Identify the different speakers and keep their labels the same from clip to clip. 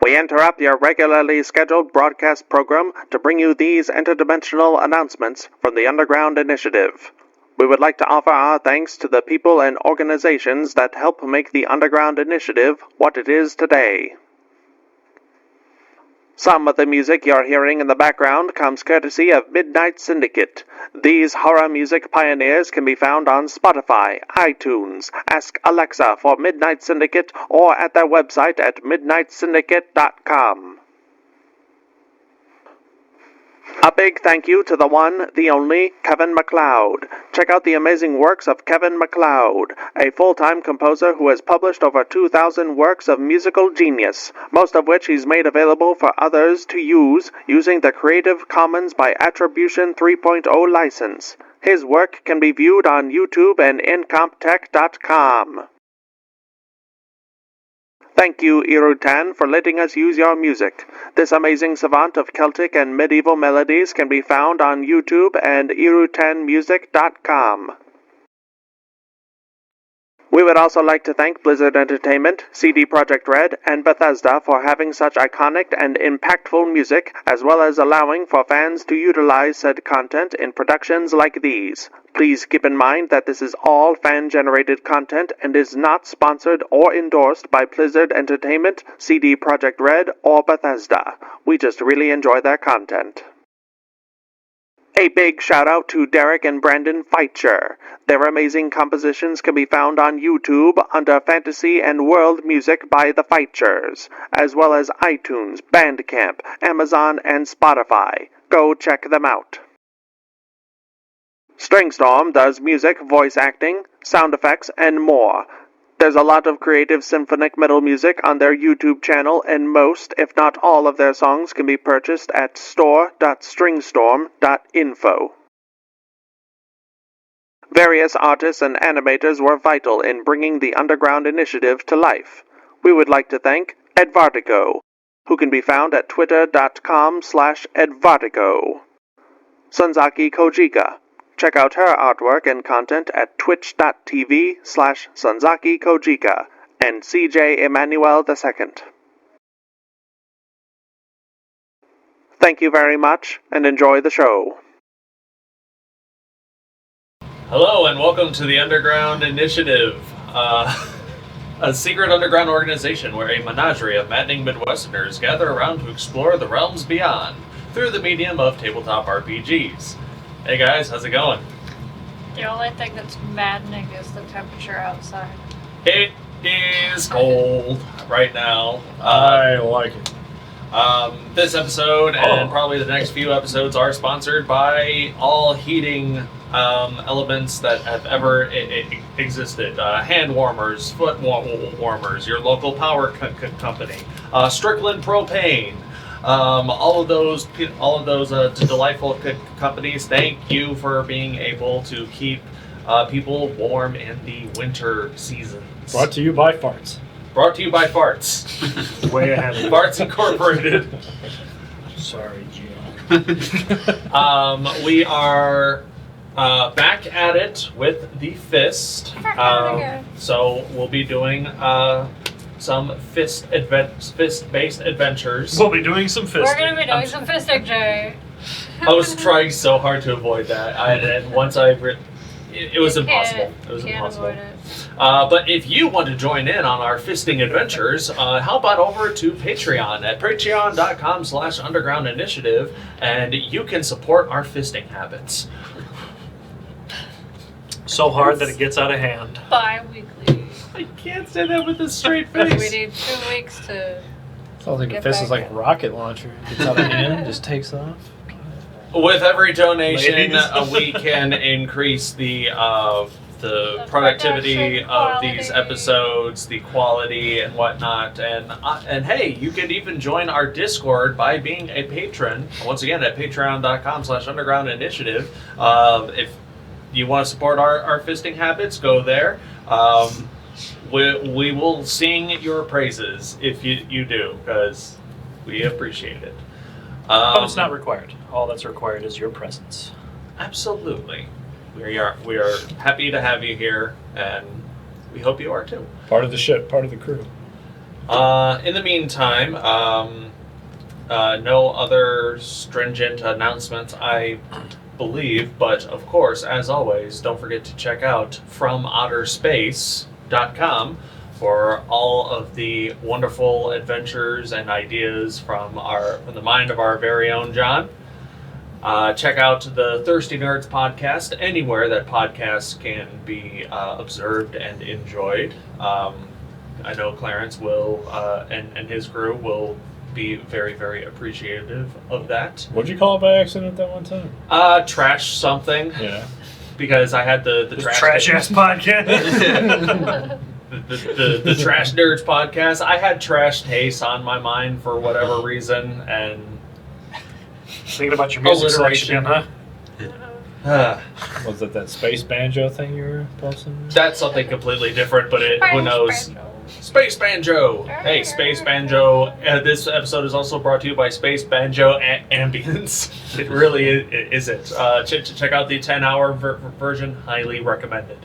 Speaker 1: We interrupt your regularly scheduled broadcast program to bring you these interdimensional announcements from the Underground Initiative. We would like to offer our thanks to the people and organizations that help make the Underground Initiative what it is today. Some of the music you're hearing in the background comes courtesy of Midnight Syndicate. These horror music pioneers can be found on Spotify, iTunes, Ask Alexa for Midnight Syndicate, or at their website at midnightsyndicate.com. A big thank you to the one, the only, Kevin MacLeod. Check out the amazing works of Kevin MacLeod, a full-time composer who has published over 2,000 works of musical genius, most of which he's made available for others to use using the Creative Commons by Attribution 3.0 license. His work can be viewed on YouTube and incomptech.com. Thank you, Irutan, for letting us use your music. This amazing savant of Celtic and medieval melodies can be found on YouTube and irutanmusic.com. We would also like to thank Blizzard Entertainment, CD Projekt Red, and Bethesda for having such iconic and impactful music, as well as allowing for fans to utilize said content in productions like these. Please keep in mind that this is all fan-generated content and is not sponsored or endorsed by Blizzard Entertainment, CD Projekt Red, or Bethesda. We just really enjoy their content. A big shout out to Derek and Brandon Feitcher. Their amazing compositions can be found on YouTube under Fantasy and World Music by the Feitchers, as well as iTunes, Bandcamp, Amazon, and Spotify. Go check them out. Stringstorm does music, voice acting, sound effects, and more. There's a lot of creative symphonic metal music on their YouTube channel, and most, if not all, of their songs can be purchased at store.stringstorm.info. Various artists and animators were vital in bringing the Underground Initiative to life. We would like to thank Edvartigo, who can be found at twitter.com/Edvartigo. Sunzaki Kojika. Check out her artwork and content at twitch.tv/Sunzaki Kojika, and CJ Emmanuel II. Thank you very much, and enjoy the show.
Speaker 2: Hello, and welcome to the Underground Initiative, a secret underground organization where a menagerie of maddening Midwesterners gather around to explore the realms beyond, through the medium of tabletop RPGs. Hey guys, how's it going?
Speaker 3: The only thing that's maddening is the temperature outside.
Speaker 2: It is cold right now.
Speaker 4: I like it.
Speaker 2: This episode and probably the next few episodes are sponsored by all heating elements that have ever existed. Hand warmers, foot warmers, your local power company, Strickland Propane. All of those delightful companies, thank you for being able to keep people warm in the winter seasons.
Speaker 4: Brought to you by farts.
Speaker 2: Brought to you by Farts.
Speaker 4: Way ahead of
Speaker 2: Farts Incorporated.
Speaker 4: Sorry, Gio.
Speaker 2: We are back at it with the Fist. So we'll be doing some fist-based adventures.
Speaker 4: We'll be doing some fisting.
Speaker 3: We're going to be doing some fisting, Jay.
Speaker 2: I was trying so hard to avoid that, and once it was impossible. It was impossible.
Speaker 3: Avoid it.
Speaker 2: But if you want to join in on our fisting adventures, how about over to Patreon at patreon.com/undergroundinitiative, and you can support our fisting habits.
Speaker 4: So hard that it gets out of hand.
Speaker 3: Bi-weekly.
Speaker 2: I can't say that with a straight face.
Speaker 3: We need 2 weeks to...
Speaker 5: Sounds like a fist is like a rocket launcher. Gets out of hand, just takes off.
Speaker 2: With every donation, we can increase the productivity of these episodes, the quality and whatnot, and hey, you could even join our Discord by being a patron. Once again, at patreon.com/undergroundinitiative. If you want to support our fisting habits, go there. We will sing your praises if you do, because we appreciate it.
Speaker 4: But it's not required. All that's required is your presence.
Speaker 2: Absolutely. We are happy to have you here, and we hope you are too.
Speaker 4: Part of the ship, part of the crew.
Speaker 2: In the meantime, no other stringent announcements, I believe, but of course, as always, don't forget to check out FromOuterSpace.com for all of the wonderful adventures and ideas from the mind of our very own John. Check out the Thirsty Nerds podcast anywhere that podcasts can be observed and enjoyed. I know Clarence will, and his crew will be very, very appreciative of that.
Speaker 5: What'd you call it by accident that one time?
Speaker 2: Trash something.
Speaker 5: Yeah.
Speaker 2: Because I had the
Speaker 4: trash ass podcast.
Speaker 2: the Trash Nerds podcast. I had trash taste on my mind for whatever reason, and
Speaker 4: thinking about your music selection, huh?
Speaker 5: Was it that space banjo thing you were posting?
Speaker 2: That's something completely different, but who knows? Space Banjo! Hey, Space Banjo. This episode is also brought to you by Space Banjo Ambience. It really isn't. Check out the 10-hour version. Highly recommended.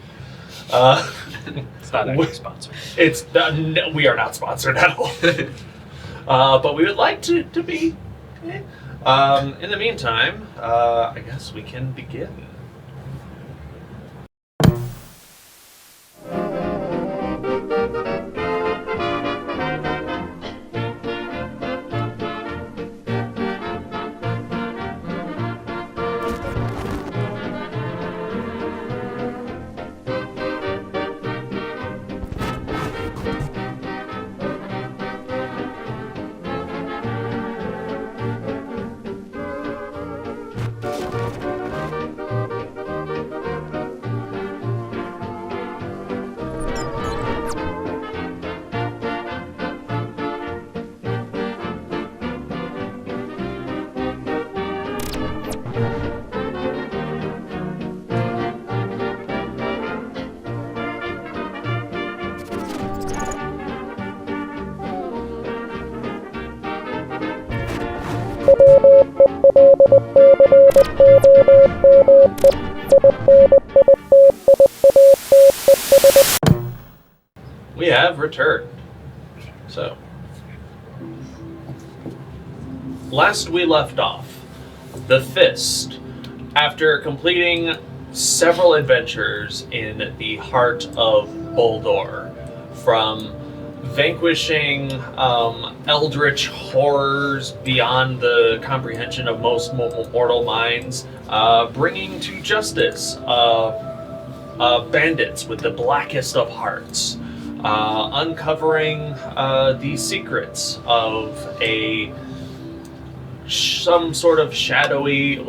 Speaker 4: It's not actually sponsored.
Speaker 2: We are not sponsored at all. But we would like to be. In the meantime, I guess we can begin. We have returned. So, last we left off, the Fist, after completing several adventures in the heart of Boldor, from vanquishing eldritch horrors beyond the comprehension of most mortal minds, bringing to justice bandits with the blackest of hearts, uncovering the secrets of some sort of shadowy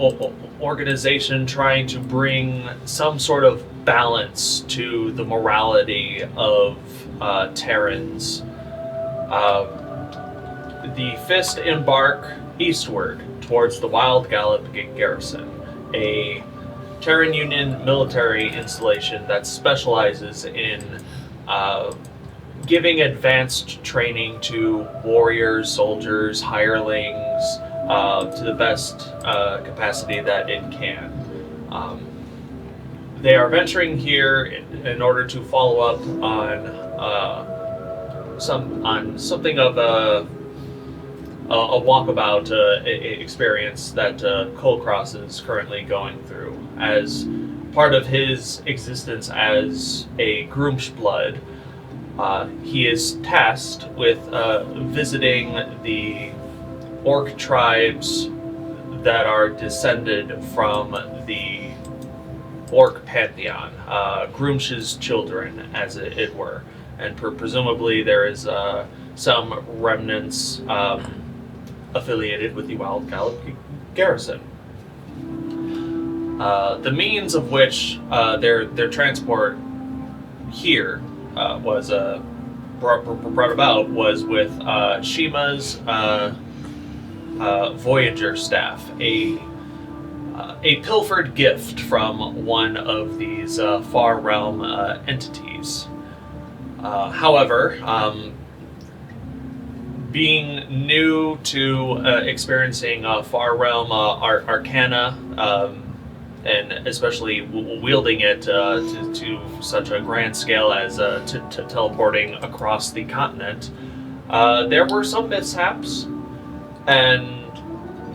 Speaker 2: organization trying to bring some sort of balance to the morality of Terrans. The Fist embark eastward towards the Wild Gallop Garrison, a Terran Union military installation that specializes in giving advanced training to warriors, soldiers, hirelings, to the best capacity that it can. They are venturing here in order to follow up on something of a walkabout experience that Kulkras is currently going through. As part of his existence as a Groomsblood, he is tasked with visiting the orc tribes that are descended from the orc pantheon, Groomsh's children, as it were. And presumably there is some remnants affiliated with the Wild Gallop Garrison. The means of which their transport here was brought about was with Shiima's Voyager staff, a pilfered gift from one of these far realm entities. However, being new to experiencing far realm arcana, and especially wielding it to such a grand scale as teleporting across the continent, there were some mishaps, and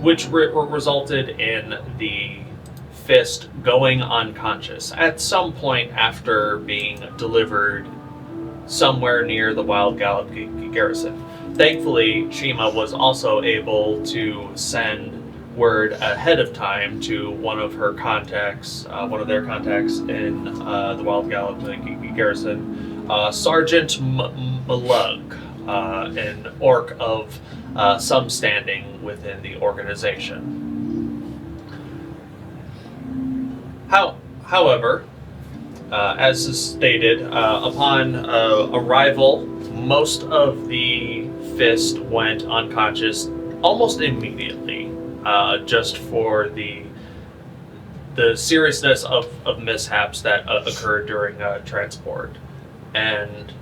Speaker 2: which resulted in the fist going unconscious at some point after being delivered somewhere near the Wild Gallop Garrison. Thankfully, Shiima was also able to send word ahead of time to one of her contacts, one of their contacts in the Wild Gallop Garrison, Sergeant Malug, an orc of some standing within the organization. However, as is stated, upon arrival, most of the fist went unconscious almost immediately, just for the seriousness of mishaps that occurred during transport. And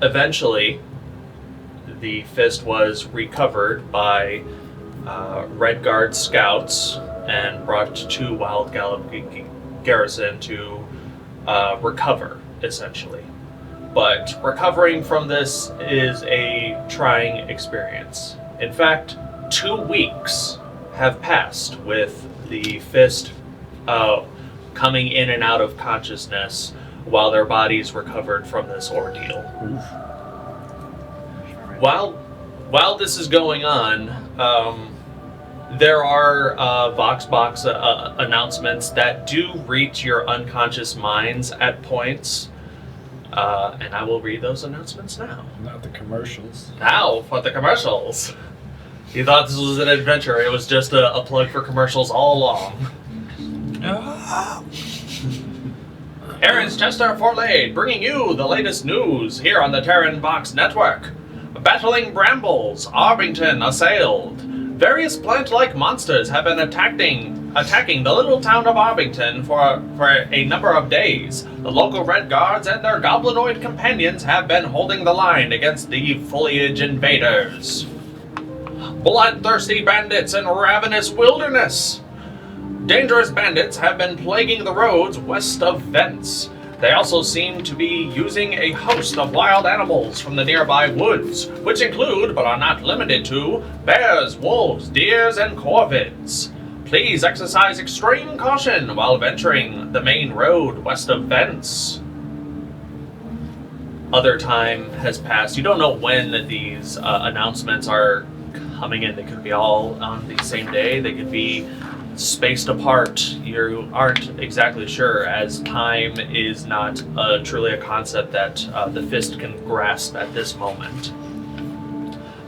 Speaker 2: eventually, the fist was recovered by Red Guard scouts and brought to Wild Gallop Garrison to recover, essentially. But recovering from this is a trying experience. In fact, 2 weeks have passed with the fist coming in and out of consciousness while their bodies recovered from this ordeal. While this is going on, there are Voxbox announcements that do reach your unconscious minds at points, and I will read those announcements now.
Speaker 5: Not the commercials.
Speaker 2: Now for the commercials. You thought this was an adventure, it was just a plug for commercials all along. Aaron's Chester Forlade, bringing you the latest news here on the Terran Box Network. Battling brambles, Arbington assailed. Various plant-like monsters have been attacking the little town of Arbington for a number of days. The local Red Guards and their goblinoid companions have been holding the line against the foliage invaders. Bloodthirsty bandits in ravenous wilderness. Dangerous bandits have been plaguing the roads west of Vents. They also seem to be using a host of wild animals from the nearby woods, which include, but are not limited to, bears, wolves, deers, and corvids. Please exercise extreme caution while venturing the main road west of Vents. Other time has passed. You don't know when these announcements are coming in. They could be all on the same day. They could be spaced apart. You aren't exactly sure, as time is not truly a concept that the fist can grasp at this moment.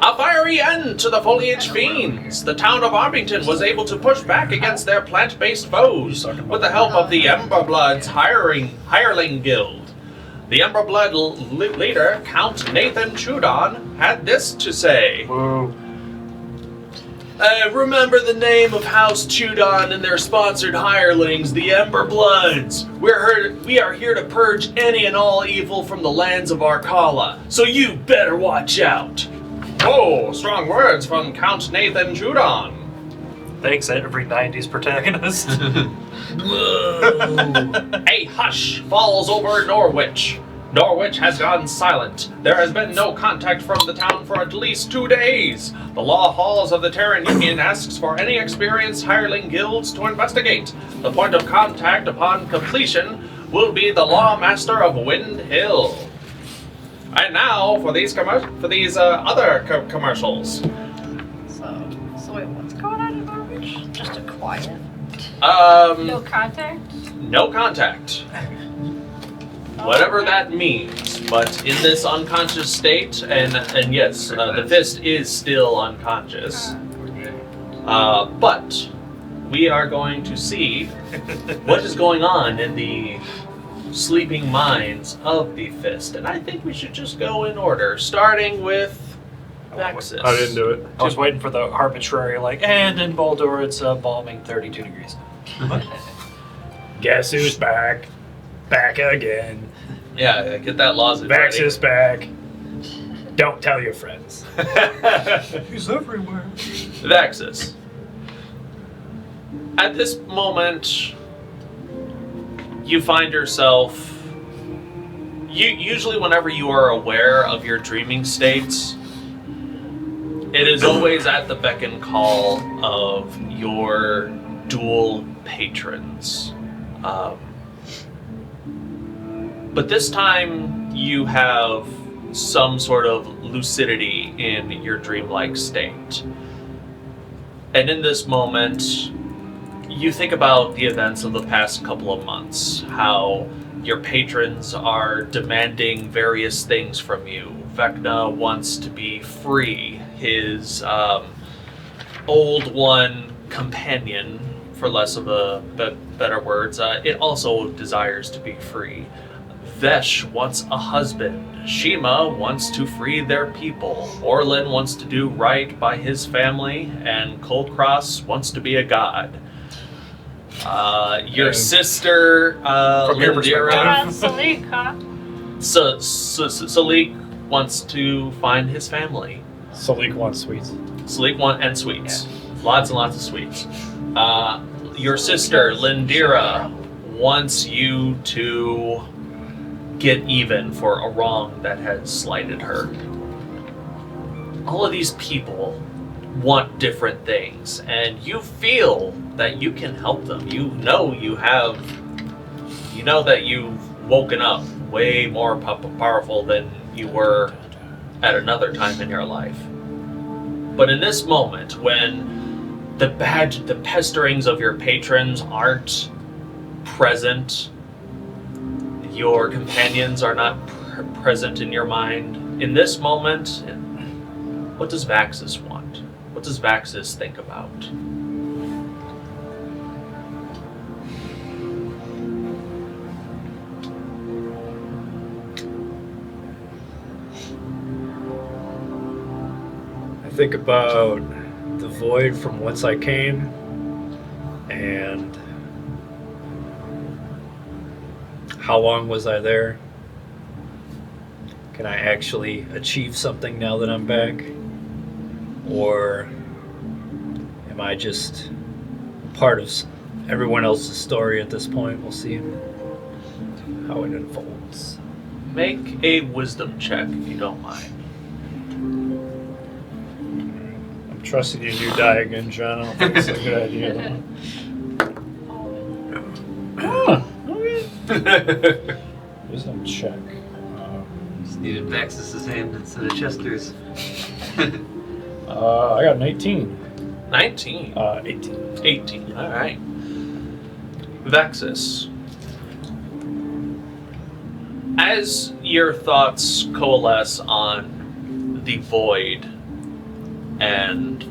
Speaker 2: A fiery end to the foliage fiends! The town of Arbington was able to push back against their plant-based foes with the help of the Emberblood's hireling guild. The Emberblood leader, Count Nathan Chudon, had this to say.
Speaker 4: Whoa.
Speaker 2: Remember the name of House Chudon and their sponsored hirelings, the Emberbloods. We are here to purge any and all evil from the lands of Arkala, so you better watch out. Oh, strong words from Count Nathan Chudon.
Speaker 4: Thanks, every 90s protagonist.
Speaker 2: A hush falls over Norwich. Norwich has gone silent. There has been no contact from the town for at least 2 days. The law halls of the Terran Union asks for any experienced hireling guilds to investigate. The point of contact upon completion will be the Lawmaster of Wind Hill. And now for these other commercials.
Speaker 3: So wait, what's going on in Norwich? Just a quiet.
Speaker 2: No
Speaker 3: contact.
Speaker 2: No contact. Whatever that means, but in this unconscious state, and yes, the fist is still unconscious. But we are going to see what is going on in the sleeping minds of the fist, and I think we should just go in order, starting with Vaxxus.
Speaker 5: I didn't do it.
Speaker 4: I was waiting for the arbitrary, and in Baldur it's balming 32 degrees.
Speaker 5: Guess who's back? Back again.
Speaker 2: Yeah, get that lozenge.
Speaker 5: Vaxxus back. Don't tell your friends.
Speaker 4: He's everywhere.
Speaker 2: Vaxxus. At this moment, you find yourself Usually whenever you are aware of your dreaming states, it is always at the beck and call of your dual patrons. But this time you have some sort of lucidity in your dreamlike state. And in this moment, you think about the events of the past couple of months, how your patrons are demanding various things from you. Vecna wants to be free. His old one companion, for less of a better words, it also desires to be free. Vesh wants a husband. Shiima wants to free their people. Orlin wants to do right by his family, and Kulkras wants to be a god. Your sister, Lindira,
Speaker 3: Salic, huh?
Speaker 2: Salic wants to find his family.
Speaker 5: Salic wants sweets.
Speaker 2: Salic and sweets. Yeah. Lots and lots of sweets. Your sister, Lindira, wants you to get even for a wrong that has slighted her. All of these people want different things, and you feel that you can help them. You know that you've woken up way more powerful than you were at another time in your life. But in this moment, when the pesterings of your patrons aren't present, your companions are not present in your mind, in this moment, what does Vaxxus want? What does Vaxxus think about?
Speaker 5: I think about the void from whence I came, and how long was I there? Can I actually achieve something now that I'm back? Or am I just part of everyone else's story at this point? We'll see how it unfolds.
Speaker 2: Make a wisdom check if you don't mind.
Speaker 5: I'm trusting your new die again, John. I don't think it's a good idea. Wisdom check.
Speaker 6: Just needed Vaxxus' hand instead of Chester's.
Speaker 5: I got an 18.
Speaker 2: 19?
Speaker 5: 18.
Speaker 2: 18, alright. Vaxxus. As your thoughts coalesce on the void and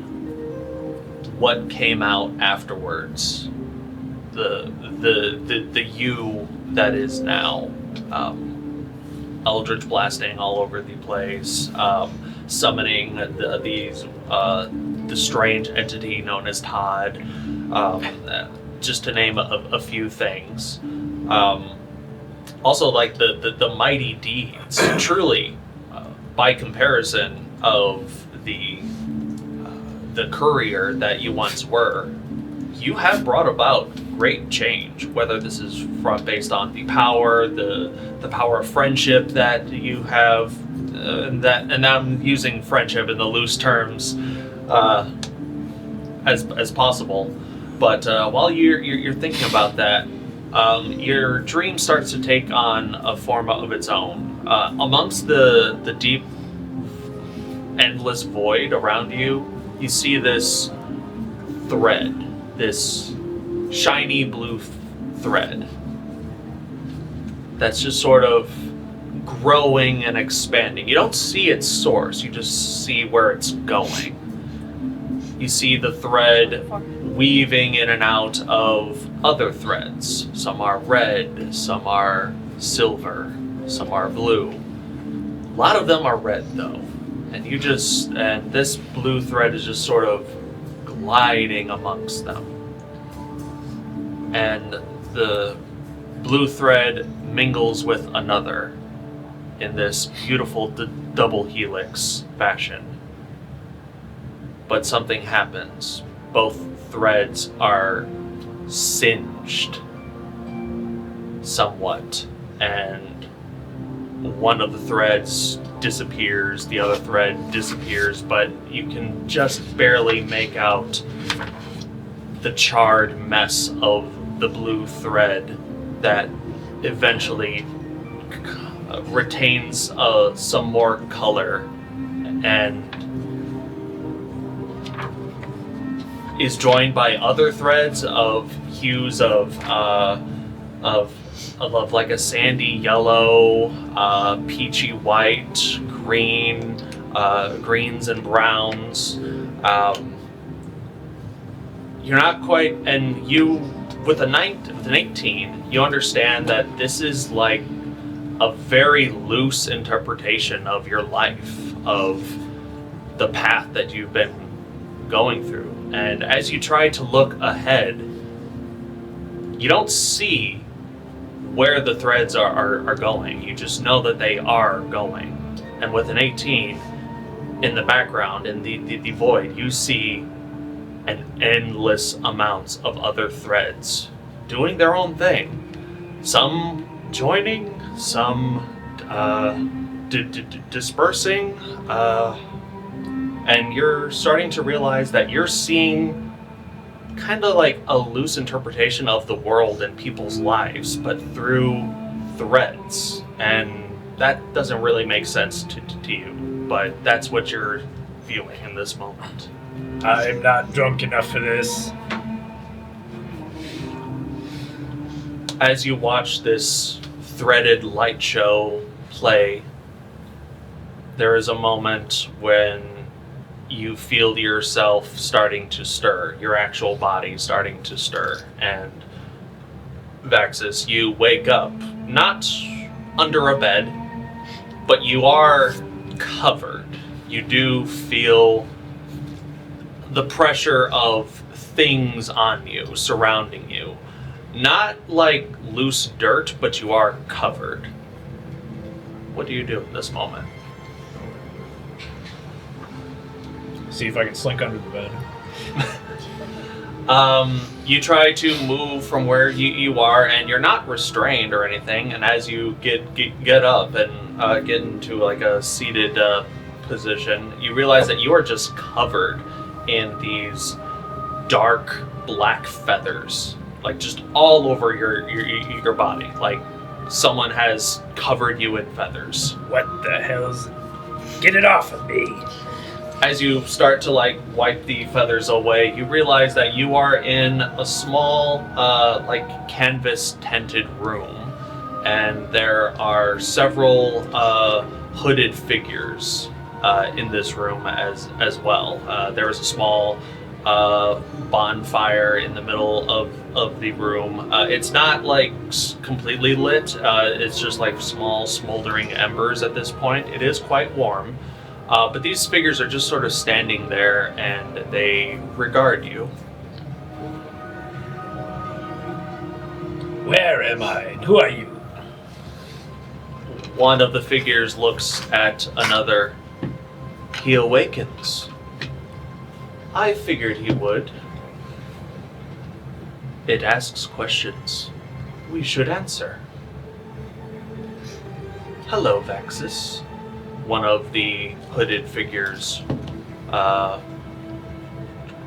Speaker 2: what came out afterwards, the you that is now, Eldritch blasting all over the place, summoning the strange entity known as Todd, just to name a few things. Also, like the mighty deeds, truly, by comparison of the courier that you once were, you have brought about great change. Whether this is based on the power, the power of friendship that you have, and I'm using friendship in the loose terms as possible. But while you're thinking about that, your dream starts to take on a form of its own. Amongst the deep, endless void around you, you see this thread, this shiny blue thread that's just sort of growing and expanding. You don't see its source, you just see where it's going. You see the thread weaving in and out of other threads. Some are red, some are silver, some are blue. A lot of them are red though. And this blue thread is just sort of gliding amongst them. And the blue thread mingles with another in this beautiful double helix fashion. But something happens. Both threads are singed somewhat, and one of the threads disappears, the other thread disappears, but you can just barely make out the charred mess of the blue thread that eventually retains some more color and is joined by other threads of hues of like a sandy yellow, peachy white, green, greens and browns. You're not quite, and you, with an 18, you understand that this is like a very loose interpretation of your life, of the path that you've been going through. And as you try to look ahead, you don't see where the threads are going. You just know that they are going. And with an 18, in the background, in the void, you see an endless amounts of other threads doing their own thing. Some joining, some dispersing, and you're starting to realize that you're seeing kind of like a loose interpretation of the world and people's lives, but through threads. And that doesn't really make sense to you, but that's what you're viewing in this moment.
Speaker 5: I'm not drunk enough for this.
Speaker 2: As you watch this threaded light show play, there is a moment when you feel yourself starting to stir, your actual body starting to stir. And Vaxxus, you wake up, not under a bed, but you are covered. You do feel the pressure of things on you, surrounding you. Not like loose dirt, but you are covered. What do you do in this moment?
Speaker 5: See if I can slink under the bed.
Speaker 2: You try to move from where you are, and you're not restrained or anything. And as you get up and get into like a seated position, you realize that you are just covered in these dark black feathers, like just all over your body. Like someone has covered you in feathers.
Speaker 5: What the hell's... Get it off of me!
Speaker 2: As you start to like wipe the feathers away, you realize that you are in a small like canvas tented room, and there are several hooded figures in this room as well. There is a small bonfire in the middle of the room. It's not like completely lit, it's just like small smoldering embers at this point. It is quite warm. But these figures are just sort of standing there, and they regard you.
Speaker 5: Where am I? And who are you?
Speaker 2: One of the figures looks at another. He awakens. I figured he would. It asks questions. We should answer. Hello, Vaxxus. One of the hooded figures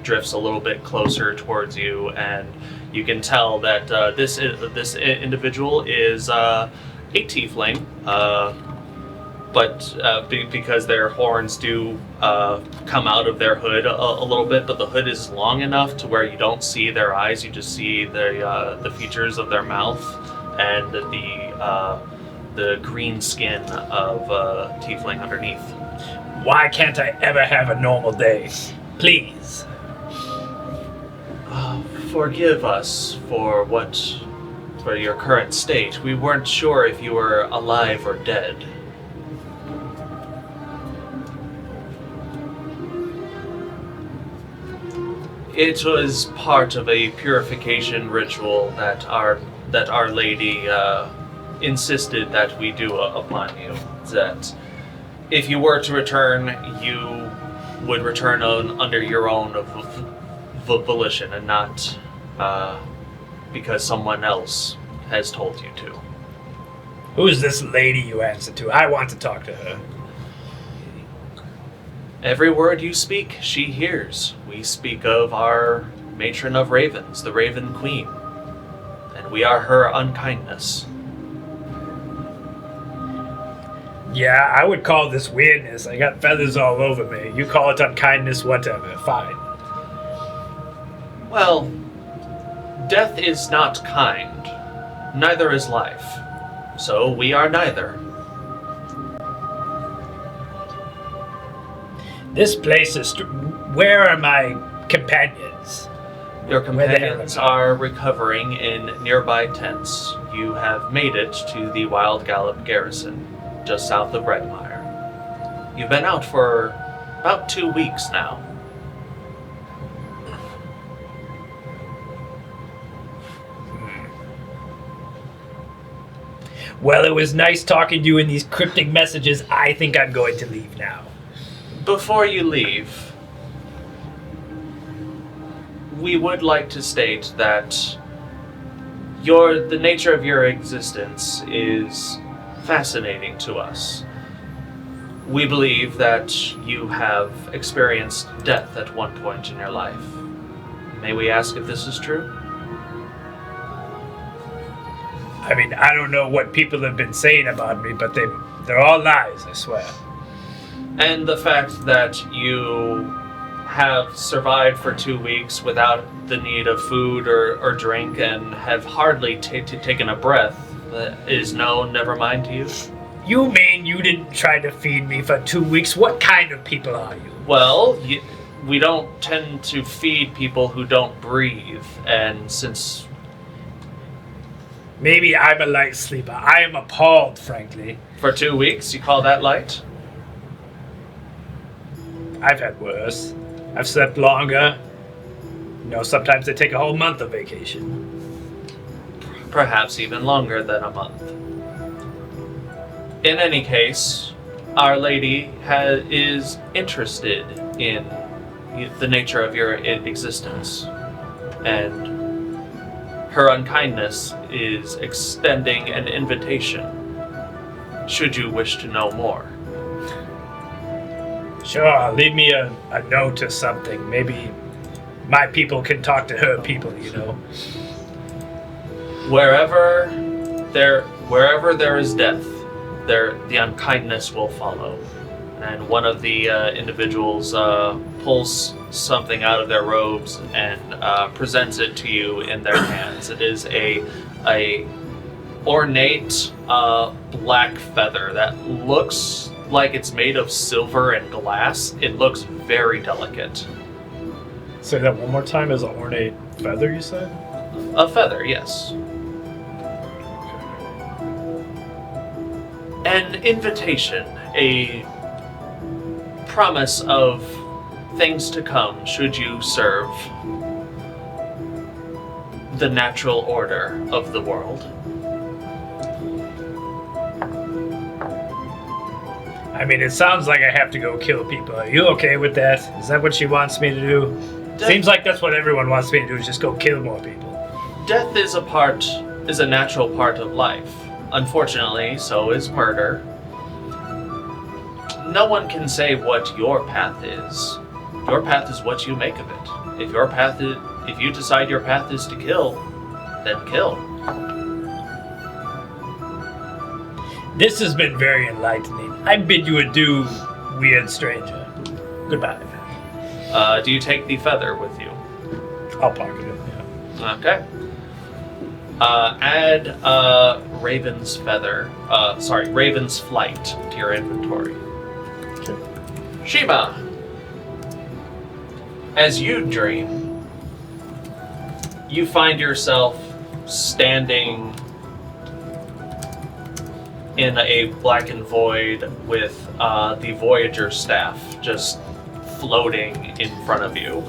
Speaker 2: drifts a little bit closer towards you, and you can tell that this individual is a tiefling, but because their horns do come out of their hood a little bit, but the hood is long enough to where you don't see their eyes, you just see the features of their mouth and the green skin of tiefling underneath.
Speaker 5: Why can't I ever have a normal day? Please.
Speaker 2: Forgive us for your current state. We weren't sure if you were alive or dead. It was part of a purification ritual that Our Lady insisted that we do upon you. That if you were to return, you would return under your own volition, and not because someone else has told you to.
Speaker 5: Who's this lady you answer to? I want to talk to her.
Speaker 2: Every word you speak, she hears. We speak of our matron of ravens, the Raven Queen, and we are her unkindness.
Speaker 5: Yeah, I would call this weirdness. I got feathers all over me. You call it unkindness, whatever. Fine.
Speaker 2: Well, death is not kind. Neither is life. So we are neither.
Speaker 5: This place is... Where are my companions?
Speaker 2: Your
Speaker 5: Where the hell
Speaker 2: companions
Speaker 5: am I?
Speaker 2: are recovering in nearby tents. You have made it to the Wild Gallop Garrison, just south of Redmire. You've been out for about 2 weeks now.
Speaker 5: Well, it was nice talking to you in these cryptic messages. I think I'm going to leave now.
Speaker 2: Before you leave, we would like to state that the nature of your existence is fascinating to us. We believe that you have experienced death at one point in your life. May we ask if this is true?
Speaker 5: I mean, I don't know what people have been saying about me, but they're all lies, I swear.
Speaker 2: And the fact that you have survived for 2 weeks without the need of food or drink and have hardly taken a breath is known, never mind to you?
Speaker 5: You mean you didn't try to feed me for 2 weeks? What kind of people are you?
Speaker 2: Well, we don't tend to feed people who don't breathe, and since...
Speaker 5: Maybe I'm a light sleeper. I am appalled, frankly.
Speaker 2: For 2 weeks, you call that light?
Speaker 5: I've had worse. I've slept longer. You know, sometimes I take a whole month of vacation.
Speaker 2: Perhaps even longer than a month. In any case, Our Lady is interested in the nature of your existence, and her unkindness is extending an invitation, should you wish to know more.
Speaker 5: Sure, leave me a note or something. Maybe my people can talk to her people, you know.
Speaker 2: Wherever there is death, the unkindness will follow. And one of the individuals pulls something out of their robes and presents it to you in their hands. It is a ornate black feather that looks like it's made of silver and glass. It looks very delicate.
Speaker 5: Say that one more time. Is an ornate feather, you said?
Speaker 2: A feather, yes. An invitation, a promise of things to come should you serve the natural order of the world.
Speaker 5: I mean, it sounds like I have to go kill people. Are you okay with that? Is that what she wants me to do? Seems like that's what everyone wants me to do, is just go kill more people.
Speaker 2: Death is a natural part of life. Unfortunately, so is murder. No one can say what your path is. Your path is what you make of it. If you decide your path is to kill, then kill.
Speaker 5: This has been very enlightening. I bid you adieu, weird stranger. Goodbye.
Speaker 2: Do you take the feather with you?
Speaker 5: I'll pocket it, yeah.
Speaker 2: Okay. Add Raven's feather. Raven's flight to your inventory.
Speaker 5: Okay.
Speaker 2: Shiima, as you dream, you find yourself standing in a blackened void with the Voyager staff just floating in front of you.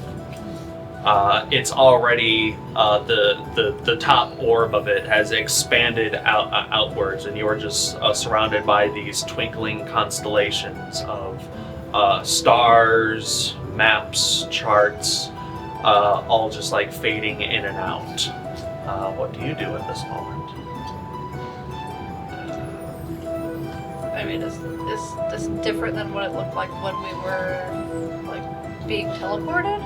Speaker 2: It's already the top orb of it has expanded outwards, and you are just surrounded by these twinkling constellations of stars, maps, charts, all just like fading in and out. What do you do at this moment?
Speaker 3: mean, is this different than what it looked like when we were, like, being teleported?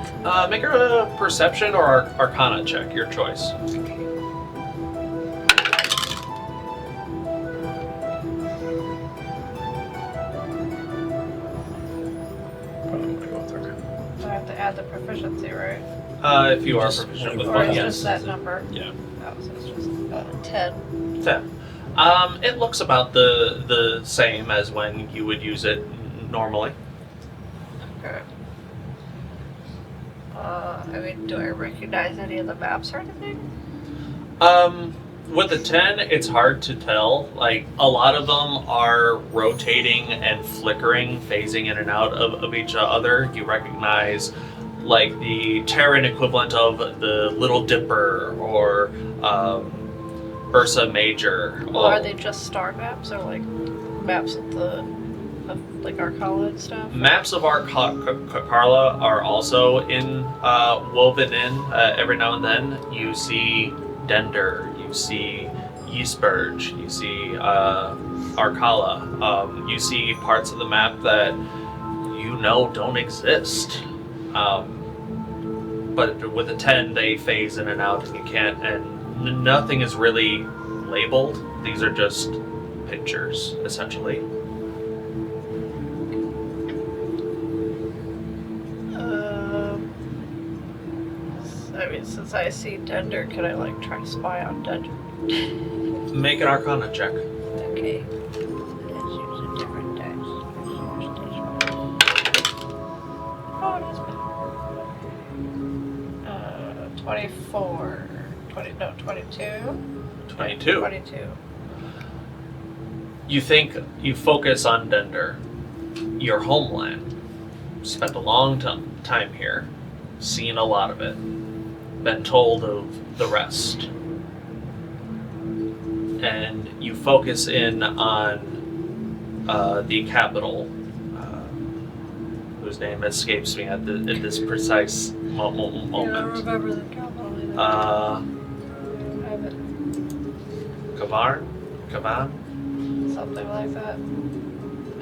Speaker 2: Make a perception or arcana check, your choice.
Speaker 5: Probably want to go with Arcana.
Speaker 3: I have to add the proficiency, right?
Speaker 2: If you are
Speaker 5: Just
Speaker 2: proficient
Speaker 5: one
Speaker 2: with
Speaker 3: Or
Speaker 2: one,
Speaker 3: it's
Speaker 2: yes.
Speaker 3: just that number?
Speaker 5: Yeah.
Speaker 3: Oh, so it's just 10.
Speaker 2: 10. It looks about the same as when you would use it normally.
Speaker 3: Okay. I mean, do I recognize any of the maps or anything?
Speaker 2: With the 10, it's hard to tell. Like, a lot of them are rotating and flickering, phasing in and out of each other. You recognize, like, the Terran equivalent of the Little Dipper or Ursa Major.
Speaker 3: Well, are they just star maps or, like, maps of like, Arcala and stuff?
Speaker 2: Maps of Carla are also woven in every now and then. You see Dender, you see Yeastburge, you see Arcala. You see parts of the map that you know don't exist. But with a 10, they phase in and out, and you can't, and nothing is really labeled. These are just pictures, essentially.
Speaker 3: I mean, since I see Dender, can I, like, try to spy on Dender?
Speaker 2: Make an Arcana check.
Speaker 3: Okay. Let's use a different dice. Oh, that's better. 24. 22.
Speaker 2: 22.
Speaker 3: 22.
Speaker 2: You think you focus on Dender, your homeland. Spent a long time here, seen a lot of it, been told of the rest. And you focus in on the capital, whose name escapes me at this precise moment.
Speaker 3: Yeah, I remember the capital.
Speaker 2: Uh,
Speaker 3: I have it.
Speaker 2: Kavan?
Speaker 3: Something like that.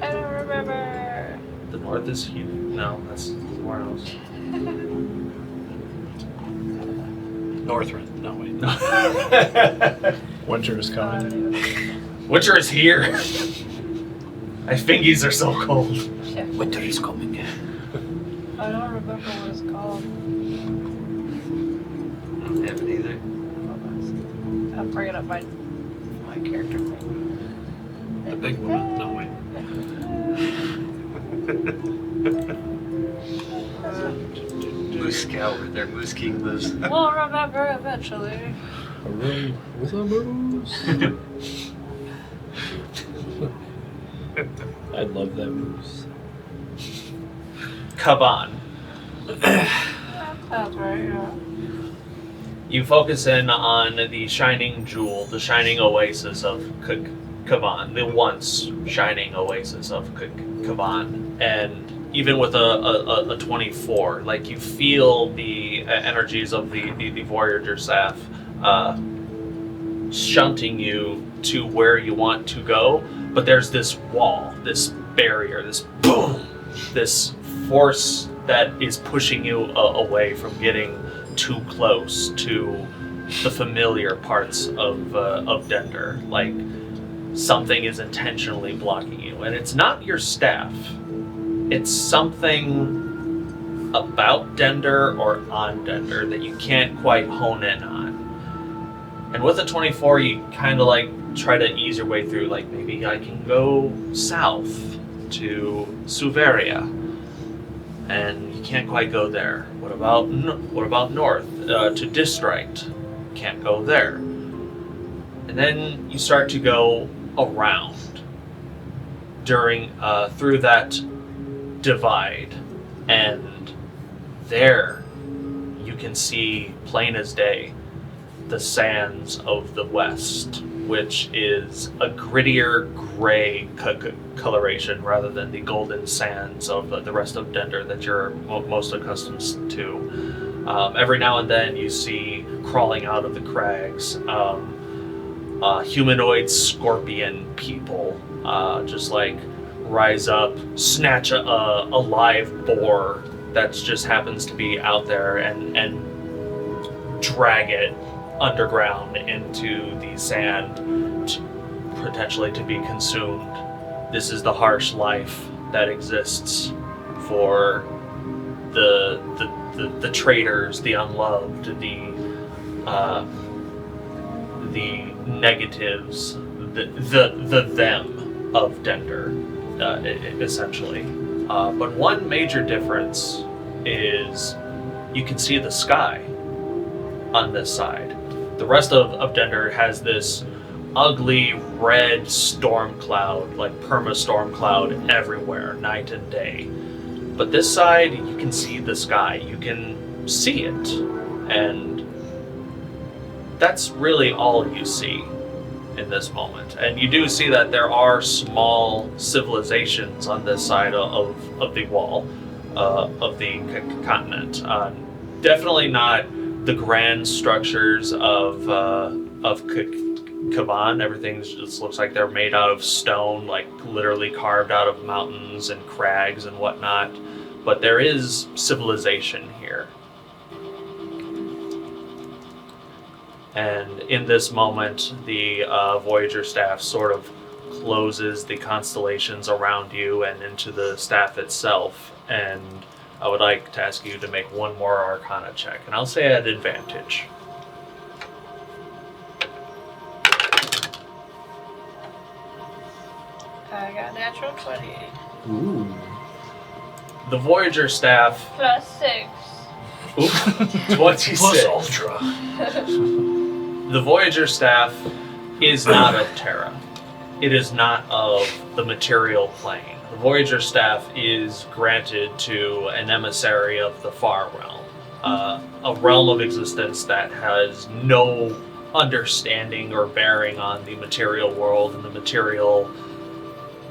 Speaker 3: I don't remember.
Speaker 2: The north is huge. No, that's somewhere else.
Speaker 4: Northrend. No, wait.
Speaker 5: Winter is coming.
Speaker 2: Winter is here. My fingies are so cold.
Speaker 3: Yeah.
Speaker 4: Winter is coming.
Speaker 3: I don't remember what it's called.
Speaker 6: I don't have it either.
Speaker 3: I'm bringing up my character thing.
Speaker 4: The big woman. No, wait.
Speaker 6: Moose Scout where their Moose King lives.
Speaker 3: We'll remember eventually.
Speaker 5: A room with a moose. I love that moose.
Speaker 2: Kavan.
Speaker 3: That's right, yeah.
Speaker 2: You focus in on the shining jewel, the shining oasis of Kavan, the once shining oasis of Kavan. And even with a 24, like, you feel the energies of the Voyager staff shunting you to where you want to go, but there's this wall, this barrier, this boom, this force that is pushing you away from getting too close to the familiar parts of Dender. Like, something is intentionally blocking you, and it's not your staff. It's something about Dender or on Dender that you can't quite hone in on. And with a 24, you kind of like try to ease your way through. Like, maybe I can go south to Suveria, and you can't quite go there. What about north to District? Can't go there. And then you start to go around through that divide, and there you can see plain as day the sands of the west, which is a grittier gray coloration rather than the golden sands of the rest of Dender that you're most accustomed to. Every now and then you see crawling out of the crags humanoid scorpion people just like rise up, snatch a live boar that just happens to be out there and drag it underground into the sand, potentially to be consumed. This is the harsh life that exists for the traitors, the unloved, the negatives, the them of Dender, essentially. But one major difference is you can see the sky on this side. The rest of Dender has this ugly red storm cloud, like perma-storm cloud everywhere, night and day. But this side, you can see the sky. You can see it. And that's really all you see in this moment. And you do see that there are small civilizations on this side of the wall, of the continent. Definitely not the grand structures of Kavan. Everything just looks like they're made out of stone, like literally carved out of mountains and crags and whatnot. But there is civilization here. And in this moment, the Voyager staff sort of closes the constellations around you and into the staff itself. And I would like to ask you to make one more Arcana check. And I'll say at advantage.
Speaker 3: I got natural 20.
Speaker 5: Ooh.
Speaker 2: The Voyager staff...
Speaker 3: Plus 6.
Speaker 2: Ooh, 26.
Speaker 4: Plus Ultra.
Speaker 2: The Voyager staff is not of Terra. It is not of the material plane. The Voyager staff is granted to an emissary of the far realm. A realm of existence that has no understanding or bearing on the material world and the material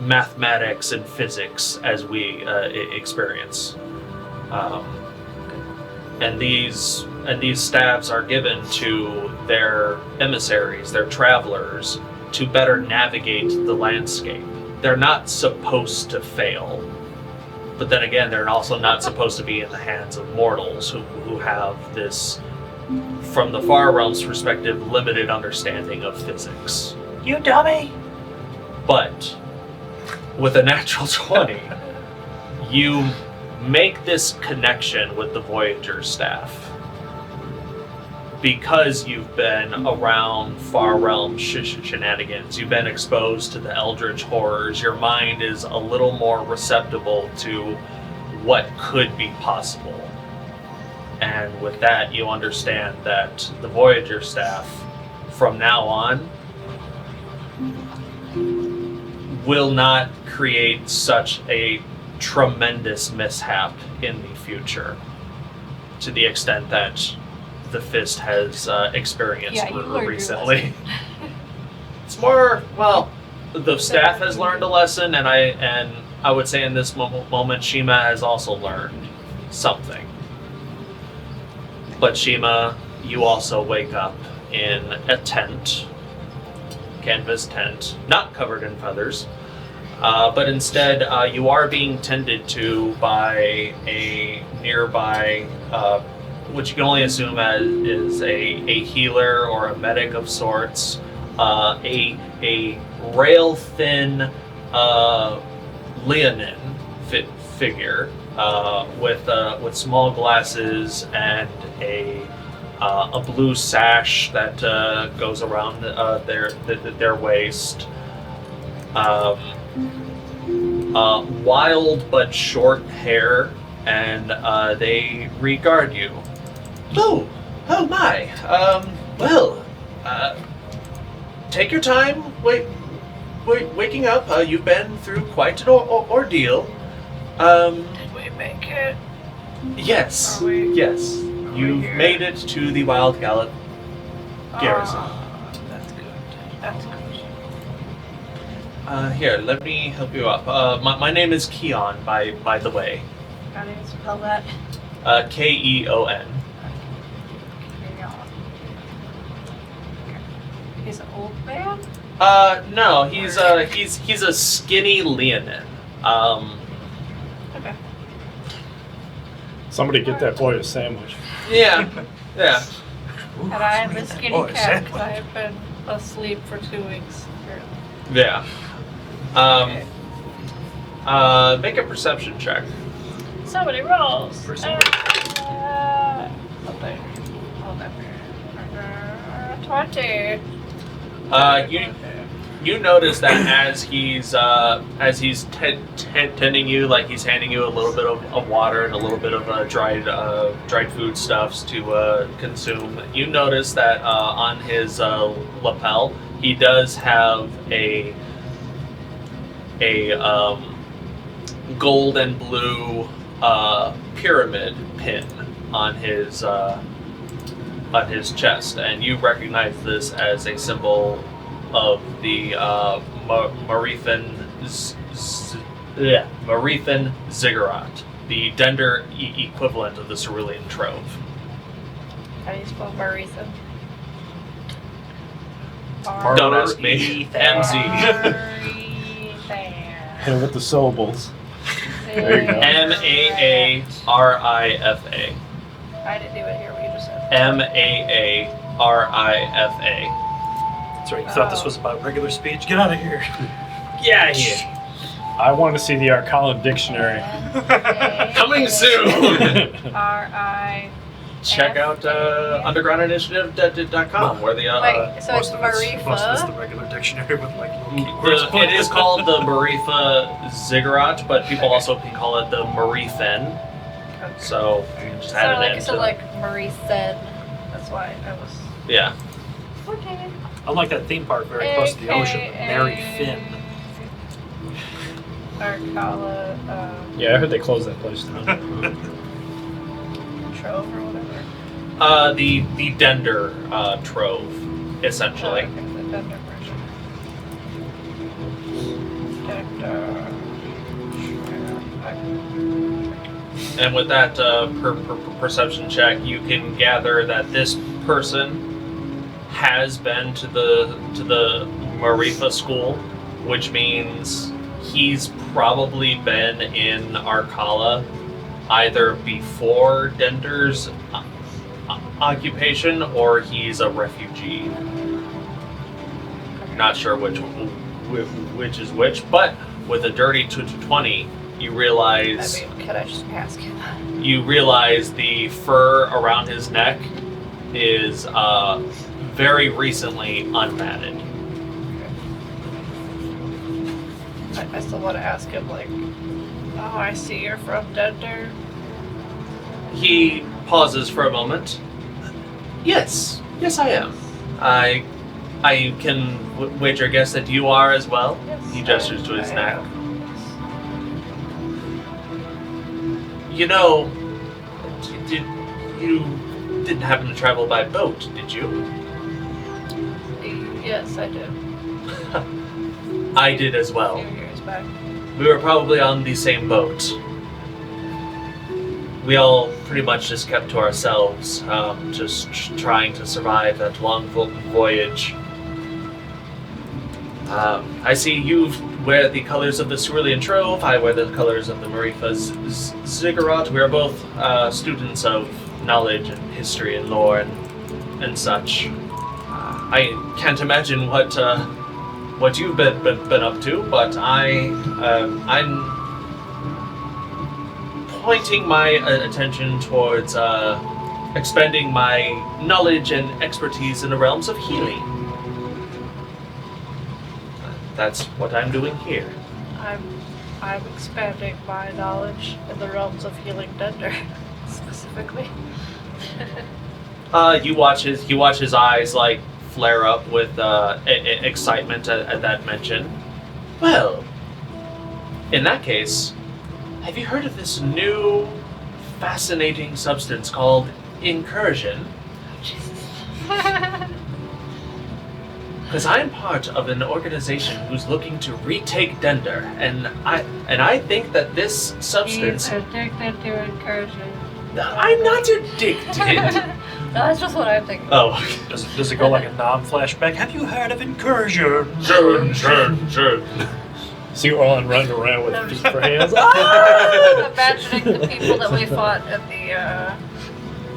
Speaker 2: mathematics and physics as we experience. And these staffs are given to their emissaries, their travelers, to better navigate the landscape. They're not supposed to fail, but then again, they're also not supposed to be in the hands of mortals who have this, from the far realm's perspective, limited understanding of physics.
Speaker 4: You dummy!
Speaker 2: But with a natural 20, you make this connection with the Voyager staff. Because you've been around far realm shenanigans, you've been exposed to the eldritch horrors, your mind is a little more receptible to what could be possible. And with that, you understand that the Voyager staff, from now on, will not create such a tremendous mishap in the future, to the extent that the Fist has experienced recently. It's more, well, the staff has learned a lesson, and I would say in this moment, Shiima has also learned something. But Shiima, you also wake up in a tent, canvas tent, not covered in feathers, but instead you are being tended to by a nearby, which you can only assume is a healer or a medic of sorts, a rail-thin Leonin figure with small glasses and a blue sash that goes around their waist. Wild but short hair, and they regard you. Oh my. Take your time. Waking up. You've been through quite an ordeal.
Speaker 3: Did we make it?
Speaker 2: Yes.
Speaker 3: Are we-
Speaker 2: Yes. You've
Speaker 3: here?
Speaker 2: made it to the Wild Gallop Garrison.
Speaker 3: That's good. That's good.
Speaker 2: Here, let me help you up. My name is Keon, by the way.
Speaker 3: How do you spell that?
Speaker 2: Keon.
Speaker 3: He's an old man?
Speaker 2: No, he's a skinny Leonin.
Speaker 3: Okay.
Speaker 7: Somebody get that boy a sandwich.
Speaker 2: Yeah.
Speaker 3: And I am a skinny
Speaker 4: Boy,
Speaker 3: cat because
Speaker 4: sandwich.
Speaker 3: I have been asleep for 2 weeks.
Speaker 2: Yeah. Make a perception check.
Speaker 3: So many rolls.
Speaker 4: Perception.
Speaker 3: Something. Hold up. 20.
Speaker 2: You notice that as he's tending you, like he's handing you a little bit of water and a little bit of dried foodstuffs to consume. You notice that on his lapel he does have a gold and blue pyramid pin on his chest, and you recognize this as a symbol of the Marithan Ziggurat, the Dender equivalent of the Cerulean Trove.
Speaker 3: How do you spell Marithan?
Speaker 2: Don't ask me. MZ.
Speaker 7: Hit with the syllables. There you go.
Speaker 2: Maarifa.
Speaker 3: I didn't even hear what you just said.
Speaker 2: Maarifa.
Speaker 4: That's right. You thought this was about regular speech? Get out of here.
Speaker 2: Yeah, yeah.
Speaker 7: I want to see the Arcane dictionary.
Speaker 2: Coming soon.
Speaker 3: R-I.
Speaker 2: Check out undergroundinitiative.com where the
Speaker 3: Wait, so it's
Speaker 4: Most of it's the
Speaker 3: Marifa?
Speaker 4: regular dictionary with like little keywords.
Speaker 2: it is called the Marifa Ziggurat, but people also can call it the Marithen. So you can just
Speaker 3: So
Speaker 2: add it
Speaker 3: like,
Speaker 2: in.
Speaker 3: so like Marie said. That's why I was.
Speaker 2: Yeah.
Speaker 3: Okay.
Speaker 4: Unlike that theme park very close to the ocean, Mary Finn.
Speaker 3: Arcala,
Speaker 7: Yeah, I heard they closed that place down.
Speaker 3: Trove or whatever.
Speaker 2: The Dender Trove, essentially.
Speaker 3: Okay, the Dender version. Dender.
Speaker 2: And with that perception check, you can gather that this person has been to the Marifa school, which means he's probably been in Arcala either before Dender's occupation or he's a refugee. Not sure which is which, but with a dirty 20, you realize.
Speaker 3: I mean, could I just ask him?
Speaker 2: You realize the fur around his neck is very recently unmatted.
Speaker 3: I still want to ask him, like, oh, I see you're from Dender.
Speaker 2: He pauses for a moment. Yes, I am. I can wager a guess that you are as well.
Speaker 3: Yes,
Speaker 2: He gestures to his
Speaker 3: I
Speaker 2: neck.
Speaker 3: am.
Speaker 2: You know, you didn't happen to travel by boat, did you?
Speaker 3: Yes, I did.
Speaker 2: I did as
Speaker 3: A
Speaker 2: well.
Speaker 3: few years back.
Speaker 2: We were probably on the same boat. We all pretty much just kept to ourselves, just trying to survive that long voyage. I see you wear the colors of the Cerulean Trove, I wear the colors of the Marifa Ziggurat. We are both students of knowledge and history and lore and such. I can't imagine what you've been up to, but I'm pointing my attention towards expending my knowledge and expertise in the realms of healing. That's what I'm doing here.
Speaker 3: I'm expanding my knowledge in the realms of healing Dender, specifically.
Speaker 2: You watch his eyes like flare up with excitement at that mention. Well, in that case, have you heard of this new fascinating substance called incursion? Because I'm part of an organization who's looking to retake Dender, and I think that this substance.
Speaker 3: He's addicted to incursion.
Speaker 2: I'm not addicted.
Speaker 3: That's just what I'm thinking.
Speaker 2: Oh.
Speaker 4: Does it go like a non-flashback? Have you heard of incursion?
Speaker 2: Sure.
Speaker 7: See Orlin running around with feet for hands.
Speaker 3: I'm imagining the people that we fought at the,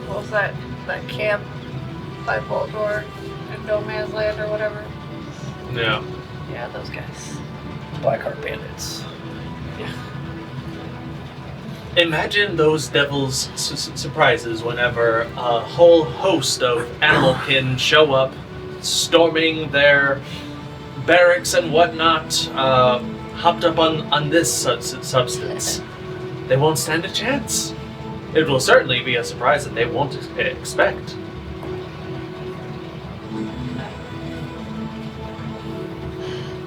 Speaker 3: what was that camp by Boldor in No Man's Land or whatever.
Speaker 2: Yeah.
Speaker 3: Yeah, those guys.
Speaker 5: Blackheart bandits.
Speaker 2: Imagine those devil's surprises whenever a whole host of animalkin show up, storming their barracks and whatnot, hopped up on this substance. They won't stand a chance. It will certainly be a surprise that they won't expect.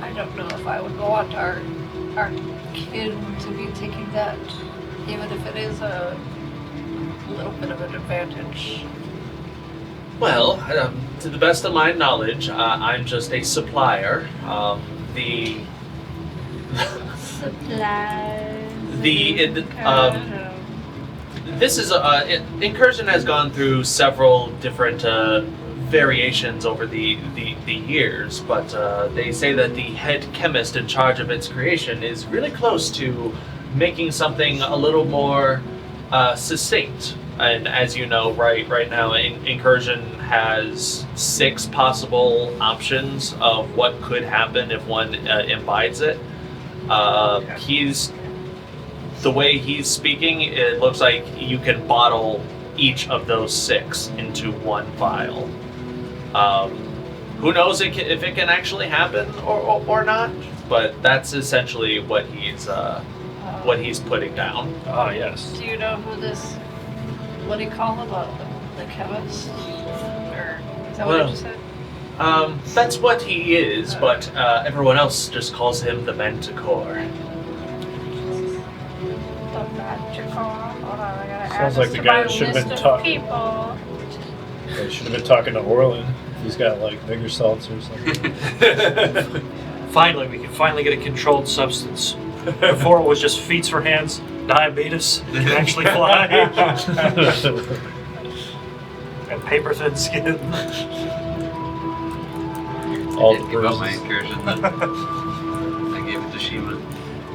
Speaker 3: I don't know if I would want our kid to be taking that, even if it is a little bit of an advantage.
Speaker 2: Well, to the best of my knowledge, I'm just a supplier. The
Speaker 3: Supplies.
Speaker 2: This is Incursion has gone through several different variations over the years, but they say that the head chemist in charge of its creation is really close to making something a little more succinct. And as you know, right now, Incursion has 6 possible options of what could happen if one imbibes it. The way he's speaking, it looks like you can bottle each of those 6 into one vial. Who knows if it can actually happen or not? But that's essentially what he's putting down.
Speaker 4: Ah, yes.
Speaker 3: Do you know who this? What do you call him? The chemist? Or is that what you just said?
Speaker 2: That's what he is, but everyone else just calls him the Manticore.
Speaker 3: The Manticore. Hold on, I gotta add
Speaker 7: Sounds like
Speaker 3: this
Speaker 7: the
Speaker 3: to
Speaker 7: guy
Speaker 3: my
Speaker 7: that should have
Speaker 3: list
Speaker 7: been
Speaker 3: of
Speaker 7: talking.
Speaker 3: people.
Speaker 7: They should have been talking to Orlin. He's got like bigger salts or something.
Speaker 4: Finally, we can finally get a controlled substance. Before it was just feet for hands, diabetes, can actually fly, and paper thin skin.
Speaker 5: All
Speaker 6: I
Speaker 5: the
Speaker 6: didn't give up my
Speaker 5: bruises.
Speaker 6: incursion then. I gave it to Shiima.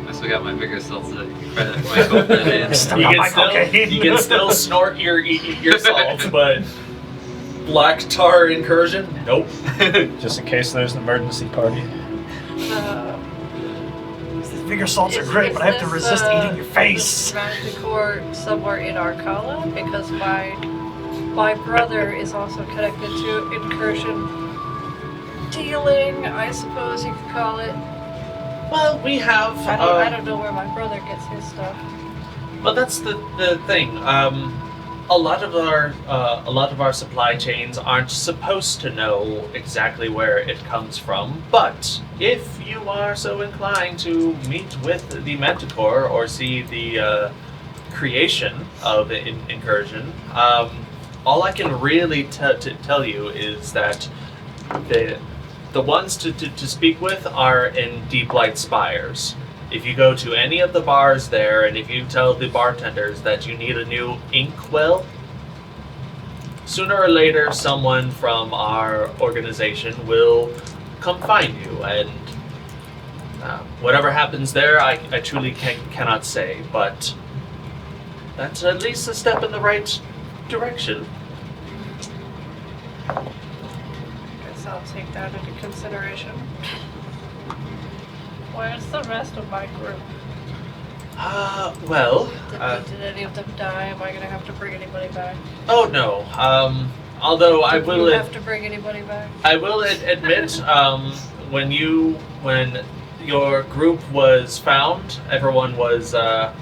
Speaker 6: I still got my bigger salsa credit. My coconut hands.
Speaker 4: Still got my cocaine.
Speaker 2: You can still snort your salt, but black tar incursion? Nope.
Speaker 7: Just in case there's an emergency party.
Speaker 4: These bigger salts are great, but I have to resist eating your face.
Speaker 3: Is Manticore somewhere in Arcala? Because my brother is also connected to incursion dealing, I suppose you could call it.
Speaker 2: Well, we have.
Speaker 3: I don't know where my brother gets his stuff.
Speaker 2: Well, that's the thing. A lot of our supply chains aren't supposed to know exactly where it comes from. But if you are so inclined to meet with the Manticore or see the creation of incursion, all I can really tell you is that the ones to speak with are in Deep Light Spires. If you go to any of the bars there, and if you tell the bartenders that you need a new inkwell, sooner or later someone from our organization will come find you, and whatever happens there, I truly cannot say, but that's at least a step in the right direction.
Speaker 3: Guess I'll take that into consideration. Where's the rest of my group? Did any of them die? Am I gonna have to bring anybody back?
Speaker 2: Oh no. Although I
Speaker 3: Did
Speaker 2: will
Speaker 3: you have to bring anybody back?
Speaker 2: I will admit, when your group was found, everyone was a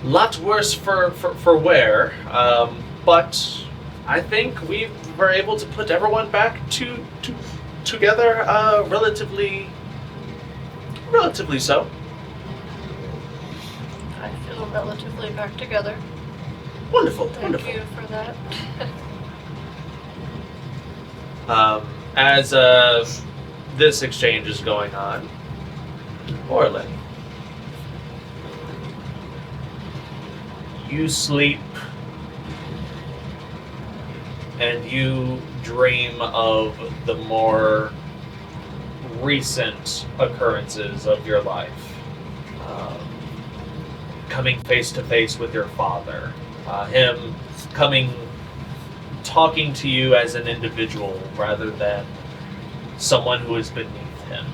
Speaker 2: lot worse for wear. But I think we were able to put everyone back together relatively so.
Speaker 3: I feel relatively back together.
Speaker 2: Wonderful,
Speaker 3: Thank
Speaker 2: wonderful.
Speaker 3: you for that.
Speaker 2: As this exchange is going on, Orlin, you sleep and you dream of the more recent occurrences of your life. Coming face to face with your father. Him talking to you as an individual rather than someone who is beneath him.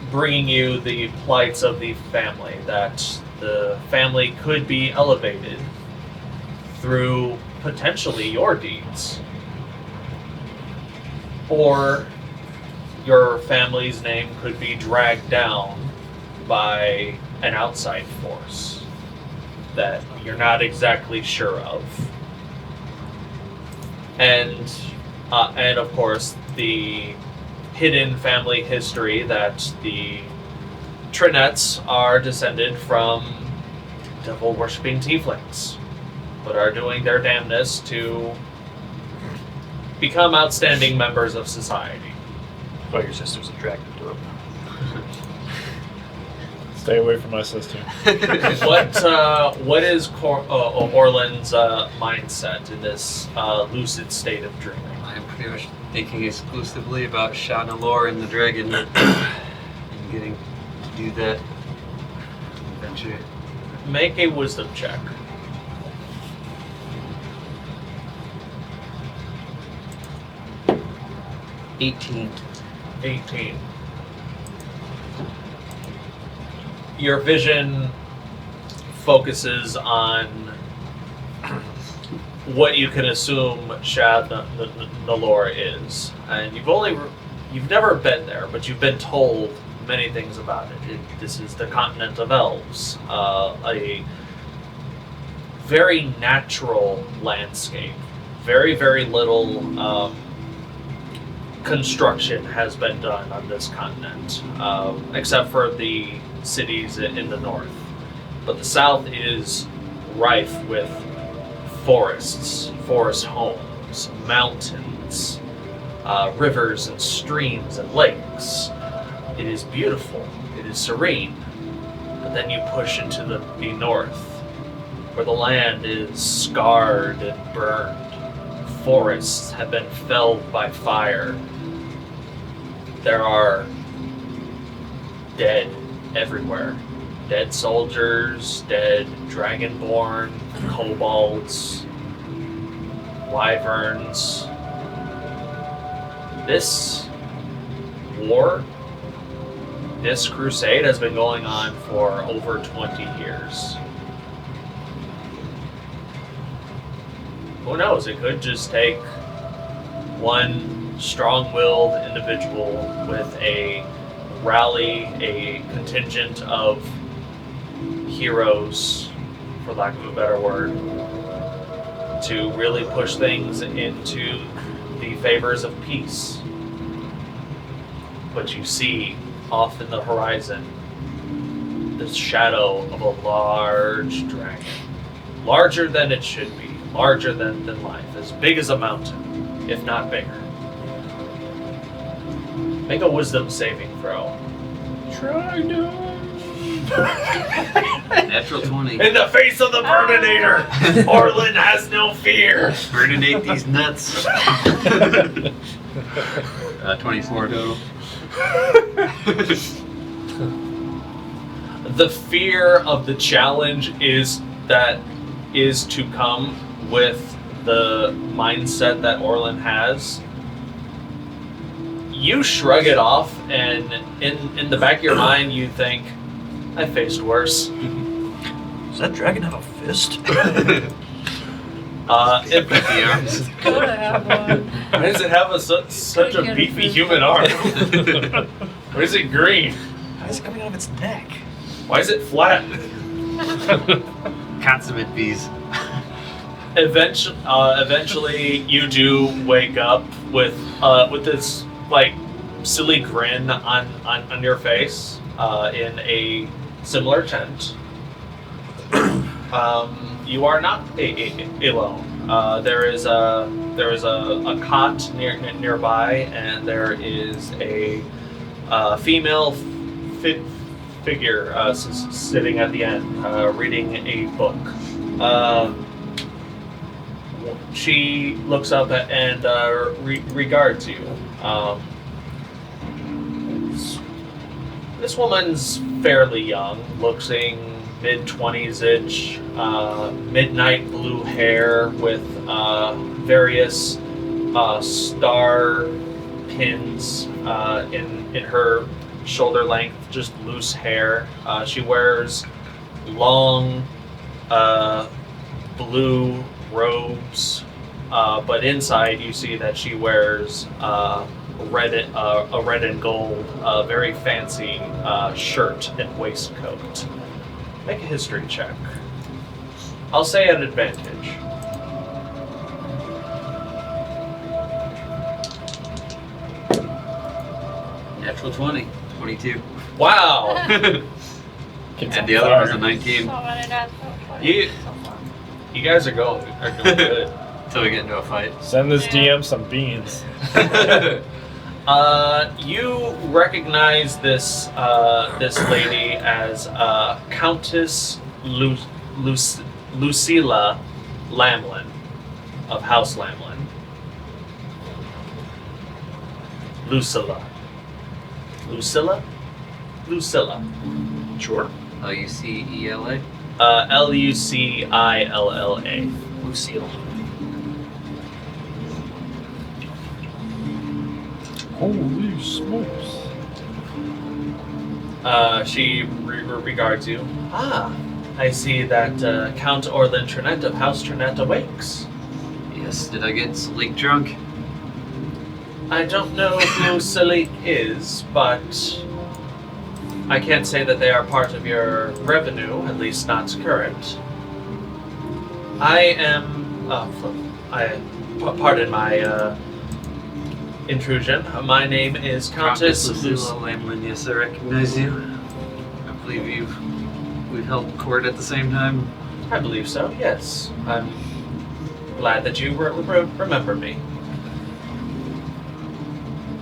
Speaker 2: Bringing you the plights of the family, that the family could be elevated through potentially your deeds. Or your family's name could be dragged down by an outside force that you're not exactly sure of. And of course, the hidden family history that the Trinettes are descended from devil-worshipping tieflings, but are doing their damnedest to become outstanding members of society.
Speaker 4: Oh, your sister's attracted to him.
Speaker 7: Stay away from my sister.
Speaker 2: What is Orlin's mindset in this lucid state of dreaming?
Speaker 6: I'm pretty much thinking exclusively about Shana Lore and the dragon and getting to do that adventure.
Speaker 2: Make a wisdom check.
Speaker 6: 18.
Speaker 2: 18. Your vision focuses on what you can assume Shad Nalor is, and you've never been there, but you've been told many things about it. This is the continent of elves, a very natural landscape. Very, very little construction has been done on this continent, except for the cities in the north. But the south is rife with forests, forest homes, mountains, rivers and streams and lakes. It is beautiful, it is serene. But then you push into the north, where the land is scarred and burned. Forests have been felled by fire. There are dead everywhere. Dead soldiers, dead dragonborn, kobolds, wyverns. This war, this crusade has been going on for over 20 years. Who knows, it could just take one strong-willed individual with a contingent of heroes, for lack of a better word, to really push things into the favors of peace. But you see off in the horizon the shadow of a large dragon, larger than it should be, larger than life, as big as a mountain, if not bigger. Make a wisdom saving throw.
Speaker 7: Try to.
Speaker 6: Natural 20.
Speaker 2: In the face of the Burninator, Orlin has no fear.
Speaker 6: Burninate these nuts. 24 total.
Speaker 2: The fear of the challenge is to come with the mindset that Orlin has. You shrug it off, and in the back of your mind, you think, I faced worse.
Speaker 4: Does that dragon have a fist?
Speaker 6: Arms.
Speaker 3: Gotta have one.
Speaker 2: Why does it have such a beefy human arm? Why is it green?
Speaker 4: Why is it coming out of its neck?
Speaker 2: Why is it flat?
Speaker 6: Consummate bees.
Speaker 2: Eventually, you do wake up with this like silly grin on your face in a similar tent. You are not alone. There is a cot nearby, and there is a female figure sitting at the end, reading a book. she looks up and regards you. This woman's fairly young, looking mid-20s-ish, midnight blue hair with various star pins in her shoulder length, just loose hair. She wears long blue robes, but inside you see that she wears a red and gold, very fancy shirt and waistcoat. Make a history check. I'll say at advantage.
Speaker 6: Natural 20. 22.
Speaker 2: Wow!
Speaker 6: And the other one's a 19.
Speaker 2: You guys are going good.
Speaker 6: Until we get into a fight.
Speaker 7: Send this DM some beans.
Speaker 2: You recognize this lady as Countess Lucilla Lamlin of House Lamlin. Lucilla.
Speaker 7: Sure.
Speaker 6: Lucella?
Speaker 2: Lucilla.
Speaker 4: Lucille.
Speaker 7: Holy smokes.
Speaker 2: She regards you. Ah, I see that Count Orlin Trinette of House Trinette awakes.
Speaker 6: Yes, did I get Salic drunk?
Speaker 2: I don't know who Salic is, but I can't say that they are part of your revenue, at least not current. I am... pardon my intrusion. My name is Countess
Speaker 6: Lucilla Lamlin. Yes, I recognize you. I believe we've held court at the same time.
Speaker 2: I believe so, yes. I'm glad that you remember me.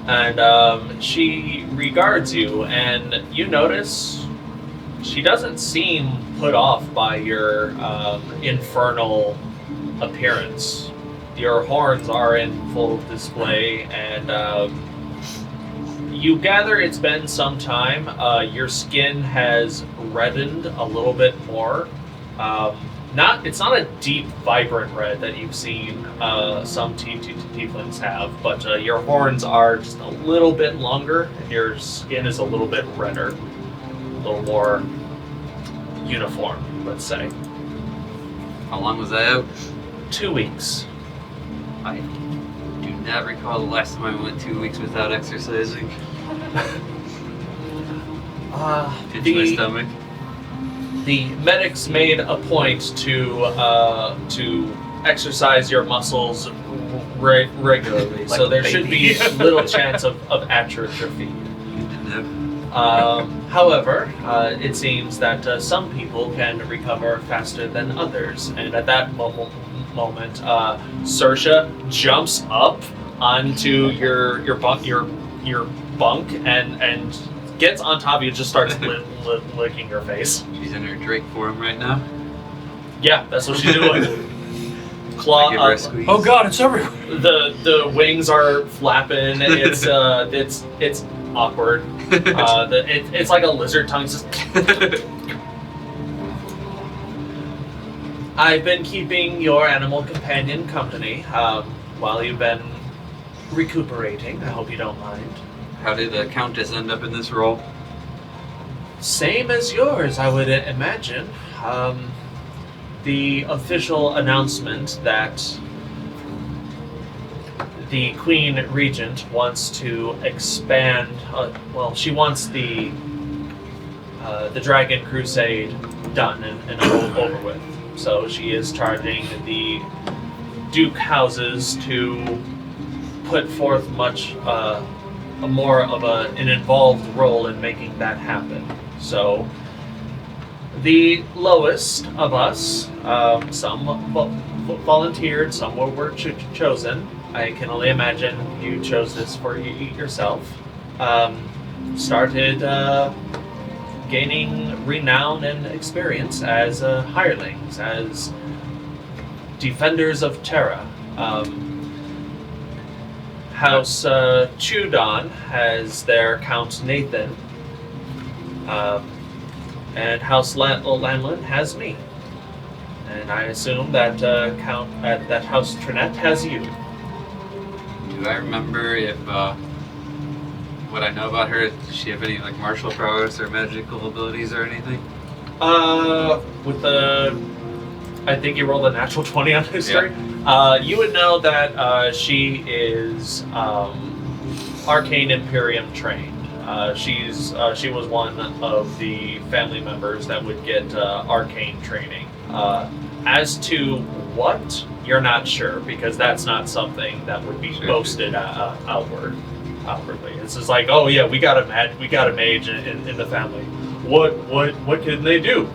Speaker 2: And she regards you, and you notice she doesn't seem put off by your infernal appearance. Your horns are in full display, and you gather it's been some time. Your skin has reddened a little bit more. It's not a deep, vibrant red that you've seen some tieflings have, but your horns are just a little bit longer, and your skin is a little bit redder, a little more uniform, let's say.
Speaker 6: How long was I out?
Speaker 2: 2 weeks.
Speaker 6: I do not recall the last time I went 2 weeks without exercising. Pinch my stomach.
Speaker 2: The medics made a point to exercise your muscles regularly, so there should be little chance of atrophy. However, it seems that some people can recover faster than others, and at that moment, Saoirse jumps up onto your bunk and gets on top of you and just starts licking your face.
Speaker 6: She's in her Drake form right now.
Speaker 2: Yeah, that's what she's doing. Claw
Speaker 6: Give her a
Speaker 2: up.
Speaker 6: squeeze.
Speaker 4: Oh god, it's everywhere.
Speaker 2: The wings are flapping. It's awkward. It's like a lizard tongue. Just I've been keeping your animal companion company while you've been recuperating. I hope you don't mind.
Speaker 6: How did the Countess end up in this role?
Speaker 2: Same as yours, I would imagine. The official announcement that the Queen Regent wants to expand. She wants the Dragon Crusade done and over with. So she is charging the Duke houses to put forth much more of an involved role in making that happen. So the lowest of us, some volunteered, some were chosen. I can only imagine you chose this for yourself. Started gaining renown and experience as hirelings, as defenders of Terra. House Chudon has their Count Nathan, and House Lanlin has me. And I assume that that House Trinette has you.
Speaker 6: Do I remember if what I know about her? Does she have any like martial prowess or magical abilities or anything?
Speaker 2: With the, I think you rolled a natural 20 on history. You would know that she is Arcane Imperium trained. She was one of the family members that would get arcane training. As to what, you're not sure, because that's not something that would be boasted outwardly. It's just like, oh yeah, we got a mage in the family. What can they do?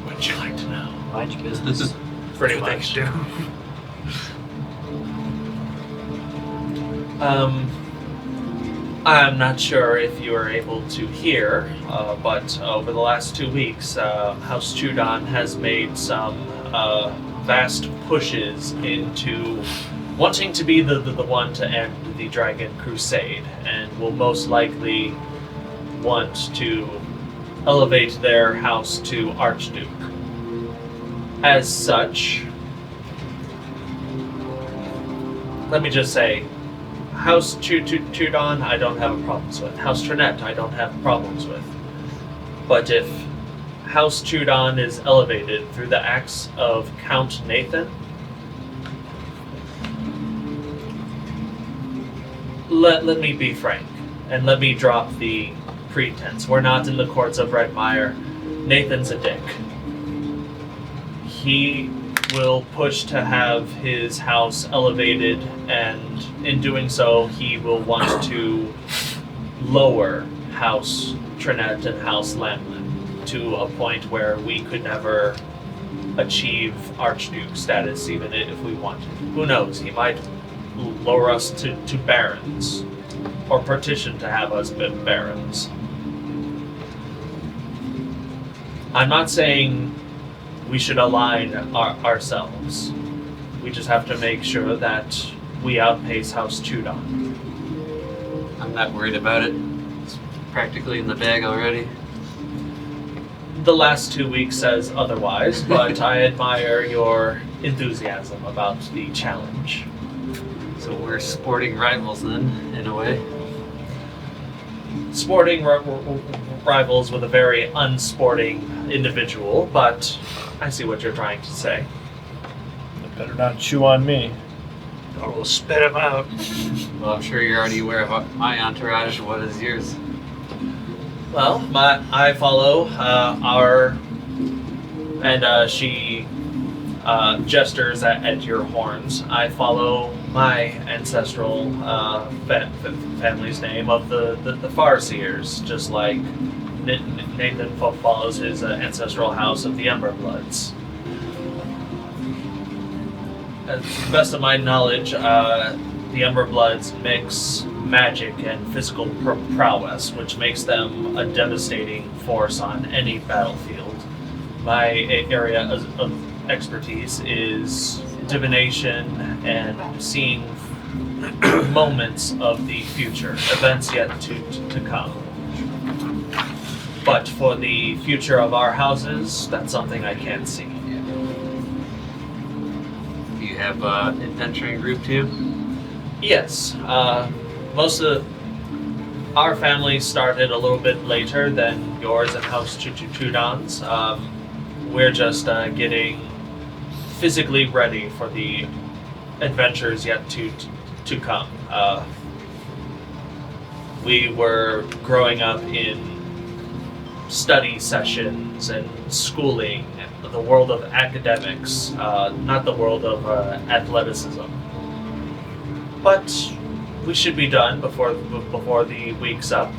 Speaker 2: Would you like to know?
Speaker 4: Mind your business.
Speaker 2: Pretty
Speaker 4: What
Speaker 2: much.
Speaker 4: they can do.
Speaker 2: I'm not sure if you are able to hear, but over the last 2 weeks, House Chudon has made some vast pushes into wanting to be the one to end the Dragon Crusade, and will most likely want to elevate their house to Archduke. As such, let me just say, House Chudon, I don't have problems with. House Trinette, I don't have problems with. But if House Chudon is elevated through the acts of Count Nathan, let me be frank, and let me drop the pretense. We're not in the courts of Redmire. Nathan's a dick. He will push to have his house elevated, and in doing so, he will want to lower House Trinette and House Lanlin to a point where we could never achieve Archduke status, even if we wanted. Who knows? He might lower us to barons, or petition to have us be barons. I'm not saying we should align ourselves. We just have to make sure that we outpace House Chudon.
Speaker 6: I'm not worried about it. It's practically in the bag already.
Speaker 2: The last 2 weeks says otherwise, but I admire your enthusiasm about the challenge.
Speaker 6: So we're sporting rivals then, in a way.
Speaker 2: Sporting rivals with a very unsporting individual, but I see what you're trying to say.
Speaker 7: They better not chew on me.
Speaker 4: Or we'll spit him out.
Speaker 6: Well, I'm sure you're already aware of my entourage. What is yours?
Speaker 2: Well, I follow she gestures at your horns. I follow my ancestral family's name of the Farseers, just like Nathan follows his ancestral house of the Emberbloods. As to the best of my knowledge, the Emberbloods mix magic and physical prowess, which makes them a devastating force on any battlefield. My area of expertise is divination and seeing moments of the future, events yet to come. But for the future of our houses, that's something I can't see.
Speaker 6: Do you have an adventuring group too?
Speaker 2: Yes, most of our family started a little bit later than yours and House Chudon's. We're just getting physically ready for the adventures yet to come. We were growing up in study sessions and schooling, and the world of academics, not the world of athleticism. But we should be done before the week's up.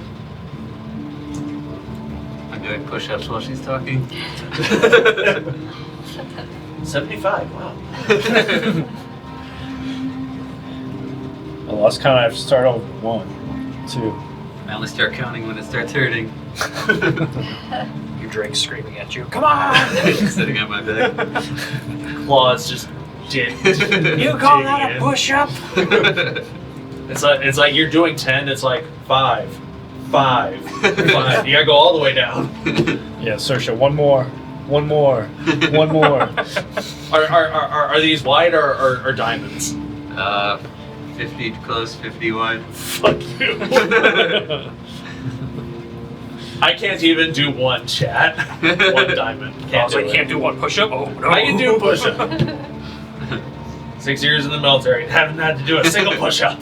Speaker 6: I'm doing push-ups while she's talking.
Speaker 2: 75, wow.
Speaker 7: I lost count. I have to start over 1, 2.
Speaker 6: I only start counting when it starts hurting. You're
Speaker 4: drinks screaming at you. Come on!
Speaker 6: Sitting on my back.
Speaker 2: Claws just dig.
Speaker 4: You call that a push-up?
Speaker 2: It's like you're doing 10. It's like 5, 5, 5. You gotta go all the way down.
Speaker 7: Yeah, Saoirse, one more. One more. One more.
Speaker 2: Are these wide or diamonds?
Speaker 6: 50 close, 50 wide.
Speaker 2: Fuck you. I can't even do one, chat. One diamond. Can't do
Speaker 4: You
Speaker 2: it.
Speaker 4: can't do one push-up? Oh, no.
Speaker 2: I can do a push-up. 6 years in the military, haven't had to do a single push-up.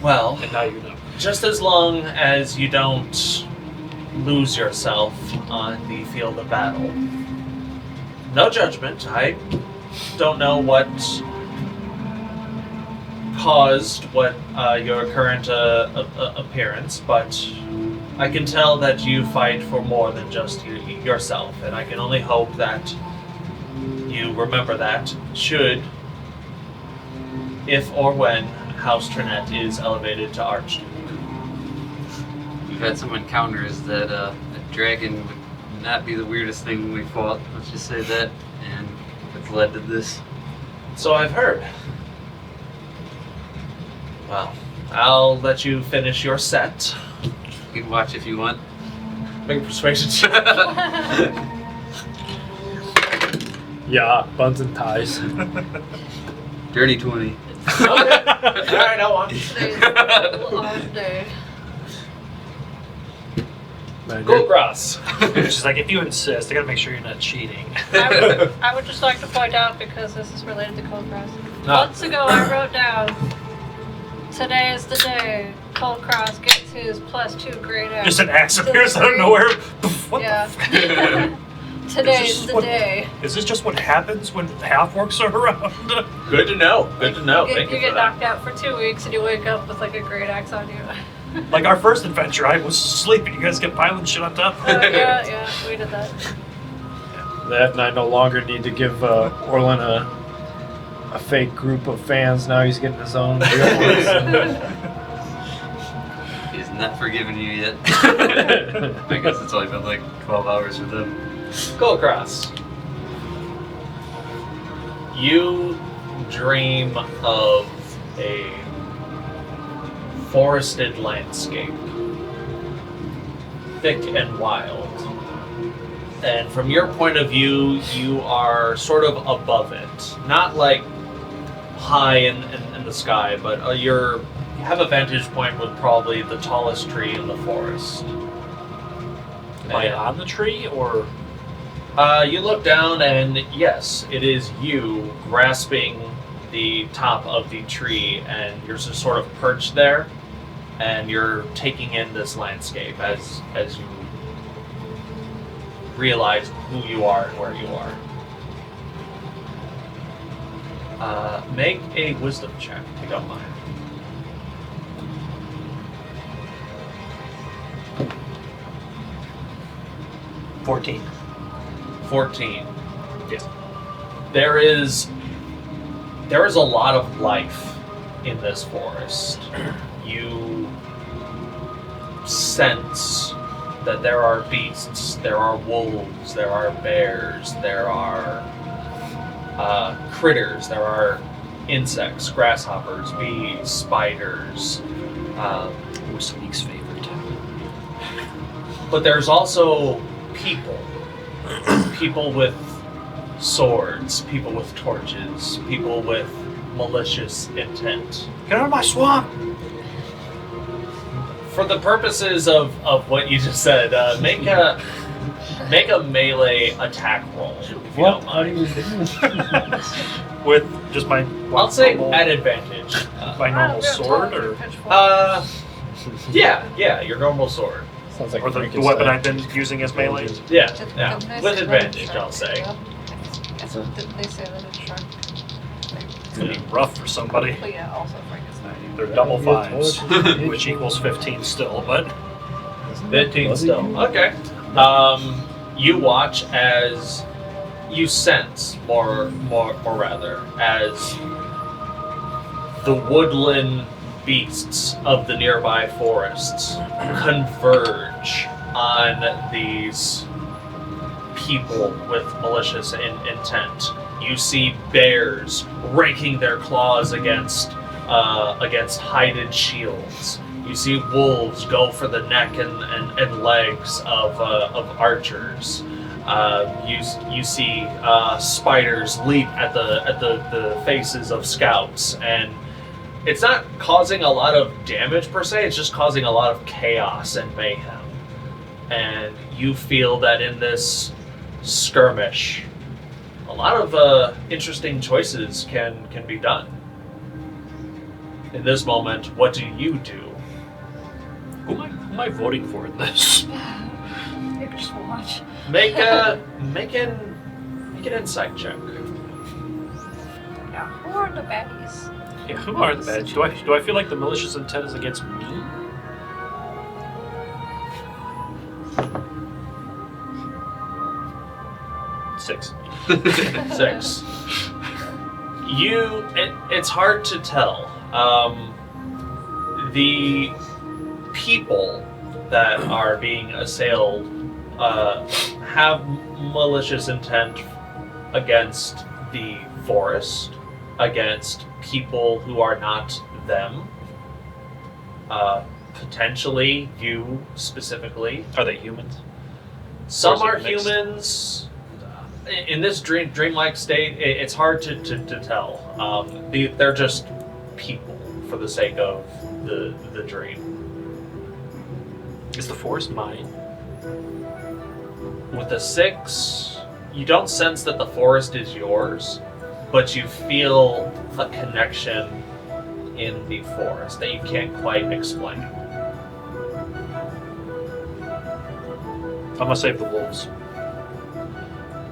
Speaker 2: Well,
Speaker 4: And now you know.
Speaker 2: just as long as you don't lose yourself on the field of battle. No judgment. I don't know what caused your current appearance, but I can tell that you fight for more than just yourself, and I can only hope that you remember that should, if or when, House Trinette is elevated to Archduke.
Speaker 6: We've had some encounters that a dragon would not be the weirdest thing we fought. Let's just say that, and it's led to this.
Speaker 2: So I've heard. Well, I'll let you finish your set.
Speaker 6: You can watch if you want.
Speaker 2: Make a persuasion check.
Speaker 7: Yeah, buns and ties.
Speaker 6: Dirty 20.
Speaker 2: Okay. Alright, I want.
Speaker 3: Today's a long day.
Speaker 2: Kulkras.
Speaker 4: She's like, if you insist, I gotta make sure you're not cheating.
Speaker 3: I would just like to point out, because this is related to Kulkras. Months ago, I wrote down, today is the day Kulkras gets his +2 great axe.
Speaker 4: Just an axe appears out of nowhere. What
Speaker 3: Yeah.
Speaker 4: the
Speaker 3: Today's the day.
Speaker 4: Is this just what happens when half-orcs are around?
Speaker 2: Good to know. Good to know. Thank
Speaker 3: You
Speaker 2: you
Speaker 3: get
Speaker 2: for that.
Speaker 3: knocked out for 2 weeks and you wake up with like a great axe on you.
Speaker 4: Like our first adventure, I was sleeping. You guys kept piling shit on top.
Speaker 3: Yeah, we did that.
Speaker 7: That, and I no longer need to give Orlin a fake group of fans. Now he's getting his own real ones.
Speaker 6: He's not forgiven you yet. I guess it's only been like 12 hours with him.
Speaker 2: Kulkras. You dream of a forested landscape, thick and wild. And from your point of view, you are sort of above it. Not like high in the sky, but you have a vantage point with probably the tallest tree in the forest.
Speaker 4: Am I on the tree, or...?
Speaker 2: You look down and yes, it is you grasping the top of the tree, and you're just sort of perched there, and you're taking in this landscape as you realize who you are and where you are. Make a wisdom check, if you don't mind.
Speaker 4: 14.
Speaker 2: 14.
Speaker 4: Yes.
Speaker 2: There is a lot of life in this forest. You sense that there are beasts, there are wolves, there are bears, there are critters, there are insects, grasshoppers, bees, spiders.
Speaker 4: Was Salic's favorite.
Speaker 2: But there's also people. People with swords, people with torches, people with malicious intent.
Speaker 4: Get out of my swamp!
Speaker 2: For the purposes of what you just said, make a melee attack roll, if you
Speaker 7: What
Speaker 2: don't
Speaker 7: are
Speaker 2: mind.
Speaker 7: you doing?
Speaker 4: With just my...
Speaker 2: I'll say
Speaker 4: normal,
Speaker 2: at advantage.
Speaker 4: my normal sword, or
Speaker 2: Yeah, your normal sword.
Speaker 7: Sounds like
Speaker 4: or the
Speaker 7: Frankenstein.
Speaker 4: weapon I've been using as melee?
Speaker 2: Yeah,
Speaker 3: Didn't
Speaker 2: yeah,
Speaker 3: they
Speaker 2: with
Speaker 3: say
Speaker 2: advantage,
Speaker 3: that in
Speaker 2: I'll say.
Speaker 3: Shark? Didn't they say that in Shark?
Speaker 4: It's gonna be rough for somebody.
Speaker 3: But yeah, also Frankenstein.
Speaker 4: They're double
Speaker 7: Yeah,
Speaker 4: fives,
Speaker 7: totally.
Speaker 4: which equals 15 still, but...
Speaker 2: 15 still. Okay. You watch as you sense, more rather, as the woodland beasts of the nearby forests converge on these people with malicious intent. You see bears raking their claws against hided shields. You see wolves go for the neck and legs of archers. You see spiders leap at the faces of scouts, and it's not causing a lot of damage per se. It's just causing a lot of chaos and mayhem. And you feel that in this skirmish, a lot of interesting choices can be done. In this moment, what do you do?
Speaker 4: Who am I voting for in this?
Speaker 3: Maybe just watch.
Speaker 2: Make an insight check.
Speaker 3: Yeah, who are the baddies?
Speaker 4: Yeah, who are the bad? Do I feel like the malicious intent is against me? Six.
Speaker 2: 6. It's hard to tell. The people that are being assailed have malicious intent against the forest, against people who are not them. Potentially you specifically.
Speaker 4: Are they humans?
Speaker 2: Some
Speaker 4: Or
Speaker 2: are
Speaker 4: is it mixed?
Speaker 2: humans. In this dreamlike state, it's hard to tell. They're just people for the sake of the dream.
Speaker 4: Is the forest mine?
Speaker 2: With a 6, you don't sense that the forest is yours, but you feel a connection in the forest that you can't quite explain.
Speaker 4: I'm gonna save the wolves.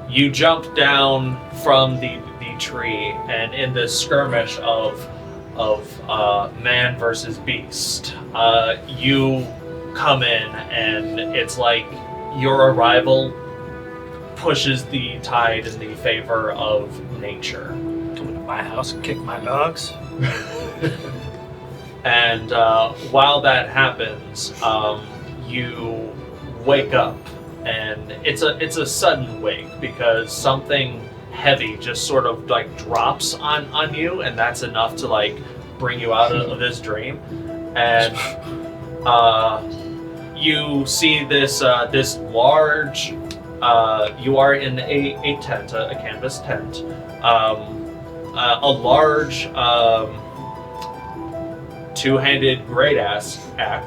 Speaker 2: You jump down from the tree, and in this skirmish of man versus beast, you come in, and it's like your arrival pushes the tide in the favor of nature.
Speaker 4: Come into my house and kick my dogs.
Speaker 2: And while that happens, you wake up, and it's a sudden wake because something heavy just sort of like drops on you, and that's enough to like bring you out of this dream. And you see this large. You are in a tent, a canvas tent. A large two-handed great axe. A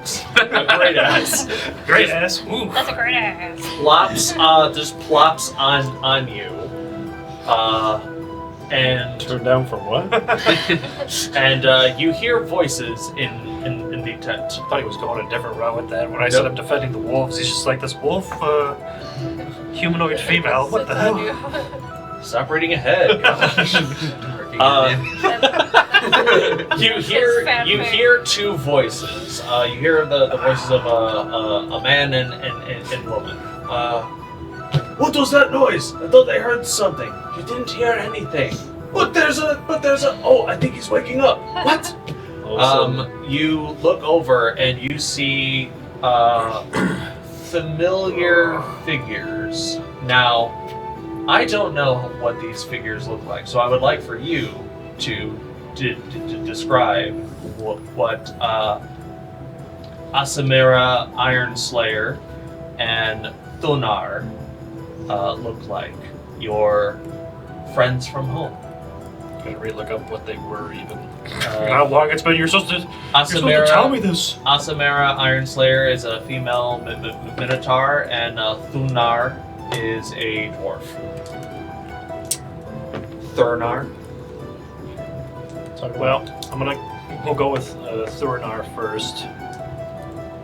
Speaker 2: great axe.
Speaker 4: Great ass. Ooh.
Speaker 3: That's a great ass.
Speaker 2: Plops on you. And
Speaker 7: Turned down for what?
Speaker 2: and you hear voices in the tent.
Speaker 4: I thought he was going a different route with that. When I said I'm defending the wolves, he's just like, this wolf, humanoid female, what the hell?
Speaker 2: Stop reading ahead. You hear two voices. You hear the voices of a man and woman. What was that noise? I thought I heard something. You didn't hear anything. But there's a. Oh, I think he's waking up. What? You look over and you see familiar figures. Now, I don't know what these figures look like, so I would like for you to describe what Asamira Ironslayer and Thunar look like. Your friends from home.
Speaker 4: I'm gonna relook up what they were even. How long it's been? You're supposed to tell me this.
Speaker 2: Asamira Ironslayer is a female minotaur, and Thunar is a dwarf. Thurnar.
Speaker 4: Well, we'll go with Thurnar first,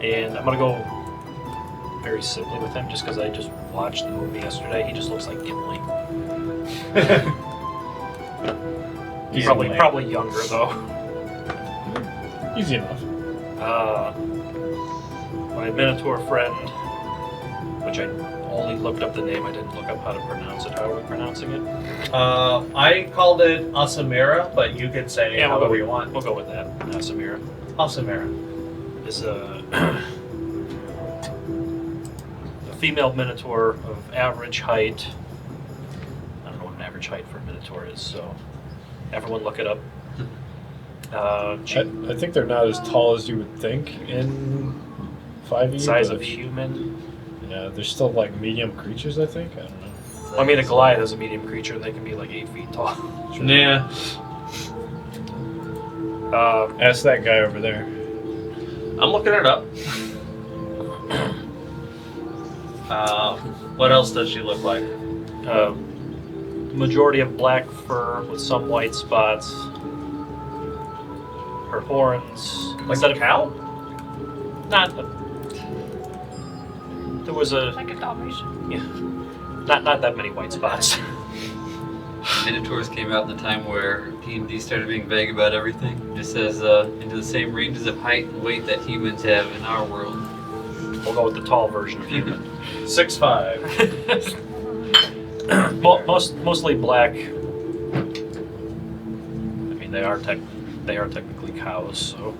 Speaker 4: and I'm gonna go very simply with him, just because I just watched the movie yesterday. He just looks like Gimli. He's probably younger though.
Speaker 7: Easy enough.
Speaker 4: My Minotaur friend, which I only looked up the name, I didn't look up how to pronounce it. How are we pronouncing it?
Speaker 2: I called it Asamira, but you could say however you want.
Speaker 4: We'll go with that, Asamira.
Speaker 2: Also, Mara.
Speaker 4: is a female minotaur of average height. I don't know what an average height for a minotaur is, so everyone look it up.
Speaker 7: I think they're not as tall as you would think in 5e.
Speaker 4: Size
Speaker 7: but
Speaker 4: of human.
Speaker 7: Yeah, they're still like medium creatures, I think. I don't know.
Speaker 4: I mean, a Goliath is a medium creature. They can be like 8 feet tall.
Speaker 2: Yeah.
Speaker 7: Ask that guy over there.
Speaker 2: I'm looking it up. What else does she look like?
Speaker 4: Majority of black fur with some white spots. Her horns.
Speaker 2: Like a cow?
Speaker 4: Not. There was a.
Speaker 3: Like a Dalmatian.
Speaker 4: Yeah. Not that many white spots.
Speaker 6: Minotaurs came out in the time where D&D started being vague about everything. Just says into the same ranges of height and weight that humans have in our world.
Speaker 4: We'll go with the tall version of human.
Speaker 2: 6'5".
Speaker 4: Mostly black. I mean, they are technically cows, so.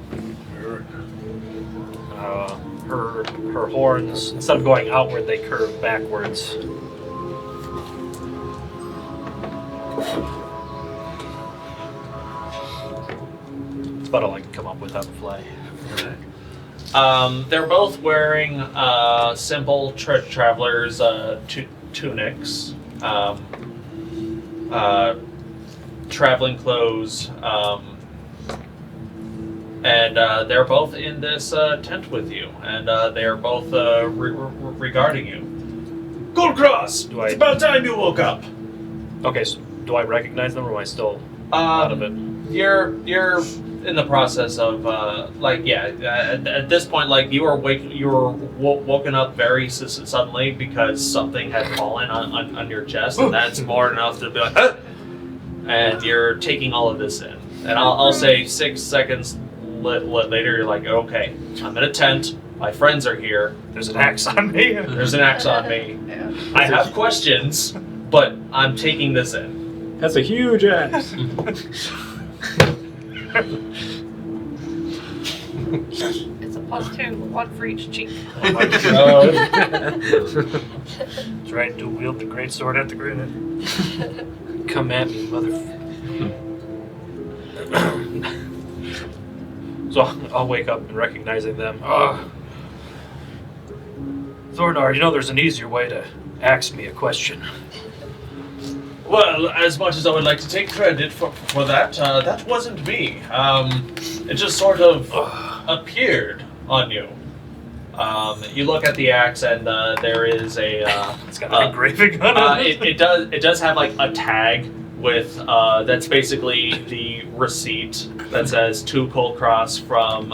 Speaker 4: Her horns, instead of going outward, they curve backwards. That's about all I can come up with on the fly.
Speaker 2: They're both wearing simple travelers' tunics, traveling clothes, and they're both in this tent with you, and they are both regarding you. Kulkras! It's about time you woke up!
Speaker 4: Okay, so do I recognize them, or am I still out of it?
Speaker 2: You're in the process of at this point, like you were woken up very suddenly because something had fallen on your chest, and that's more enough to be like, ah! And you're taking all of this in. And I'll say 6 seconds later, you're like, okay, I'm in a tent. My friends are here.
Speaker 4: There's an axe on me.
Speaker 2: There's an axe on me.
Speaker 3: Yeah.
Speaker 2: I have questions, but I'm taking this in.
Speaker 7: That's a huge axe.
Speaker 3: It's a +2, 1 for each cheek.
Speaker 4: Oh my God. That's right, dual wield the great sword at the grenade. Come at me, motherfucker. So I'll wake up and recognizing them. Thornar, you know there's an easier way to ask me a question.
Speaker 2: Well, as much as I would like to take credit for that, that wasn't me. It just sort of appeared on you. You look at the axe, and there is a.
Speaker 4: It's got an engraving on it.
Speaker 2: It does have like a tag with that's basically the receipt that says to Kulkras from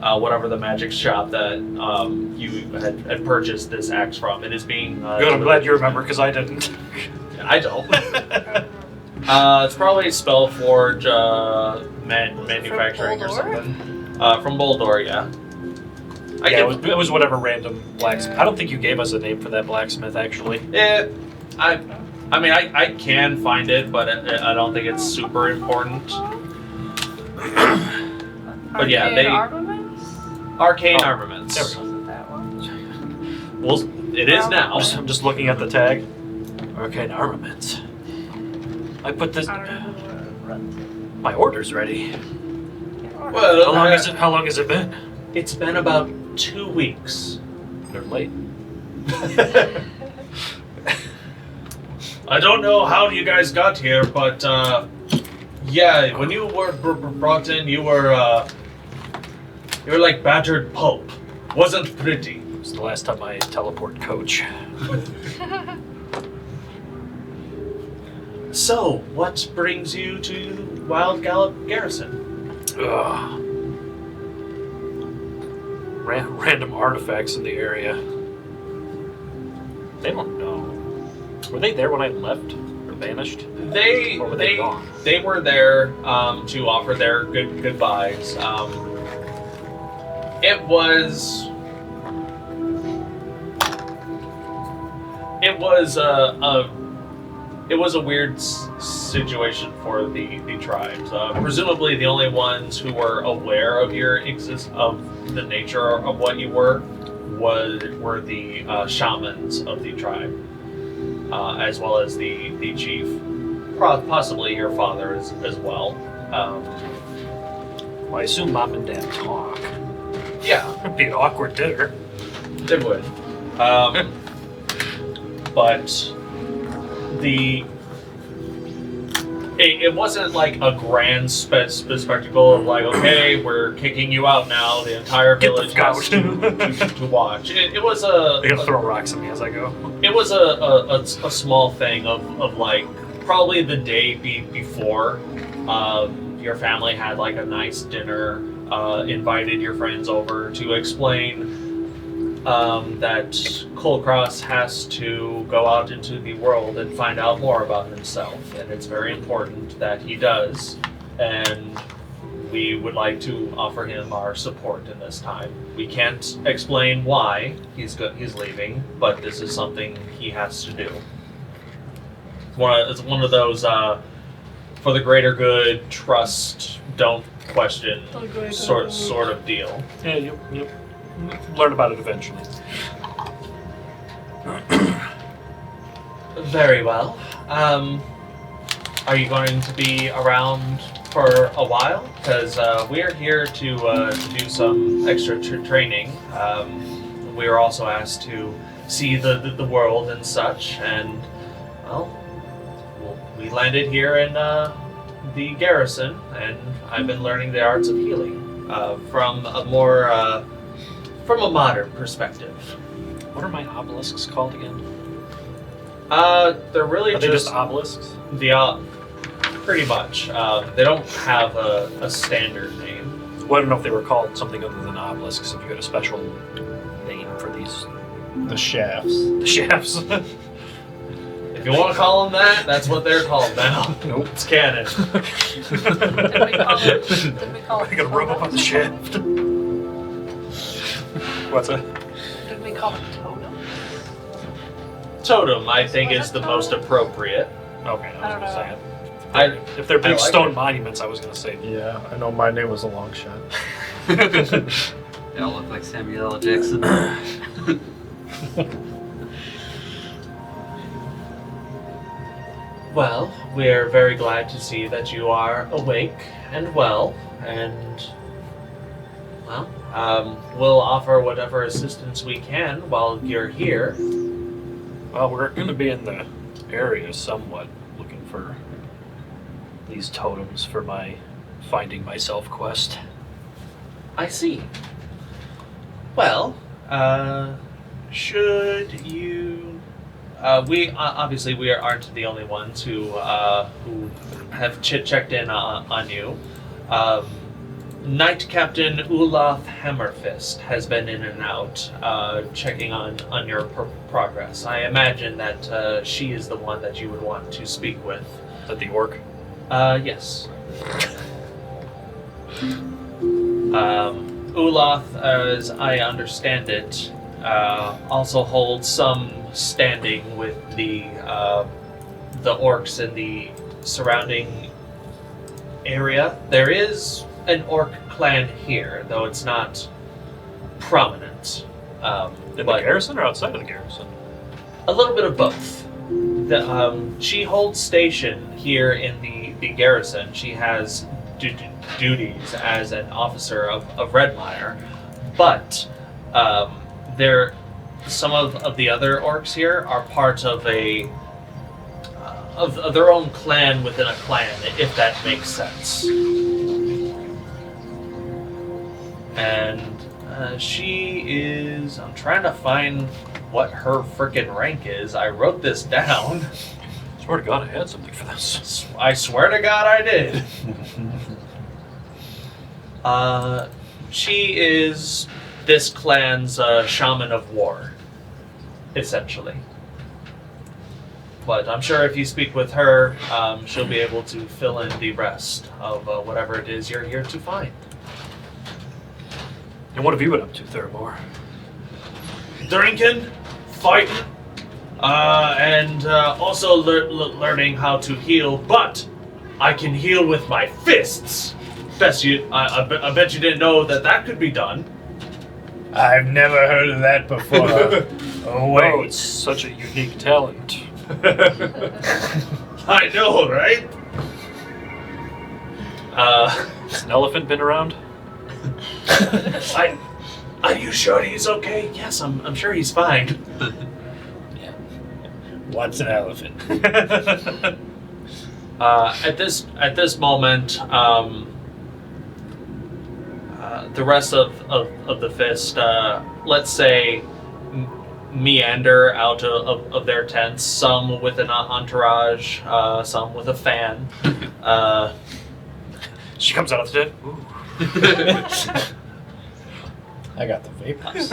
Speaker 2: whatever the magic shop that you had purchased this axe from. It is being.
Speaker 4: Good. I'm glad you remember because I didn't.
Speaker 2: I don't. It's probably Spellforge manufacturing or something. From Boldor, yeah.
Speaker 4: It was whatever random blacksmith. I don't think you gave us a name for that blacksmith, actually.
Speaker 2: I mean, I can find it, but I don't think it's super important. But yeah, Arcane Armaments.
Speaker 4: There we go.
Speaker 3: Wasn't that one?
Speaker 2: Well, it is now.
Speaker 4: I'm just looking at the tag. Arcane Armaments. I put this.
Speaker 3: I don't know who runs it.
Speaker 4: My order's ready.
Speaker 2: Well,
Speaker 4: How long has it been?
Speaker 2: It's been about 2 weeks.
Speaker 4: They're late.
Speaker 2: I don't know how you guys got here, but yeah, when you were brought in, you were like battered pulp. Wasn't pretty.
Speaker 4: It was the last time I teleport coach.
Speaker 2: So, what brings you to Wild Gallop Garrison?
Speaker 4: Random artifacts in the area. They don't know. Were they there when I left or vanished?
Speaker 2: They
Speaker 4: Or were they gone?
Speaker 2: They were there to offer their goodbyes. It was a it was a weird situation for the tribes. Presumably, the only ones who were aware of of the nature of what you were the shamans of the tribe, as well as the chief, possibly your father as well.
Speaker 4: Well, I assume mom and dad talk.
Speaker 2: Yeah,
Speaker 4: It'd be an awkward dinner.
Speaker 2: they would. But it wasn't like a grand spectacle of like, okay, we're kicking you out now. The entire village has to watch. It was
Speaker 4: They're gonna throw rocks at me as I go.
Speaker 2: It was a small thing of like probably the day before your family had like a nice dinner, invited your friends over to explain that Kulkras has to go out into the world and find out more about himself, and it's very important that he does, and we would like to offer him our support in this time. We can't explain why he's leaving, but this is something he has to do. It's one of those for the greater good, trust, don't question sort of deal.
Speaker 4: Yeah, you learn about it eventually.
Speaker 2: Very well. Are you going to be around for a while? Because we're here to do some extra training. We were also asked to see the world and such, and well, we landed here in the Garrison, and I've been learning the arts of healing from a modern perspective.
Speaker 4: What are my obelisks called again?
Speaker 2: They're really
Speaker 4: Are they just obelisks?
Speaker 2: Pretty much. They don't have a standard name.
Speaker 4: Well, I don't know if they were called something other than obelisks, if you had a special name for these.
Speaker 7: The shafts.
Speaker 4: The shafts.
Speaker 2: If you want to call them that, that's what they're called now.
Speaker 4: Nope.
Speaker 2: It's canon.
Speaker 3: Did we call it
Speaker 4: I gotta rub up on the shaft. What's that?
Speaker 3: Did we call it totem?
Speaker 2: Totem, I think, is the most appropriate.
Speaker 4: Okay, I was gonna say it. If they're
Speaker 2: I
Speaker 4: big
Speaker 2: like
Speaker 4: stone
Speaker 2: it.
Speaker 4: monuments, I was gonna say.
Speaker 7: Yeah, I know my name was a long shot.
Speaker 6: They all look like Samuel L. Jackson.
Speaker 2: Well, we're very glad to see that you are awake and well, and well, we'll offer whatever assistance we can while you're here.
Speaker 4: Well, we're gonna be in the area somewhat, looking for these totems for my finding myself quest.
Speaker 2: I see. Well, should you? We obviously we aren't the only ones who have checked in on you. Knight Captain Olaf Hammerfist has been in and out, checking on your progress. I imagine that she is the one that you would want to speak with.
Speaker 4: Is that the orc?
Speaker 2: Yes. Olaf, as I understand it, also holds some standing with the orcs in the surrounding area. There is an orc clan here, though it's not prominent.
Speaker 4: In the garrison or outside of the garrison?
Speaker 2: A little bit of both. She holds station here in the garrison. She has duties as an officer of Redmire, but some of the other orcs here are part of of their own clan within a clan, if that makes sense. And she is... I'm trying to find what her frickin' rank is. I wrote this down.
Speaker 4: Swear to God, I had something for this.
Speaker 2: I swear to God I did. She is this clan's shaman of war, essentially. But I'm sure if you speak with her, she'll be able to fill in the rest of whatever it is you're here to find.
Speaker 4: And what have you been up to, Theramore?
Speaker 2: Drinking, fighting, And also learning how to heal, but I can heal with my fists. I bet you didn't know that could be done.
Speaker 5: I've never heard of that before. Oh, wait.
Speaker 4: Oh, it's such a unique talent.
Speaker 2: I know, right?
Speaker 4: Has an elephant been around?
Speaker 2: Are you sure he's okay? Yes, I'm sure he's fine.
Speaker 5: What's an elephant?
Speaker 2: At this moment, the rest of the fist, let's say, meander out of their tents. Some with an entourage, some with a fan.
Speaker 4: She comes out of the tent. Ooh.
Speaker 5: I got the vapors.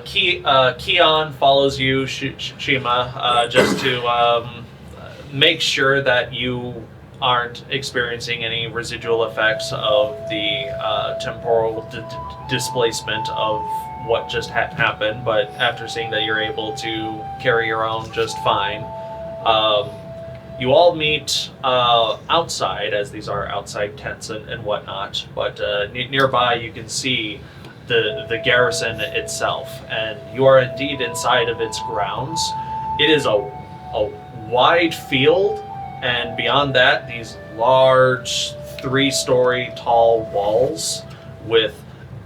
Speaker 2: Keon follows you, Shiima, just to make sure that you aren't experiencing any residual effects of the temporal displacement of what just happened. But after seeing that you're able to carry your own just fine, you all meet outside, as these are outside tents and whatnot. But nearby you can see the garrison itself, and you are indeed inside of its grounds. It is a wide field, and beyond that, these large 3-story tall walls with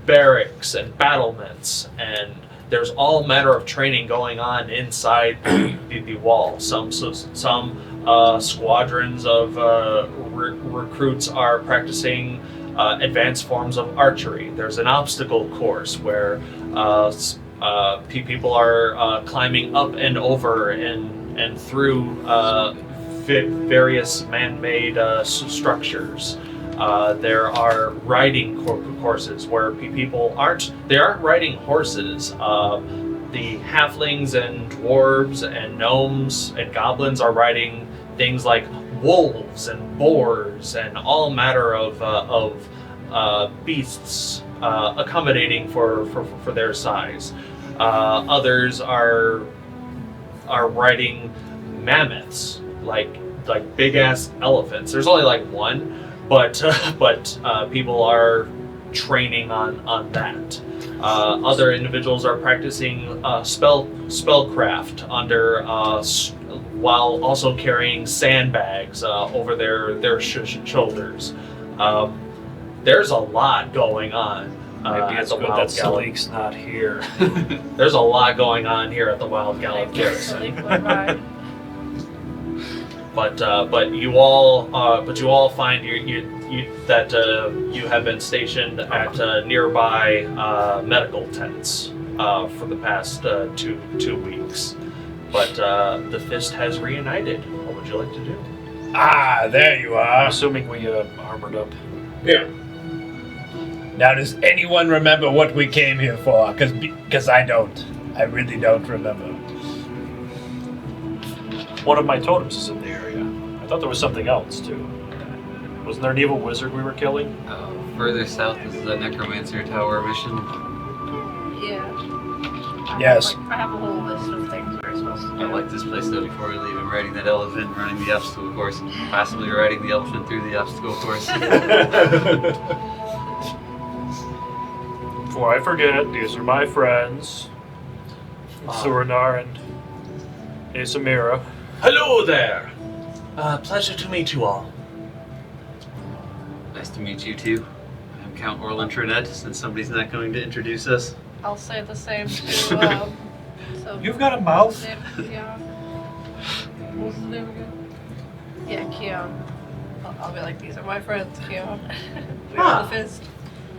Speaker 2: barracks and battlements, and there's all manner of training going on inside the wall. Some squadrons of recruits are practicing advanced forms of archery. There's an obstacle course where people are climbing up and over and through various man-made structures. There are riding courses where people aren't riding horses. The halflings and dwarves and gnomes and goblins are riding things like wolves and boars and all manner of beasts, accommodating for their size. Others are riding mammoths, like big ass elephants. There's only like one, but people are training on that. Other individuals are practicing spellcraft under while also carrying sandbags over their shoulders. There's a lot going on.
Speaker 4: Maybe it's good that Salic's not here.
Speaker 2: There's a lot going on here at the Wild Gallop Garrison. But you all find that you have been stationed at nearby medical tents for the past 2 weeks. But the fist has reunited. What would you like to do?
Speaker 5: Ah, there you are.
Speaker 4: Assuming we armored up.
Speaker 5: Yeah. Now, does anyone remember what we came here for? Because I don't. I really don't remember.
Speaker 4: One of my totems is in the area. I thought there was something else, too. Wasn't there an evil wizard we were killing?
Speaker 6: Further south is the Necromancer Tower mission.
Speaker 3: Yeah.
Speaker 5: Yes.
Speaker 3: I have a whole list of things we're supposed to do.
Speaker 6: I like this place though. Before we leave, I'm riding that elephant, running the obstacle course, and possibly riding the elephant through the obstacle course.
Speaker 4: Before I forget, these are my friends. Surinar and Asamira.
Speaker 2: Hello there. Pleasure to meet you all.
Speaker 6: Nice to meet you too. I'm Count Orlin Trinette, since somebody's not going to introduce us.
Speaker 3: I'll say the same to, so
Speaker 4: You've got a mouth.
Speaker 3: Yeah. What's his name again? Yeah, Keon. I'll be like, these are my friends, Keon. We have the fist.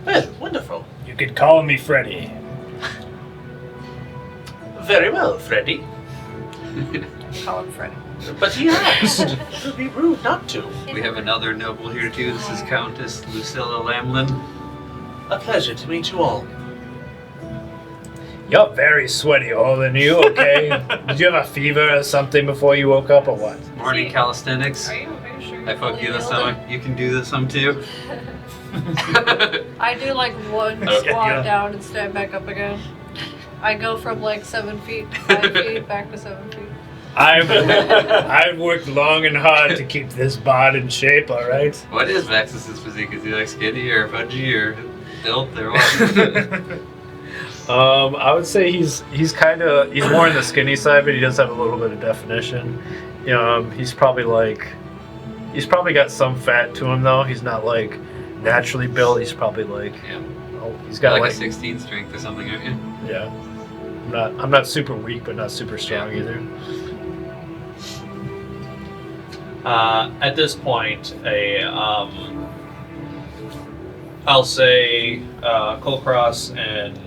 Speaker 2: Well, wonderful.
Speaker 5: You could call me Freddy.
Speaker 2: Very well, Freddy.
Speaker 3: Call him Freddy.
Speaker 2: But he asked. It would be rude not to.
Speaker 6: We have another noble here too. This is Countess Lucilla Lamlin.
Speaker 2: A pleasure to meet you all.
Speaker 5: You're very sweaty, Orlin. You okay? Did you have a fever or something before you woke up, or what?
Speaker 6: Morning calisthenics.
Speaker 3: Are you sure?
Speaker 6: I poke you in the stomach. You can do this some too.
Speaker 3: I do like one squat down and stand back up again. I go from like 7 feet, 5 feet, back to 7 feet.
Speaker 5: I've worked long and hard to keep this bod in shape, alright?
Speaker 6: What is Vaxxus' physique? Is he like skinny or pudgy or built or what?
Speaker 5: I would say he's more on the skinny side, but he does have a little bit of definition. He's probably got some fat to him though. He's not like naturally built. He's probably like, he's got
Speaker 6: like a 16 strength or something, aren't you?
Speaker 5: Yeah. I'm not super weak, but not super strong either.
Speaker 2: At this point, I'll say Kulkras and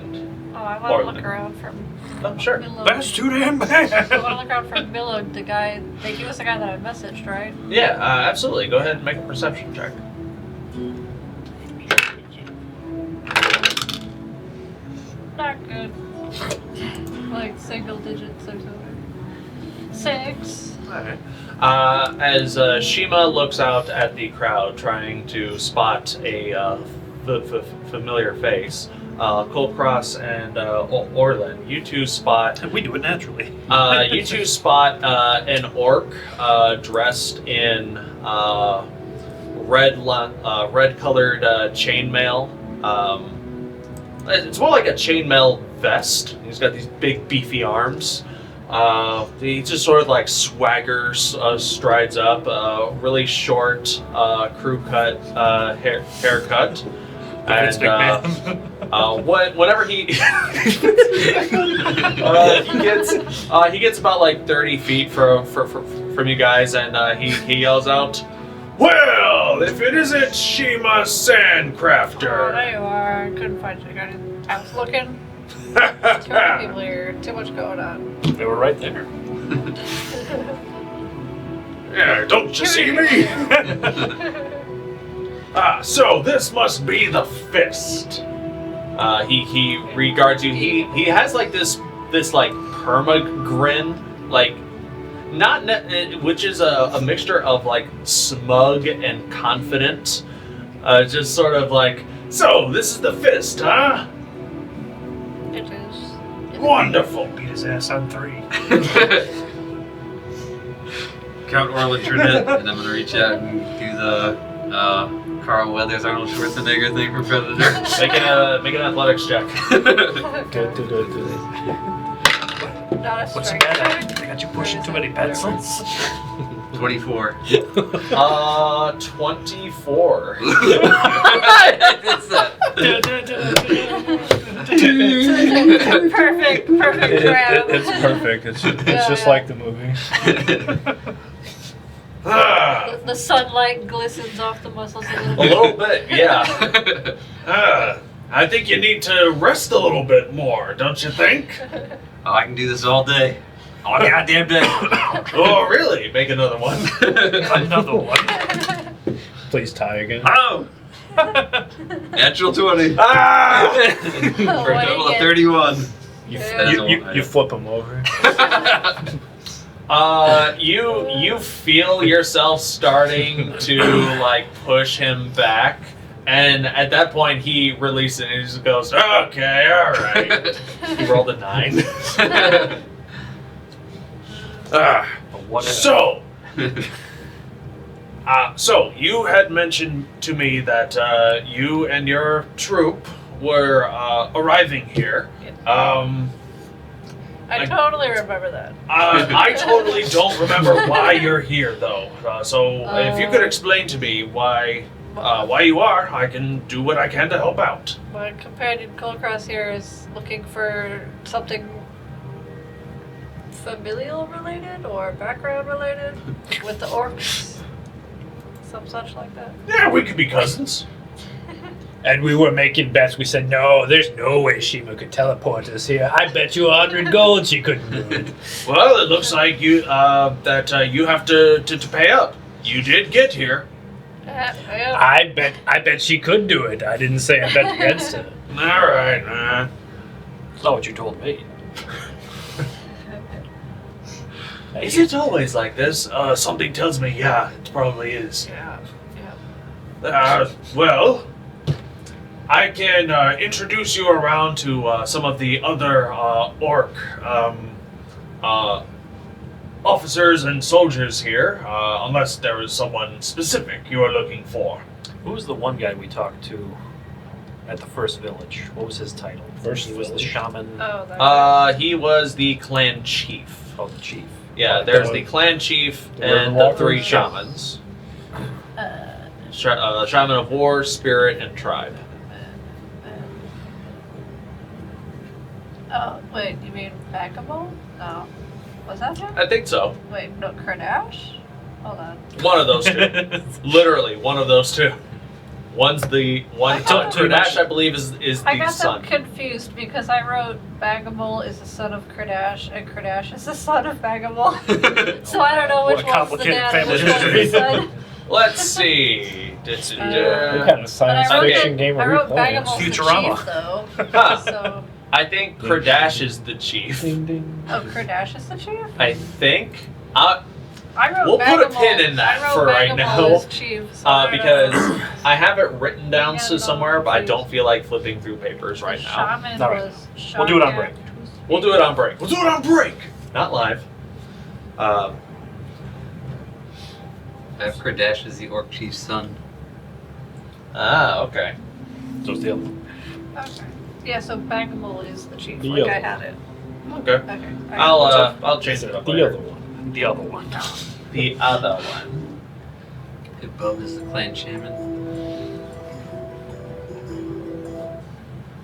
Speaker 3: I want to
Speaker 2: Orlin.
Speaker 3: look around from
Speaker 2: sure.
Speaker 3: Milo.
Speaker 5: That's too damn bad.
Speaker 3: I want to look around from Milo, the guy. He was the guy that I messaged, right?
Speaker 2: Yeah, absolutely. Go ahead and make a perception check.
Speaker 3: Not good. Like single digits or something. 6.
Speaker 2: Alright. As Shiima looks out at the crowd, trying to spot a familiar face, Kulkras and Orlin, you two spot.
Speaker 4: We do it naturally.
Speaker 2: You two spot an orc dressed in red-colored chainmail. It's more like a chainmail vest. He's got these big, beefy arms. He just sort of like swaggers, strides up, really short, crew cut haircut. And whenever he he gets about like 30 feet from you guys, and he yells out, "Well, if it isn't Shiima
Speaker 3: Oh,
Speaker 2: Sandcrafter!"
Speaker 3: there you are. I couldn't find you. I was looking. Too many people here. Too much going on.
Speaker 4: They were right there.
Speaker 2: Yeah, don't you see me? So this must be the fist. He regards you. He has like this like perma grin, like which is a mixture of like smug and confident. Just sort of like, so this is the fist, huh?
Speaker 3: It is.
Speaker 2: Wonderful.
Speaker 4: Beat his ass on 3.
Speaker 6: Count Orlin Trinette, and I'm gonna reach out and do the Carl Weathers Arnold Schwarzenegger thing for Predator.
Speaker 2: Make an athletics check.
Speaker 3: Not a
Speaker 4: What's the
Speaker 3: strength
Speaker 4: matter?
Speaker 3: check.
Speaker 4: They got you pushing too many pencils?
Speaker 6: 24.
Speaker 2: 24.
Speaker 6: It's that.
Speaker 3: Perfect round.
Speaker 5: It's perfect. It's just
Speaker 3: Yeah.
Speaker 5: like the movie.
Speaker 3: The sunlight glistens off the muscles a
Speaker 2: A
Speaker 3: little bit.
Speaker 2: little bit, yeah. I think you need to rest a little bit more, don't you think?
Speaker 6: Oh, I can do this all day. All goddamn day.
Speaker 2: Oh, really? Make another one.
Speaker 4: Another one.
Speaker 5: Please tie again.
Speaker 6: Oh! Natural 20.
Speaker 2: Ah!
Speaker 6: For a total of 31.
Speaker 5: You flip them over.
Speaker 2: You feel yourself starting to like push him back, and at that point he releases it and he just goes, "Okay, all right." He rolled a 9. So you had mentioned to me that you and your troop were arriving here.
Speaker 3: I totally remember that.
Speaker 2: I totally don't remember why you're here, though. So if you could explain to me why you are, I can do what I can to help out.
Speaker 3: My companion Kulkras here is looking for something familial related or background related with the orcs. Some such like that.
Speaker 2: Yeah, we could be cousins.
Speaker 5: And we were making bets. We said, no, there's no way Shiima could teleport us here. I bet you 100 gold she couldn't do it.
Speaker 2: Well, it looks like you you have to pay up. You did get here.
Speaker 3: Yeah.
Speaker 5: I bet she could do it. I didn't say I bet against her.
Speaker 2: All right, man.
Speaker 4: That's not what you told me.
Speaker 2: Is it always like this? Something tells me, yeah, it probably is.
Speaker 3: Yeah.
Speaker 2: Well, I can introduce you around to some of the other orc officers and soldiers here, unless there is someone specific you are looking for.
Speaker 4: Who was the one guy we talked to at the first village? What was his title?
Speaker 7: First
Speaker 4: he was the
Speaker 7: village?
Speaker 4: shaman.
Speaker 3: Oh, that
Speaker 2: He was the clan chief.
Speaker 4: Oh, the chief.
Speaker 2: Yeah, there's the clan chief
Speaker 7: the
Speaker 2: and
Speaker 7: river
Speaker 2: the 3
Speaker 7: walkers?
Speaker 2: shamans.
Speaker 3: guy.
Speaker 2: Shaman of War, Spirit, and Tribe.
Speaker 3: Oh, wait, you mean Vagabond? No. Was that him?
Speaker 2: I think so.
Speaker 3: Wait, no, Kardash? Hold on.
Speaker 2: One of those two. Literally, one of those two. One's the one.
Speaker 3: I got them-
Speaker 2: Kardash, I believe, is
Speaker 3: I
Speaker 2: the
Speaker 3: got
Speaker 2: son.
Speaker 3: them confused because I wrote Vagabond is the son of Kardash and Kardash is the son of Vagabond. So I don't know
Speaker 4: What
Speaker 3: which
Speaker 4: a
Speaker 3: one's the
Speaker 4: complicated
Speaker 3: dad and which
Speaker 4: family
Speaker 3: one's the son.
Speaker 2: Let's see.
Speaker 7: What kind of
Speaker 3: But
Speaker 7: science
Speaker 3: I wrote,
Speaker 7: fiction game
Speaker 3: I
Speaker 7: are we
Speaker 3: wrote
Speaker 7: playing?
Speaker 3: Vagabond's the
Speaker 4: Futurama.
Speaker 3: chief though.
Speaker 2: Huh.
Speaker 3: So,
Speaker 2: I think Kardash is the chief.
Speaker 7: Ding, ding.
Speaker 3: oh, Kardash is the chief?
Speaker 2: I think.
Speaker 3: I wrote
Speaker 2: We'll put a
Speaker 3: Vagabond.
Speaker 2: pin in that
Speaker 3: I wrote
Speaker 2: for right
Speaker 3: Vagabond
Speaker 2: now.
Speaker 3: as chief, so I don't
Speaker 2: Because
Speaker 3: know.
Speaker 2: I have it written down
Speaker 3: Yeah,
Speaker 2: to
Speaker 3: no,
Speaker 2: somewhere, but I
Speaker 3: please.
Speaker 2: don't feel like flipping through papers right
Speaker 3: The
Speaker 2: now.
Speaker 3: shaman
Speaker 4: Not right
Speaker 3: was
Speaker 4: We'll do it on break.
Speaker 2: We'll do it on break. We'll do it on break! Not live.
Speaker 6: I have Kardash as the orc chief's son.
Speaker 2: Okay.
Speaker 4: So it's the other one.
Speaker 3: Okay. Yeah, so Vagabond is the chief.
Speaker 7: The
Speaker 3: Like I
Speaker 7: other
Speaker 3: had it.
Speaker 2: Okay.
Speaker 3: Okay.
Speaker 2: I'll change it up
Speaker 7: The
Speaker 2: later.
Speaker 7: other one.
Speaker 4: The other one.
Speaker 2: The other one.
Speaker 6: Above is the clan shaman.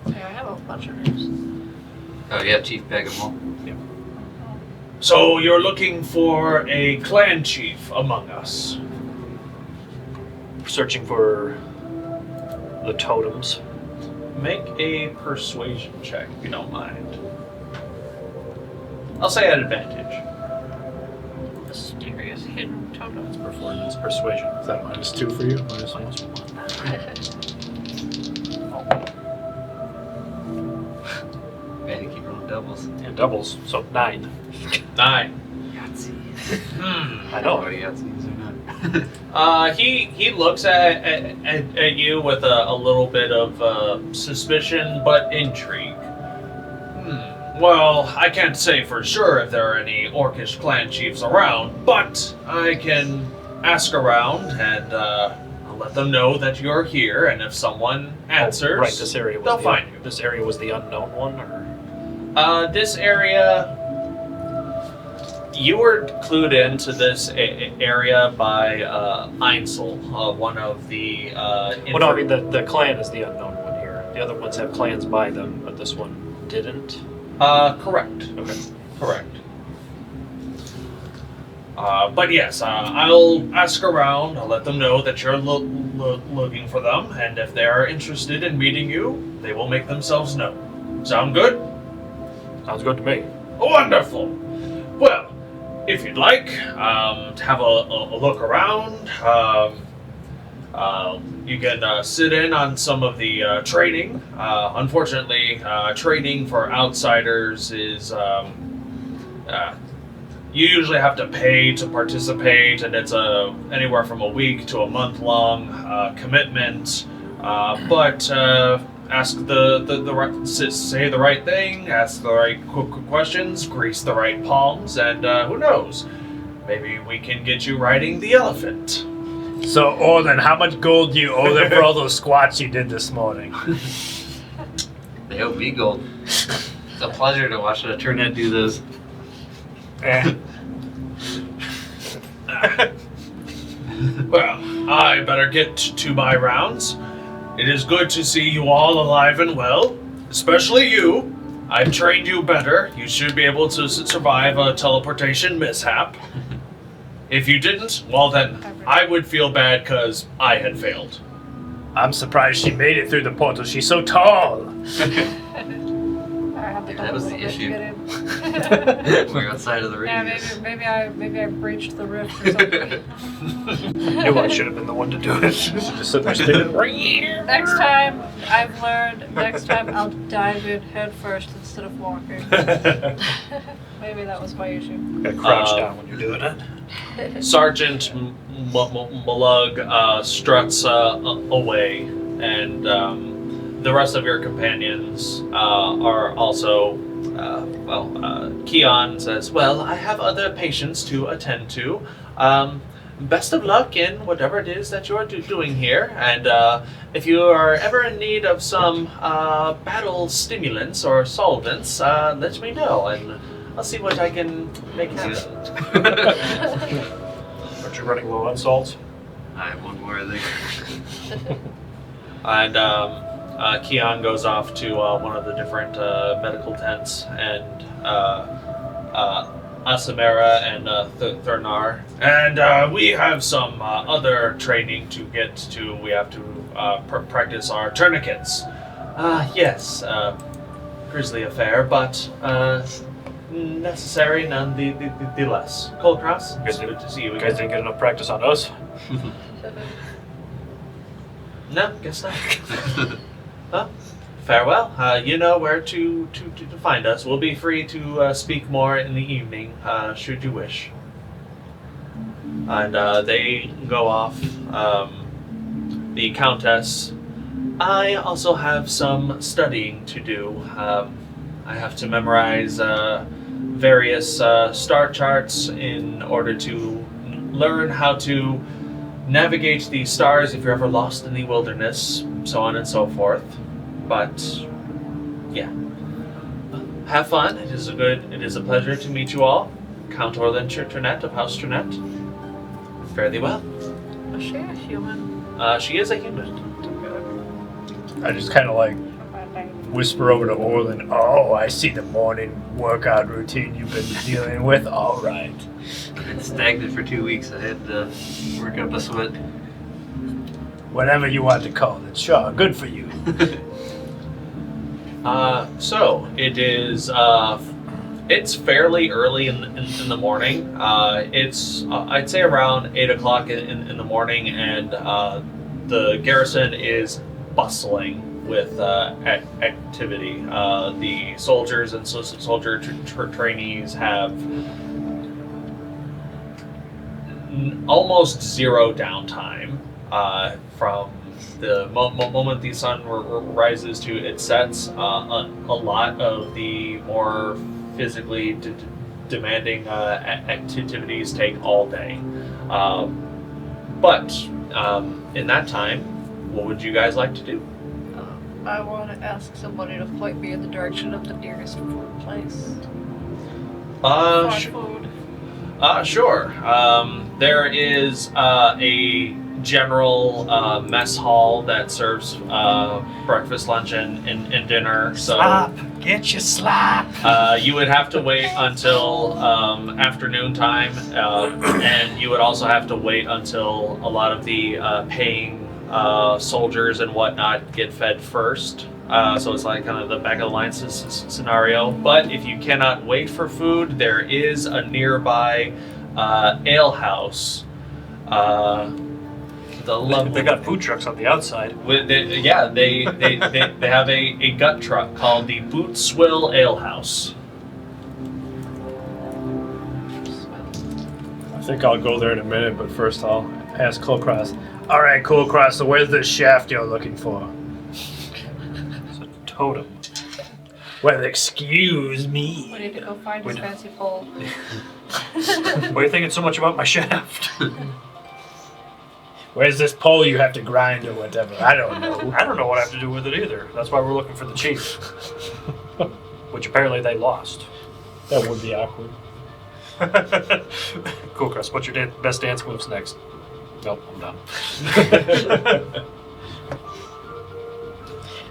Speaker 3: Yeah, I have a bunch of names.
Speaker 6: Oh yeah, Chief Begamo.
Speaker 2: So you're looking for a clan chief among us.
Speaker 4: Searching for the totems.
Speaker 2: Make a persuasion check if you don't mind. I'll say at advantage.
Speaker 3: Mysterious hidden totems.
Speaker 4: Performance persuasion.
Speaker 7: Is that -2 for you? -1?
Speaker 6: Man, you keep rolling doubles.
Speaker 4: And doubles. So 9.
Speaker 2: 9.
Speaker 6: Yahtzee.
Speaker 2: Hmm.
Speaker 4: I know.
Speaker 6: Oh, Yahtzees or not.
Speaker 2: He looks at you with a little bit of suspicion, but intrigue. Well, I can't say for sure if there are any orcish clan chiefs around, but I can ask around and I'll let them know that you're here, and if someone answers,
Speaker 4: Right, this area was
Speaker 2: they'll
Speaker 4: the,
Speaker 2: find you.
Speaker 4: This area was the unknown one, or
Speaker 2: This area, you were clued into this area by Einsel, one of the.
Speaker 4: well, no, I mean the clan is the unknown one here. The other ones have clans by them, but this one didn't.
Speaker 2: Correct.
Speaker 4: Okay.
Speaker 2: Correct. But yes, I'll ask around. I'll let them know that you're looking for them, and if they are interested in meeting you, they will make themselves known. Sound good?
Speaker 4: Sounds good to me.
Speaker 2: Wonderful. Well, if you'd like to have a look around, you can sit in on some of the training. Unfortunately, training for outsiders is you usually have to pay to participate, and it's anywhere from a week to a month-long commitment. But ask say the right thing, ask the right questions, grease the right palms, and who knows? Maybe we can get you riding the elephant.
Speaker 7: So, Orlin, how much gold do you owe them for all those squats you did this morning?
Speaker 6: They owe me gold. It's a pleasure to watch a Trinette do those.
Speaker 2: Well, I better get to my rounds. It is good to see you all alive and well, especially you. I've trained you better. You should be able to survive a teleportation mishap. If you didn't, well then, I would feel bad because I had failed.
Speaker 7: I'm surprised she made it through the portal. She's so tall.
Speaker 3: I have to
Speaker 6: That was the issue.
Speaker 3: Get in.
Speaker 6: We're outside of the
Speaker 3: Yeah,
Speaker 6: radius.
Speaker 3: maybe I breached the rift or something.
Speaker 4: Knew I should have been the one to do it.
Speaker 7: Just sit there spinning right here.
Speaker 3: Next time, I've learned. Next time, I'll dive in head first instead of walking. Maybe that was my issue.
Speaker 4: Gotta crouch down when you're doing it.
Speaker 2: Sergeant Malug struts away, and the rest of your companions are also, Keon says, well, I have other patients to attend to. Best of luck in whatever it is that you're doing here. And if you are ever in need of some battle stimulants or solvents, let me know, and I'll see what I can make happen.
Speaker 4: Aren't you running low on salts?
Speaker 6: I have one more, I think.
Speaker 2: And Keon goes off to one of the different medical tents, and Asamara and Thurnar. And we have some other training to get to. We have to practice our tourniquets. Yes, grisly affair, but necessary nonetheless. Kulkras, it's good to see you
Speaker 4: You
Speaker 2: again.
Speaker 4: guys didn't get enough practice on us.
Speaker 2: No, guess not. Well, farewell. You know where to find us. We'll be free to speak more in the evening, should you wish. And they go off. The Countess. I also have some studying to do. I have to memorize various star charts in order to learn how to navigate the stars if you're ever lost in the wilderness, so on and so forth. But yeah, have fun. It is a pleasure to meet you all. Count Orlin Trinette of House Trinette. Fairly well.
Speaker 3: Was she a human?
Speaker 2: She is a human.
Speaker 7: I just kind of like whisper over to Orlin, oh, I see the morning workout routine you've been dealing with. All right.
Speaker 6: I've been stagnant for 2 weeks. I had to work up a sweat.
Speaker 7: Whatever you want to call it. Sure, good for you.
Speaker 2: So it is. It's fairly early in the morning. It's I'd say around 8 o'clock in the morning, and the garrison is bustling with activity. The soldiers and soldier trainees have almost zero downtime from the moment the sun rises to it sets. A lot of the more physically demanding activities take all day. But in that time, what would you guys like to do?
Speaker 3: I want to ask somebody to point me in the direction of the nearest food place. Food.
Speaker 2: Sure. There is a general mess hall that serves breakfast, lunch, and dinner. So
Speaker 7: Get your slap!
Speaker 2: you would have to wait until afternoon time, and you would also have to wait until a lot of the paying soldiers and whatnot get fed first. So it's like kind of the back of the line scenario. But if you cannot wait for food, there is a nearby ale house.
Speaker 4: They got food trucks on the outside.
Speaker 2: They have a gut truck called the Boot Swill Ale House.
Speaker 7: I think I'll go there in a minute, but first I'll ask Kulkras. All right, Kulkras, so where's the shaft you're looking for?
Speaker 4: It's a totem.
Speaker 7: Well, excuse
Speaker 3: We
Speaker 7: me.
Speaker 3: need to go find his fancy pole.
Speaker 4: Why are you thinking so much about my shaft?
Speaker 7: Where's this pole you have to grind or whatever? I don't know.
Speaker 4: I don't know what I have to do with it either. That's why we're looking for the chief. Which apparently they lost.
Speaker 7: That would be awkward.
Speaker 4: Cool, Chris. What's your best dance moves next? Nope, I'm done.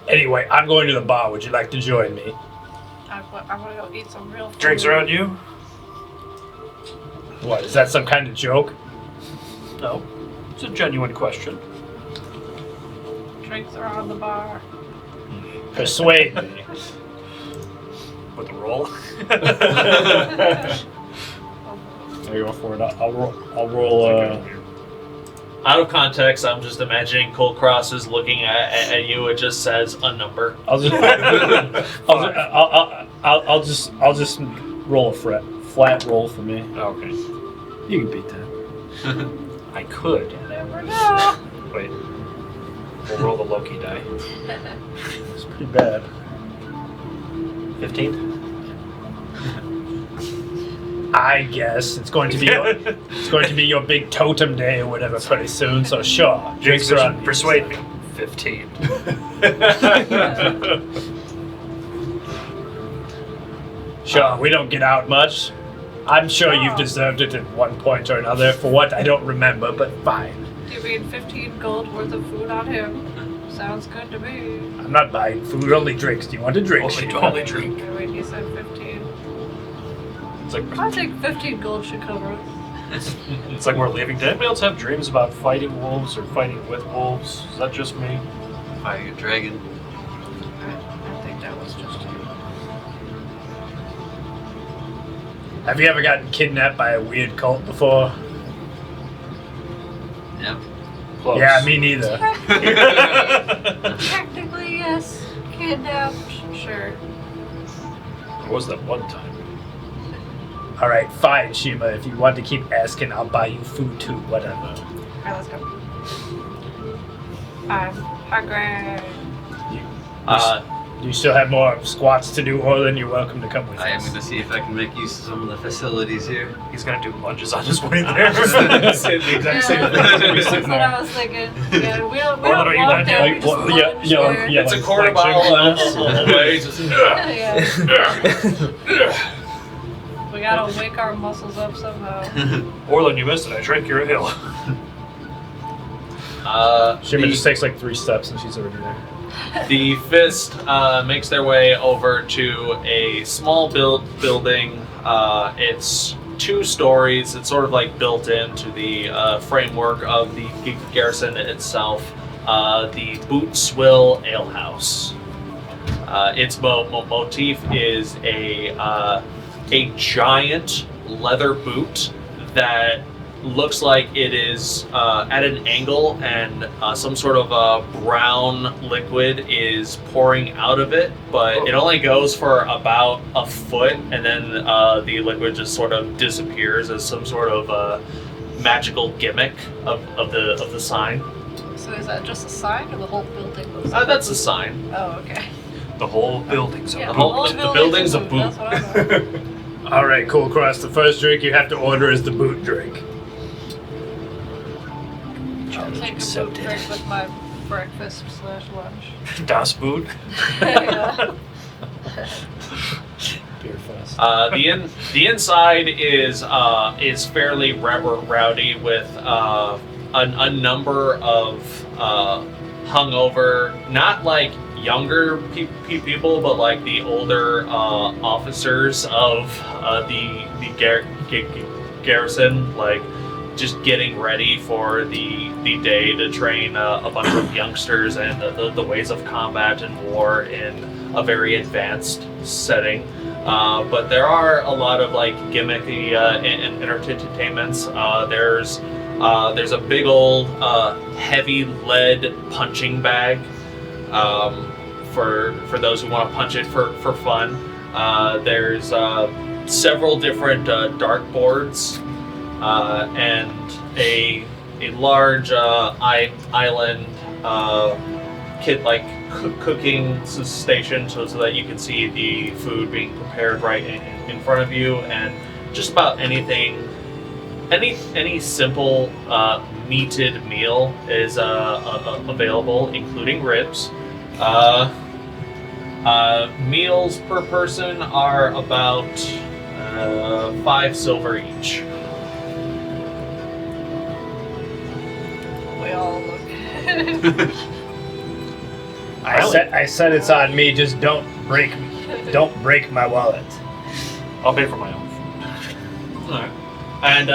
Speaker 7: Anyway, I'm going to the bar. Would you like to join me?
Speaker 3: I want to go eat some real food.
Speaker 4: Drinks around you?
Speaker 7: What, is that some kind of joke?
Speaker 4: No. It's a genuine question.
Speaker 3: Drinks are on the bar.
Speaker 7: Persuade me.
Speaker 4: With the roll?
Speaker 7: I go for it. I'll roll.
Speaker 2: Out of context, I'm just imagining Kulkras is looking at you. It just says a number.
Speaker 7: I'll just roll a flat roll for me.
Speaker 4: Okay.
Speaker 7: You can beat that.
Speaker 4: I could.
Speaker 3: You never know.
Speaker 4: Wait. We'll roll the Loki die.
Speaker 7: pretty bad.
Speaker 4: 15?
Speaker 7: I guess it's going to be your big totem day or whatever pretty soon. So sure, drinks are on me.
Speaker 4: Persuade me. 15.
Speaker 7: Sure, we don't get out much. I'm sure you've deserved it at one point or another. For what, I don't remember, but fine.
Speaker 3: You mean 15 gold worth of food on him? Sounds good to me.
Speaker 7: I'm not buying food, only drinks. Do you want a drink?
Speaker 4: Only drink.
Speaker 3: Wait, he said 15.
Speaker 4: It's like
Speaker 3: I think 15 gold should cover it.
Speaker 4: it's like we're leaving. Did anybody else have dreams about fighting wolves or fighting with wolves? Is that just me?
Speaker 6: Fighting a dragon.
Speaker 3: I think that was just you.
Speaker 7: Have you ever gotten kidnapped by a weird cult before?
Speaker 6: Yep.
Speaker 4: Close.
Speaker 7: Yeah, me neither.
Speaker 3: Technically, yes. Kidnapped, sure.
Speaker 4: There was that one time.
Speaker 7: All right, fine, Shiima. If you want to keep asking, I'll buy you food too. Whatever.
Speaker 3: Alright, let's go. I'm hungry.
Speaker 7: You still have more squats to do, Orlin. You're welcome to come with
Speaker 6: I am
Speaker 7: us.
Speaker 6: going to see if I can make use of some of the facilities here.
Speaker 4: He's gonna do lunges on his way there.
Speaker 2: Say the exact same
Speaker 3: That's what I was thinking. Yeah, we don't
Speaker 4: What are you
Speaker 3: walk
Speaker 4: gonna
Speaker 3: there,
Speaker 4: do?
Speaker 3: we just
Speaker 7: Well,
Speaker 3: lunge
Speaker 7: yeah,
Speaker 3: there.
Speaker 7: yeah.
Speaker 2: It's a
Speaker 7: like
Speaker 2: quarter mile away. Just,
Speaker 3: Yeah. We gotta wake our muscles up somehow.
Speaker 4: Orlin, you missed it. I drank your ale.
Speaker 7: Shiima just takes like 3 steps and she's already there.
Speaker 2: The fist makes their way over to a small building. It's 2 stories. It's sort of like built into the framework of the garrison itself. The Bootswill Ale House. Its motif is a giant leather boot that looks like it is at an angle, and some sort of brown liquid is pouring out of it, but it only goes for about a foot, and then the liquid just sort of disappears as some sort of magical gimmick of the sign.
Speaker 3: So is that just a sign or the whole building?
Speaker 2: That's a sign.
Speaker 3: Oh, okay.
Speaker 4: The whole building's
Speaker 3: Yeah,
Speaker 4: a
Speaker 3: the
Speaker 2: whole-
Speaker 3: whole
Speaker 2: the building's a boot.
Speaker 3: That's what I thought.
Speaker 7: All right, Kulkras. The first drink you have to order is the boot drink.
Speaker 3: I'll take a boot
Speaker 4: accepted.
Speaker 3: drink with my breakfast/lunch.
Speaker 4: Das Boot.
Speaker 3: Yeah.
Speaker 7: Beer fest.
Speaker 2: The inside is fairly rowdy with a number of hungover, not like younger people, but like the older officers of the garrison, like just getting ready for the day to train a bunch of youngsters and the ways of combat and war in a very advanced setting. But there are a lot of like gimmicky entertainments. There's a big old heavy lead punching bag for those who want to punch it for fun. There's several different dartboards and a large island cooking station so that you can see the food being prepared right in front of you, and just about anything. Any simple meated meal is available, including ribs. Meals per person are about 5 silver each.
Speaker 3: We all look.
Speaker 7: I said it's on me. Just don't break my wallet.
Speaker 4: I'll pay for my own food.
Speaker 2: Alright. And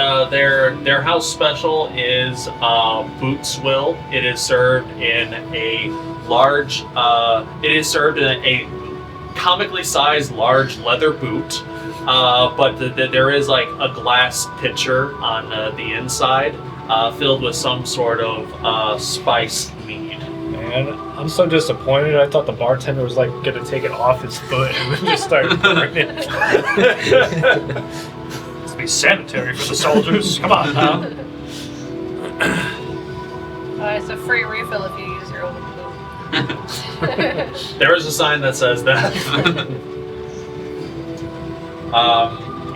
Speaker 2: their house special is Bootswill. It is served in a large. It is served in a comically sized large leather boot, but there is like a glass pitcher on the inside, filled with some sort of spiced mead.
Speaker 7: Man, I'm so disappointed. I thought the bartender was like gonna take it off his foot and then just start pouring it.
Speaker 4: It's be sanitary for the soldiers. Come on now.
Speaker 3: It's a free refill if you use your own food.
Speaker 2: There is a sign that says that.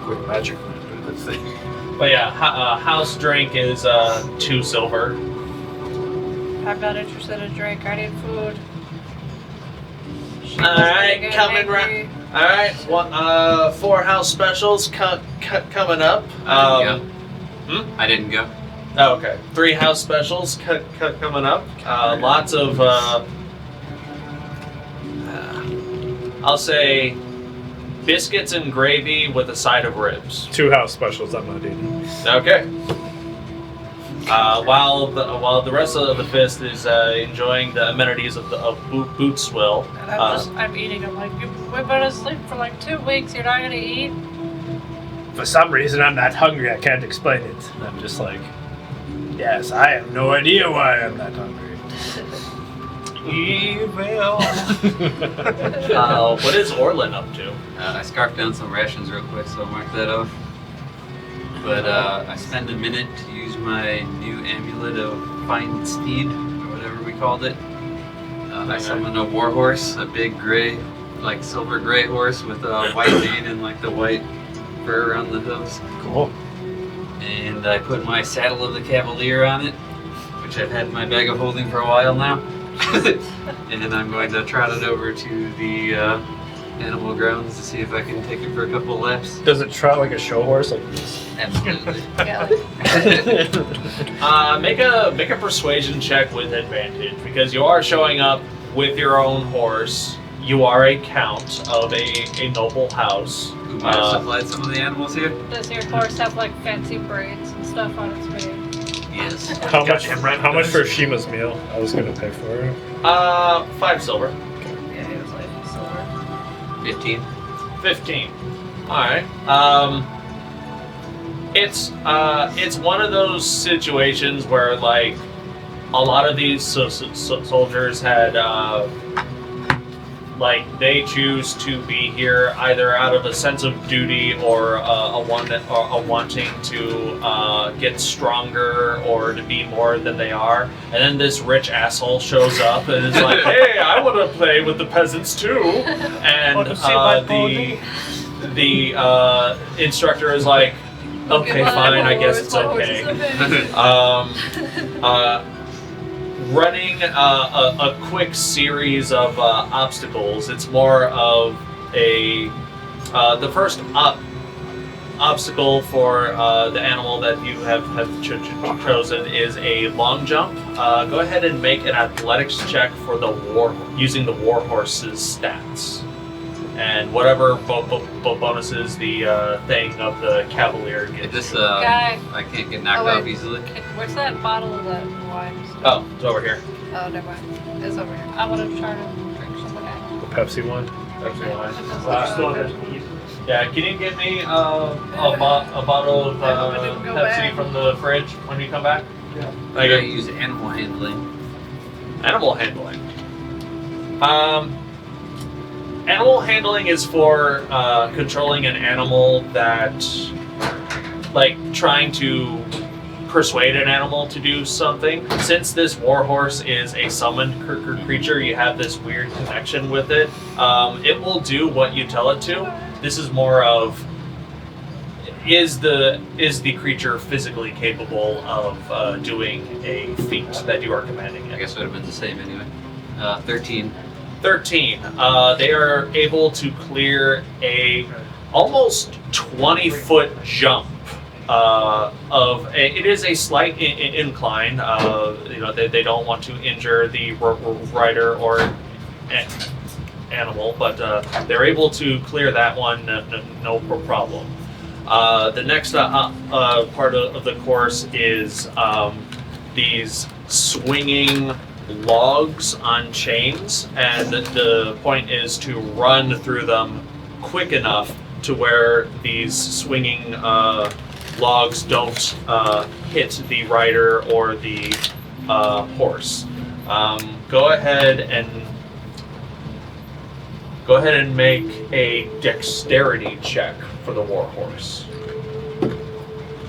Speaker 7: Quick magic. Let's see.
Speaker 2: But yeah, house drink is 2 silver.
Speaker 3: I'm not interested in drink. I need food.
Speaker 2: Alright, coming right. Alright, 4 house specials coming up.
Speaker 6: I didn't go.
Speaker 2: Oh, okay. 3 house specials coming up. Lots of, I'll say, biscuits and gravy with a side of ribs.
Speaker 7: 2 house specials. I'm not eating.
Speaker 2: Okay. While the rest of the fist is enjoying the amenities of Bootswill.
Speaker 3: And I'm eating. I'm like, we've been asleep for like 2 weeks. You're not gonna eat?
Speaker 7: For some reason, I'm not hungry. I can't explain it. I'm just like, yes, I have no idea why I'm not hungry. Evil.
Speaker 2: What is Orlin up to?
Speaker 6: I scarfed down some rations real quick, so I'll mark that off. But I spent a minute to use my new amulet of fine speed, or whatever we called it. I summoned a warhorse, a big gray, like silver gray horse with a white mane and like the white fur around the hooves.
Speaker 7: Cool.
Speaker 6: And I put my saddle of the cavalier on it, which I've had in my bag of holding for a while now. And I'm going to trot it over to the animal grounds to see if I can take it for a couple laps.
Speaker 7: Does it trot like a show horse like this?
Speaker 6: Absolutely.
Speaker 3: Yeah.
Speaker 2: Make a persuasion check with advantage because you are showing up with your own horse. You are a count of a noble house.
Speaker 6: Who might have supplied some of the animals here?
Speaker 3: Does your horse have like fancy braids and stuff on its mane?
Speaker 6: Yes.
Speaker 7: How much for Shiima's meal? I was gonna pay for it.
Speaker 2: 5 silver.
Speaker 3: Yeah, he was like silver.
Speaker 6: 15.
Speaker 2: 15. Alright. It's one of those situations where like a lot of these soldiers had like they choose to be here either out of a sense of duty or a wanting to get stronger or to be more than they are. And then this rich asshole shows up and is like, "Hey, I want to play with the peasants too." And the instructor is like, "Okay, fine. I guess it's okay." Running a quick series of obstacles. It's more of the first obstacle for the animal that you have chosen is a long jump. Go ahead and make an athletics check for using the warhorse's stats. And whatever bonuses the thing of the cavalier gets.
Speaker 6: This
Speaker 3: Guy.
Speaker 6: I can't get knocked off easily.
Speaker 3: Where's that bottle of that wine?
Speaker 2: Oh, it's over here.
Speaker 3: Oh, never mind. It's over here. I want to try to drink some of that.
Speaker 7: The Pepsi one.
Speaker 2: Yeah, can you get me a bottle of Pepsi from the fridge when you come back?
Speaker 6: I gotta use animal handling.
Speaker 2: Animal handling. Animal handling is for controlling an animal that, like, trying to persuade an animal to do something. Since this warhorse is a summoned creature, you have this weird connection with it. It will do what you tell it to. This is more of, is the creature physically capable of doing a feat that you are commanding it?
Speaker 6: I guess it would have been the same anyway. 13.
Speaker 2: 13. They are able to clear a almost 20-foot jump. It is a slight incline. They don't want to injure the rider or animal, but they're able to clear that one no problem. The next part of the course is these swinging logs on chains, and the point is to run through them quick enough to where these swinging logs don't hit the rider or the horse. Go ahead and make a dexterity check for the warhorse.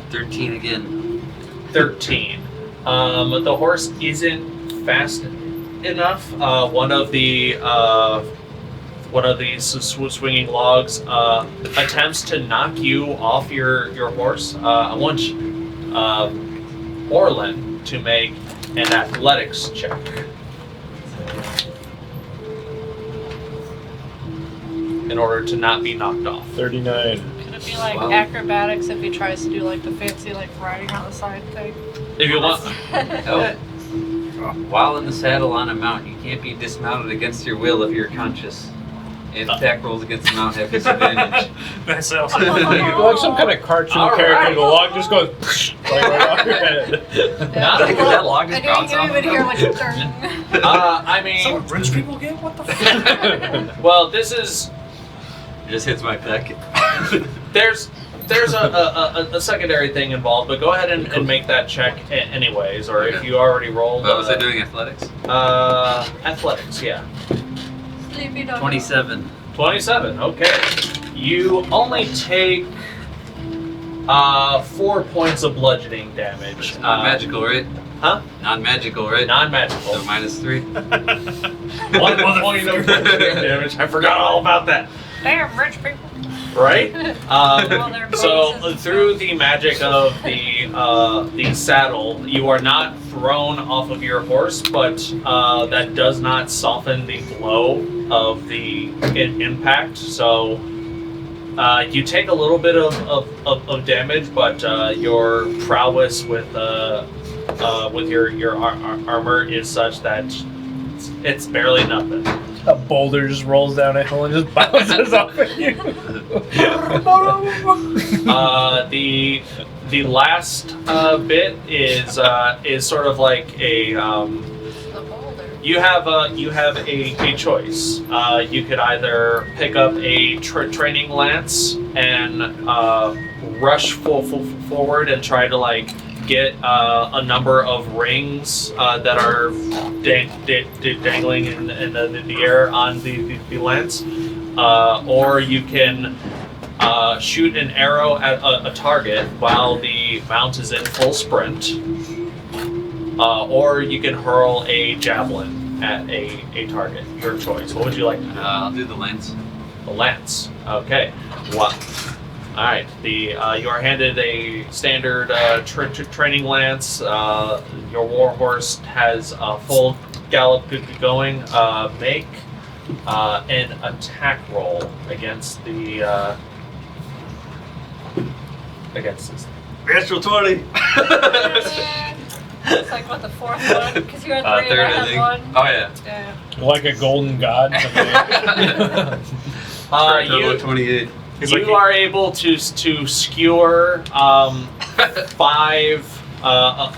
Speaker 6: 13 again.
Speaker 2: 13. The horse isn't fast enough, one of the swinging logs attempts to knock you off your horse. I want Orlin to make an athletics check. In order to not be knocked off.
Speaker 7: 39.
Speaker 3: Could it be like acrobatics if he tries to do like the fancy like riding on the side thing?
Speaker 2: If you want.
Speaker 6: Oh. While in the saddle on a mount, you can't be dismounted against your will if you're conscious. And attack rolls against the mount have disadvantage.
Speaker 4: That's also
Speaker 7: Like some kind of cartoon
Speaker 2: All
Speaker 7: character,
Speaker 2: right.
Speaker 7: the log just goes like right off your head.
Speaker 2: Not a
Speaker 6: That
Speaker 2: problem.
Speaker 6: log just
Speaker 3: I
Speaker 6: bounce
Speaker 3: didn't
Speaker 6: off.
Speaker 3: even hear what you turned.
Speaker 2: I mean,
Speaker 4: what rich people get? What the fuck?
Speaker 2: well, this is
Speaker 6: It just hits my back.
Speaker 2: there's a secondary thing involved, but go ahead and make that check anyways, or if
Speaker 6: Okay.
Speaker 2: you already rolled.
Speaker 6: What was I doing? Athletics?
Speaker 2: Athletics, yeah.
Speaker 3: Sleepy dog.
Speaker 6: 27.
Speaker 2: 27. Okay. You only take 4 points of bludgeoning damage.
Speaker 6: Non-magical, right?
Speaker 2: Huh?
Speaker 6: Non-magical, right?
Speaker 2: Non-magical.
Speaker 6: So -3.
Speaker 2: 1 point of bludgeoning damage. I forgot all about that.
Speaker 3: Damn, rich people.
Speaker 2: Right?
Speaker 3: Well, they're
Speaker 2: So
Speaker 3: bonuses.
Speaker 2: through the magic of the saddle, you are not thrown off of your horse, but that does not soften the blow of the impact. So you take a little bit of damage, but your prowess with your armor is such that it's barely nothing.
Speaker 7: A boulder just rolls down a hill and just bounces off at you.
Speaker 2: The last bit is sort of like a
Speaker 3: The boulder.
Speaker 2: you have a choice. You could either pick up a training lance and rush forward and try to like get a number of rings that are dangling in the air on the lance, or you can shoot an arrow at a target while the mount is in full sprint, or you can hurl a javelin at a target. Your choice. What would you like to do?
Speaker 6: I'll do the lance.
Speaker 2: The lance. Okay. What? All right. You are handed a standard training lance. Your warhorse has a full gallop going. Make an attack roll against the against this.
Speaker 6: Natural 20.
Speaker 3: It's like what, the fourth one? Because you had three
Speaker 6: Third,
Speaker 3: and I
Speaker 6: I
Speaker 3: had
Speaker 6: think.
Speaker 3: one.
Speaker 6: Oh, yeah.
Speaker 3: Yeah.
Speaker 7: Like a golden god.
Speaker 6: For a total of 28.
Speaker 2: You are able to skewer 5 out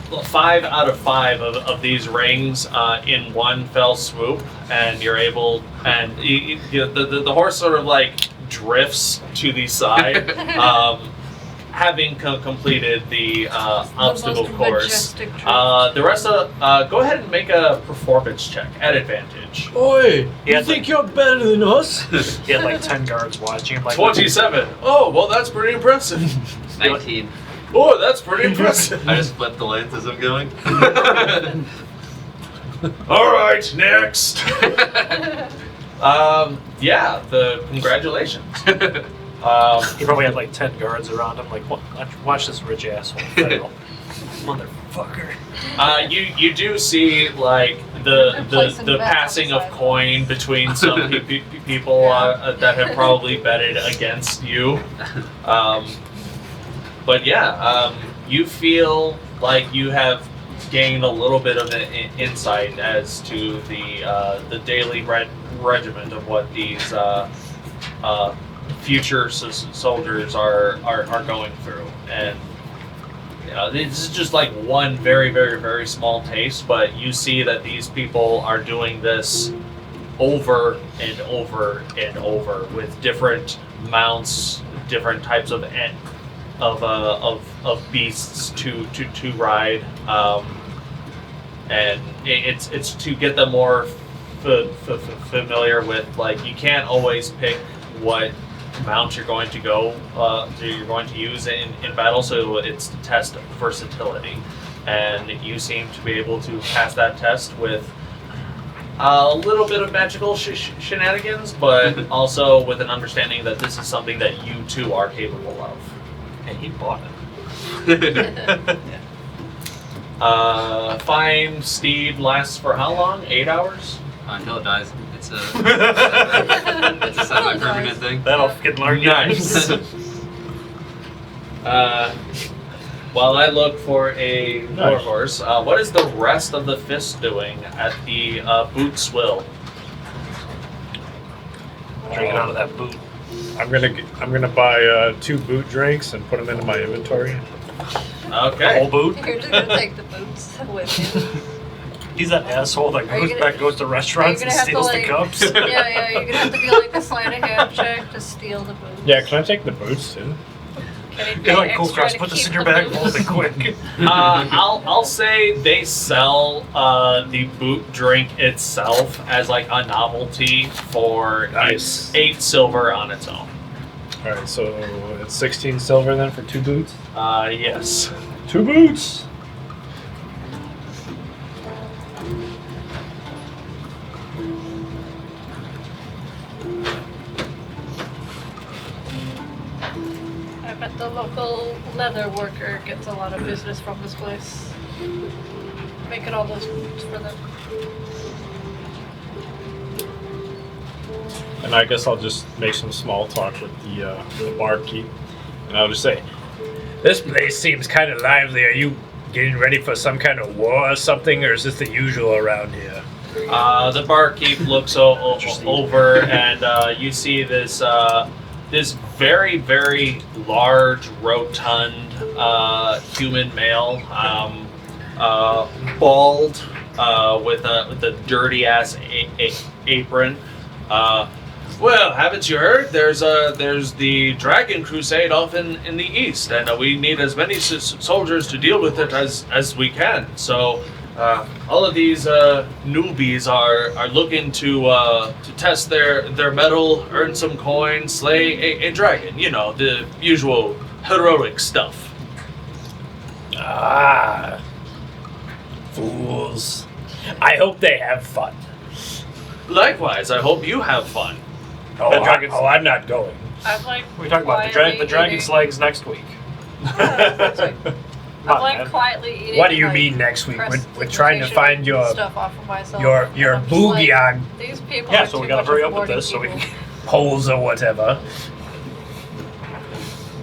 Speaker 2: of 5 of these rings in one fell swoop, and you're able, and the horse sort of like drifts to the side, having completed the obstacle
Speaker 3: most
Speaker 2: course.
Speaker 3: majestic drift.
Speaker 2: The rest of go ahead and make a performance check at advantage.
Speaker 7: Oi,
Speaker 4: Yeah,
Speaker 7: you think you're better than us?
Speaker 4: He had like 10 guards watching him. Like
Speaker 2: 27. Oh, well, that's pretty impressive.
Speaker 6: 19.
Speaker 2: Oh, that's pretty impressive.
Speaker 6: I just flip the lance as I'm going.
Speaker 2: All right, next. Yeah, congratulations.
Speaker 4: He probably had like 10 guards around him. Like, watch this rich asshole fail. Motherfucker.
Speaker 2: You do see like the
Speaker 3: Placing bets
Speaker 2: passing of
Speaker 3: on the side.
Speaker 2: coin between some people that have probably betted against you. But yeah, you feel like you have gained a little bit of an insight as to the daily regiment of what these future soldiers are going through, and this is just like one very, very, very small taste. But you see that these people are doing this over and over and over with different mounts, different types of beasts to ride, and it's to get them more familiar with, like, you can't always pick what mount you're going to use in battle, so it's to test versatility, and you seem to be able to pass that test with a little bit of magical shenanigans, but also with an understanding that this is something that you two are capable of.
Speaker 4: And he bought it.
Speaker 2: Fine steed lasts for how long? 8 hours?
Speaker 6: Until it dies. It's a semi-permanent thing.
Speaker 4: That'll get learned.
Speaker 2: Nice. While I look for a war horse, what is the rest of the fist doing at the boot swill?
Speaker 4: Drinking out of that boot.
Speaker 7: I'm gonna buy 2 boot drinks and put them into my inventory.
Speaker 2: Okay.
Speaker 4: Whole boot.
Speaker 3: You're just gonna take the boots with you.
Speaker 4: He's that asshole that goes to restaurants and steals the cups.
Speaker 3: Yeah, you're gonna have to do like a sleight of hand check to steal the boots.
Speaker 7: Yeah, can I take the boots too?
Speaker 3: Can
Speaker 4: You're like, Kulkras, put this in your bag, hold it quick.
Speaker 2: I'll say they sell the boot drink itself as like a novelty for
Speaker 7: Nice.
Speaker 2: 8 silver on its own.
Speaker 7: Alright, so it's 16 silver then for 2 boots?
Speaker 2: Yes.
Speaker 7: 2 boots!
Speaker 3: I bet the local leather worker gets a lot of business from this place. Making all those boots for them.
Speaker 7: And I guess I'll just make some small talk with the barkeep. And I'll just say, this place seems kind of lively. Are you getting ready for some kind of war or something, or is this the usual around here?
Speaker 2: The barkeep looks over, and you see this this very, very large, rotund human male, bald, with a dirty ass apron. Well, haven't you heard? There's the Dragon Crusade off in the east, and we need as many soldiers to deal with it as we can. So all of these newbies are looking to test their mettle, earn some coin, slay a dragon. You know, the usual heroic stuff.
Speaker 5: Ah, fools. I hope they have fun.
Speaker 2: Likewise, I hope you have fun.
Speaker 5: I'm not going.
Speaker 3: I'm like.
Speaker 4: We're talking about the
Speaker 3: quietly
Speaker 4: dragon's
Speaker 3: eating-
Speaker 4: legs next week.
Speaker 3: I'm
Speaker 4: Not
Speaker 3: like
Speaker 4: bad.
Speaker 3: quietly eating.
Speaker 5: What do you
Speaker 3: like,
Speaker 5: mean next week? We're trying to find your
Speaker 3: stuff off of myself.
Speaker 5: your
Speaker 3: And I'm just
Speaker 5: boogie
Speaker 3: like,
Speaker 5: on
Speaker 3: These people.
Speaker 4: Yeah,
Speaker 3: are
Speaker 4: so we
Speaker 3: too
Speaker 4: gotta
Speaker 3: much
Speaker 4: hurry
Speaker 3: of
Speaker 4: up with
Speaker 3: morning
Speaker 4: this so we
Speaker 3: people.
Speaker 4: can.
Speaker 5: poles or whatever.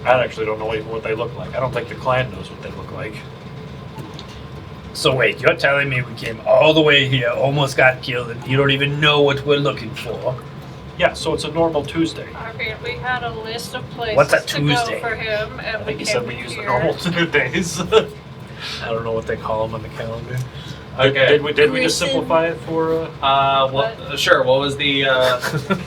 Speaker 4: I actually don't know what they look like. I don't think the clan knows what they look like.
Speaker 5: So wait, you're telling me we came all the way here, almost got killed, and you don't even know what we're looking for?
Speaker 4: Yeah, so it's a normal Tuesday.
Speaker 3: I mean, we had a list of places
Speaker 5: What's a
Speaker 3: to
Speaker 5: Tuesday?
Speaker 3: go for him, and
Speaker 4: I think
Speaker 3: we
Speaker 4: he said
Speaker 3: came
Speaker 4: we use the
Speaker 3: here.
Speaker 4: normal 2 days.
Speaker 7: I don't know what they call them on the calendar.
Speaker 2: Okay.
Speaker 4: Did we just
Speaker 3: Garrison.
Speaker 4: simplify it for?
Speaker 2: Sure. What was the?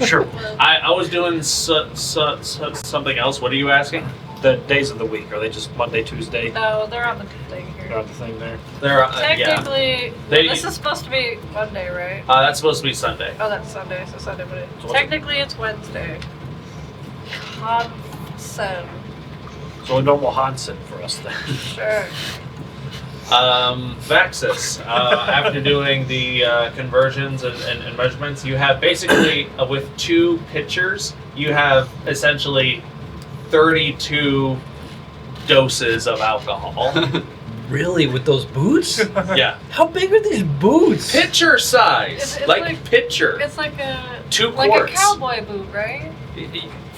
Speaker 4: Sure.
Speaker 2: I was doing something else. What are you asking?
Speaker 4: The days of the week, are they just Monday, Tuesday?
Speaker 3: No, they're on the thing
Speaker 4: They're
Speaker 3: here.
Speaker 4: on the thing there.
Speaker 2: There, yeah.
Speaker 3: Technically, this is supposed to be Monday, right?
Speaker 2: That's supposed to be Sunday.
Speaker 3: Oh, that's Sunday, so Sunday, but
Speaker 4: So what's
Speaker 3: technically it's Wednesday. Hansen.
Speaker 4: So a normal Hansen for us then.
Speaker 3: Sure.
Speaker 2: Vaxxus, after doing the conversions and measurements, you have basically, with 2 pitchers, you have essentially 32 doses of alcohol.
Speaker 5: Really, with those boots?
Speaker 2: Yeah.
Speaker 5: How big are these boots?
Speaker 2: Pitcher size.
Speaker 3: It's
Speaker 2: like
Speaker 3: like-
Speaker 2: pitcher.
Speaker 3: It's like a
Speaker 2: 2
Speaker 3: like
Speaker 2: quarts.
Speaker 3: a cowboy boot, right?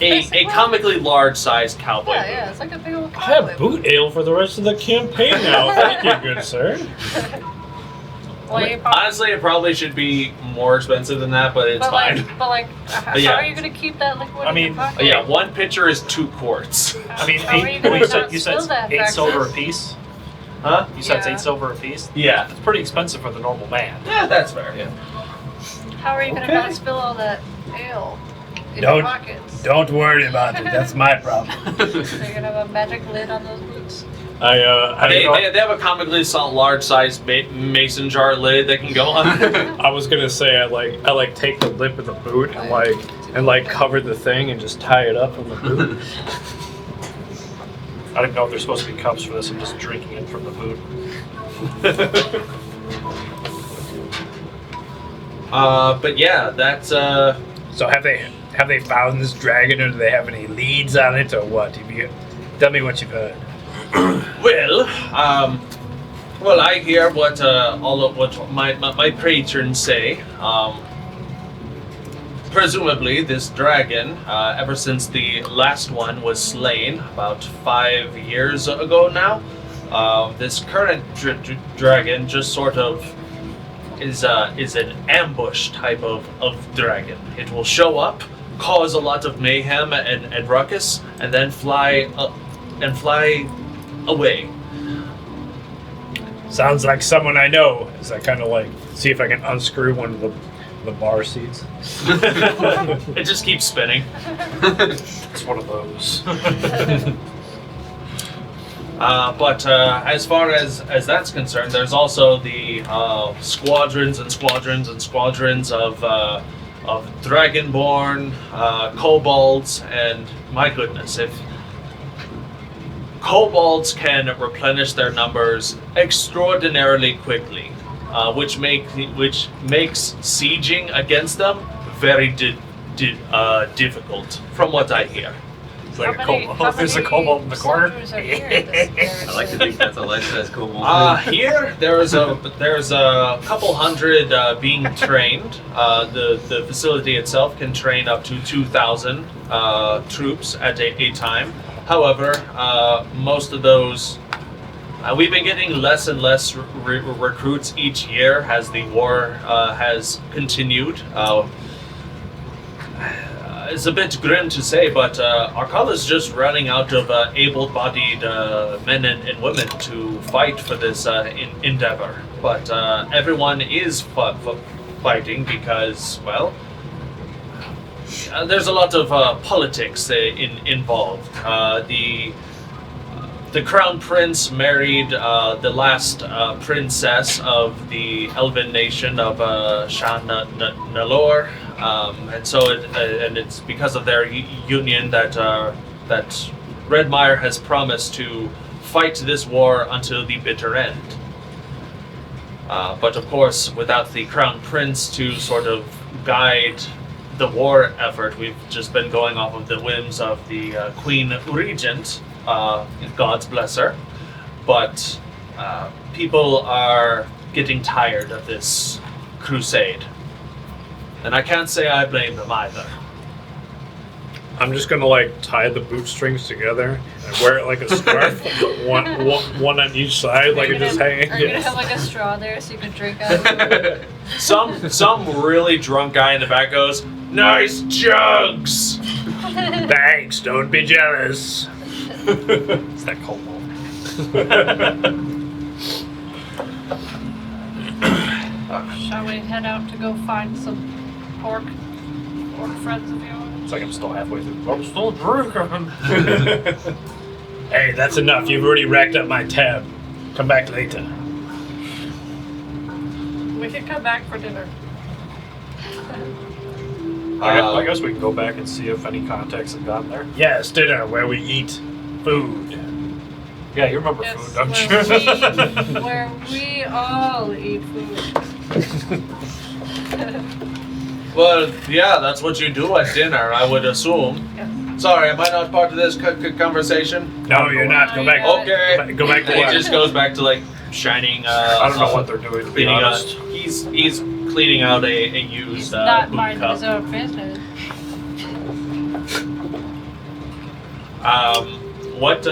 Speaker 2: A comically large sized cowboy boot.
Speaker 3: Yeah, it's like a big old
Speaker 7: I
Speaker 3: cowboy
Speaker 7: have boot ale for the rest of the campaign now. Thank you, good sir.
Speaker 3: Well, you probably-
Speaker 2: Honestly, it probably should be more expensive than that, but it's
Speaker 3: but
Speaker 2: fine.
Speaker 3: how
Speaker 2: Yeah.
Speaker 3: are you gonna keep that liquid
Speaker 4: I
Speaker 3: in
Speaker 4: mean,
Speaker 3: your pocket?
Speaker 2: Yeah, 1 pitcher is 2 quarts.
Speaker 4: I mean,
Speaker 3: How are you
Speaker 4: 8,
Speaker 3: gonna
Speaker 4: you
Speaker 3: not
Speaker 4: said
Speaker 3: spill that,
Speaker 4: 8 silver
Speaker 3: Vaxxus?
Speaker 4: apiece?
Speaker 2: Huh?
Speaker 4: You said it's
Speaker 3: Yeah.
Speaker 4: 8 silver apiece?
Speaker 2: Yeah.
Speaker 4: It's pretty expensive for the normal man.
Speaker 2: Yeah, that's fair.
Speaker 4: Yeah.
Speaker 3: How are you gonna
Speaker 7: Okay.
Speaker 3: not spill all that ale in
Speaker 5: Don't-
Speaker 3: your pockets?
Speaker 5: Don't worry about it. That's my problem.
Speaker 3: So you're gonna have a magic lid on those boots?
Speaker 2: They have a comically large sized mason jar lid that can go on.
Speaker 7: I was gonna say I like take the lip of the boot and like cover the thing and just tie it up on the boot.
Speaker 4: I didn't know if there's supposed to be cups for this. I'm just drinking it from the boot.
Speaker 2: But yeah, that's
Speaker 5: So have they found this dragon, or do they have any leads on it, or what? Tell me what you've heard.
Speaker 2: Well, I hear what all of what my patrons say. Presumably, this dragon, ever since the last one was slain about 5 years ago now, this current dragon just sort of is an ambush type of dragon. It will show up, cause a lot of mayhem and ruckus, and then fly away.
Speaker 5: Sounds like someone I know. As I kind of like see if I can unscrew one of the bar seats.
Speaker 2: It just keeps spinning.
Speaker 4: It's one of those.
Speaker 2: But as far as that's concerned, there's also the squadrons and squadrons and squadrons of dragonborn, kobolds, and my goodness, if kobolds can replenish their numbers extraordinarily quickly, which makes sieging against them very difficult, from what I hear.
Speaker 4: It's like a kobold. There's a kobold in the corner.
Speaker 6: I like to think that's a life-size kobold.
Speaker 2: Here there's a couple hundred being trained. The facility itself can train up to 2,000 troops at a time. However, most of those, we've been getting less and less recruits each year as the war has continued. It's a bit grim to say, but Arcala is just running out of able-bodied men and women to fight for this endeavor. But everyone is fighting because, well, there's a lot of politics involved. The crown prince married the last princess of the elven nation of Nalor, and so it's because of their union that Redmire has promised to fight this war until the bitter end. But of course, without the crown prince to sort of guide the war effort, we've just been going off of the whims of the Queen Regent, God's bless her. But people are getting tired of this crusade. And I can't say I blame them either.
Speaker 5: I'm just gonna like tie the bootstrings together and wear it like a scarf, one on each side, like it just hanging.
Speaker 3: Are you gonna have like a straw there so you can drink out of it?
Speaker 2: Some really drunk guy in the back goes, "Nice jugs!"
Speaker 5: Thanks, don't be jealous.
Speaker 4: It's that kobold.
Speaker 3: Shall we head out to go find some orc friends of yours?
Speaker 4: It's like I'm still halfway through. I'm still drinking.
Speaker 5: Hey, that's enough. You've already racked up my tab. Come back later.
Speaker 3: We can come back for dinner.
Speaker 4: I guess we can go back and see if any contacts have gotten there.
Speaker 5: Yes, dinner where we eat food.
Speaker 4: Yeah, you remember
Speaker 3: Yes,
Speaker 4: food, don't you?
Speaker 3: where we all eat food.
Speaker 2: Well, yeah, that's what you do at dinner, I would assume.
Speaker 3: Yes.
Speaker 2: Sorry, am I not part of this conversation?
Speaker 5: No, you're not. Go back.
Speaker 2: Okay.
Speaker 5: Go back to
Speaker 2: And
Speaker 5: work.
Speaker 2: he just goes back to like shining.
Speaker 4: I don't know what they're doing, to be
Speaker 2: cleaning
Speaker 4: honest.
Speaker 2: He's cleaning out a used
Speaker 3: He's not
Speaker 2: boot
Speaker 3: minding
Speaker 2: cup.
Speaker 3: his own business.
Speaker 2: What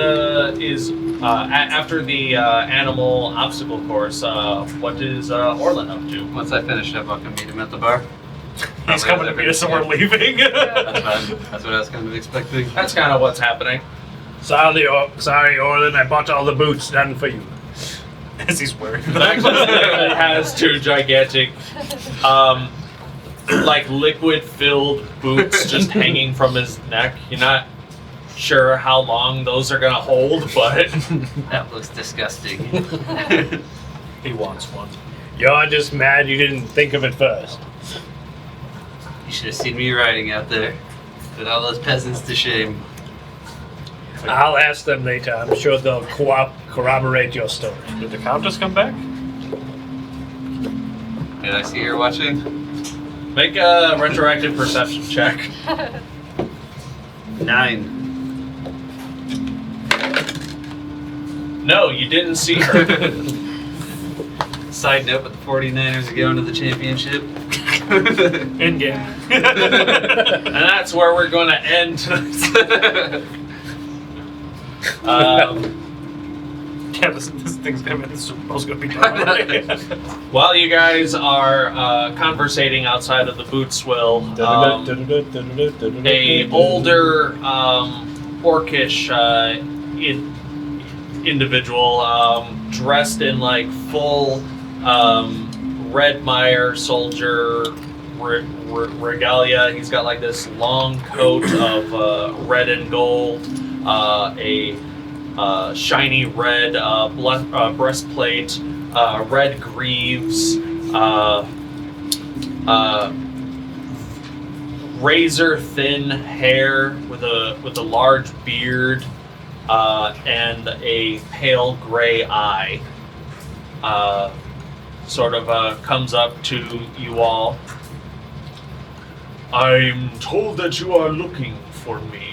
Speaker 2: is after the animal obstacle course? What is Orlin up to?
Speaker 6: Once I finish up, I'll come meet him at the bar.
Speaker 4: He's coming to meet us and we're leaving.
Speaker 6: That's fine. That's what I was kind of expecting.
Speaker 2: That's kind of what's happening.
Speaker 5: Sorry, Orlin. I bought all the boots done for you.
Speaker 4: As he's wearing
Speaker 2: Vaxxus literally has two gigantic, like liquid-filled boots just hanging from his neck. You're not sure how long those are gonna hold, but
Speaker 6: That looks disgusting.
Speaker 4: He wants one.
Speaker 5: You're just mad you didn't think of it first.
Speaker 6: You should have seen me riding out there. Put all those peasants to shame.
Speaker 5: I'll ask them later. I'm sure they'll corroborate your story.
Speaker 4: Did the Countess come back?
Speaker 6: Did I see her watching?
Speaker 2: Make a retroactive perception check.
Speaker 6: 9.
Speaker 2: No, you didn't see her.
Speaker 6: Side note, but the 49ers are going to the championship.
Speaker 4: In game.
Speaker 2: And that's where we're going to end.
Speaker 4: Yeah, this thing's gonna be, this Super Bowl's gonna be done.
Speaker 2: While you guys are conversating outside of the boot swill, a older orcish individual dressed in like full red mire soldier regalia. He's got like this long coat of red and gold, a shiny red breastplate, red greaves, razor thin hair with a large beard, and a pale gray eye. Sort of comes up to you all. I'm told that you are looking for me.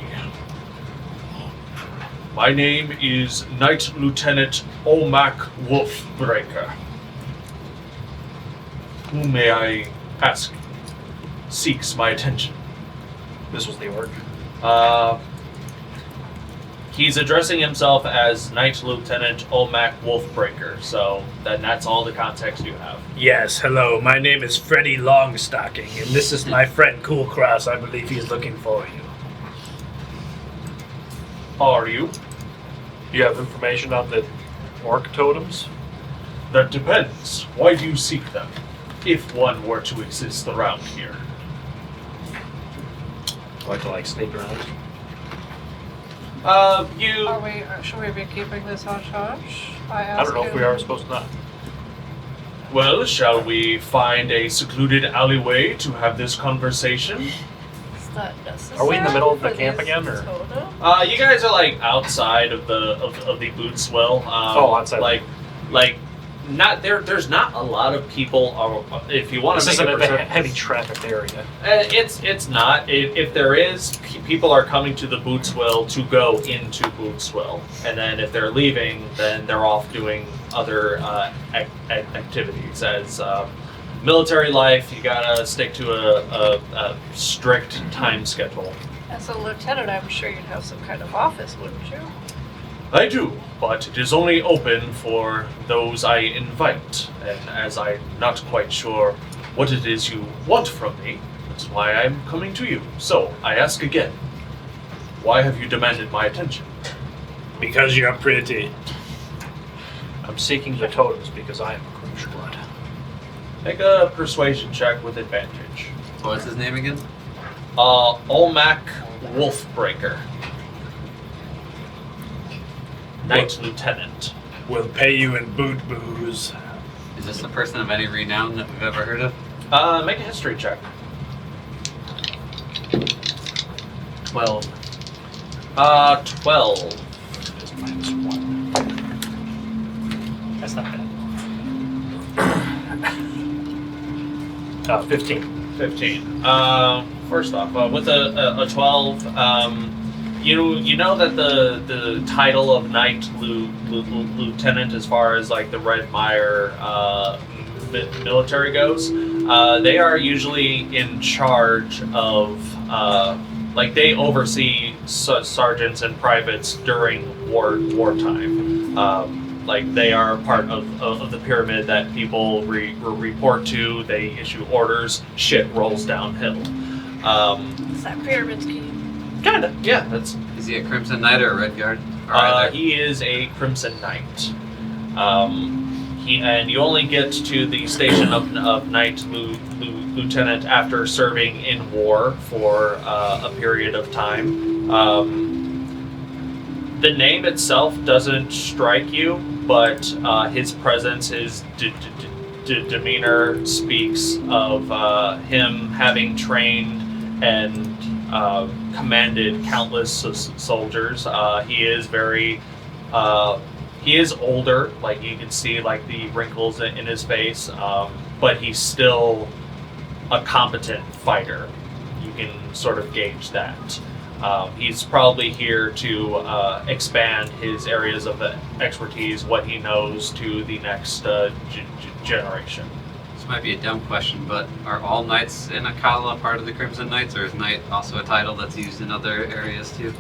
Speaker 2: My name is Knight Lieutenant Olmac Wolfbreaker. Who may I ask seeks my attention?
Speaker 4: This was the orc.
Speaker 2: He's addressing himself as Knight Lieutenant Olmac Wolfbreaker, so that's all the context you have.
Speaker 5: Yes, hello. My name is Freddy Longstocking, and this is my friend Kulkras. I believe he's looking for you.
Speaker 2: Are you?
Speaker 4: Do you have information on the orc totems?
Speaker 2: That depends. Why do you seek them? If one were to exist around here.
Speaker 4: I like to sneak around.
Speaker 3: Should we be keeping this hush hush?
Speaker 4: I don't know if we are supposed to not.
Speaker 2: Well, shall we find a secluded alleyway to have this conversation?
Speaker 3: Is that necessary?
Speaker 4: Are we in the middle of the
Speaker 3: for
Speaker 4: camp
Speaker 3: these
Speaker 4: again, or?
Speaker 3: totems?
Speaker 2: You guys are like outside of the boot swell.
Speaker 4: Outside.
Speaker 2: Not there. There's not a lot of people. If you want to
Speaker 4: This
Speaker 2: make
Speaker 4: isn't
Speaker 2: a
Speaker 4: a heavy trafficked area.
Speaker 2: it's not. If there is, people are coming to the Bootswell to go into Bootswell, and then if they're leaving, then they're off doing other activities. As military life, you gotta stick to a strict time schedule.
Speaker 3: As a lieutenant, I'm sure you'd have some kind of office, wouldn't you?
Speaker 2: I do, but it is only open for those I invite, and as I'm not quite sure what it is you want from me, that's why I'm coming to you. So, I ask again, why have you demanded my attention?
Speaker 5: Because you're pretty.
Speaker 4: I'm seeking the totems because I am a Krush blood.
Speaker 2: Make a persuasion check with advantage.
Speaker 6: What's his name again?
Speaker 2: Olmac Wolfbreaker. Knight Lieutenant.
Speaker 5: We'll pay you in boot booze.
Speaker 6: Is this a person of any renown that we've ever heard of?
Speaker 2: Make a history check.
Speaker 6: 12.
Speaker 2: 12.
Speaker 4: Just -1. That's not bad. 15.
Speaker 2: 15. First off, with a 12, you know that the title of Knight Lieutenant, as far as like the Red Mire military goes, they are usually in charge of they oversee sergeants and privates during wartime. They are part of the pyramid that people report to. They issue orders. Shit rolls downhill.
Speaker 3: Is that pyramid scheme?
Speaker 2: Kinda, yeah.
Speaker 6: Is he a Crimson Knight or a Red Guard? Or either?
Speaker 2: He is a Crimson Knight. And you only get to the station of Knight Lieutenant after serving in war for a period of time. The name itself doesn't strike you, but his presence, his demeanor speaks of him having trained and commanded countless soldiers. He is he is older, like you can see like the wrinkles in his face, but he's still a competent fighter. You can sort of gauge that. He's probably here to expand his areas of expertise, what he knows, to the next generation.
Speaker 6: This might be a dumb question, but are all knights in Akala part of the Crimson Knights, or is knight also a title that's used in other areas too?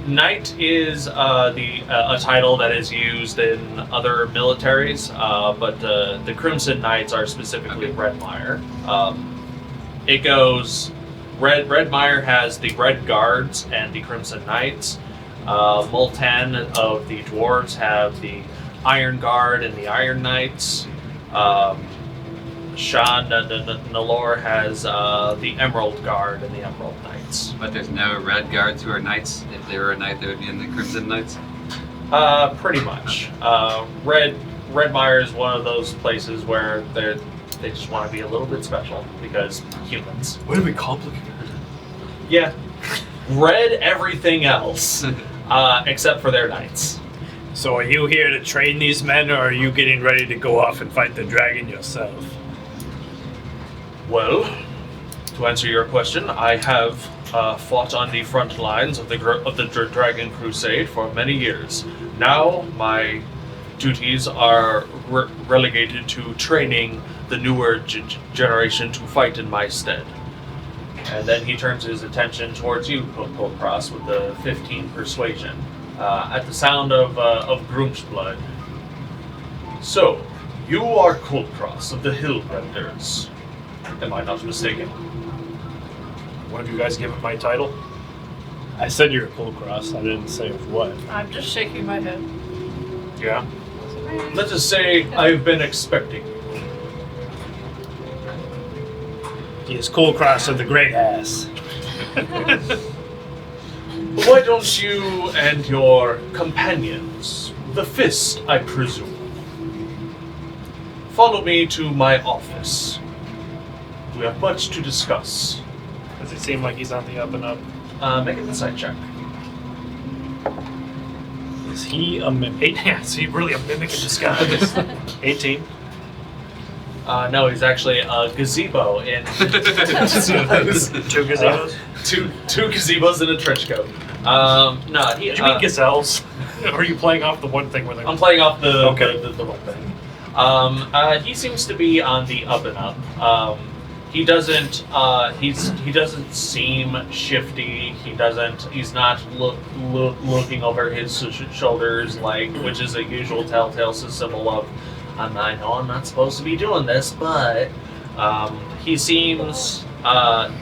Speaker 2: Knight is a title that is used in other militaries, but the Crimson Knights are specifically Redmire. It goes... Redmire has the Red Guards and the Crimson Knights. Multan of the Dwarves have the Iron Guard and the Iron Knights. Shan Nalor has the Emerald Guard and the Emerald Knights.
Speaker 6: But there's no Red Guards who are knights. If they were a knight, they would be in the Crimson Knights?
Speaker 2: Pretty much. Redmire is one of those places where they just want to be a little bit special because humans.
Speaker 4: Way to be complicated.
Speaker 2: Yeah. Red everything else, except for their knights.
Speaker 5: So are you here to train these men, or are you getting ready to go off and fight the dragon yourself?
Speaker 2: Well, to answer your question, I have fought on the front lines of the Dragon Crusade for many years. Now my duties are relegated to training the newer generation to fight in my stead. And then he turns his attention towards you, Kulkras, with the 15 persuasion. At the sound of Groom's blood. So, you are Kulkras of the Hillbenders. Am I not mistaken?
Speaker 4: One of you guys give him my title?
Speaker 5: I said you're a Kulkras. I didn't say what.
Speaker 3: I'm just shaking my head.
Speaker 4: Yeah.
Speaker 2: Let us say I've been expecting you.
Speaker 5: He is Kulkras of the Great Ass.
Speaker 2: Why don't you and your companions, the Fist, I presume, follow me to my office? We have much to discuss.
Speaker 4: Does it seem like he's on the up and up?
Speaker 2: Make an insight check.
Speaker 5: Is he a mimic?
Speaker 4: Yeah, is he really a mimic in disguise? 18.
Speaker 2: No, he's actually a gazebo in...
Speaker 4: Two gazebos?
Speaker 2: Two gazebos in a trench coat. No, he...
Speaker 4: Did you mean gazelles? Or are you playing off the one thing where they're...
Speaker 2: I'm playing off the
Speaker 4: Okay.
Speaker 2: one thing. He seems to be on the up and up. He doesn't seem shifty. He's not looking over his shoulders, which is a usual telltale symbol of, I know I'm not supposed to be doing this, but he seems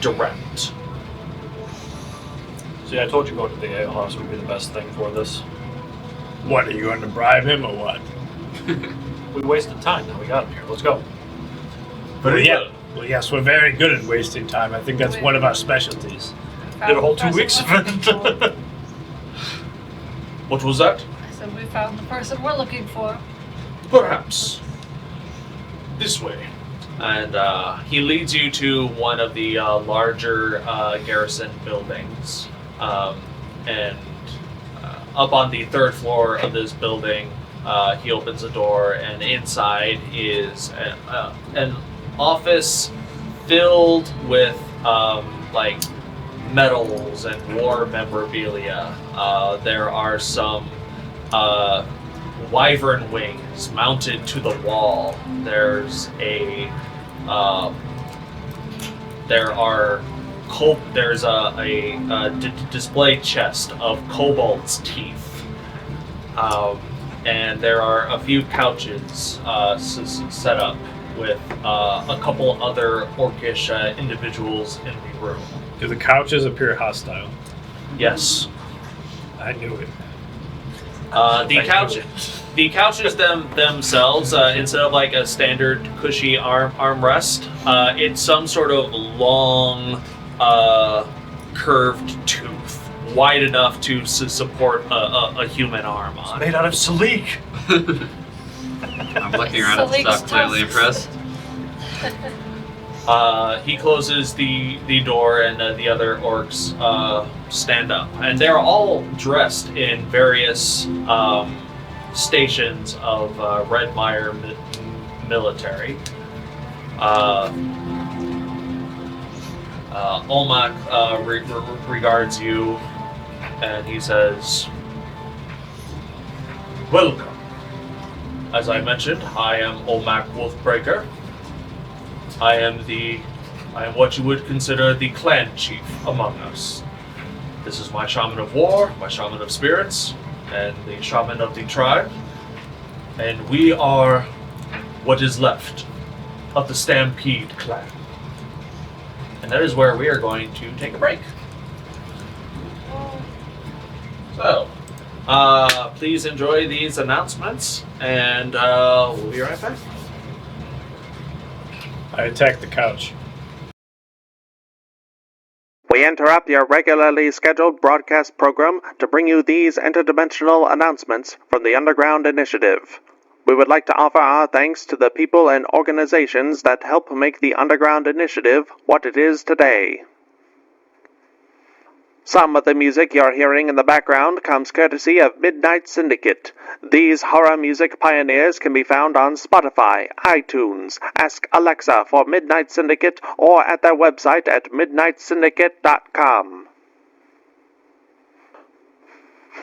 Speaker 2: direct.
Speaker 4: See, I told you going to the ale house would be the best thing for this.
Speaker 5: What, are you going to bribe him or what?
Speaker 4: We wasted time, now we got him here. Let's go.
Speaker 2: Very
Speaker 5: yeah.
Speaker 2: good.
Speaker 5: Well, yes, we're very good at wasting time. I think that's one of our specialties.
Speaker 4: Did a whole 2 weeks of it.
Speaker 2: What was that?
Speaker 3: I said we found the person we're looking for.
Speaker 2: Perhaps. This way. And he leads you to one of the larger Garrison buildings. And up on the third floor of this building, he opens a door, and inside is an office filled with medals and war memorabilia. There are some wyvern wings mounted to the wall. There's a display chest of kobold's teeth, and there are a few couches set up with a couple other orcish individuals in the room.
Speaker 5: Do the couches appear hostile?
Speaker 2: Yes.
Speaker 5: I knew it.
Speaker 2: The couches themselves, instead of like a standard cushy armrest, it's some sort of long, curved tooth, wide enough to support a human arm on.
Speaker 4: It's made out of Salic.
Speaker 6: I'm looking around at the
Speaker 3: Salic's
Speaker 6: stuff, clearly impressed.
Speaker 2: He closes the door, and the other orcs stand up, and they're all dressed in various stations of Redmire military. Olmec regards you, and he says, "Welcome. As I mentioned, I am Olmec Wolfbreaker. I am what you would consider the clan chief among us. This is my shaman of war, my shaman of spirits, and the shaman of the tribe. And we are what is left of the Stampede clan. And that is where we are going to take a break. So, please enjoy these announcements, and we'll be right back.
Speaker 7: I attacked the couch.
Speaker 1: We interrupt your regularly scheduled broadcast program to bring you these interdimensional announcements from the Underground Initiative. We would like to offer our thanks to the people and organizations that help make the Underground Initiative what it is today. Some of the music you're hearing in the background comes courtesy of Midnight Syndicate. These horror music pioneers can be found on Spotify, iTunes, Ask Alexa for Midnight Syndicate, or at their website at midnightsyndicate.com.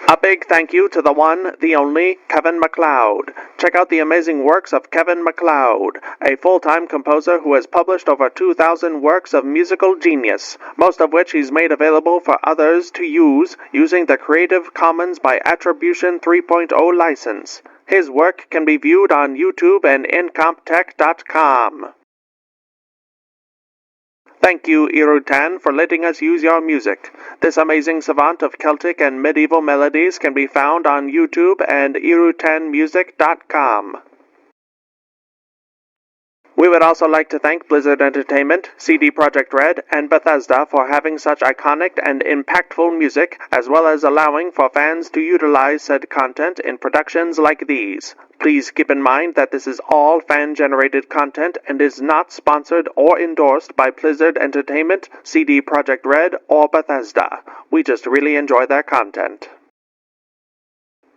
Speaker 1: A big thank you to the one, the only, Kevin MacLeod. Check out the amazing works of Kevin MacLeod, a full-time composer who has published over 2,000 works of musical genius, most of which he's made available for others to use using the Creative Commons by Attribution 3.0 license. His work can be viewed on YouTube and incomptech.com. Thank you, Irutan, for letting us use your music. This amazing savant of Celtic and medieval melodies can be found on YouTube and irutanmusic.com. We would also like to thank Blizzard Entertainment, CD Projekt Red, and Bethesda for having such iconic and impactful music, as well as allowing for fans to utilize said content in productions like these. Please keep in mind that this is all fan-generated content and is not sponsored or endorsed by Blizzard Entertainment, CD Projekt Red, or Bethesda. We just really enjoy their content.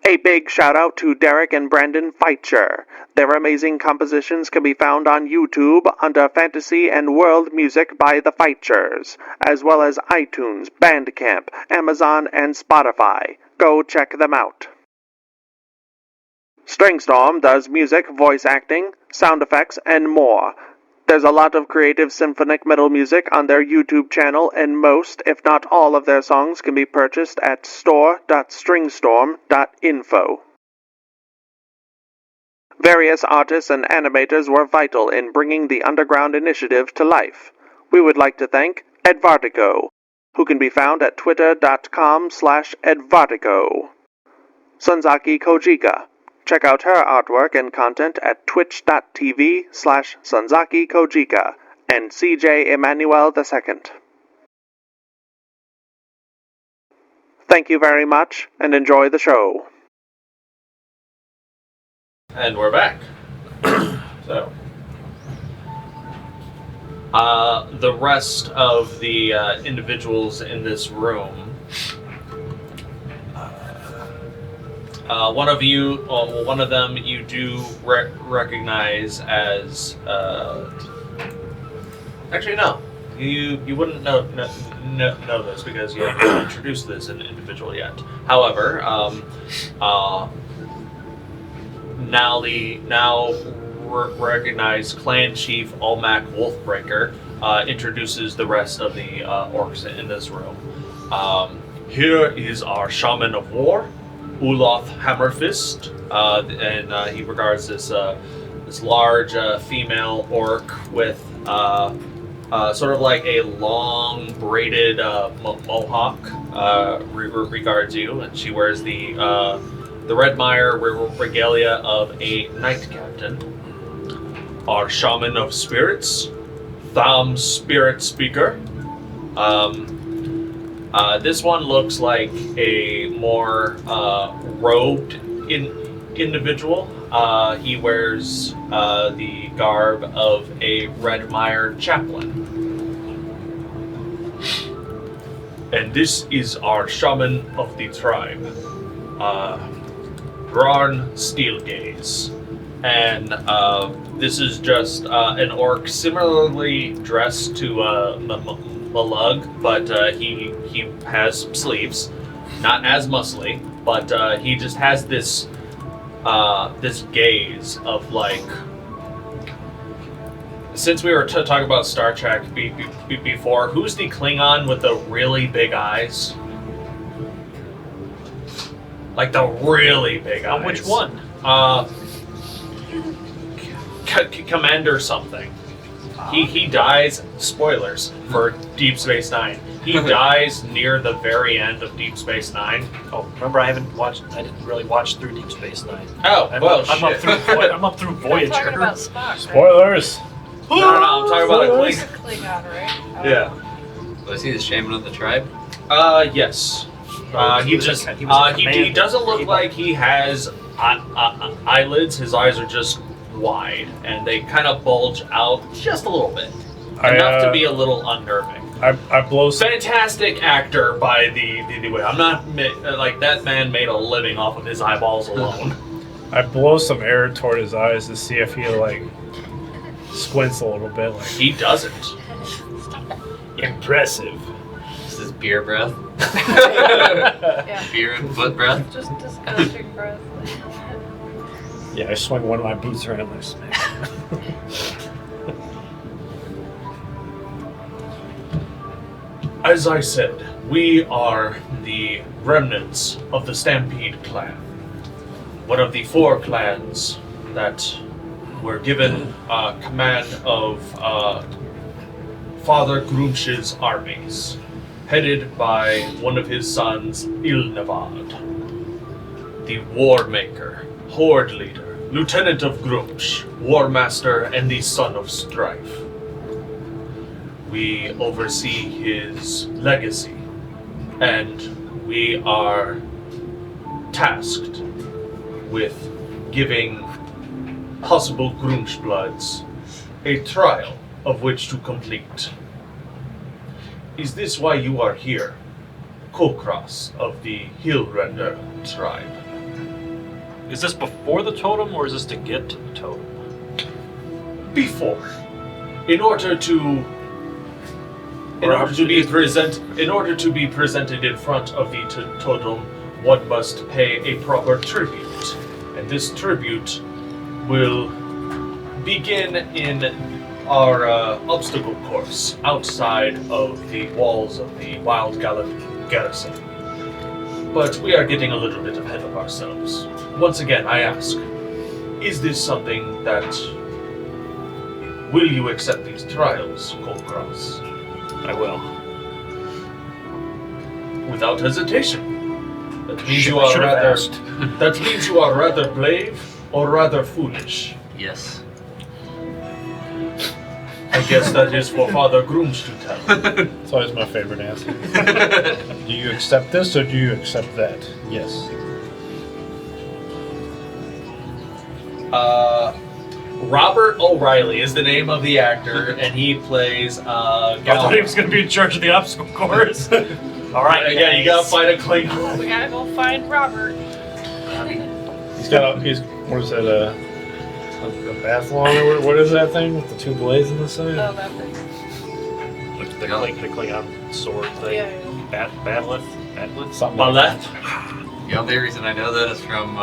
Speaker 1: A big shout out to Derek and Brandon Feitcher. Their amazing compositions can be found on YouTube under Fantasy and World Music by the Feitchers, as well as iTunes, Bandcamp, Amazon, and Spotify. Go check them out. Stringstorm does music, voice acting, sound effects, and more. There's a lot of creative symphonic metal music on their YouTube channel, and most, if not all, of their songs can be purchased at store.stringstorm.info. Various artists and animators were vital in bringing the Underground Initiative to life. We would like to thank Edvartico, who can be found at twitter.com/Edvartico. Sunzaki Kojika. Check out her artwork and content at twitch.tv/Sunzaki Kojika, and CJ Emmanuel II. Thank you very much, and enjoy the show.
Speaker 2: And we're back. So, the rest of the individuals in this room, one of them you do recognize as. Actually, no. You wouldn't know this because you haven't introduced this individual yet. However, now recognized Clan Chief Olmec Wolfbreaker introduces the rest of the orcs in this room. Here is our Shaman of War, Uloth Hammerfist, and he regards this large female orc with sort of like a long braided mohawk. Regards you, and she wears the Redmire regalia of a knight captain. Our Shaman of Spirits, Tham Spirit Speaker. This one looks like a more robed individual. He wears the garb of a Redmire chaplain. And this is our Shaman of the tribe, Grarn Steelgaze. And this is just an orc similarly dressed to lug, but he has sleeves, not as muscly, but he just has this this gaze of like. Since we were talking about Star Trek before, who's the Klingon with the really big eyes? Like the really big eyes.
Speaker 4: Which one?
Speaker 2: Commander something. He dies. Spoilers for Deep Space Nine. He dies near the very end of Deep Space Nine.
Speaker 4: Oh, remember I didn't really watch through Deep Space Nine.
Speaker 2: Oh,
Speaker 4: I'm
Speaker 2: well,
Speaker 4: up
Speaker 2: shit.
Speaker 4: I'm up through
Speaker 3: We're
Speaker 4: Voyager.
Speaker 3: talking about Spock, right?
Speaker 5: Spoilers.
Speaker 2: No, I'm talking about a
Speaker 3: He's a
Speaker 2: Klingon.
Speaker 3: Klingon, right?
Speaker 2: Yeah.
Speaker 6: Was he the shaman of the tribe?
Speaker 2: Yes.
Speaker 4: He
Speaker 2: He
Speaker 4: was
Speaker 2: just
Speaker 4: a- he was a
Speaker 2: he
Speaker 4: commander.
Speaker 2: doesn't look like he has eyelids. His eyes are just wide, and they kind of bulge out just a little bit, enough to be a little unnerving.
Speaker 5: I blow some.
Speaker 2: Fantastic actor by the way. I'm not like that man made a living off of his eyeballs alone.
Speaker 5: I blow some air toward his eyes to see if he like squints a little bit. Like
Speaker 2: He doesn't.
Speaker 5: impressive.
Speaker 6: This is beer breath.
Speaker 3: Yeah.
Speaker 6: Beer and foot breath.
Speaker 3: Just disgusting breath.
Speaker 5: Yeah, I swing one of my boots around and I smack.
Speaker 2: As I said, we are the remnants of the Stampede clan. One of the 4 clans that were given command of Father Grumsh's armies, headed by one of his sons, Ilnevad, the War Maker, Horde Leader, Lieutenant of Grumsh, War Master, and the Son of Strife. We oversee his legacy, and we are tasked with giving possible Grumsh Bloods a trial of which to complete. Is this why you are here, Kulkras of the Hillrender tribe?
Speaker 4: Is this before the totem or is this to get to the totem?
Speaker 2: Before, in order to be presented in front of the totem, one must pay a proper tribute, and this tribute will begin in our obstacle course outside of the walls of the Wild Gallop Garrison. But we are getting a little bit ahead of ourselves. Once again, I ask, is this something that... Will you accept these trials, Kulkras?
Speaker 4: I will.
Speaker 2: Without hesitation. That means
Speaker 4: Should-
Speaker 2: you
Speaker 4: I
Speaker 2: are
Speaker 4: should have
Speaker 2: rather...
Speaker 4: asked.
Speaker 2: That means you are rather brave or rather foolish.
Speaker 6: Yes.
Speaker 2: I guess that is for Father Grumsh to tell.
Speaker 5: It's always my favorite answer. Do you accept this or do you accept that? Yes.
Speaker 2: Robert O'Reilly is the name of the actor, and he plays
Speaker 4: I thought he
Speaker 2: Gallop.
Speaker 4: was going to be in charge of the obstacle course. All right,
Speaker 2: Yeah, you gotta
Speaker 4: guys.
Speaker 2: fight a Klingon.
Speaker 3: We gotta go find Robert.
Speaker 5: He's what is that? A bathlon or what is that thing with the 2 blades on the side?
Speaker 3: Oh, that thing.
Speaker 4: The Klingon sword thing.
Speaker 3: Yeah, yeah.
Speaker 4: Batleth?
Speaker 5: Something
Speaker 2: My
Speaker 5: like
Speaker 2: left.
Speaker 6: The only reason I know that is from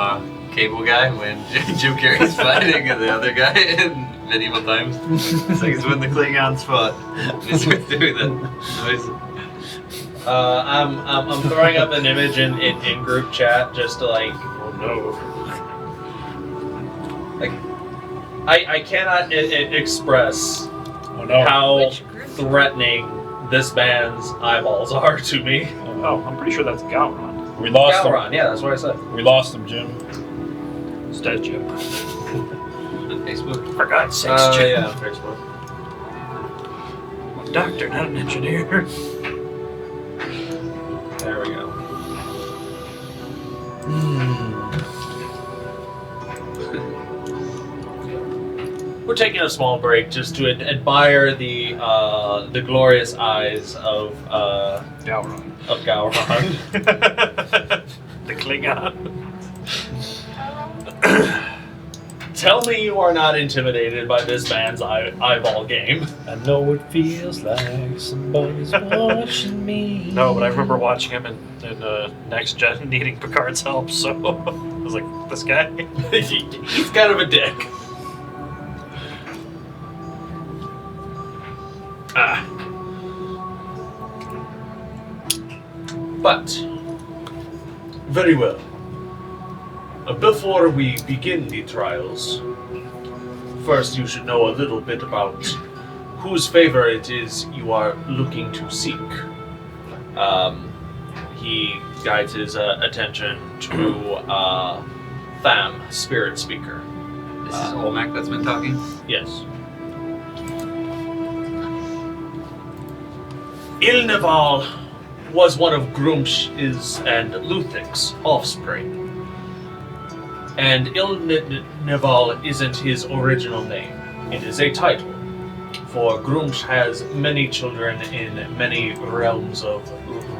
Speaker 6: Cable Guy when Jim Carrey's fighting the other guy in medieval times. It's like it's when the Klingons fought. It's doing that noise.
Speaker 2: I'm throwing up an image in group chat just to like.
Speaker 4: Oh no.
Speaker 2: Like, I cannot express
Speaker 5: Oh no.
Speaker 2: how
Speaker 3: Which group?
Speaker 2: threatening this man's eyeballs are to me.
Speaker 4: Oh, I'm pretty sure that's Gowron.
Speaker 5: We lost
Speaker 2: Gallop, yeah, that's what I said.
Speaker 5: him. We lost him, Jim.
Speaker 4: It's dead, Jim.
Speaker 6: On Facebook.
Speaker 4: For God's sakes, Jim.
Speaker 2: Yeah, Facebook.
Speaker 4: I'm a doctor, not an engineer.
Speaker 2: There we go. We're taking a small break just to admire the glorious eyes of
Speaker 4: Gowron.
Speaker 2: Gowron.
Speaker 4: The Klingon.
Speaker 2: Tell me you are not intimidated by this man's eyeball game.
Speaker 5: I know it feels like somebody's watching me.
Speaker 4: No, but I remember watching him in Next Gen needing Picard's help, so I was like, this guy?
Speaker 2: He's kind of a dick. But, very well. Before we begin the trials, first you should know a little bit about whose favor it is you are looking to seek. He guides his attention to Tham, Spirit Speaker.
Speaker 6: This is Olmec that's been talking?
Speaker 2: Yes. Ilneval was one of Grumsh's and Luthic's offspring. And Ilneval isn't his original name. It is a title. For Grumsh has many children in many realms of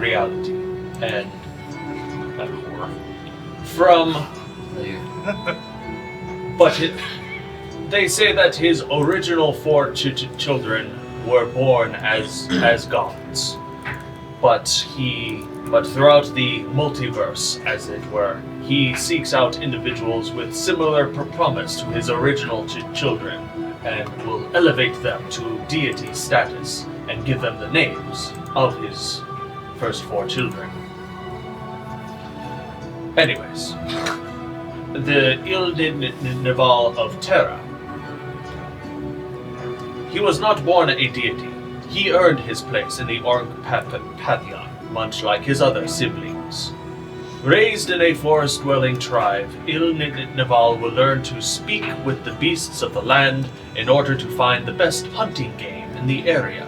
Speaker 2: reality. And that horror. They say that his original 4 children were born as gods. But throughout the multiverse, as it were, he seeks out individuals with similar promise to his original children and will elevate them to deity status and give them the names of his first 4 children. Anyways, the Ilneval of Terra. He was not born a deity. He earned his place in the Orc Pantheon, much like his other siblings. Raised in a forest-dwelling tribe, Ilneval will learn to speak with the beasts of the land in order to find the best hunting game in the area.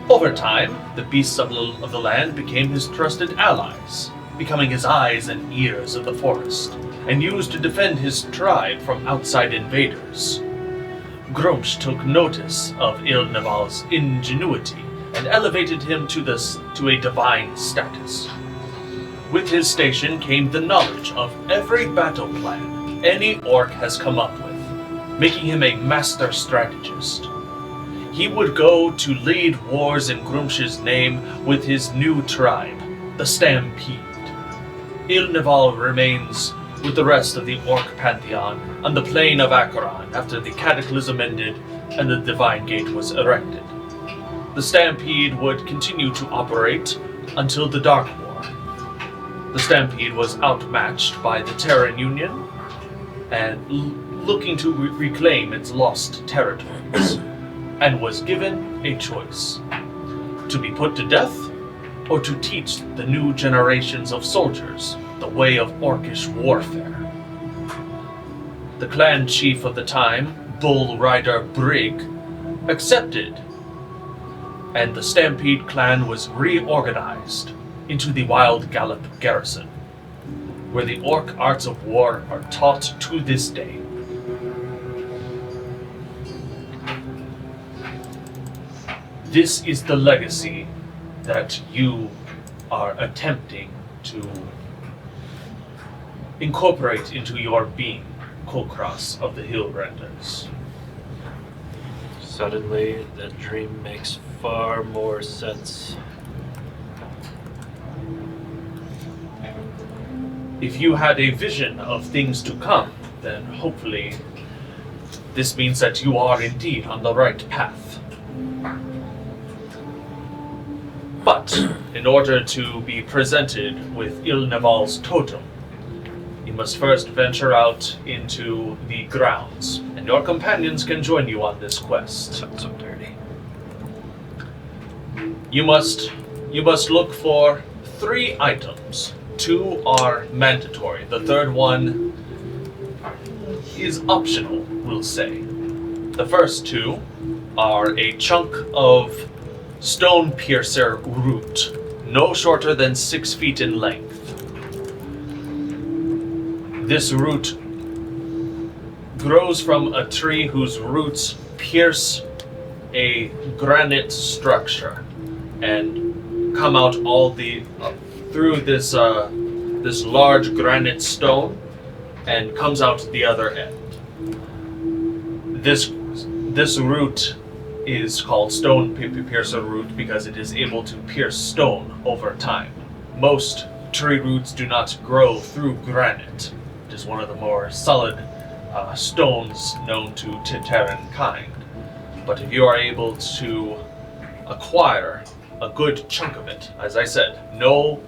Speaker 2: Over time, the beasts of the land became his trusted allies, becoming his eyes and ears of the forest, and used to defend his tribe from outside invaders. Grumsh took notice of Ilneval's ingenuity and elevated him to a divine status. With his station came the knowledge of every battle plan any orc has come up with, making him a master strategist. He would go to lead wars in Grumsh's name with his new tribe, the Stampede. Ilneval remains with the rest of the Orc Pantheon on the plain of Acheron after the Cataclysm ended and the Divine Gate was erected. The Stampede would continue to operate until the Dark War. The Stampede was outmatched by the Terran Union and looking to reclaim its lost territories, and was given a choice: to be put to death or to teach the new generations of soldiers the way of orcish warfare. The clan chief of the time, Bull Rider Brig, accepted, and the Stampede clan was reorganized into the Wild Gallop Garrison, where the orc arts of war are taught to this day. This is the legacy that you are attempting to incorporate into your being, Kulkras of the Hillrenders.
Speaker 4: Suddenly, that dream makes far more sense.
Speaker 2: If you had a vision of things to come, then hopefully this means that you are indeed on the right path. But in order to be presented with Ilneval's totem, you must first venture out into the grounds, and your companions can join you on this quest.
Speaker 4: Sounds so dirty.
Speaker 2: You must look for 3 items. 2 are mandatory. The third one is optional, we'll say. The first 2 are a chunk of stone piercer root, no shorter than 6 feet in length. This root grows from a tree whose roots pierce a granite structure and come out all the through this large granite stone and comes out the other end. This root is called stone piercer root because it is able to pierce stone over time. Most tree roots do not grow through granite. It is one of the more solid stones known to Terran kind. But if you are able to acquire a good chunk of it, as I said, no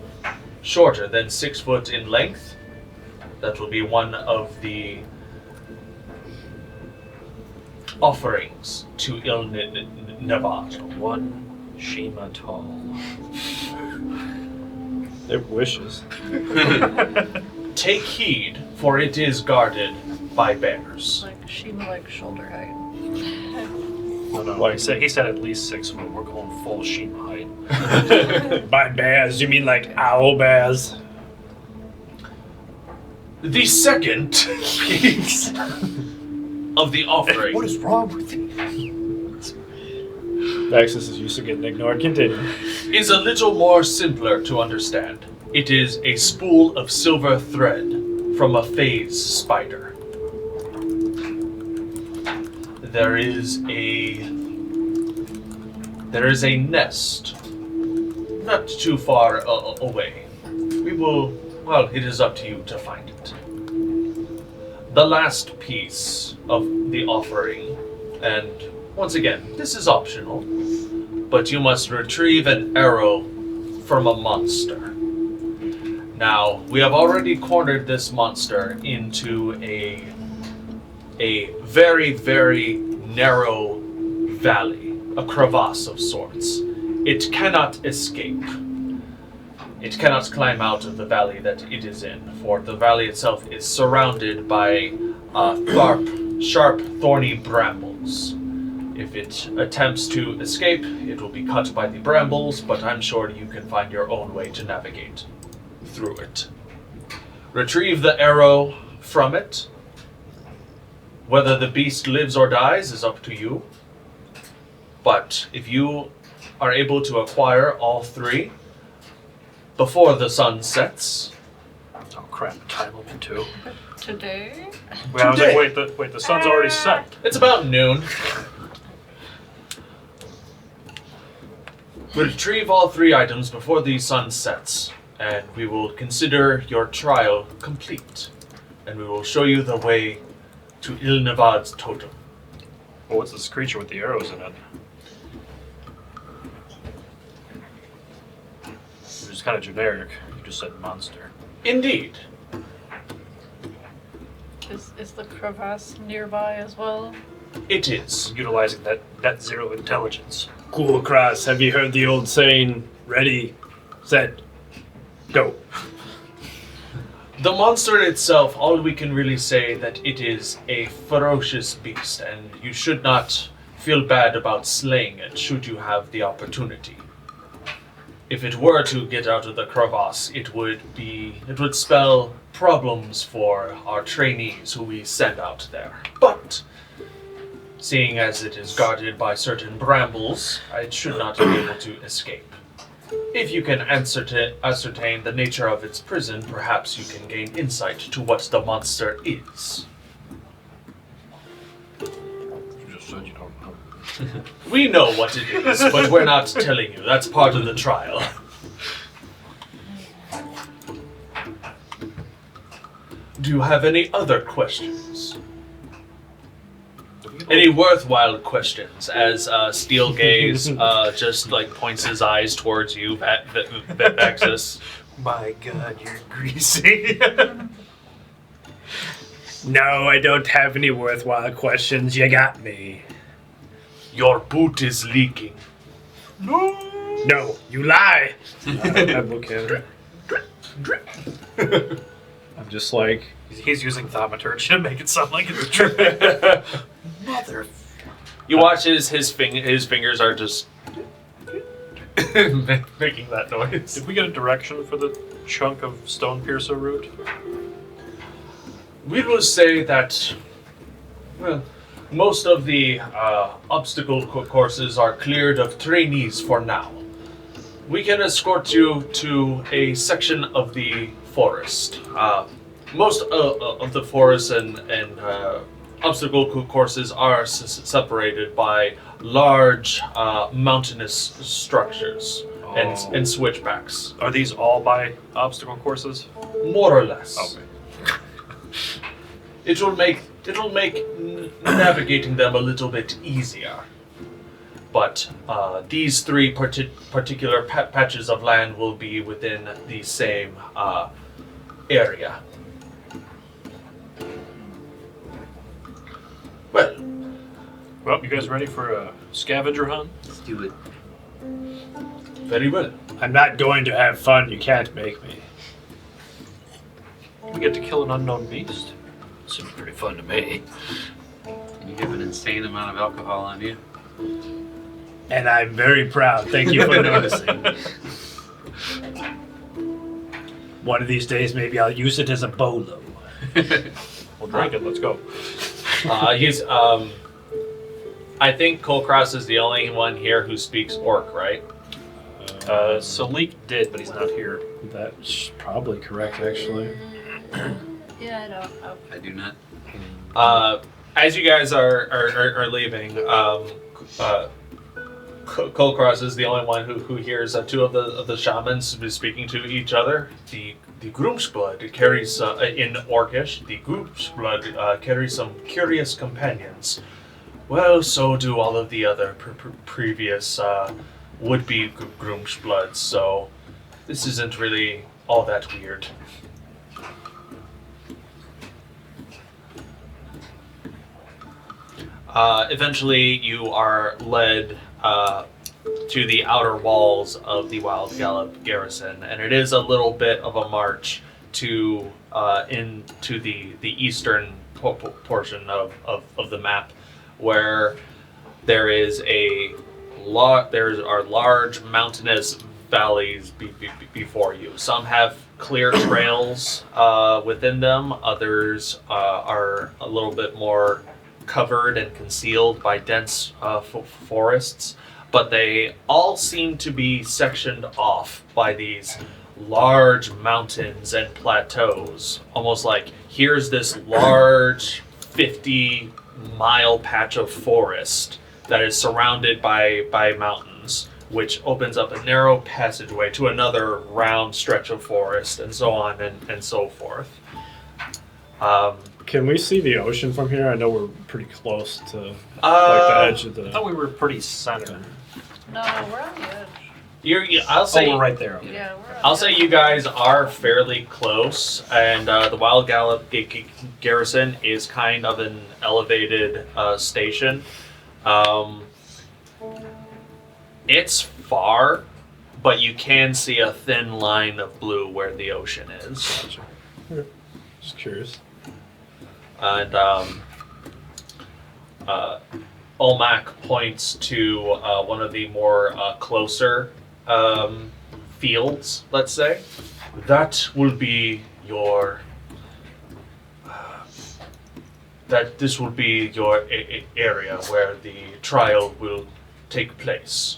Speaker 2: shorter than 6 foot in length, that will be one of the offerings to Nevad.
Speaker 4: 1 Shiima tall.
Speaker 7: Their wishes.
Speaker 2: Take heed, for it is guarded by bears.
Speaker 3: Like Shiima, like shoulder height.
Speaker 4: No. He said at least 6 foot. We're going full Shiima height.
Speaker 7: By bears, you mean like owl bears?
Speaker 2: The second piece of the offering
Speaker 4: What is wrong with you?
Speaker 7: Vaxxus is used to getting ignored. Continue.
Speaker 2: is a little more simpler to understand. It is a spool of silver thread from a phase spider. There is a nest not too far away. It is up to you to find it. The last piece of the offering, and once again, this is optional, but you must retrieve an arrow from a monster. Now, we have already cornered this monster into a very, very narrow valley, a crevasse of sorts. It cannot escape. It cannot climb out of the valley that it is in, for the valley itself is surrounded by sharp, thorny brambles. If it attempts to escape, it will be cut by the brambles, but I'm sure you can find your own way to navigate through it. Retrieve the arrow from it. Whether the beast lives or dies is up to you. But if you are able to acquire all 3 before the sun sets.
Speaker 4: Oh crap, time limit too.
Speaker 3: Today?
Speaker 4: Wait, I was like, wait, the sun's already set.
Speaker 2: It's about noon. Retrieve all 3 items before the sun sets, and we will consider your trial complete. And we will show you the way to Ilnavad's totem.
Speaker 4: Well, what's this creature with the arrows in it? It was kind of generic. You just said monster.
Speaker 2: Indeed.
Speaker 3: Is the crevasse nearby as well?
Speaker 2: It is.
Speaker 4: Utilizing that net zero intelligence.
Speaker 7: Kulkras, have you heard the old saying, ready, set, go?
Speaker 2: The monster itself, all we can really say that it is a ferocious beast, and you should not feel bad about slaying it should you have the opportunity. If it were to get out of the crevasse, it would spell problems for our trainees who we send out there. But seeing as it is guarded by certain brambles, it should not be able to escape. If you can ascertain the nature of its prison, perhaps you can gain insight to what the monster is.
Speaker 4: You just said you don't know.
Speaker 2: We know what it is, but we're not telling you. That's part of the trial. Do you have any other questions? Any worthwhile questions? As Steel Gaze just like points his eyes towards you, Vaxxus.
Speaker 4: My God, you're greasy.
Speaker 7: No, I don't have any worthwhile questions. You got me.
Speaker 2: Your boot is leaking.
Speaker 7: No, you lie. I look at her. I'm just like...
Speaker 4: He's using thaumaturgy to make it sound like it's true. Mother...
Speaker 2: You watch his fingers are just making that noise.
Speaker 4: Did we get a direction for the chunk of stone piercer root?
Speaker 2: We will say that, well, most of the obstacle courses are cleared of trainees for now. We can escort you to a section of the forest. Most of the forest and obstacle courses are separated by large mountainous structures and switchbacks.
Speaker 4: Are these all by obstacle courses?
Speaker 2: More or less.
Speaker 4: Okay.
Speaker 2: It'll make navigating them a little bit easier. But these three particular patches of land will be within the same area. Well,
Speaker 4: Well, you guys ready for a scavenger hunt?
Speaker 6: Let's do it.
Speaker 2: very well.
Speaker 7: I'm not going to have fun. You can't make me.
Speaker 4: We get to kill an unknown beast. Seems pretty fun to me.
Speaker 6: And you have an insane amount of alcohol on you.
Speaker 7: And I'm very proud. Thank you for noticing. One of these days, maybe I'll use it as a bolo.
Speaker 4: We'll drink it. Let's go.
Speaker 2: He's I think Kulkras is the only one here who speaks Orc, right?
Speaker 4: Salic did, but he's not here.
Speaker 7: That's probably correct, actually.
Speaker 3: Yeah, I don't know.
Speaker 6: I do not.
Speaker 2: As you guys are leaving, Kulkras is the only one who hears two of the shamans speaking to each other. The group's blood carries in Orcish. The group's blood carries some curious companions. Well, so do all of the other previous would-be groom's bloods. So this isn't really all that weird. Eventually, you are led to the outer walls of the Wild Gallop Garrison, and it is a little bit of a march to into the eastern portion of the map, where there is there are large mountainous valleys before you. Some have clear trails within them. Others are a little bit more covered and concealed by dense forests, but they all seem to be sectioned off by these large mountains and plateaus. Almost like here's this large 50-mile patch of forest that is surrounded by mountains, which opens up a narrow passageway to another round stretch of forest, and so on and so forth.
Speaker 7: Can we see the ocean from here? I know we're pretty close to like the edge of
Speaker 4: I
Speaker 7: the.
Speaker 4: thought we were pretty centered.
Speaker 3: No, we're on the edge.
Speaker 2: I'll say
Speaker 4: we're right there. Okay.
Speaker 3: Yeah, we're on
Speaker 2: I'll
Speaker 3: the
Speaker 2: say
Speaker 3: edge.
Speaker 2: you guys are fairly close, and the Wild Gallop Garrison is kind of an elevated station. It's far, but you can see a thin line of blue where the ocean is.
Speaker 7: Gotcha. Okay. Just curious.
Speaker 2: And Olmec points to one of the more closer fields, let's say. That will be your... this will be your area where the trial will take place.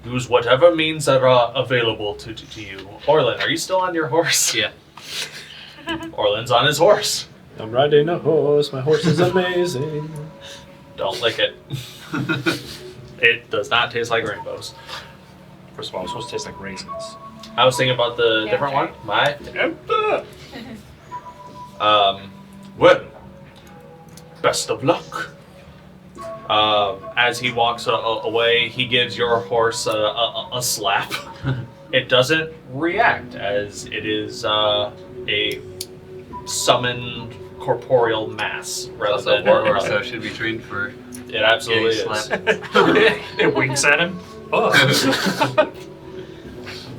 Speaker 2: Use whatever means that are available to you. Orlin, are you still on your horse?
Speaker 6: Yeah.
Speaker 2: Orlin's on his horse.
Speaker 7: I'm riding a horse. My horse is amazing.
Speaker 2: Don't lick it. It does not taste like rainbows.
Speaker 4: First of all, it's supposed to taste like raisins.
Speaker 2: I was thinking about the different one. My well, best of luck. As he walks away, he gives your horse a slap. It doesn't react, as it is a summoned corporeal mass rather
Speaker 6: Also,
Speaker 2: than
Speaker 6: war horse, so should be trained for
Speaker 2: It absolutely
Speaker 6: getting
Speaker 2: is.
Speaker 6: slapped.
Speaker 4: It winks at him. Oh.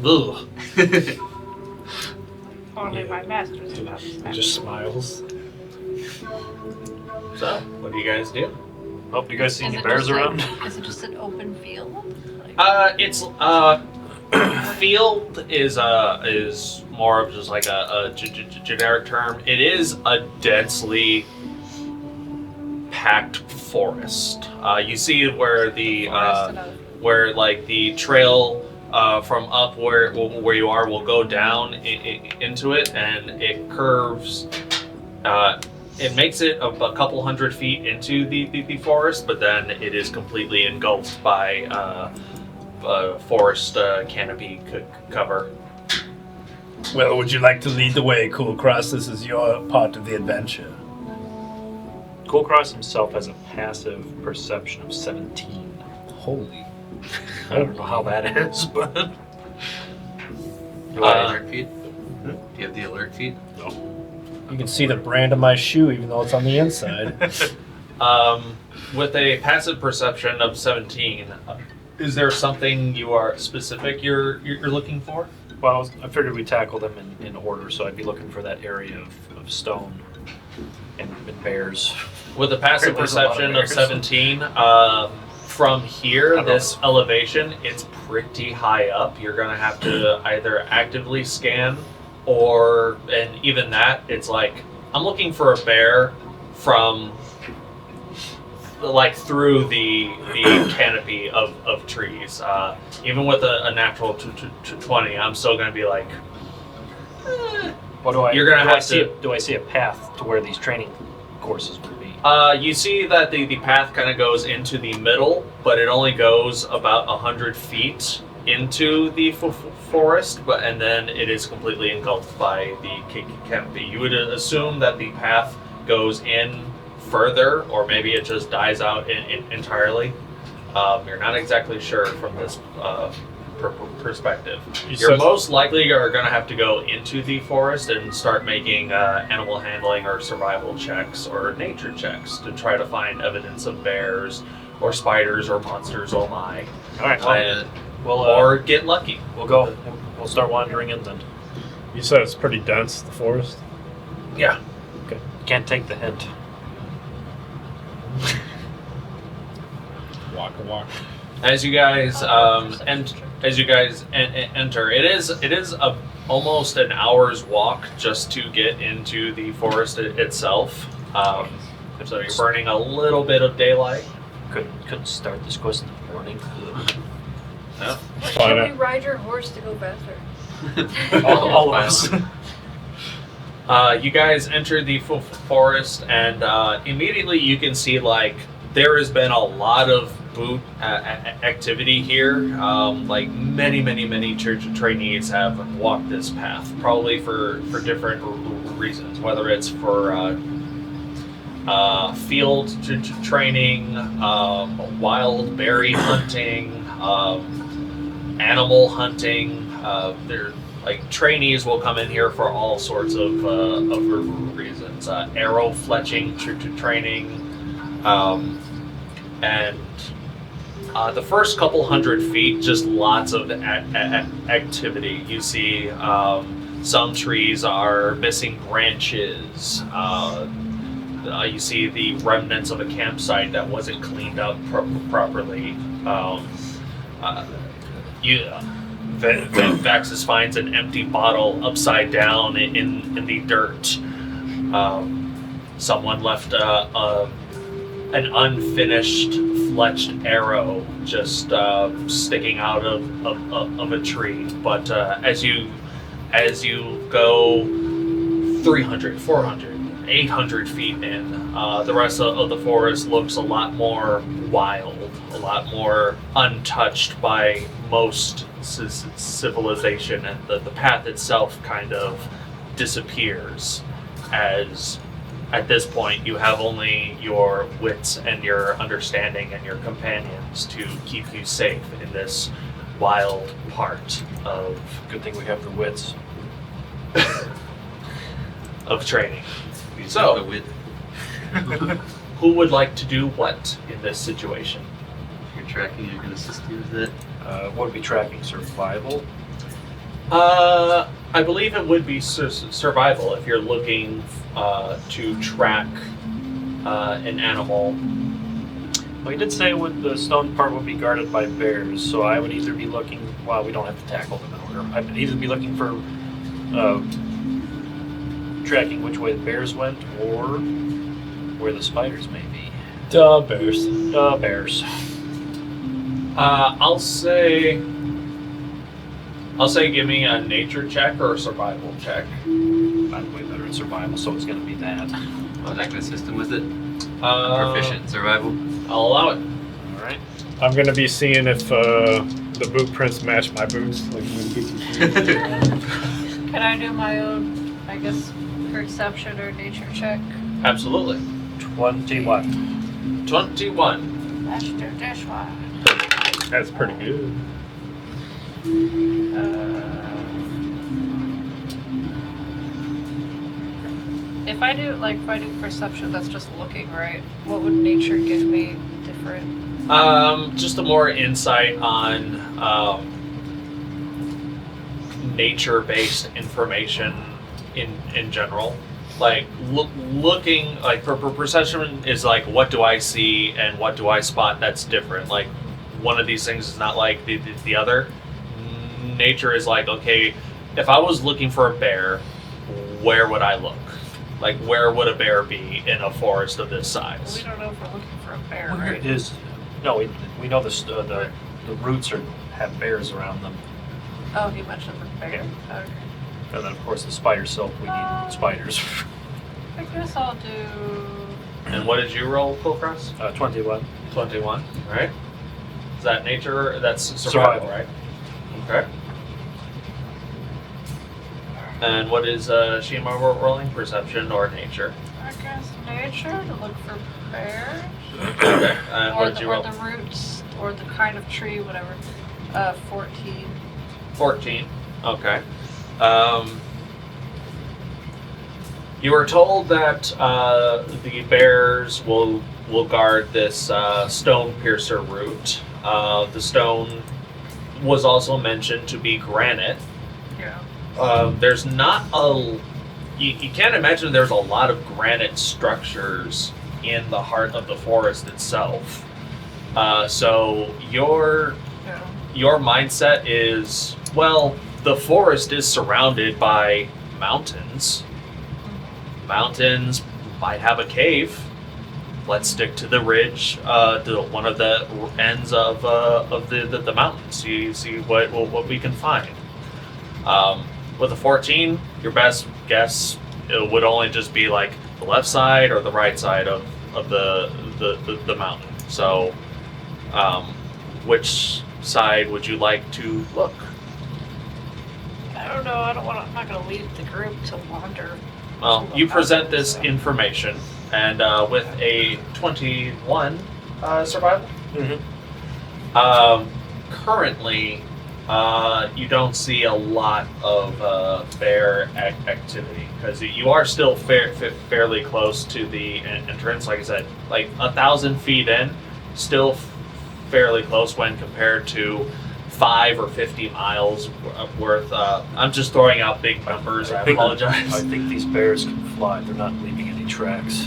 Speaker 2: Ugh.
Speaker 3: Only my master's about to
Speaker 7: He
Speaker 3: smack.
Speaker 7: just smiles.
Speaker 2: So, what do you guys do?
Speaker 4: Oh, do you guys see
Speaker 3: Is
Speaker 4: any
Speaker 3: it
Speaker 4: bears
Speaker 3: just
Speaker 4: around?
Speaker 3: Is it just an open field?
Speaker 2: It's field is more of just like a generic term. It is a densely packed forest. You see where the where like the trail from up where you are will go down into it, and it curves it makes it a couple hundred feet into the forest, but then it is completely engulfed by forest canopy cover.
Speaker 5: Well, would you like to lead the way, Kulkras? This is your part of the adventure.
Speaker 4: Kulkras himself has a passive perception of 17.
Speaker 5: Holy.
Speaker 4: I don't know how that is, but...
Speaker 6: Do you have alert feet? Do you have the alert feet?
Speaker 4: No.
Speaker 5: You can see the brand of my shoe, even though it's on the inside.
Speaker 2: With a passive perception of 17, is there something you're looking for?
Speaker 4: Well, I figured we'd tackle them in order, so I'd be looking for that area of stone and bears.
Speaker 2: With a passive
Speaker 4: There's a lot of
Speaker 2: perception of
Speaker 4: bears.
Speaker 2: 17, from here, this elevation, it's pretty high up. You're going to have to either actively scan and even that, it's like, I'm looking for a bear from, like, through the canopy of trees. Even with a natural 20, I'm still going to be like,
Speaker 4: What do I?
Speaker 2: You're gonna
Speaker 4: do I
Speaker 2: have
Speaker 4: see?
Speaker 2: to-
Speaker 4: Do I see a path to where these training courses would be?
Speaker 2: you see that the path kind of goes into the middle, but it only goes about 100 feet into the forest, and then it is completely engulfed by the canopy. You would assume that the path goes in further, or maybe it just dies out entirely. You're not exactly sure from this perspective. You're most likely are going to have to go into the forest and start making animal handling or survival checks or nature checks to try to find evidence of bears or spiders or monsters. Oh my!
Speaker 4: All right.
Speaker 2: Or get lucky.
Speaker 4: We'll go. We'll start wandering in then.
Speaker 7: You said it's pretty dense, the forest.
Speaker 2: Yeah.
Speaker 4: Okay. Can't take the hint.
Speaker 7: Walk.
Speaker 2: As you guys enter, it is almost an hour's walk just to get into the forest itself. So you're burning a little bit of daylight.
Speaker 4: Couldn't start this quest in the morning.
Speaker 2: Yeah.
Speaker 3: Can we ride your horse to go faster?
Speaker 4: all of us.
Speaker 2: You guys enter the forest, and immediately you can see like there has been a lot of boot activity here. Like many trainees have walked this path, probably for different reasons, whether it's for field training, wild berry hunting, animal hunting. They're like trainees will come in here for all sorts of reasons. Arrow fletching training, and the first couple hundred feet, just lots of activity. You see some trees are missing branches. You see the remnants of a campsite that wasn't cleaned up properly. Vaxxus finds an empty bottle upside down in the dirt. Someone left an unfinished fletched arrow just sticking out of a tree. But as you go 300, 400, 800 feet in, the rest of the forest looks a lot more wild, a lot more untouched by most civilization, and the path itself kind of disappears, as at this point you have only your wits and your understanding and your companions to keep you safe in this wild part of
Speaker 4: Good thing we have the wits.
Speaker 2: of training.
Speaker 6: You
Speaker 2: So-
Speaker 6: the wit.
Speaker 2: Who would like to do what in this situation?
Speaker 6: If you're tracking, I can assist you with it.
Speaker 4: What would be tracking survival?
Speaker 2: I believe it would be survival if you're looking to track an animal.
Speaker 4: Well, you did say the stone part would be guarded by bears, so I would either be looking. Well, we don't have to tackle them in order. I'd either be looking for tracking which way the bears went, or where the spiders may be.
Speaker 5: Duh, bears.
Speaker 4: Bears.
Speaker 2: I'll say give me a nature check or a survival check.
Speaker 4: I'm way better at survival, so it's going to be that.
Speaker 6: Oh, that kind of system with it. Proficient in survival.
Speaker 2: I'll allow it.
Speaker 4: All right.
Speaker 7: I'm gonna be seeing if the boot prints match my boots. Like,
Speaker 3: Can I do my own, I guess, perception or nature check?
Speaker 2: Absolutely.
Speaker 4: 21.
Speaker 2: 21.
Speaker 3: Let's do this one.
Speaker 7: that's pretty good.
Speaker 3: If I do perception, that's just looking, right? What would nature give me different?
Speaker 2: Just a more insight on nature-based information in general. Like looking, like perception is like, what do I see and what do I spot that's different. Like one of these things is not like the other. Nature is like, okay, if I was looking for a bear, where would I look? Like, where would a bear be in a forest of this size?
Speaker 3: We don't know if we're looking for a bear,
Speaker 4: Where
Speaker 3: right?
Speaker 4: is? No, we know the roots have bears around them,
Speaker 3: Oh, he mentioned the bear.
Speaker 4: Yeah.
Speaker 3: Okay.
Speaker 4: and then of course the spider silk. We need spiders.
Speaker 3: I guess I'll do.
Speaker 2: And what did you roll, Kulkras?
Speaker 4: 21.
Speaker 2: 21. All right. Is that nature? That's survival, right? Okay. And what is Shiima rolling? Perception or nature?
Speaker 3: I guess nature to look for bears.
Speaker 2: Okay. And what did you roll?
Speaker 3: Or the roots, or the kind of tree, whatever. 14.
Speaker 2: 14. Okay. You were told that the bears will guard this stone piercer root. The stone was also mentioned to be granite.
Speaker 3: Yeah.
Speaker 2: There's not a... You can't imagine there's a lot of granite structures in the heart of the forest itself. So your mindset is, well, the forest is surrounded by mountains. Mountains might have a cave. Let's stick to the ridge, to one of the ends of the mountains. See what we can find. With a 14, your best guess it would only just be like the left side or the right side of the mountain. So, which side would you like to look?
Speaker 3: I don't know. I'm not gonna leave the group to wander.
Speaker 2: Well, you present this information, and with a 21 survival.
Speaker 4: Mm-hmm.
Speaker 2: Currently, you don't see a lot of bear activity because you are still fairly close to the entrance. Like I said, like 1,000 feet in, still fairly close when compared to 5 or 50 miles worth. I'm just throwing out big numbers. I apologize.
Speaker 4: I think these bears can fly. They're not leaving any tracks.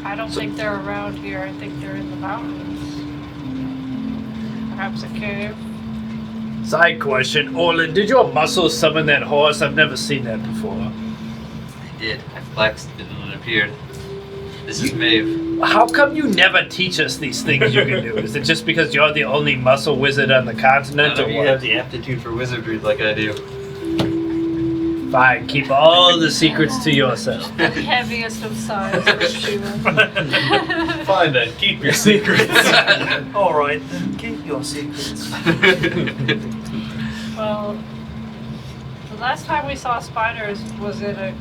Speaker 3: I don't think they're around here. I think they're in the mountains. Perhaps a cave.
Speaker 5: Side question, Orlin, did your muscles summon that horse? I've never seen that before.
Speaker 6: I did. I flexed it and it appeared. This is Maeve.
Speaker 5: How come you never teach us these things you can do? Is it just because you're the only muscle wizard on the continent,
Speaker 6: None
Speaker 5: or
Speaker 6: of you
Speaker 5: what?
Speaker 6: have the aptitude for wizardry like I do.
Speaker 5: Fine, keep all the secrets to yourself.
Speaker 3: The heaviest of sighs for Shiima.
Speaker 2: Fine then, keep your secrets.
Speaker 4: All right, then keep your secrets.
Speaker 3: Well, the last time we saw spiders was in a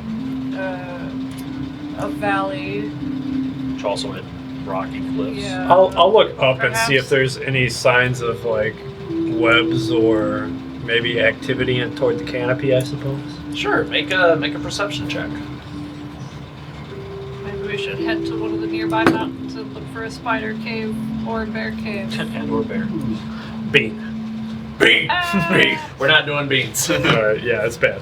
Speaker 3: valley.
Speaker 4: Which also hit rocky cliffs.
Speaker 3: Yeah.
Speaker 7: I'll look up and see
Speaker 3: Perhaps.
Speaker 7: if there's any signs of like webs or maybe activity in toward the canopy, I suppose.
Speaker 2: Sure, make a perception check.
Speaker 3: Maybe we should head to one of the nearby mountains and look for a spider cave or a bear cave.
Speaker 4: And or bear.
Speaker 7: Bean.
Speaker 2: Bean.
Speaker 3: Ah.
Speaker 2: Bean. We're not doing beans.
Speaker 7: Yeah, it's bad.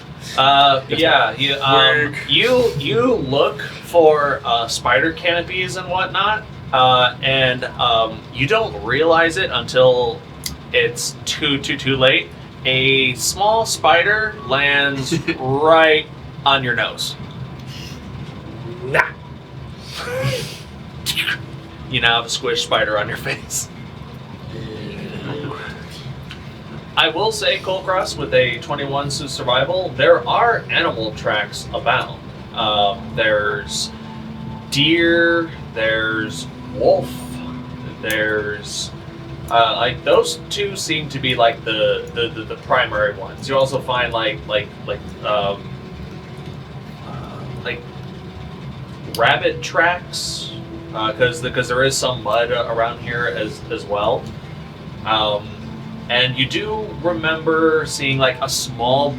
Speaker 2: Yeah, you look for spider canopies and whatnot, and you don't realize it until it's too late. A small spider lands right on your nose.
Speaker 7: Nah.
Speaker 2: You now have a squish spider on your face. I will say, Kulkras, with a 21 survival, there are animal tracks abound. There's deer, there's wolf, there's like those two seem to be like the primary ones. You also find like rabbit tracks because there is some mud around here as well. And you do remember seeing like a small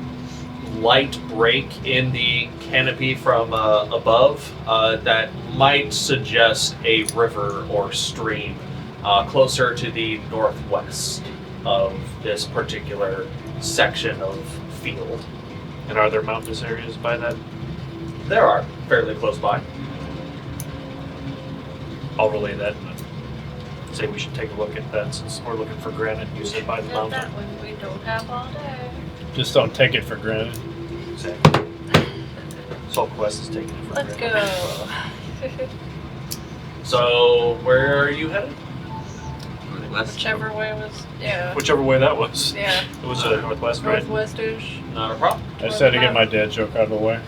Speaker 2: light break in the canopy from above that might suggest a river or stream closer to the northwest of this particular section of field.
Speaker 4: And are there mountainous areas by that?
Speaker 2: There are, fairly close by.
Speaker 4: I'll relay that and say we should take a look at that since we're looking for granite. You said by the
Speaker 3: Get
Speaker 4: mountain.
Speaker 3: that one we don't have all day.
Speaker 7: Just don't take it for granted.
Speaker 4: Exactly. Soul Quest is taking it for
Speaker 3: Let's
Speaker 4: granted.
Speaker 3: go.
Speaker 2: So, where are you headed?
Speaker 6: West.
Speaker 3: Whichever way was, yeah.
Speaker 4: Whichever way that was.
Speaker 3: Yeah.
Speaker 4: It was northwest, right?
Speaker 3: Northwestish.
Speaker 2: Not a problem.
Speaker 7: I just had to get my dad joke out of the way.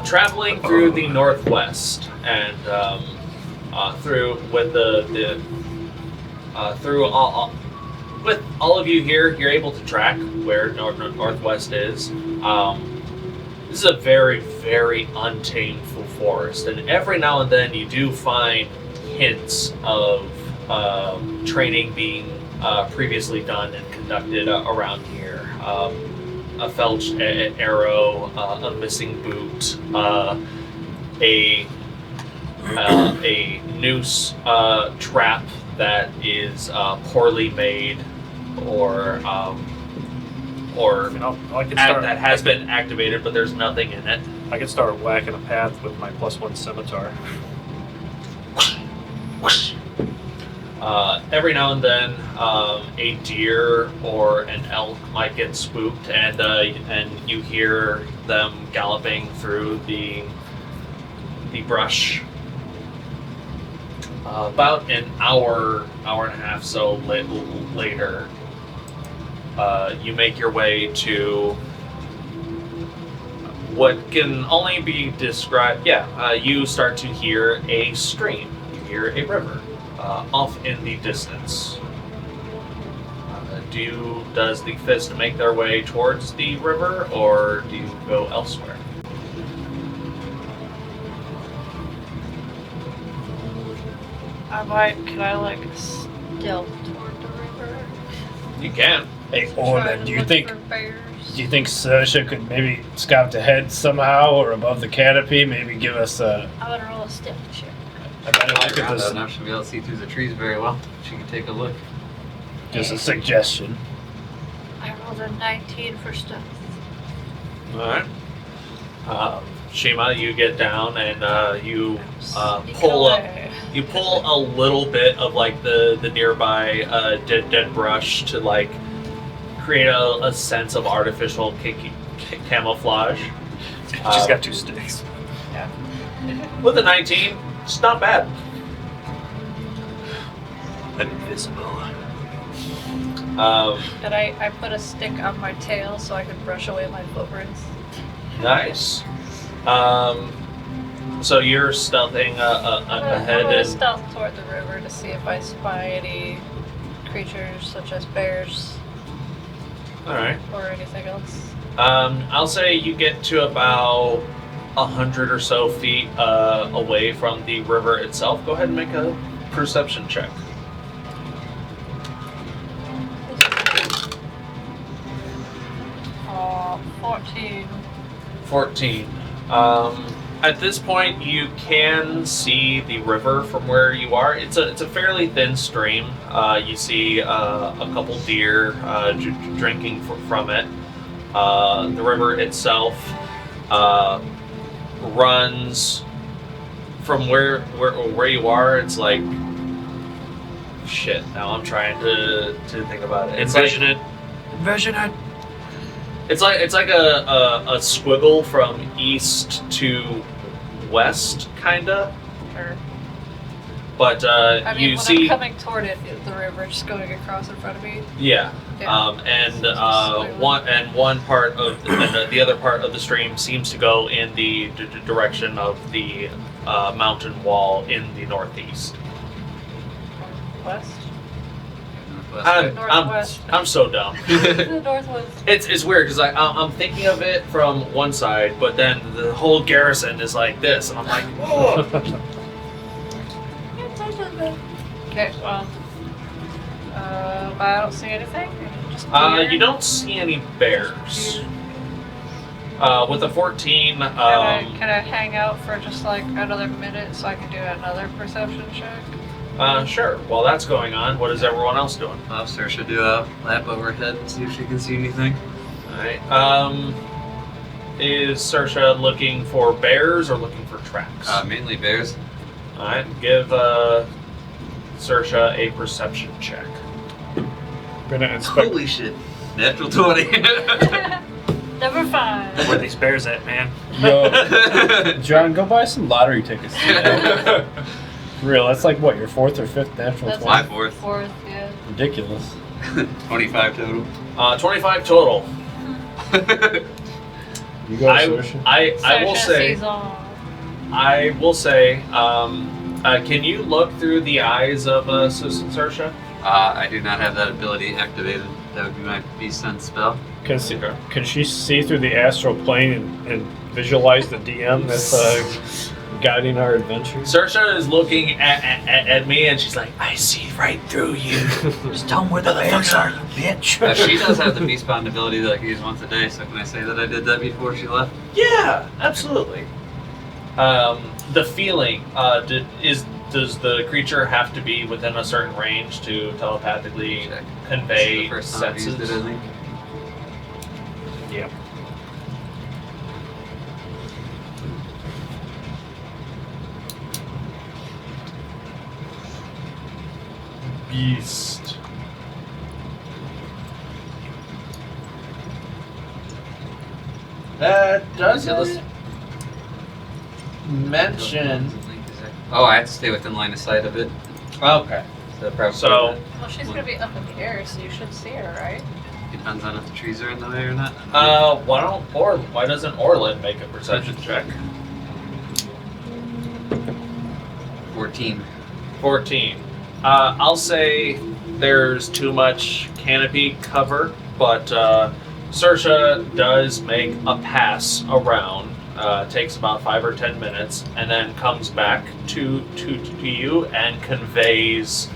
Speaker 2: Traveling through the northwest and through with through with all of you here, you're able to track where northwest is. This is a very, very untamed forest, and every now and then you do find hints of training being previously done and conducted around here. A felched arrow, a missing boot, a noose trap that is poorly made, or
Speaker 4: You know, I can start.
Speaker 2: that has been activated, but there's nothing in it.
Speaker 4: I can start whacking a path with my +1 scimitar.
Speaker 2: Every now and then, a deer or an elk might get spooked, and you hear them galloping through the brush. About an hour and a half so later, you make your way to what can only be described. You start to hear a stream. You hear a river. Off in the distance. Does the fist make their way towards the river, or do you go elsewhere?
Speaker 3: Can I like stealth toward the river?
Speaker 2: You can.
Speaker 7: Hey,
Speaker 3: Try
Speaker 7: Orlin,
Speaker 3: to
Speaker 7: do you
Speaker 3: look
Speaker 7: think
Speaker 3: for bears?
Speaker 7: Saoirse could maybe scout ahead somehow or above the canopy? Maybe give us a.
Speaker 3: I'm gonna roll a stealth check.
Speaker 7: I better look at
Speaker 6: Around
Speaker 7: this.
Speaker 6: enough, she'll be able to see through the trees very well. She can take a look.
Speaker 7: Just a suggestion.
Speaker 3: I rolled a 19 for stealth.
Speaker 2: Alright. Shiima, you get down and you
Speaker 3: Sneak
Speaker 2: pull up.
Speaker 3: away.
Speaker 2: You pull a little bit of like the nearby dead brush to like create a sense of artificial camouflage.
Speaker 4: She's got 2 sticks.
Speaker 2: With a 19, it's not bad.
Speaker 4: I'm invisible.
Speaker 3: And I put a stick on my tail so I could brush away my footprints.
Speaker 2: Nice. So you're stealthing ahead
Speaker 3: I'm gonna
Speaker 2: and
Speaker 3: stealth toward the river to see if I spy any creatures such as bears
Speaker 2: all right.
Speaker 3: or anything else.
Speaker 2: I'll say you get to about 100 or so feet away from the river itself. Go ahead and make a perception check.
Speaker 3: 14.
Speaker 2: 14. At this point, you can see the river from where you are. It's a fairly thin stream. You see a couple deer drinking from it. The river itself runs from where you are. It's like shit. Now I'm trying to think about it.
Speaker 4: Envision it.
Speaker 2: It's like a squiggle from east to west, kinda.
Speaker 3: Sure.
Speaker 2: But
Speaker 3: I mean,
Speaker 2: you
Speaker 3: when
Speaker 2: see,
Speaker 3: I'm coming toward it, is the river just going across in front of me?
Speaker 2: yeah,
Speaker 3: Yeah.
Speaker 2: one part of the other part of the stream seems to go in the direction of the mountain wall in the northeast.
Speaker 3: West?
Speaker 6: Northwest.
Speaker 2: I'm so dumb.
Speaker 3: The northwest.
Speaker 2: It's weird because I'm thinking of it from one side, but then the whole garrison is like this, and I'm like, whoa.
Speaker 3: Okay, well. I don't see anything. Just
Speaker 2: You don't see any bears. With a 14,
Speaker 3: Can I hang out for just like another minute so I can do another perception check?
Speaker 2: Sure. While that's going on, what is everyone else doing?
Speaker 6: Officer should do a lap overhead and see if she can see anything.
Speaker 2: Alright. Is Saoirse looking for bears or looking for tracks?
Speaker 6: Mainly bears.
Speaker 2: Alright, give Saoirse a perception check.
Speaker 7: Gonna inspect.
Speaker 6: Holy shit. Natural 20.
Speaker 3: Number 5.
Speaker 4: Where are these bears at, man?
Speaker 5: Yo, John, go buy some lottery tickets. For real, that's like what, your 4th or 5th natural
Speaker 3: That's
Speaker 5: 20?
Speaker 6: my fourth.
Speaker 3: Fourth, yeah.
Speaker 5: Ridiculous.
Speaker 6: 25 total.
Speaker 2: 25 total.
Speaker 5: You go, Saoirse.
Speaker 2: I will
Speaker 3: Saoirse
Speaker 2: say.
Speaker 3: sees all.
Speaker 2: I will say. Can you look through the eyes of Saoirse?
Speaker 6: I do not have that ability activated. That would be my Beast Sense spell.
Speaker 7: Can she see through the astral plane and visualize the DM that's guiding our adventure?
Speaker 2: Saoirse is looking at me and she's like, I see right through you.
Speaker 5: Just tell them where the bears are, you bitch.
Speaker 6: She does have the Beast Bound ability that I can use once a day, so can I say that I did that before she left?
Speaker 2: Yeah, absolutely. The feeling, does the creature have to be within a certain range to telepathically
Speaker 6: Check.
Speaker 2: convey
Speaker 6: This is the first time I've
Speaker 2: senses?
Speaker 6: used it, I think.
Speaker 4: Yeah.
Speaker 7: Beast.
Speaker 2: Does
Speaker 6: Yeah, let's-
Speaker 2: mention?
Speaker 6: Oh, I have to stay within line of sight of it.
Speaker 2: Okay.
Speaker 6: So probably
Speaker 2: So,
Speaker 3: Well, she's gonna be up in the air, so you should see her, right?
Speaker 6: depends on if the trees are in the way or not.
Speaker 2: why doesn't Orlin make a perception check?
Speaker 6: 14.
Speaker 2: 14. I'll say there's too much canopy cover, but Saoirse does make a pass around. Takes about 5 or 10 minutes, and then comes back to you and conveys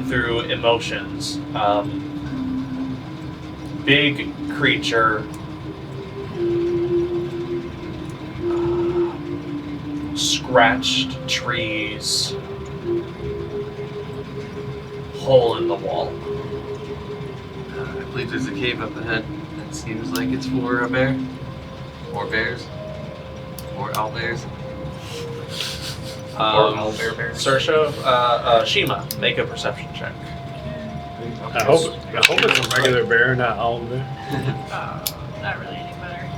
Speaker 2: through emotions. Big creature. Scratched trees. Hole in the wall.
Speaker 6: I believe there's a cave up ahead that seems like it's for a bear. Or bears. Or owlbears.
Speaker 4: Bears.
Speaker 2: Saoirse, Shiima, make a perception check.
Speaker 7: I hope it's a regular bear, not owl bear.
Speaker 3: Not really any better.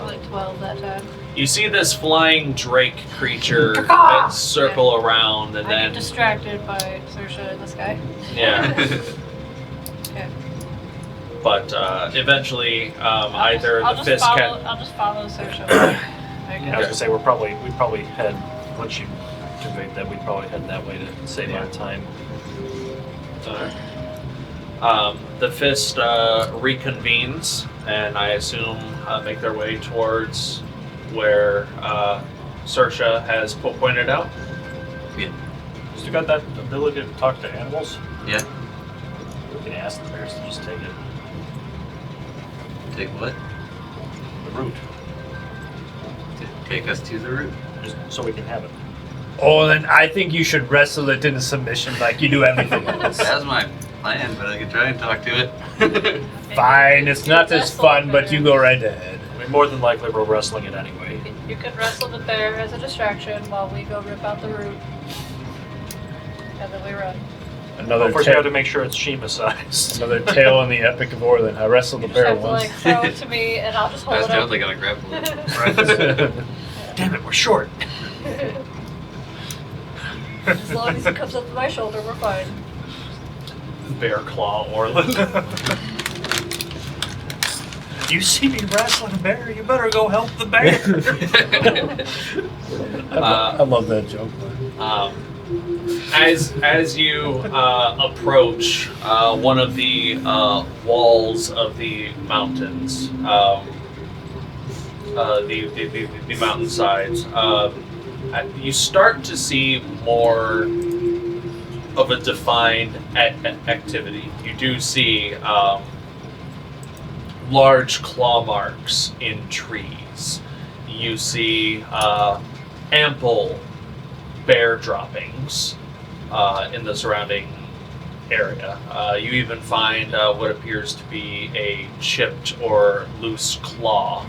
Speaker 3: Only 12 that time.
Speaker 2: You see this flying drake creature circle around, and
Speaker 3: I
Speaker 2: then
Speaker 3: get distracted by Saoirse and this guy.
Speaker 2: yeah.
Speaker 3: Okay.
Speaker 2: But eventually, either
Speaker 3: I'll
Speaker 2: the
Speaker 3: just
Speaker 2: fist
Speaker 3: follow,
Speaker 2: can.
Speaker 3: I'll just follow Saoirse. I
Speaker 4: I was
Speaker 3: guess.
Speaker 4: gonna say we probably head once you conveyed that we'd probably head that way to save our time.
Speaker 2: The fist reconvenes, and I assume make their way towards where Saoirse has pointed out.
Speaker 4: Still got that ability to talk to animals?
Speaker 6: Yeah.
Speaker 4: We can ask the bears to just take it.
Speaker 6: Take what?
Speaker 4: The route.
Speaker 6: Take us to the route.
Speaker 4: Just so we can have it.
Speaker 5: Oh, then I think you should wrestle it into submission like you do everything else.
Speaker 6: That was my plan, but I could try and talk to it.
Speaker 5: Fine, it's not as fun, but you go right ahead.
Speaker 4: I mean, more than likely we're wrestling it anyway.
Speaker 3: You could wrestle the bear as a distraction while we go rip out the root. And then we run.
Speaker 5: Another
Speaker 4: First we have
Speaker 5: ta-
Speaker 4: to make sure it's Shiima sized.
Speaker 5: another tale in the Epic of Orlin. I wrestled the
Speaker 3: You just
Speaker 5: bear
Speaker 3: have to
Speaker 5: once.
Speaker 3: like throw it to me and I'll just
Speaker 6: I
Speaker 3: hold
Speaker 6: was
Speaker 3: it up.
Speaker 6: totally gonna grapple it.
Speaker 4: Damn it, we're short.
Speaker 3: As long as it comes up to my shoulder, we're fine.
Speaker 2: Bear claw Orlin.
Speaker 4: You see me wrestling a bear, you better go help the bear.
Speaker 5: I love that joke.
Speaker 2: As you approach one of the walls of the mountains, the mountainsides, you start to see more of a defined activity. You do see large claw marks in trees. You see ample bear droppings in the surrounding area. You even find what appears to be a chipped or loose claw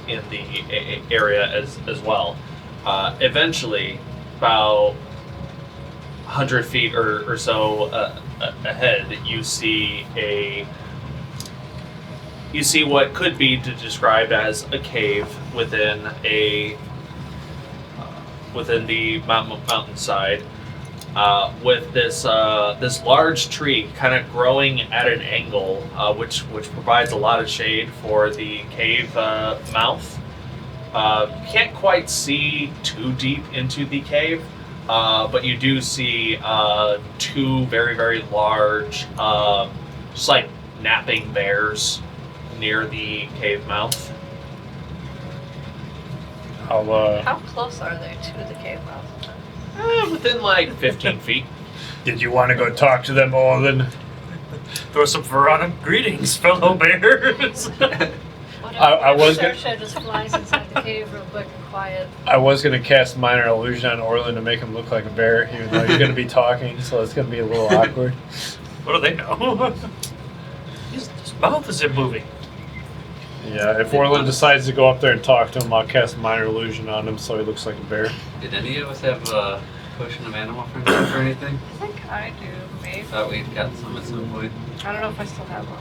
Speaker 2: in the area as well. Eventually, about 100 feet or so ahead, you see what could be described as a cave within the mountainside, with this large tree kind of growing at an angle, which provides a lot of shade for the cave mouth. You can't quite see too deep into the cave, but you do see two very, very large, just like napping bears near the cave mouth.
Speaker 3: How close are they to the cave mouth?
Speaker 2: Within like 15 feet.
Speaker 5: Did you want to go talk to them, Orlin?
Speaker 4: Throw some fur on them. Greetings, fellow bears.
Speaker 5: I was gonna-
Speaker 3: Sersha just flies inside the cave real quick and quiet.
Speaker 5: I was going to cast minor illusion on Orlin to make him look like a bear, even though he's going to be talking, so it's going to be a little awkward.
Speaker 4: What do they know? His mouth isn't moving.
Speaker 5: Yeah, if Orlin decides to go up there and talk to him, I'll cast minor illusion on him so he looks like a bear.
Speaker 6: Did any of us have a potion of animal friendship or anything?
Speaker 3: I think I do, maybe.
Speaker 6: Thought we'd got some at some point.
Speaker 3: I don't know if I still have one.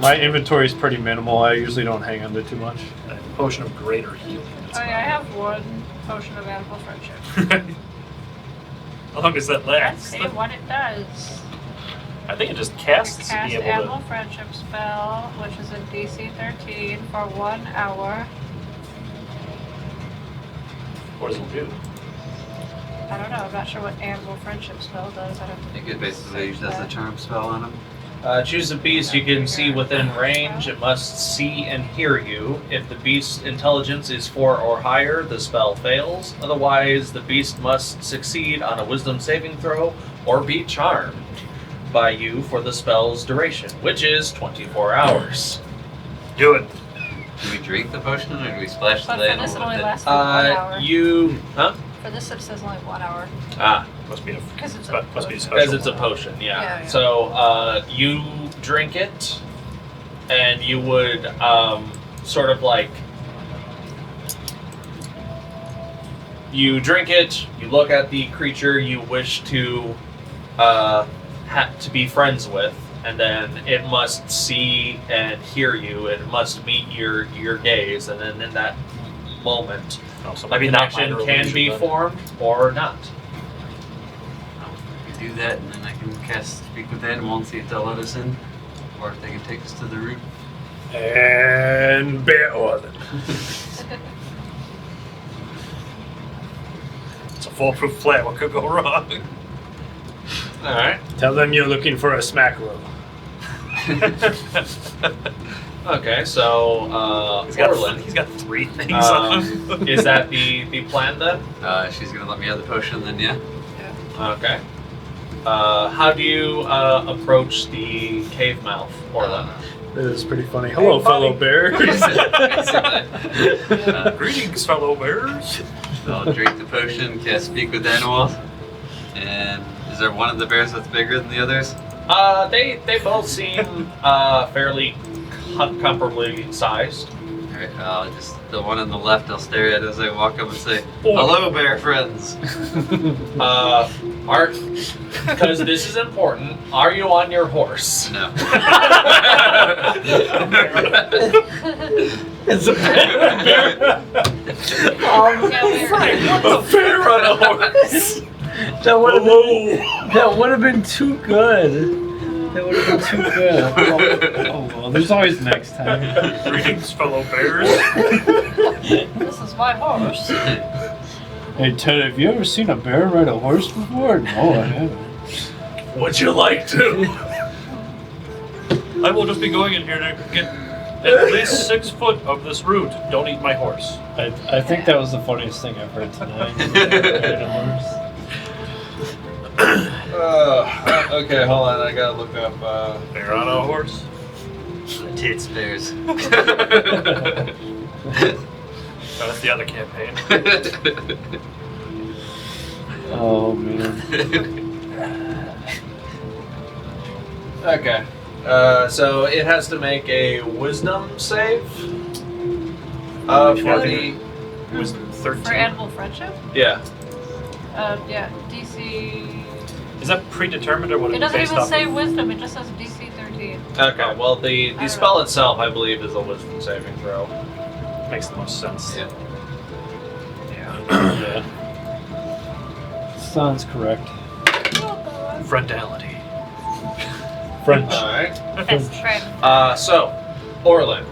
Speaker 5: My inventory is pretty minimal. I usually don't hang on to too much.
Speaker 4: A potion of greater healing.
Speaker 3: Oh yeah, I have one potion of animal friendship.
Speaker 4: How long does that
Speaker 3: Let's
Speaker 4: last?
Speaker 3: see what it does.
Speaker 4: I think it just casts to
Speaker 3: Cast
Speaker 4: be able
Speaker 3: animal
Speaker 4: to.
Speaker 3: friendship spell, which is a DC 13 for 1 hour.
Speaker 4: What does it do?
Speaker 3: I don't know. I'm not sure what animal friendship spell does. I don't
Speaker 6: I think it basically uses a charm spell on him.
Speaker 2: Choose a beast you can see within range. It must see and hear you. If the beast's intelligence is 4 or higher, the spell fails. Otherwise, the beast must succeed on a wisdom saving throw or be charmed by you for the spell's duration, which is 24 hours.
Speaker 4: Do it.
Speaker 6: Do we drink the potion or do we splash
Speaker 3: But
Speaker 6: the
Speaker 3: for
Speaker 6: animal
Speaker 3: this, it
Speaker 6: with
Speaker 3: only
Speaker 6: it?
Speaker 3: lasts for 1 hour. For this, it says only 1 hour.
Speaker 4: Must be a.
Speaker 3: Because it's
Speaker 4: Must be a special.
Speaker 2: Because it's a
Speaker 4: one.
Speaker 2: potion, yeah.
Speaker 3: Yeah.
Speaker 2: So you drink it, and you would sort of like you drink it. You look at the creature you wish to to be friends with, and then it must see and hear you. It must meet your gaze, and then in that moment,
Speaker 4: Oh, so
Speaker 2: a
Speaker 4: maybe not
Speaker 2: connection
Speaker 4: minor
Speaker 2: can
Speaker 4: illusion,
Speaker 2: be
Speaker 4: then.
Speaker 2: formed or not.
Speaker 6: We do that and then I can cast Speak with Animal and see if they'll let us in. Or if they can take us to the room.
Speaker 5: And bear Orlin.
Speaker 4: It's a foolproof flat. What could go wrong?
Speaker 2: All right.
Speaker 5: Tell them you're looking for a smackerel.
Speaker 2: Okay, so Orlin,
Speaker 4: He's got 3 things on him.
Speaker 2: is that the plan then?
Speaker 6: She's gonna let me have the potion then, yeah?
Speaker 2: Okay. How do you approach the cave mouth, Orlin?
Speaker 5: It is pretty funny. Hello, fellow bears.
Speaker 4: Greetings, fellow bears.
Speaker 6: I'll drink the potion, cast Speak with Animals. And is there one of the bears that's bigger than the others?
Speaker 2: They both seem fairly comparably sized.
Speaker 6: Alright, just the one on the left I'll stare at as I walk up and say, hello bear friends!
Speaker 2: Because this is important, are you on your horse?
Speaker 6: No.
Speaker 5: It's a bear.
Speaker 7: A bear on a horse.
Speaker 5: That would have been too good. That would have been too good. Oh well, there's always next time.
Speaker 4: Greetings, fellow bears.
Speaker 3: This is my horse.
Speaker 5: Hey Ted, have you ever seen a bear ride a horse before? No, I haven't.
Speaker 7: Would you like to?
Speaker 4: I will just be going in here to get at least 6 foot of this root. Don't eat my horse.
Speaker 5: I think that was the funniest thing I've heard tonight. Ride a horse.
Speaker 2: Okay, hold on. I gotta look up.
Speaker 4: Bear on a horse.
Speaker 6: Tits bears.
Speaker 4: That's the other campaign.
Speaker 5: Oh man.
Speaker 2: Okay. So it has to make a wisdom save. For the
Speaker 4: Was 13.
Speaker 3: For animal friendship?
Speaker 2: yeah.
Speaker 3: Yeah, DC.
Speaker 4: Is that predetermined or what?
Speaker 3: It doesn't
Speaker 4: based
Speaker 3: even
Speaker 4: off
Speaker 3: say
Speaker 4: of?
Speaker 3: wisdom, it just says DC 13.
Speaker 2: Okay. Well, the
Speaker 3: don't
Speaker 2: spell
Speaker 3: know.
Speaker 2: itself, I believe, is a wisdom saving throw.
Speaker 4: Makes the most sense.
Speaker 2: Yeah.
Speaker 5: Yeah. Sounds correct.
Speaker 4: Friendality.
Speaker 5: French.
Speaker 2: All right.
Speaker 3: Best friend.
Speaker 2: So, Orlin,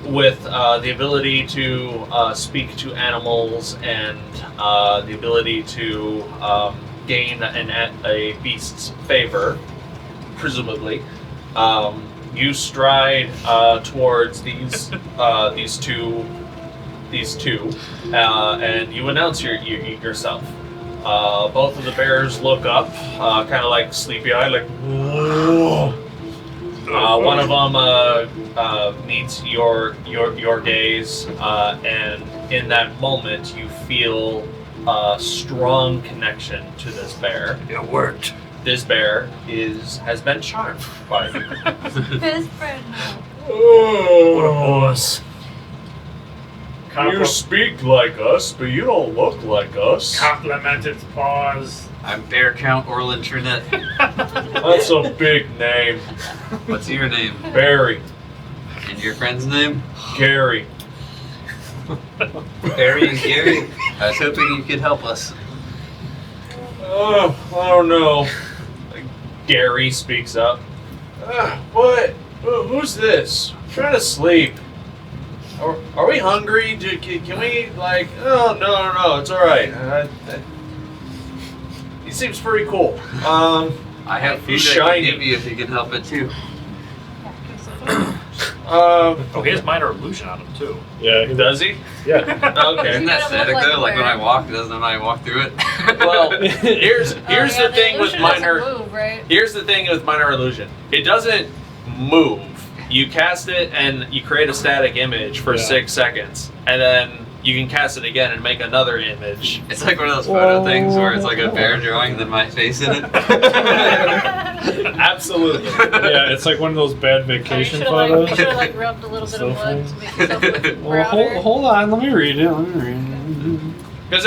Speaker 2: with the ability to speak to animals and the ability to gain a beast's favor, presumably, you stride towards these two, and you announce yourself. Both of the bears look up, kind of like sleepy-eyed, like. Whoa. One of them meets your gaze, and in that moment, you feel a strong connection to this bear.
Speaker 4: It worked.
Speaker 2: This bear has been charmed by you.
Speaker 3: Best friend.
Speaker 4: What a boss.
Speaker 2: You speak like us, but you don't look like us.
Speaker 7: Compliment its paws.
Speaker 6: I'm Bear Count Orlin Trinette.
Speaker 2: That's a big name.
Speaker 6: What's your name?
Speaker 2: Barry.
Speaker 6: And your friend's name?
Speaker 2: Gary.
Speaker 6: Barry and Gary. I was hoping you could help us.
Speaker 2: Oh, I don't know. Gary speaks up. What? Who's this? I'm trying to sleep. Are we hungry? Can we, like... Oh, no, it's alright. He seems pretty cool.
Speaker 6: I have food
Speaker 2: He's
Speaker 6: I
Speaker 2: shiny.
Speaker 6: can give you if you can help it too.
Speaker 4: Oh, he has minor illusion on him too.
Speaker 7: Yeah,
Speaker 2: Does he?
Speaker 7: yeah.
Speaker 2: Okay.
Speaker 6: Isn't that
Speaker 3: Look
Speaker 6: static
Speaker 3: like
Speaker 6: though?
Speaker 3: a
Speaker 6: Like when
Speaker 3: bear.
Speaker 6: I walk, it doesn't when I walk through it.
Speaker 2: Well, here's the thing with
Speaker 3: illusion
Speaker 2: minor.
Speaker 3: doesn't move, right?
Speaker 2: Here's the thing with minor illusion. It doesn't move. You cast it and you create a static image for
Speaker 7: Yeah.
Speaker 2: 6 seconds, and then you can cast it again and make another image.
Speaker 6: It's like one of those photo things where it's like a bear drawing and then my face in it.
Speaker 2: Absolutely.
Speaker 7: Yeah, it's like one of those bad vacation
Speaker 3: You
Speaker 7: photos.
Speaker 3: should have like rubbed a little bit of blood to make yourself look
Speaker 5: Well,
Speaker 3: browner.
Speaker 5: hold on, let me read it.
Speaker 2: Because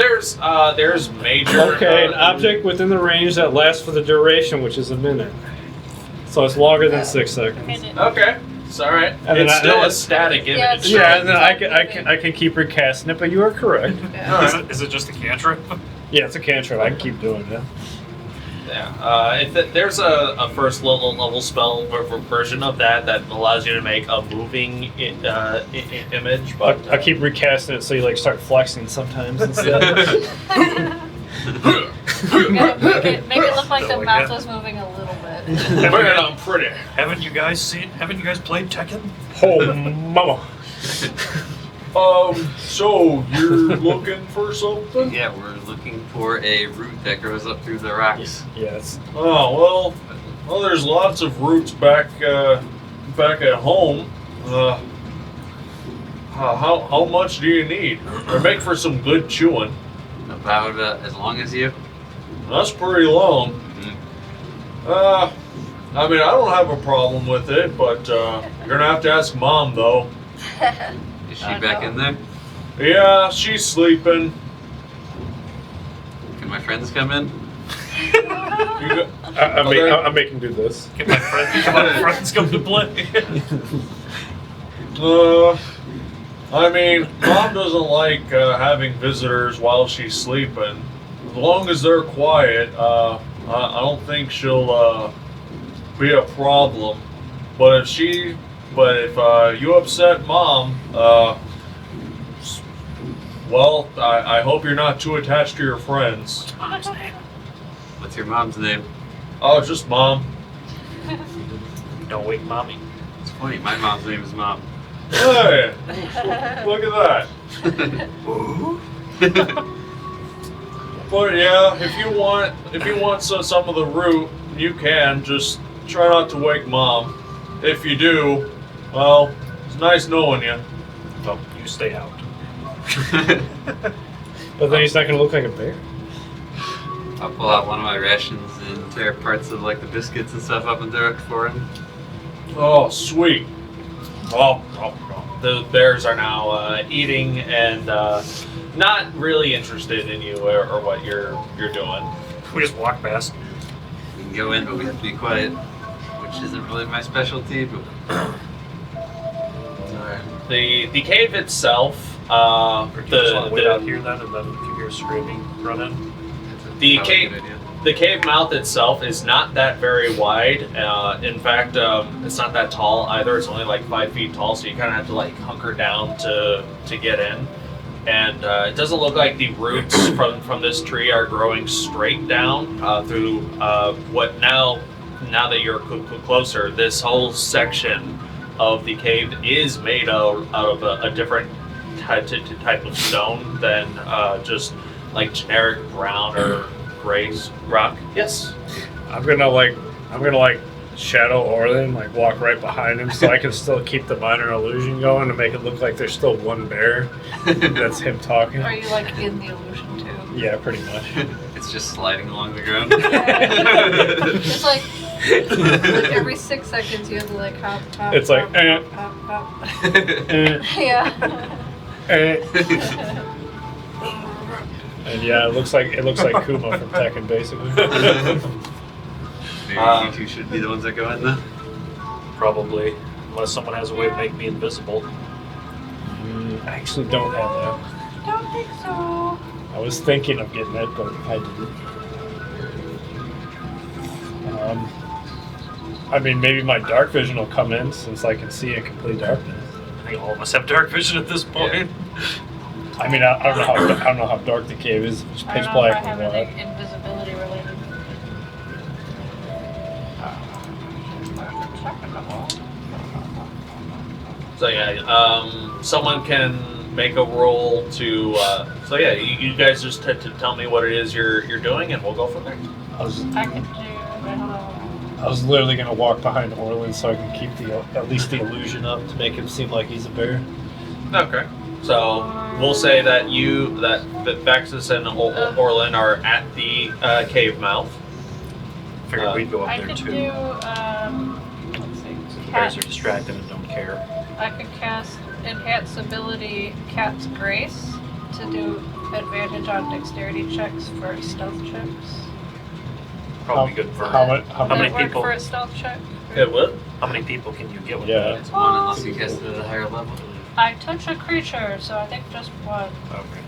Speaker 2: there's major.
Speaker 5: Okay, an object within the range that lasts for the duration, which is a minute. So it's longer than 6 seconds.
Speaker 3: Minute.
Speaker 2: Okay, it's all right.
Speaker 5: And then
Speaker 2: It's
Speaker 5: I-
Speaker 2: still
Speaker 5: no,
Speaker 2: a static image.
Speaker 3: Yeah, it's
Speaker 5: Yeah, and then I can keep recasting it, but you are correct.
Speaker 3: Yeah.
Speaker 4: Is it just a cantrip?
Speaker 5: Yeah, it's a cantrip. I can keep doing it.
Speaker 2: Yeah. There's a first level spell version of that allows you to make a moving image, but
Speaker 5: I keep recasting it so you like start flexing sometimes instead.
Speaker 3: Yeah, make it look like the
Speaker 4: Like
Speaker 3: mouth
Speaker 4: that.
Speaker 3: was moving a little bit.
Speaker 2: man, I'm pretty.
Speaker 4: Haven't you guys played Tekken?
Speaker 5: Oh, mama.
Speaker 2: So you're looking for something?
Speaker 6: Yeah, we're looking for a root that grows up through the rocks.
Speaker 5: Yes.
Speaker 2: Oh well, there's lots of roots back at home. How much do you need? They make for some good chewing.
Speaker 6: About as long as you.
Speaker 2: That's pretty long. I mean, I don't have a problem with it, but you're gonna have to ask Mom though.
Speaker 6: Is she
Speaker 3: Oh,
Speaker 6: back
Speaker 3: no.
Speaker 6: in there?
Speaker 2: Yeah, she's sleeping.
Speaker 6: Can my friends come in?
Speaker 7: I'm making do this.
Speaker 4: Get my friends come to play.
Speaker 2: I mean, Mom doesn't like having visitors while she's sleeping. As long as they're quiet, I don't think she'll be a problem. But if you upset Mom, well, I hope you're not too attached to your friends.
Speaker 6: What's your mom's name?
Speaker 2: Oh, just Mom.
Speaker 4: Don't wake mommy.
Speaker 6: It's funny, my mom's name is Mom.
Speaker 2: Hey, look at that. But yeah, if you want some of the root, you can. Just try not to wake Mom. If you do, well, it's nice knowing you.
Speaker 4: Well, you stay out.
Speaker 7: But then he's not going to look like a bear.
Speaker 6: I'll pull out one of my rations and tear parts of like the biscuits and stuff up and throw it for him.
Speaker 2: Oh, sweet. Oh. The bears are now eating and not really interested in you or what you're doing.
Speaker 4: We just walk past.
Speaker 6: We can go in, but we have to be quiet, which isn't really my specialty. But
Speaker 2: the cave itself,
Speaker 4: Or do you just want to wait out here then, and then if you hear screaming, run in?
Speaker 2: the
Speaker 6: probably a
Speaker 2: cave.
Speaker 6: good idea.
Speaker 2: The cave mouth itself is not that very wide. In fact, it's not that tall either. It's only like 5 feet tall, so you kind of have to like hunker down to get in. And it doesn't look like the roots from this tree are growing straight down through what now that you're closer, this whole section of the cave is made out of a different type of stone than just like generic brown or gray rock. Yes.
Speaker 7: I'm gonna shadow Orlin, like walk right behind him, so I can still keep the minor illusion going to make it look like there's still one bear. That's him talking.
Speaker 3: Are you like in the illusion too?
Speaker 7: Yeah, pretty much.
Speaker 6: It's just sliding along the ground.
Speaker 3: It's like every 6 seconds you have to like hop.
Speaker 7: It's like,
Speaker 3: hop.
Speaker 7: Eh,
Speaker 3: Yeah.
Speaker 7: eh. And yeah, it looks like Kuma from Tekken, basically.
Speaker 6: Maybe you two should be the ones that go in then.
Speaker 4: Probably. Unless someone has a way to make me invisible.
Speaker 7: I actually don't have that.
Speaker 3: Don't think so.
Speaker 7: I was thinking of getting that, but I didn't. I mean, maybe my dark vision will come in since I can see in complete darkness.
Speaker 4: I think all of us have dark vision at this point.
Speaker 7: I mean, I don't know how dark the cave is. It's
Speaker 3: I
Speaker 7: pitch
Speaker 3: don't know if
Speaker 7: black
Speaker 3: I have
Speaker 7: and white.
Speaker 3: anything invisibility related.
Speaker 2: So yeah, someone can make a roll to. So yeah, you guys just tell me what it is you're doing, and we'll go from there.
Speaker 7: I was
Speaker 3: I could do. Wait, hold on.
Speaker 7: I was literally gonna walk behind Orlin so I can keep at least the illusion up to make him seem like he's a bear.
Speaker 2: Okay. So we'll say that that Vaxxus and Orlin are at the cave mouth.
Speaker 4: Figured we'd go up
Speaker 3: I
Speaker 4: there
Speaker 3: could
Speaker 4: too.
Speaker 3: do. Let's see.
Speaker 4: The bears are distracted and don't care.
Speaker 3: I could cast Enhance Ability Cat's Grace to do advantage on dexterity checks for stealth checks.
Speaker 4: Probably good for
Speaker 7: how
Speaker 3: Would
Speaker 4: many
Speaker 3: that work
Speaker 4: people?
Speaker 3: for a stealth check?
Speaker 2: It will.
Speaker 4: How many people can you get with
Speaker 7: Yeah.
Speaker 4: that?
Speaker 6: It's one unless you cast it at a higher level.
Speaker 3: I touch a creature, so I think just one.
Speaker 4: Okay.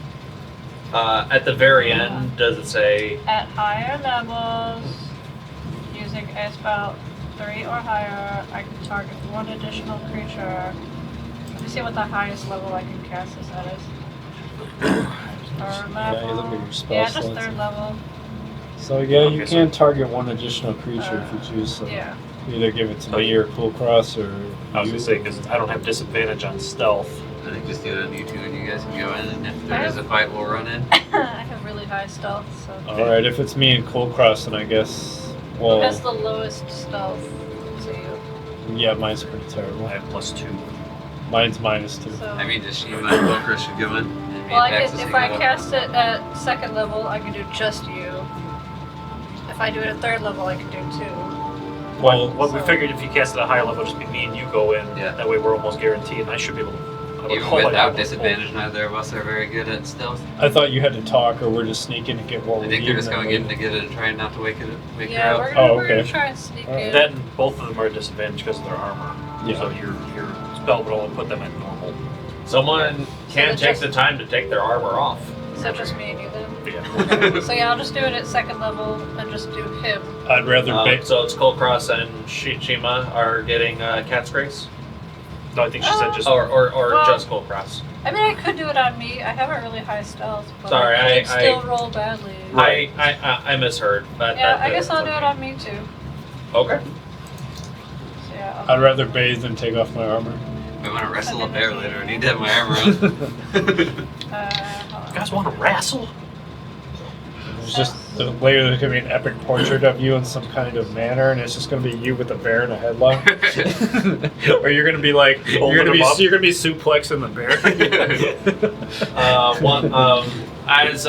Speaker 2: At the very end, does it say?
Speaker 3: At higher levels, using a spell 3 or higher, I can target one additional creature. Let me see what the highest level I can cast this at is. Third
Speaker 7: Yeah, you look at
Speaker 3: level.
Speaker 7: your spell
Speaker 3: Yeah, just
Speaker 7: slots.
Speaker 3: third level.
Speaker 7: So yeah, you
Speaker 4: Okay,
Speaker 7: can target one additional creature if you choose. So
Speaker 3: Yeah.
Speaker 7: either give it to
Speaker 4: Oh,
Speaker 7: me or Kulkras or
Speaker 4: I was
Speaker 7: you.
Speaker 4: gonna say because I don't have disadvantage on stealth.
Speaker 6: I think just do it on you two and you guys can go in, and if there is a fight, we'll run in.
Speaker 3: I have really high stealth, so.
Speaker 7: All right, if it's me and Kulkras, then I guess. Well,
Speaker 3: Who has the lowest stealth? To you.
Speaker 7: yeah, mine's pretty terrible.
Speaker 4: I have +2.
Speaker 7: Mine's -2.
Speaker 3: So.
Speaker 6: I mean, just Shiima and Kulkras should go in. And me
Speaker 3: Well,
Speaker 6: and Vaxxus
Speaker 3: if
Speaker 6: can
Speaker 3: I
Speaker 6: go up.
Speaker 3: cast it at second level, I can do just you. If I do it at third level, I can do 2.
Speaker 7: Well,
Speaker 4: What we figured if you cast it at a higher level, just be me and you go in.
Speaker 6: Yeah.
Speaker 4: That way we're almost guaranteed, and I should be able to.
Speaker 6: Even
Speaker 4: hope I
Speaker 6: without
Speaker 4: don't.
Speaker 6: disadvantage, neither of us are very good at stealth.
Speaker 7: I thought you had to talk, or we're just sneaking to get what
Speaker 6: I
Speaker 7: we
Speaker 6: think
Speaker 7: need.
Speaker 6: they're just
Speaker 7: and then
Speaker 6: going in
Speaker 7: leave.
Speaker 6: to get it and trying not to wake her
Speaker 3: Yeah,
Speaker 6: out.
Speaker 3: we're gonna,
Speaker 7: Oh,
Speaker 3: we're gonna
Speaker 7: okay.
Speaker 3: try and sneak
Speaker 7: Alright.
Speaker 3: in.
Speaker 4: Then both of them are disadvantaged because of their armor.
Speaker 7: Yeah.
Speaker 4: So your spell would only put them at normal.
Speaker 2: Someone can
Speaker 3: then
Speaker 2: take
Speaker 3: just-
Speaker 2: the time to take their armor off.
Speaker 3: So just me and you then.
Speaker 4: Yeah.
Speaker 3: So yeah, I'll just do it at second level and just do him.
Speaker 5: I'd rather
Speaker 2: So it's Kulkras and Shiima are getting Cat's Grace?
Speaker 4: No, I think she said just.
Speaker 2: Or
Speaker 3: Well-
Speaker 2: just Kulkras?
Speaker 3: I mean, I could do it on me. I have a really high stealth, but
Speaker 2: Sorry,
Speaker 3: I could
Speaker 2: I-
Speaker 3: still roll badly.
Speaker 2: I misheard.
Speaker 3: Yeah, I guess I'll do it on me too.
Speaker 2: Okay.
Speaker 3: So yeah,
Speaker 7: I'd rather bathe than take off my armor.
Speaker 6: I want to wrestle a bear later. I need to have my armor on.
Speaker 3: hold on.
Speaker 4: You guys want to wrestle?
Speaker 7: It's just later there's gonna be an epic portrait of you in some kind of manner, and it's just gonna be you with a bear in a headlock. Or you're gonna be like
Speaker 4: Holding him up.
Speaker 7: you're gonna be suplexing the bear.
Speaker 2: As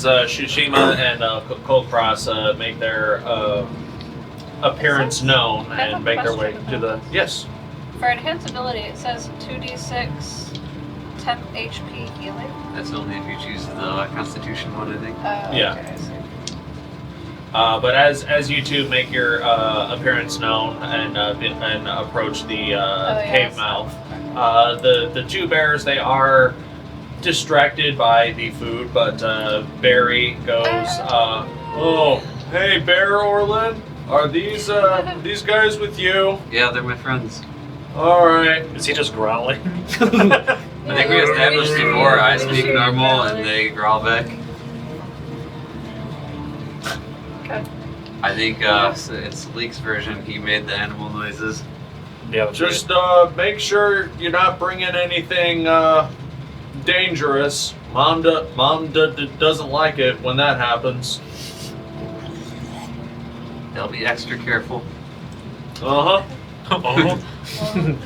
Speaker 2: Shiima and Kulkras make their appearance known
Speaker 3: I have
Speaker 2: and
Speaker 3: a
Speaker 2: make their way
Speaker 3: question
Speaker 2: to the
Speaker 3: about
Speaker 2: yes.
Speaker 3: For enhanced ability, it says 2d6 temp HP healing.
Speaker 6: That's only if you choose the Constitution one, I think.
Speaker 2: Yeah.
Speaker 3: Okay, I see.
Speaker 2: But as you two make your appearance known and approach the cave
Speaker 3: yes.
Speaker 2: mouth, the two bears, they are distracted by the food, but Barry goes, "Oh, hey, Bear Orlin, are these guys with you?
Speaker 6: Yeah, they're my friends.
Speaker 2: All right."
Speaker 4: Is he just growling?
Speaker 6: I think we established before I speak normal and they growl back.
Speaker 3: Okay.
Speaker 6: I think it's Leek's version. He made the animal noises.
Speaker 4: Yeah, that's
Speaker 2: Just make sure you're not bringing anything dangerous. Mom doesn't like it when that happens.
Speaker 6: They'll be extra careful.
Speaker 2: Uh huh.
Speaker 4: Oh,
Speaker 3: Well,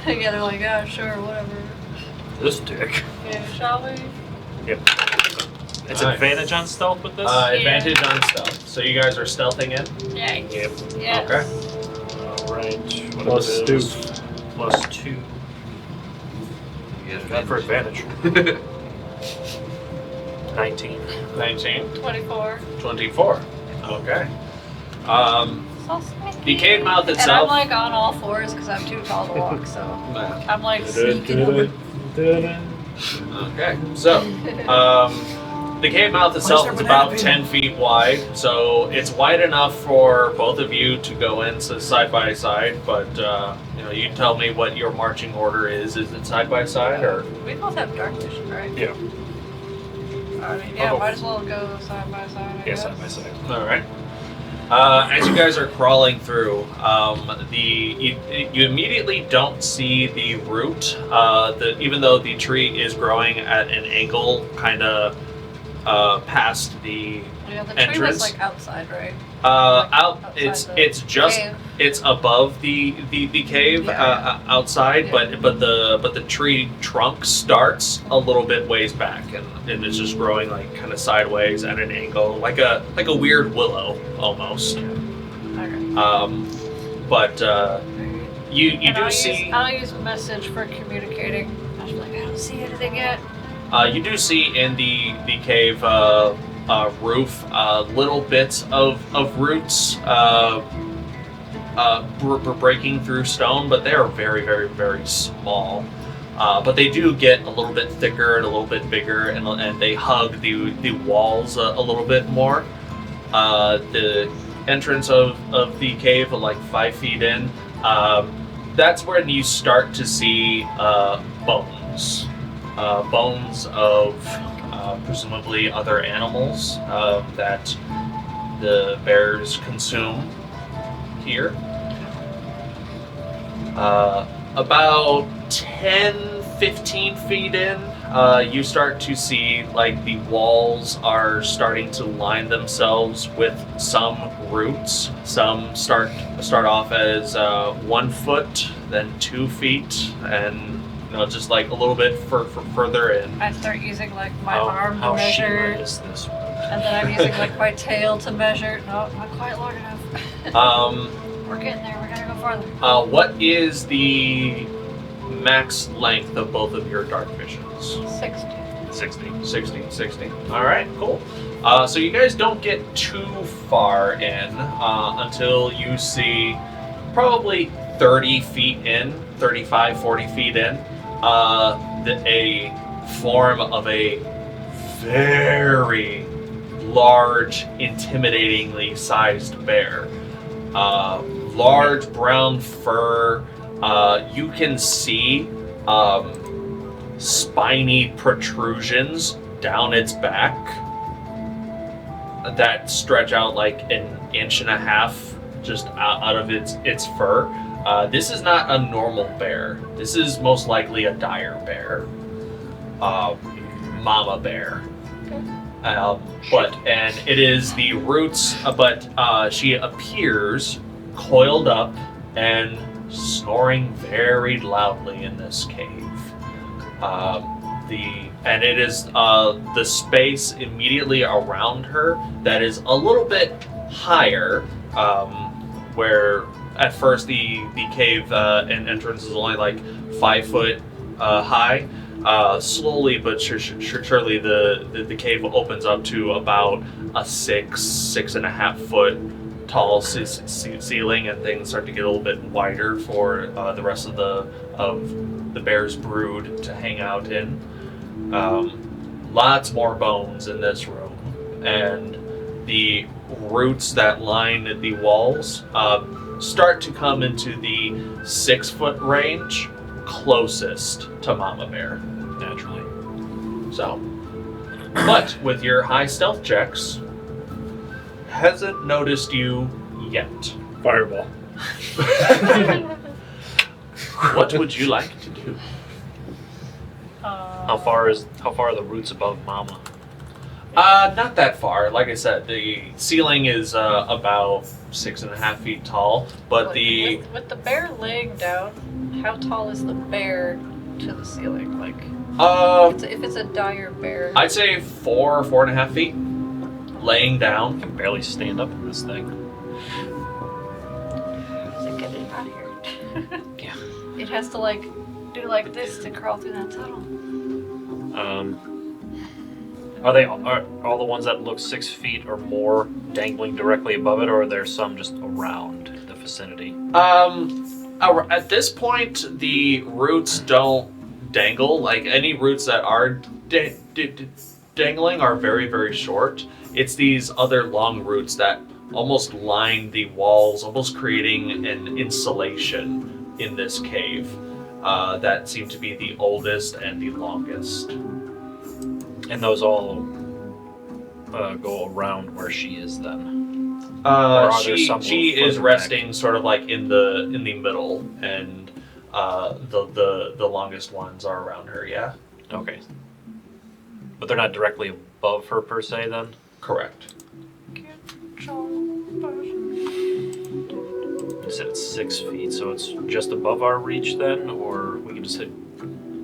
Speaker 3: yeah, they're like, yeah, sure, whatever.
Speaker 4: this dick.
Speaker 3: Okay, shall we?
Speaker 4: Yep. It's
Speaker 2: Nice.
Speaker 4: advantage on stealth with this?
Speaker 2: Advantage on stealth. So you guys are stealthing in.
Speaker 3: Yeah.
Speaker 4: Yep.
Speaker 3: Yeah.
Speaker 2: Okay.
Speaker 4: Alright. What
Speaker 7: Plus
Speaker 4: it is, plus 2.
Speaker 6: You get
Speaker 4: Not for
Speaker 6: advantage.
Speaker 4: advantage. 19.
Speaker 2: 19.
Speaker 3: 24.
Speaker 2: 24. Okay.
Speaker 3: So sneaky.
Speaker 2: The cave mouth
Speaker 3: And I'm
Speaker 2: itself.
Speaker 3: like on all fours because I'm too tall to walk, so
Speaker 2: Nah.
Speaker 3: I'm like sneaking over.
Speaker 2: Okay. So, the cave mouth itself is about 10 feet wide, so it's wide enough for both of you to go in side by side. But you tell me what your marching order is. Is it side by side or?
Speaker 3: We both have dark vision, right?
Speaker 4: Yeah.
Speaker 3: I mean, yeah,
Speaker 4: I'll go-
Speaker 3: might as well go side by side. I
Speaker 4: Yeah,
Speaker 3: guess.
Speaker 4: side by side.
Speaker 2: All right. As you guys are crawling through, you immediately don't see the root. Even though the tree is growing at an angle, kind of past the
Speaker 3: Yeah, the tree
Speaker 2: entrance.
Speaker 3: was like outside, right?
Speaker 2: out.
Speaker 3: outside
Speaker 2: It's
Speaker 3: the
Speaker 2: just
Speaker 3: cave.
Speaker 2: it's above the cave
Speaker 3: Yeah.
Speaker 2: outside,
Speaker 3: Yeah.
Speaker 2: but the tree trunk starts a little bit ways back, and it's just growing like kind of sideways at an angle, like a weird willow almost.
Speaker 3: Okay.
Speaker 2: But you
Speaker 3: And
Speaker 2: do
Speaker 3: I'll
Speaker 2: see
Speaker 3: I'll use message for communicating. I was like, I don't see anything yet.
Speaker 2: you do see in the cave roof little bits of roots breaking through stone, but they are very, very, very small. But they do get a little bit thicker and a little bit bigger, and they hug the walls a little bit more. The entrance of the cave, like 5 feet in, that's when you start to see bones. Bones of presumably other animals that the bears consume here. About 10-15 feet in, you start to see like the walls are starting to line themselves with some roots. Some start off as 1 foot, then 2 feet, and just like a little bit further in.
Speaker 3: I start using like my arm to
Speaker 4: How
Speaker 3: measure,
Speaker 4: Shiima is this one?
Speaker 3: and then I'm using like my tail to measure. No, not quite long enough. We're getting there. We gotta go farther.
Speaker 2: What is the max length of both of your dark visions?
Speaker 3: 60.
Speaker 2: 60. All right, cool. So you guys don't get too far in until you see probably 30 feet in, 35, 40 feet in, a form of a very large, intimidatingly sized bear. Large brown fur. You can see spiny protrusions down its back that stretch out like an inch and a half just out of its fur. This is not a normal bear. This is most likely a dire bear. Mama bear. And it is the roots, but she appears coiled up and snoring very loudly in this cave. And it is the space immediately around her that is a little bit higher, where at first the cave and entrance is only like 5 foot high. Slowly but surely the cave opens up to about a 6.5 foot tall ceiling, and things start to get a little bit wider for the rest of the bear's brood to hang out in. Lots more bones in this room, and the roots that line the walls start to come into the 6 foot range closest to Mama Bear.
Speaker 4: Naturally.
Speaker 2: So, but with your high stealth checks, hasn't noticed you yet.
Speaker 7: Fireball.
Speaker 2: What would you like to do?
Speaker 4: How far are the roots above Mama?
Speaker 2: Not that far. Like I said, the ceiling is about 6.5 feet tall, but
Speaker 3: Like, with the bear laying down, how tall is the bear to the ceiling? Like, if it's a dire bear,
Speaker 2: I'd say 4.5 feet, laying
Speaker 4: I
Speaker 2: down.
Speaker 4: can barely stand up in this thing.
Speaker 3: how's it getting out of here?
Speaker 4: Yeah.
Speaker 3: It has to like do like this to crawl through that tunnel.
Speaker 4: Are all the ones that look 6 feet or more dangling directly above it, or are there some just around the vicinity?
Speaker 2: At this point, the roots don't dangle. Like, any roots that are dangling are very, very short. It's these other long roots that almost line the walls, almost creating an insulation in this cave that seem to be the oldest and the longest.
Speaker 4: And those all go around where she is then?
Speaker 2: She is resting sort of like in the middle, and the longest ones are around her. Yeah.
Speaker 4: Okay. But they're not directly above her per se then?
Speaker 2: Correct.
Speaker 4: You said it's 6 feet, so it's just above our reach then, or we can just hit.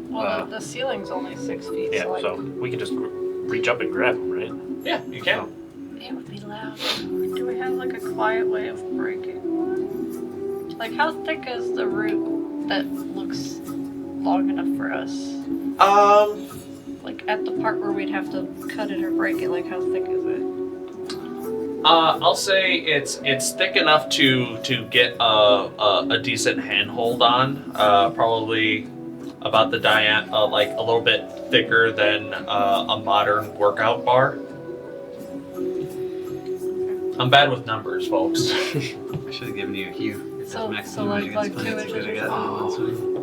Speaker 3: Well, the ceiling's only 6 feet.
Speaker 4: Yeah,
Speaker 3: so, like,
Speaker 4: so we can just reach up and grab him, right?
Speaker 2: Yeah, you can.
Speaker 3: it would be loud. Do we have like a quiet way of breaking one? Like, how thick is the root that looks long enough for us? Like, at the part where we'd have to cut it or break it, like, how thick is it?
Speaker 2: I'll say it's thick enough to get a decent handhold on. Probably about the diameter, like a little bit thicker than a modern workout bar. I'm bad with numbers, folks.
Speaker 6: I should have given you a hue. It says
Speaker 3: So
Speaker 6: maximum
Speaker 3: like
Speaker 6: measurements,
Speaker 3: 2
Speaker 6: but you
Speaker 3: inches
Speaker 6: could have
Speaker 3: or
Speaker 6: gotten
Speaker 3: something?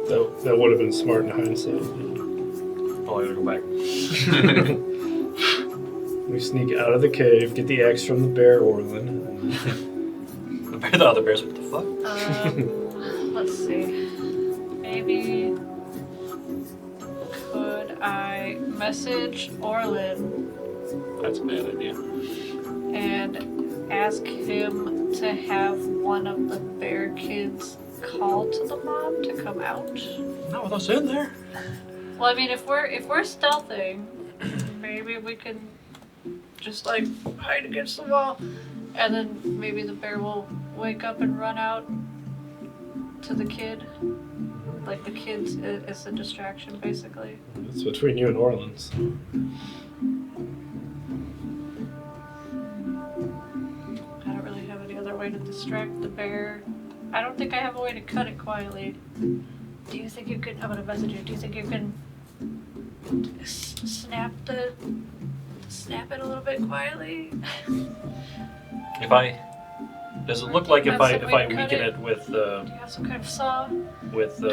Speaker 6: one,
Speaker 7: That would have been smart in hindsight.
Speaker 4: Oh, I gotta go back.
Speaker 7: We sneak out of the cave, get the axe from the bear Orlin.
Speaker 4: The other bears, what the fuck?
Speaker 3: Let's see. Maybe could I message Orlin
Speaker 4: That's a bad idea.
Speaker 3: and ask him to have one of the bear kids call to the mom to come out?
Speaker 4: Not with us in there.
Speaker 3: Well, I mean, if we're stealthing, maybe we can just like hide against the wall, and then maybe the bear will wake up and run out to the kid. Like the kid's is a distraction, basically.
Speaker 7: It's between you and Orlin's.
Speaker 3: I don't really have any other way to distract the bear. I don't think I have a way to cut it quietly. Do you think you can? I'm gonna message you. Do you think you can snap it a little bit quietly?
Speaker 4: Does it look like if I weaken
Speaker 3: it
Speaker 4: it with
Speaker 3: Do you have some kind of saw?
Speaker 4: with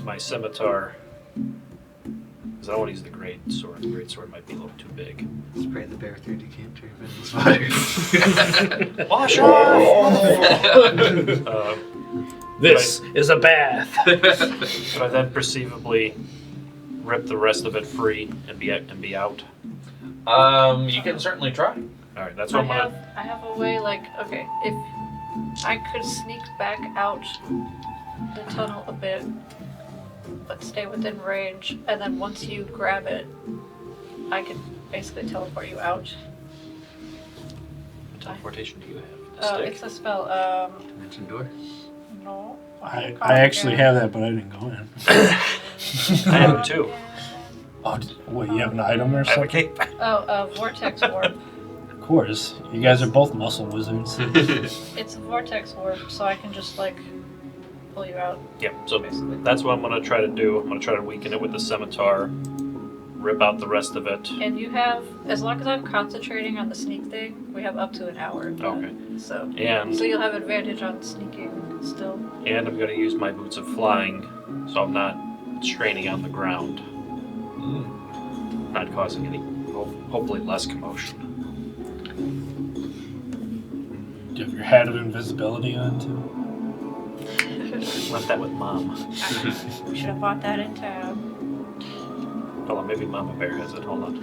Speaker 4: my scimitar? Because I don't want to use the great sword. The great sword might be a little too big.
Speaker 6: Spray the bear through decanter of endless water.
Speaker 4: Wash off!
Speaker 5: This is a bath.
Speaker 4: Could I then perceivably rip the rest of it free and be out?
Speaker 2: You can certainly try.
Speaker 4: All right, that's what I'm gonna.
Speaker 3: I have a way, like, okay, if I could sneak back out the tunnel a bit, but stay within range, and then once you grab it, I can basically teleport you out.
Speaker 4: What teleportation do you have?
Speaker 3: It's a spell.
Speaker 6: Dimension door.
Speaker 3: No.
Speaker 8: I actually have that, but I didn't go in.
Speaker 4: I have it too.
Speaker 8: Oh, what, you have an item or
Speaker 4: I have a
Speaker 8: something?
Speaker 4: cape.
Speaker 3: Vortex Warp.
Speaker 8: Of course. You guys are both muscle wizards.
Speaker 3: It's a Vortex Warp, so I can just, like, pull you out.
Speaker 4: Yep, so that's what I'm going to try to do. I'm going to try to weaken it with the scimitar, rip out the rest of it.
Speaker 3: And you have, as long as I'm concentrating on the sneak thing, we have up to an hour.
Speaker 4: Okay.
Speaker 3: So
Speaker 4: And
Speaker 3: you'll have advantage on sneaking still.
Speaker 4: I'm going to use my boots of flying, so I'm not straining on the ground. Not causing any, hopefully less commotion.
Speaker 8: Do you have your hat of invisibility on, too?
Speaker 4: Left that with Mom.
Speaker 3: We should have bought that in town.
Speaker 4: Hold on, maybe Mama Bear has it. Hold on.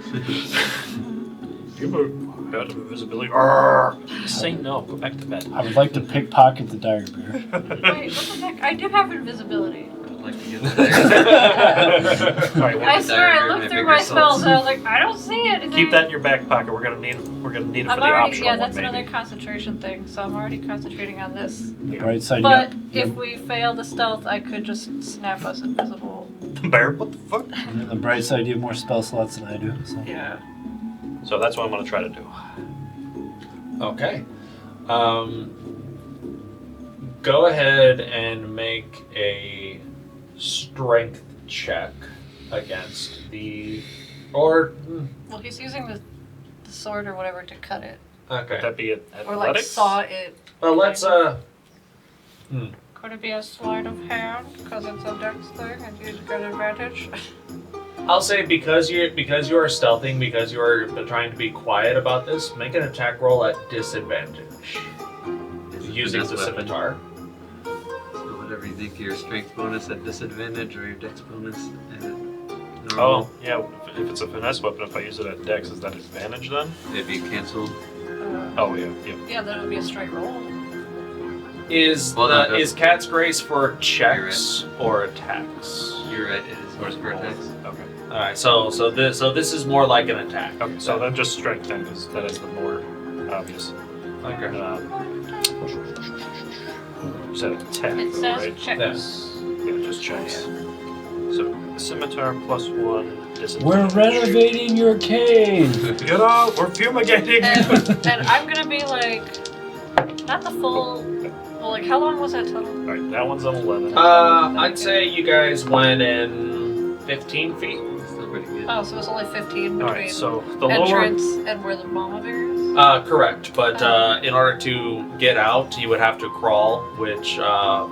Speaker 4: You have a hat of invisibility. Arrgh! Say no. Go back to bed.
Speaker 8: I would like to pickpocket the dire bear.
Speaker 3: Wait, what the heck? I do have invisibility.
Speaker 6: I'd like to get there.
Speaker 4: Alright,
Speaker 3: I swear, I looked through my spells and I was like, I don't see anything.
Speaker 4: keep that in your back pocket. We're gonna need it for the optional
Speaker 3: yeah,
Speaker 4: one,
Speaker 3: that's
Speaker 4: maybe.
Speaker 3: another concentration thing, so I'm already concentrating on this.
Speaker 8: The bright side,
Speaker 3: But
Speaker 8: yeah.
Speaker 3: if we fail the stealth, I could just snap us invisible.
Speaker 4: Bear, what the fuck?
Speaker 8: On the bright side, you have more spell slots than I do. So.
Speaker 3: Yeah.
Speaker 4: So that's what I'm gonna try to do.
Speaker 2: Okay. Go ahead and make a strength check against the... Or...
Speaker 3: Well, he's using the sword or whatever to cut it.
Speaker 2: Okay.
Speaker 4: Would that be
Speaker 3: Or like
Speaker 4: athletics?
Speaker 3: saw it.
Speaker 2: Well, let's,
Speaker 3: Could it be a sleight of hand? Because it's a dex thing and you get advantage?
Speaker 2: I'll say because you are stealthing, because you are trying to be quiet about this, make an attack roll at disadvantage. Using the scimitar.
Speaker 6: So whatever you think your strength bonus at disadvantage or your dex bonus at normal.
Speaker 4: Oh, yeah. If it's a finesse weapon, if I use it at dex, is that advantage then?
Speaker 6: It'd be canceled.
Speaker 4: Oh, yeah.
Speaker 3: Yeah, then it would be a straight roll.
Speaker 2: Is Cat's Grace for checks or attacks?
Speaker 6: You're right, it is yours for attacks.
Speaker 4: Okay.
Speaker 2: Alright, so this is more like an attack.
Speaker 4: Okay, so then just strength then, because that is the more obvious.
Speaker 2: Okay.
Speaker 4: You said attack,
Speaker 3: It says
Speaker 4: right?
Speaker 3: checks.
Speaker 4: Yeah, just checks. So scimitar +1, disadvantage.
Speaker 8: We're renovating your cave.
Speaker 4: Get out! We're fumigating.
Speaker 3: And I'm gonna be like, not the full. Well, like, how long was that tunnel?
Speaker 4: Alright, that one's an 11.
Speaker 2: I'd say you guys went in 15 feet.
Speaker 6: Still pretty good.
Speaker 3: Oh, so it's only 15 between
Speaker 4: Alright, so the lower...
Speaker 3: entrance and where the mama bear is?
Speaker 2: Correct, but in order to get out, you would have to crawl, which,
Speaker 3: Yeah.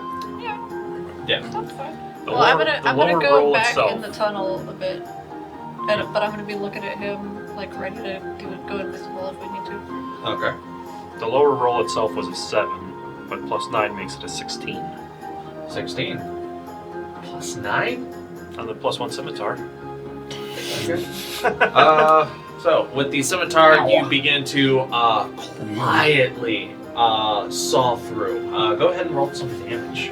Speaker 3: That's fine.
Speaker 4: The
Speaker 3: Well, I'm
Speaker 4: lower-
Speaker 3: gonna
Speaker 4: the
Speaker 3: I'm gonna
Speaker 4: lower
Speaker 3: go
Speaker 4: roll
Speaker 3: back
Speaker 4: itself.
Speaker 3: in the tunnel a bit, but I'm gonna be looking at him like ready to go invisible if we need to.
Speaker 2: Okay.
Speaker 4: The lower roll itself was a 7, but +9 makes it a 16.
Speaker 2: 16. Plus 9?
Speaker 4: On the +1 scimitar.
Speaker 2: Okay. So, with the scimitar, you begin to quietly saw through. Go ahead and roll some damage.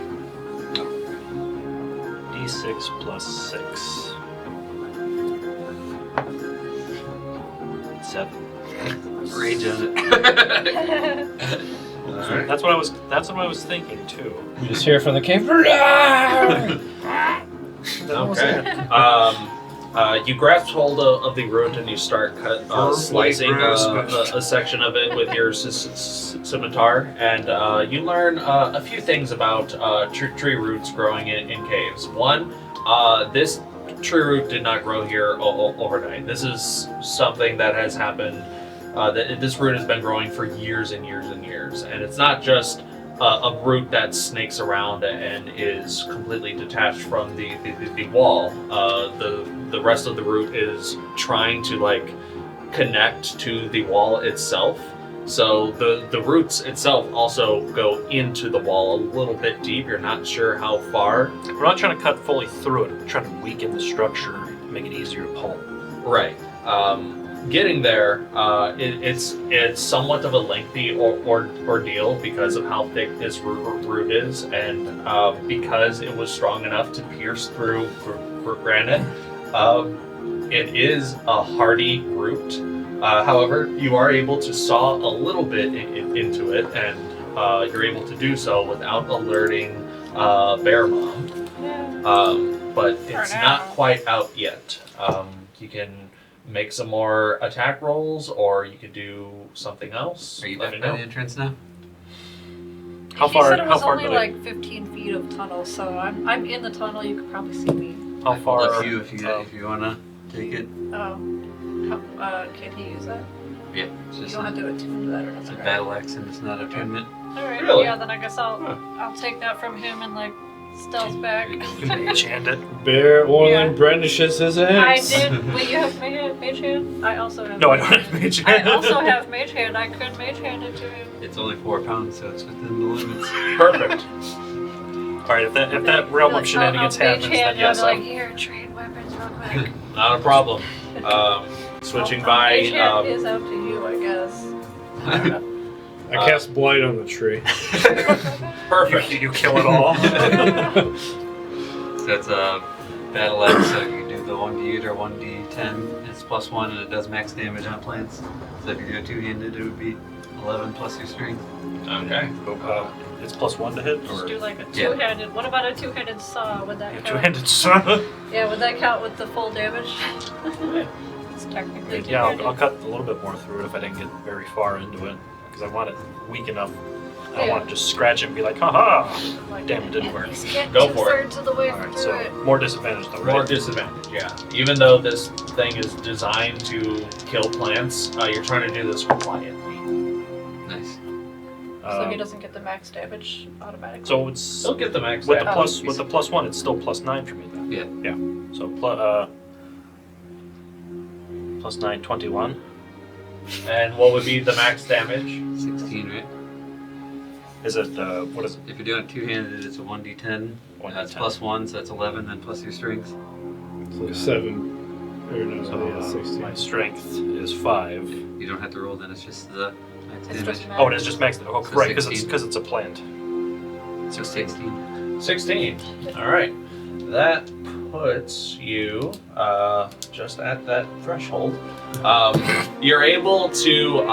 Speaker 4: D6 +6. 7.
Speaker 6: Rage on it.
Speaker 2: Alright.
Speaker 4: That's what I was thinking too.
Speaker 5: You just hear from the cave.
Speaker 2: Okay. You grasp hold of the root and you start slicing a section of it with your scimitar, and you learn a few things about tree roots growing in caves. One, this tree root did not grow here overnight. This is something that has happened. This root has been growing for years and years and years, and it's not just a root that snakes around and is completely detached from the wall. The rest of the root is trying to connect to the wall itself. So the roots itself also go into the wall a little bit deep. You're not sure how far.
Speaker 4: We're not trying to cut fully through it. We're trying to weaken the structure, make it easier to pull.
Speaker 2: Right. Getting there, it's somewhat of a lengthy ordeal because of how thick this root is, and because it was strong enough to pierce through granite. It is a hardy root. However, you are able to saw a little bit into it, and you're able to do so without alerting Bear Mom. But it's not quite out yet. You can make some more attack rolls, or you could do something else.
Speaker 6: Are you back by the entrance now?
Speaker 4: How far?
Speaker 3: He said it was
Speaker 4: how far
Speaker 3: only like 15 feet of tunnel, so I'm in the tunnel. You could probably see me.
Speaker 4: How far?
Speaker 6: If you wanna take it.
Speaker 3: Oh, can he use that?
Speaker 6: Yeah, it's
Speaker 3: You
Speaker 6: just
Speaker 3: don't have to attune to that or
Speaker 6: it's a
Speaker 3: nothing.
Speaker 6: battle axe and it's not a tournament.
Speaker 3: All right.
Speaker 2: Really?
Speaker 3: Yeah, then I guess I'll take that from him and stealth back.
Speaker 4: Mage hand it.
Speaker 5: Bear Orlin
Speaker 3: Yeah.
Speaker 5: brandishes his
Speaker 3: I
Speaker 5: axe.
Speaker 3: did. Wait, you have mage hand? I also have.
Speaker 4: No, I don't have mage hand.
Speaker 3: I also have mage hand. I could mage hand it to him.
Speaker 6: It's only 4 pounds, so it's within the limits.
Speaker 2: Perfect.
Speaker 4: All right, if that realm of shenanigans happens, then yes.
Speaker 3: I'll be here, trade weapons real quick.
Speaker 2: Not a problem. Switching by.
Speaker 3: Mage hand is up to you, I guess. I don't know.
Speaker 7: I cast blight on the tree.
Speaker 2: Perfect.
Speaker 4: You kill it all.
Speaker 6: So it's a battle axe, so you can do the 1d8 or 1d10. It's +1 and it does max damage on plants. So if you do a two-handed, it would be 11 plus your strength.
Speaker 2: Okay.
Speaker 4: It's +1 to hit,
Speaker 3: Just
Speaker 4: or
Speaker 3: do like a two-handed. What about a two-handed saw? Would that
Speaker 4: a
Speaker 3: count?
Speaker 4: two-handed saw.
Speaker 3: Yeah, would that count with the full damage? It's technically
Speaker 4: Yeah, I'll
Speaker 3: two-handed.
Speaker 4: cut a little bit more through it if I didn't get very far into it, because I want it weak enough. I don't want to just scratch it and be like, haha! Damn, it didn't work.
Speaker 3: Get
Speaker 2: Go for it.
Speaker 3: 2/3 of the way
Speaker 4: Alright,
Speaker 3: through
Speaker 4: so
Speaker 3: it.
Speaker 4: more disadvantage though, right?
Speaker 2: More disadvantage, yeah. Even though this thing is designed to kill plants, you're trying to do this quietly.
Speaker 6: Nice.
Speaker 3: So he doesn't get the max damage automatically.
Speaker 4: So it's
Speaker 2: He'll get the max
Speaker 4: with the
Speaker 2: damage.
Speaker 4: plus +1, it's still +9 for me then.
Speaker 6: Yeah.
Speaker 4: So +9, 21.
Speaker 2: And what would be the max damage?
Speaker 6: 16, right?
Speaker 4: Is it what is it?
Speaker 6: If you're doing it two-handed, it's a 1d10. That's
Speaker 4: 1d10.
Speaker 6: +1, so that's 11, then plus your strength.
Speaker 7: So 7. Or no,
Speaker 4: So
Speaker 7: 16.
Speaker 4: my strength is 5.
Speaker 6: You don't have to roll, then it's just the max
Speaker 3: It's
Speaker 6: damage.
Speaker 3: just max.
Speaker 4: Oh, it is just max. Oh,
Speaker 6: So
Speaker 4: right, because
Speaker 6: 16.
Speaker 4: it's a plant.
Speaker 6: So 16.
Speaker 2: 16. Alright. That puts you just at that threshold. You're able to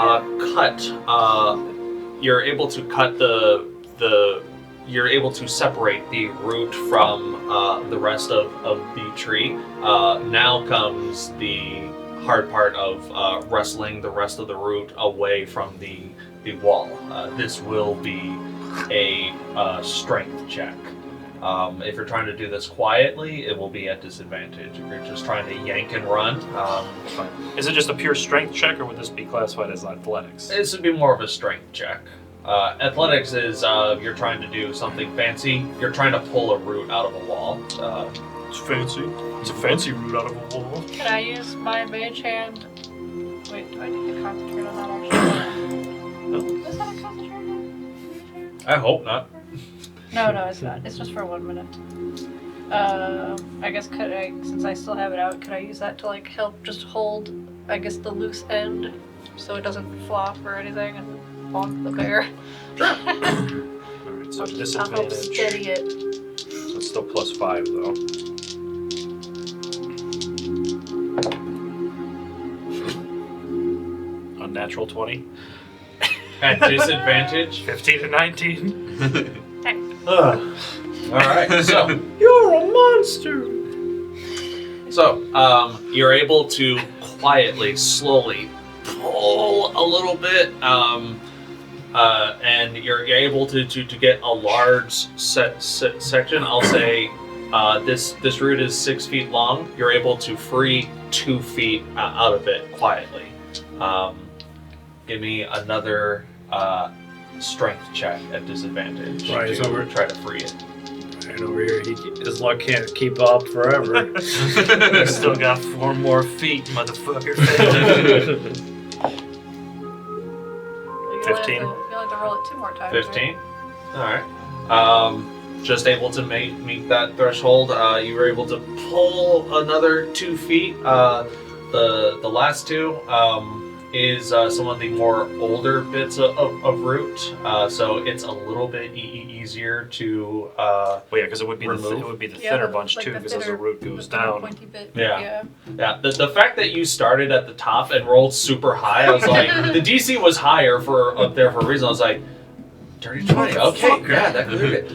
Speaker 2: you're able to separate the root from the rest of the tree. Now comes the hard part of wrestling the rest of the root away from the wall. This will be a strength check. If you're trying to do this quietly, it will be at disadvantage. If you're just trying to yank and run,
Speaker 4: Is it just a pure strength check, or would this be classified as athletics?
Speaker 2: this would be more of a strength check. Athletics is you're trying to do something fancy. You're trying to pull a root out of a wall.
Speaker 4: It's fancy. It's a fancy root out of a wall.
Speaker 3: Can I use my mage hand? Wait, do I need to concentrate on that option?
Speaker 4: No.
Speaker 3: Is that a concentration?
Speaker 2: I hope not.
Speaker 3: No, it's not. It's just for 1 minute. I guess since I still have it out, could I use that to help just hold, I guess, the loose end so it doesn't flop or anything and bonk the bear?
Speaker 4: Alright, so
Speaker 3: I'll help
Speaker 4: disadvantage.
Speaker 3: steady it.
Speaker 4: So it's still +5 though. Unnatural 20.
Speaker 2: At disadvantage.
Speaker 4: 15 to 19.
Speaker 2: Alright, so
Speaker 5: You're a monster.
Speaker 2: So, you're able to quietly, slowly pull a little bit, and you're able to get a large section. I'll say this route is 6 feet long. You're able to free 2 feet out of it quietly. Give me another strength check at disadvantage to try to free it.
Speaker 5: Right over here, his luck can't keep up forever.
Speaker 4: I still got 4 more feet, motherfucker. 15.
Speaker 3: You'll have to roll it 2 more times.
Speaker 2: 15. All right. Just able to meet that threshold. You were able to pull another 2 feet. The last 2 is some of the more older bits of route, so it's a little bit easier to
Speaker 4: Well, yeah, because it would be
Speaker 2: remove.
Speaker 4: the thinner bunch too, because as the root goes down.
Speaker 3: Pointy bit.
Speaker 2: Yeah. The fact that you started at the top and rolled super high, I was like, the DC was higher up there for a reason. I was like, dirty 20. Okay, yeah, that cleared it.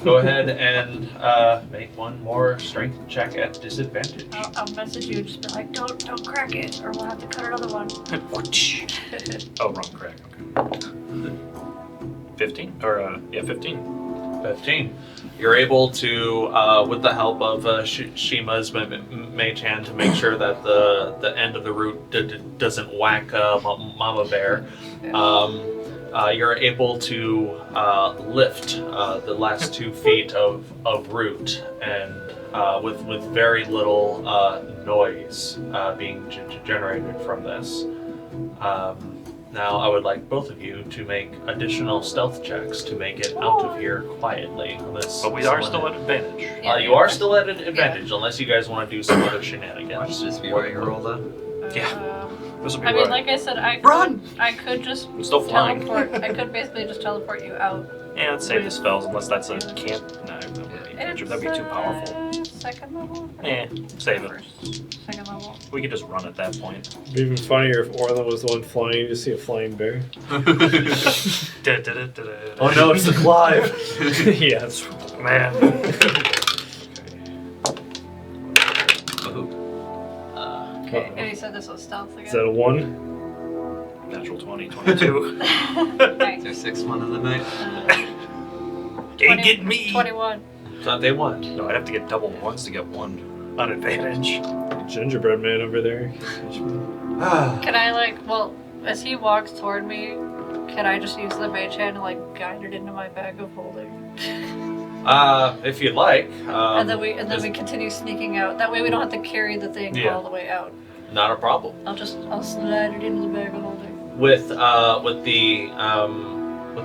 Speaker 2: Go ahead and make one more strength check at disadvantage.
Speaker 3: I'll message you and just be like, don't crack it, or we'll have to cut another one.
Speaker 4: Oh, wrong crack. Okay. 15? Or, 15.
Speaker 2: 15. You're able to, with the help of Shiima's mage hand, to make sure that the end of the root doesn't whack Mama Bear. You're able to lift the last 2 feet of root, and with very little noise being generated from this. Now I would like both of you to make additional stealth checks to make it out of here quietly.
Speaker 4: But we are still at advantage.
Speaker 2: You are still at an advantage, unless you guys want to do some other shenanigans.
Speaker 6: Watch this be what you roll though.
Speaker 4: Yeah. This will be
Speaker 3: I mean,
Speaker 4: right.
Speaker 3: like I said, I could just
Speaker 4: I'm still flying.
Speaker 3: teleport. I could basically just teleport you out.
Speaker 4: Yeah, let's save the spells unless that's a can't. No, that'd be too powerful.
Speaker 3: Second level?
Speaker 4: Yeah, save it.
Speaker 3: Second level.
Speaker 4: We could just run at that point.
Speaker 5: It'd be even funnier if Orlin was the one flying. You just see a flying bear.
Speaker 4: Oh
Speaker 5: no, it's the Clive. Yes,
Speaker 4: man.
Speaker 3: Okay, and he said this was stealth again.
Speaker 5: Is that a 1?
Speaker 4: Natural 20, 22.
Speaker 3: Nice.
Speaker 6: Is there 6 1 of the night?
Speaker 4: Can't get me.
Speaker 3: 21.
Speaker 2: It's not day 1.
Speaker 4: No, I'd have to get double ones to get 1 on advantage.
Speaker 5: Gingerbread man over there.
Speaker 3: Can I as he walks toward me, can I just use the mage hand and guide it into my bag of holding?
Speaker 2: If you'd like.
Speaker 3: And then we continue sneaking out. That way we don't have to carry the thing all the way out.
Speaker 2: Not a problem.
Speaker 3: I'll slide it into the bag of holding.
Speaker 2: With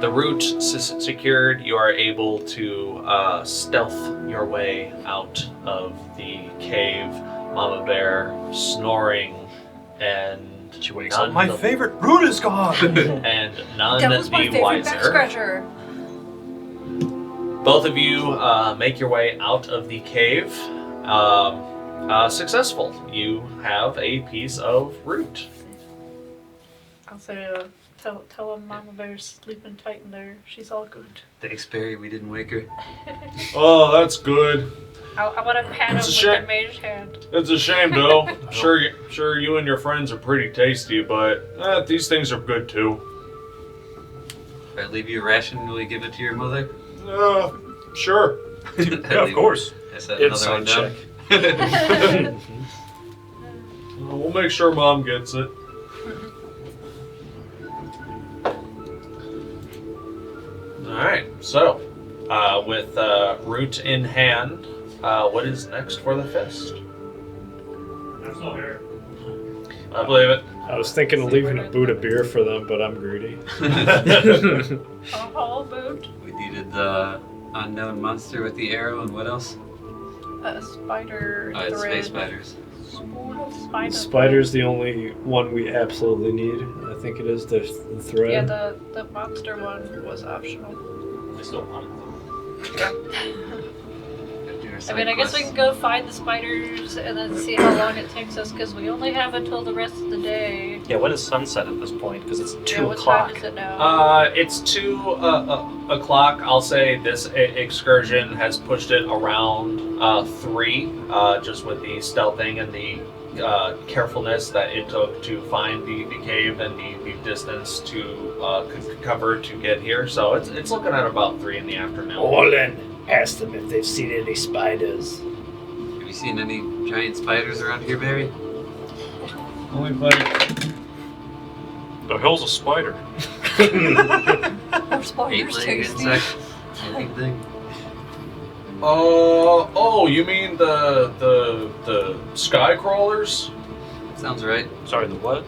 Speaker 2: the root secured, you are able to stealth your way out of the cave. Mama Bear snoring, and
Speaker 4: she wakes up. My favorite root is gone.
Speaker 2: And none
Speaker 3: that was my
Speaker 2: the
Speaker 3: favorite
Speaker 2: wiser.
Speaker 3: back scratcher.
Speaker 2: Both of you make your way out of the cave. Successful. You have a piece of root.
Speaker 3: I'll say, tell him Mama Bear's sleeping tight in there. She's all good.
Speaker 6: Thanks, Barry. We didn't wake her.
Speaker 2: Oh, that's good.
Speaker 3: I want to pat him with the mage hand.
Speaker 2: It's a shame, though. Sure, you and your friends are pretty tasty, but these things are good too.
Speaker 6: If I leave you a ration, will you give it to your mother?
Speaker 2: Sure.
Speaker 4: Yeah, of course.
Speaker 6: I set another one down.
Speaker 2: We'll make sure Mom gets it. Alright, so, with root in hand, what is next for the fist?
Speaker 4: I'm still here.
Speaker 2: I believe it.
Speaker 5: I was thinking of leaving a boot of beer for them, but I'm greedy.
Speaker 3: A whole boot.
Speaker 6: We needed the unknown monster with the arrow, and what else?
Speaker 3: A spider.
Speaker 6: Oh, it's
Speaker 3: thread.
Speaker 6: space spiders.
Speaker 5: Spider's the only one we absolutely need. I think it is the thread.
Speaker 3: Yeah, the monster one was optional.
Speaker 4: I still want it.
Speaker 6: Gotta do
Speaker 3: I mean, I guess we can go find the spiders and then see how long it takes us, because we only have until the rest of the day.
Speaker 4: Yeah, when is sunset at this point? Because it's 2
Speaker 3: What
Speaker 4: o'clock.
Speaker 3: time is it now?
Speaker 2: It's 2 o'clock. I'll say this excursion has pushed it around 3, just with the stealthing and the carefulness that it took to find the cave and the distance to cover to get here. So it's looking at about 3 in the afternoon.
Speaker 5: Orlin, ask them if they've seen any spiders.
Speaker 6: Have you seen any giant spiders around here, Barry?
Speaker 7: Only like
Speaker 4: The hell's a spider?
Speaker 3: Our spiders
Speaker 6: 8-legged
Speaker 3: tasty.
Speaker 6: insect looking thing.
Speaker 2: Oh, you mean the sky crawlers?
Speaker 6: Sounds right.
Speaker 4: Sorry, the what?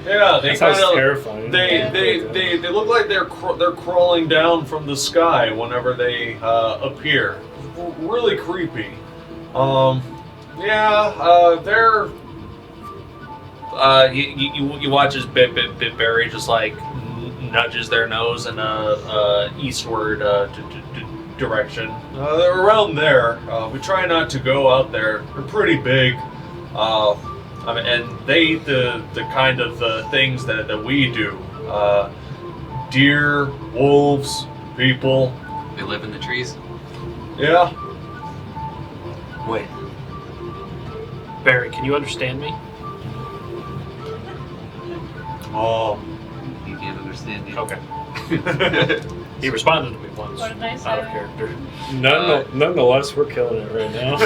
Speaker 2: Yeah, they
Speaker 8: That sounds
Speaker 2: kind of
Speaker 8: terrifying.
Speaker 2: they look like they're crawling down from the sky whenever they appear. Really creepy. They're. You watch as Barry just like nudges their nose in a eastward direction. They're around there. We try not to go out there. They're pretty big. I mean, and they eat the kind of things that we do. Deer, wolves, people.
Speaker 6: They live in the trees.
Speaker 2: Yeah.
Speaker 4: Wait. Barry, can you understand me?
Speaker 2: Oh.
Speaker 6: You can't understand you.
Speaker 4: Okay. He responded to me once.
Speaker 3: What did I
Speaker 4: Out of
Speaker 3: say?
Speaker 4: character.
Speaker 8: Nonetheless, we're killing it right now.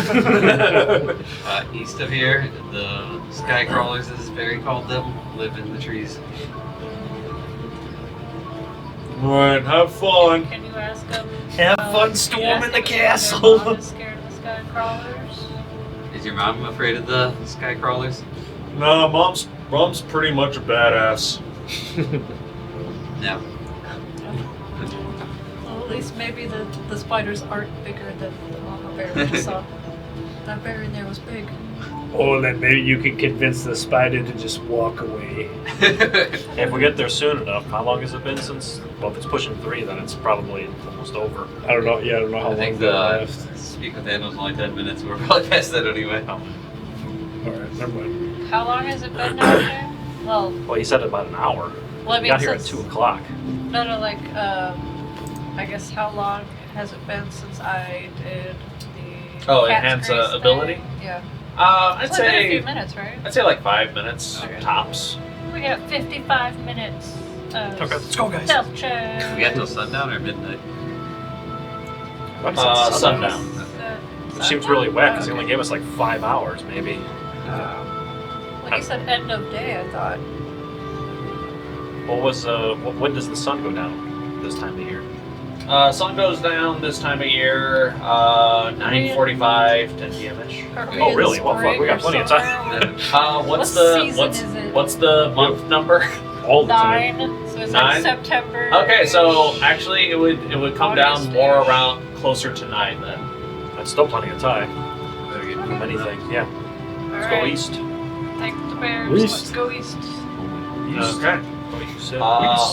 Speaker 6: East of here, the sky crawlers, as Barry called them, live in the trees.
Speaker 2: Alright, have fun.
Speaker 3: Can you ask them?
Speaker 5: Have fun storming the castle.
Speaker 3: Mom is scared of the sky crawlers.
Speaker 6: Is your mom afraid of the sky crawlers?
Speaker 2: Nah, mom's pretty much a badass.
Speaker 6: No.
Speaker 3: Well, at least maybe the spiders aren't bigger than the mama bear we just saw. That bear in there was big.
Speaker 5: Orlin, maybe you can convince the spider to just walk away.
Speaker 4: If we get there soon enough, how long has it been since? Well, if it's pushing 3, then it's probably almost over.
Speaker 8: I don't know. Yeah, I don't know how
Speaker 6: I
Speaker 8: long
Speaker 6: think
Speaker 8: that
Speaker 6: the
Speaker 8: lasts.
Speaker 6: speak with animals only 10 minutes. We're probably past that anyway.
Speaker 8: All right, never mind.
Speaker 3: How long has it been down there? Well,
Speaker 4: Well, he said about an hour.
Speaker 3: well, I
Speaker 4: We
Speaker 3: mean,
Speaker 4: got here at
Speaker 3: since,
Speaker 4: 2 o'clock.
Speaker 3: No, like, I guess how long has it been since I did the
Speaker 2: Oh,
Speaker 3: cat's
Speaker 2: enhance
Speaker 3: grace
Speaker 2: ability?
Speaker 3: thing? Yeah.
Speaker 2: I'd
Speaker 3: It's only been a few
Speaker 2: say
Speaker 3: minutes, right?
Speaker 2: I'd say like 5 minutes
Speaker 3: Okay.
Speaker 2: tops.
Speaker 3: We got 55 minutes.
Speaker 4: Okay, let's go, guys.
Speaker 3: Stealth check.
Speaker 6: We got till sundown or midnight?
Speaker 4: What is it,
Speaker 2: Sundown.
Speaker 4: Which seems really wet because he only gave us like 5 hours, maybe.
Speaker 3: Well, he said end of day, I thought.
Speaker 4: What was when does the sun go down this time of year?
Speaker 2: Sun goes down this time of year, 9:45, 10 p.m.-ish.
Speaker 3: Are we
Speaker 4: Oh,
Speaker 3: in
Speaker 4: really? Well, fuck, we got
Speaker 3: spring or
Speaker 4: plenty of time.
Speaker 3: summer?
Speaker 2: What's
Speaker 3: What
Speaker 2: the
Speaker 3: season is it?
Speaker 2: what's the month number?
Speaker 8: All the time.
Speaker 3: 9. So it's
Speaker 2: 9?
Speaker 3: like September.
Speaker 2: Okay, so actually it would come down
Speaker 3: August-ish.
Speaker 2: more around closer to 9 then.
Speaker 4: That's still plenty of time.
Speaker 6: Better get
Speaker 4: If anything, yeah. Let's go
Speaker 3: Alright.
Speaker 4: east.
Speaker 3: Thank the bears.
Speaker 8: East.
Speaker 3: Let's go east.
Speaker 4: East.
Speaker 2: Okay.
Speaker 4: You said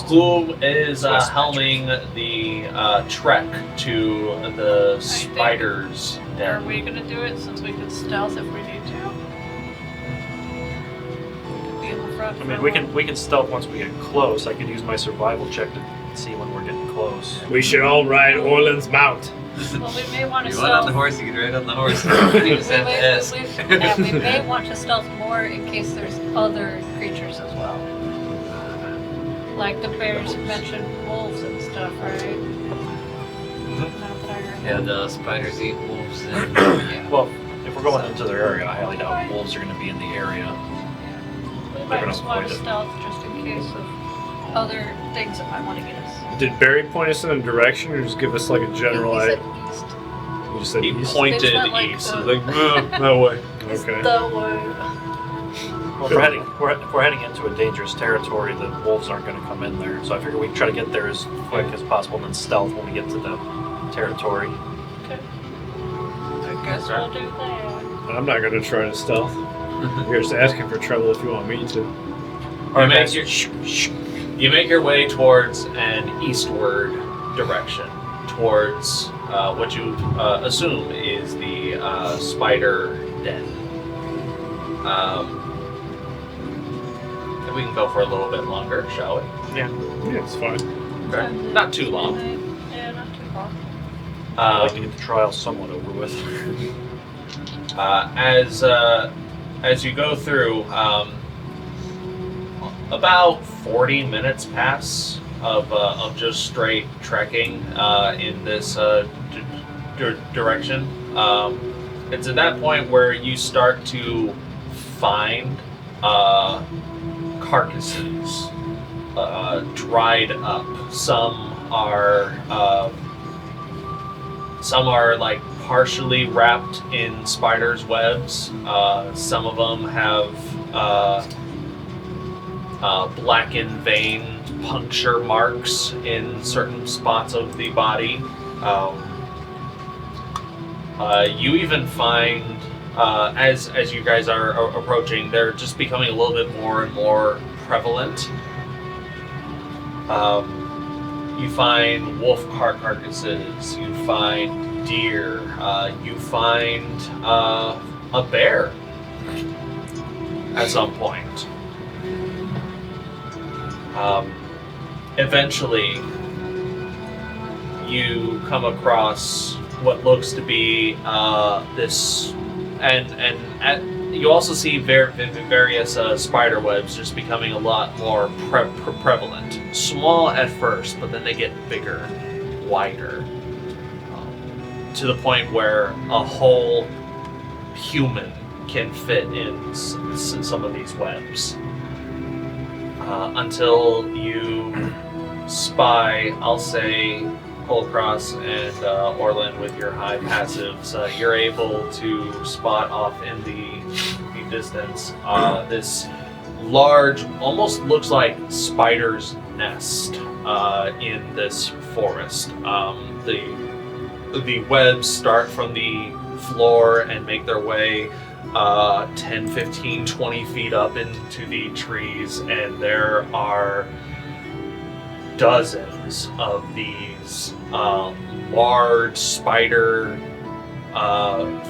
Speaker 2: Who is
Speaker 4: West
Speaker 2: helming the trek to the spiders'
Speaker 3: Are
Speaker 2: den?
Speaker 3: we gonna do it since we can stealth if we need to? We could be in the front.
Speaker 4: I
Speaker 3: for
Speaker 4: mean,
Speaker 3: a
Speaker 4: we can stealth once we get close. I could use my survival check to see when we're getting close.
Speaker 5: We should all ride Orlin's mount.
Speaker 3: Well, we may want to
Speaker 6: You want on
Speaker 3: stealth.
Speaker 6: the horse, you can ride on the horse. You just have to ask.
Speaker 3: We may want to stealth more in case there's other creatures as well. Like the bears mentioned wolves and stuff, right? Not that I remember.
Speaker 6: Yeah, the spiders eat wolves and
Speaker 3: Yeah.
Speaker 4: Well, if we're going into their area, I highly doubt wolves are going to be in the area.
Speaker 3: We might
Speaker 4: gonna
Speaker 3: just want
Speaker 4: avoid
Speaker 3: to
Speaker 4: it.
Speaker 3: stealth just in case of other things that might want to get us.
Speaker 8: Did Barry point us in a direction, or just give us like a general
Speaker 3: He said
Speaker 8: idea?
Speaker 3: east.
Speaker 8: You just said
Speaker 2: He
Speaker 8: east.
Speaker 2: pointed
Speaker 3: It's not like
Speaker 2: east.
Speaker 3: the-
Speaker 2: He's like,
Speaker 8: that way.
Speaker 3: It's
Speaker 8: Okay.
Speaker 3: the way.
Speaker 4: Well, if we're heading into a dangerous territory, the wolves aren't going to come in there. So I figure we can try to get there as quick as possible and then stealth when we get to the territory.
Speaker 3: Okay. I guess we'll do that.
Speaker 8: I'm not gonna try to stealth. You're just asking for trouble if you want me to.
Speaker 2: you make your way towards an eastward direction. towards what you assume is the spider den. And we can go for a little bit longer, shall we?
Speaker 7: Yeah, it's fine.
Speaker 2: Okay. Not too long.
Speaker 3: Yeah, not too long.
Speaker 4: I'd like to get the trial somewhat over with.
Speaker 2: As you go through, about 40 minutes pass of just straight trekking in this direction. It's at that point where you start to find carcasses dried up. Some are like partially wrapped in spiders' webs. Some of them have blackened vein puncture marks in certain spots of the body. You even find, as you guys are approaching, they're just becoming a little bit more and more prevalent. You find wolf carcasses, you find deer, you find a bear at some point. Eventually, you come across what looks to be this, and you also see various spider webs just becoming a lot more prevalent. Small at first, but then they get bigger, wider, to the point where a whole human can fit in some of these webs. Until you spy, I'll say, Kulkras and Orlin with your high passives, you're able to spot off in the distance this large, almost looks like spider's nest in this forest. The webs start from the floor and make their way 10, 15, 20 feet up into the trees, and there are dozens of these large spider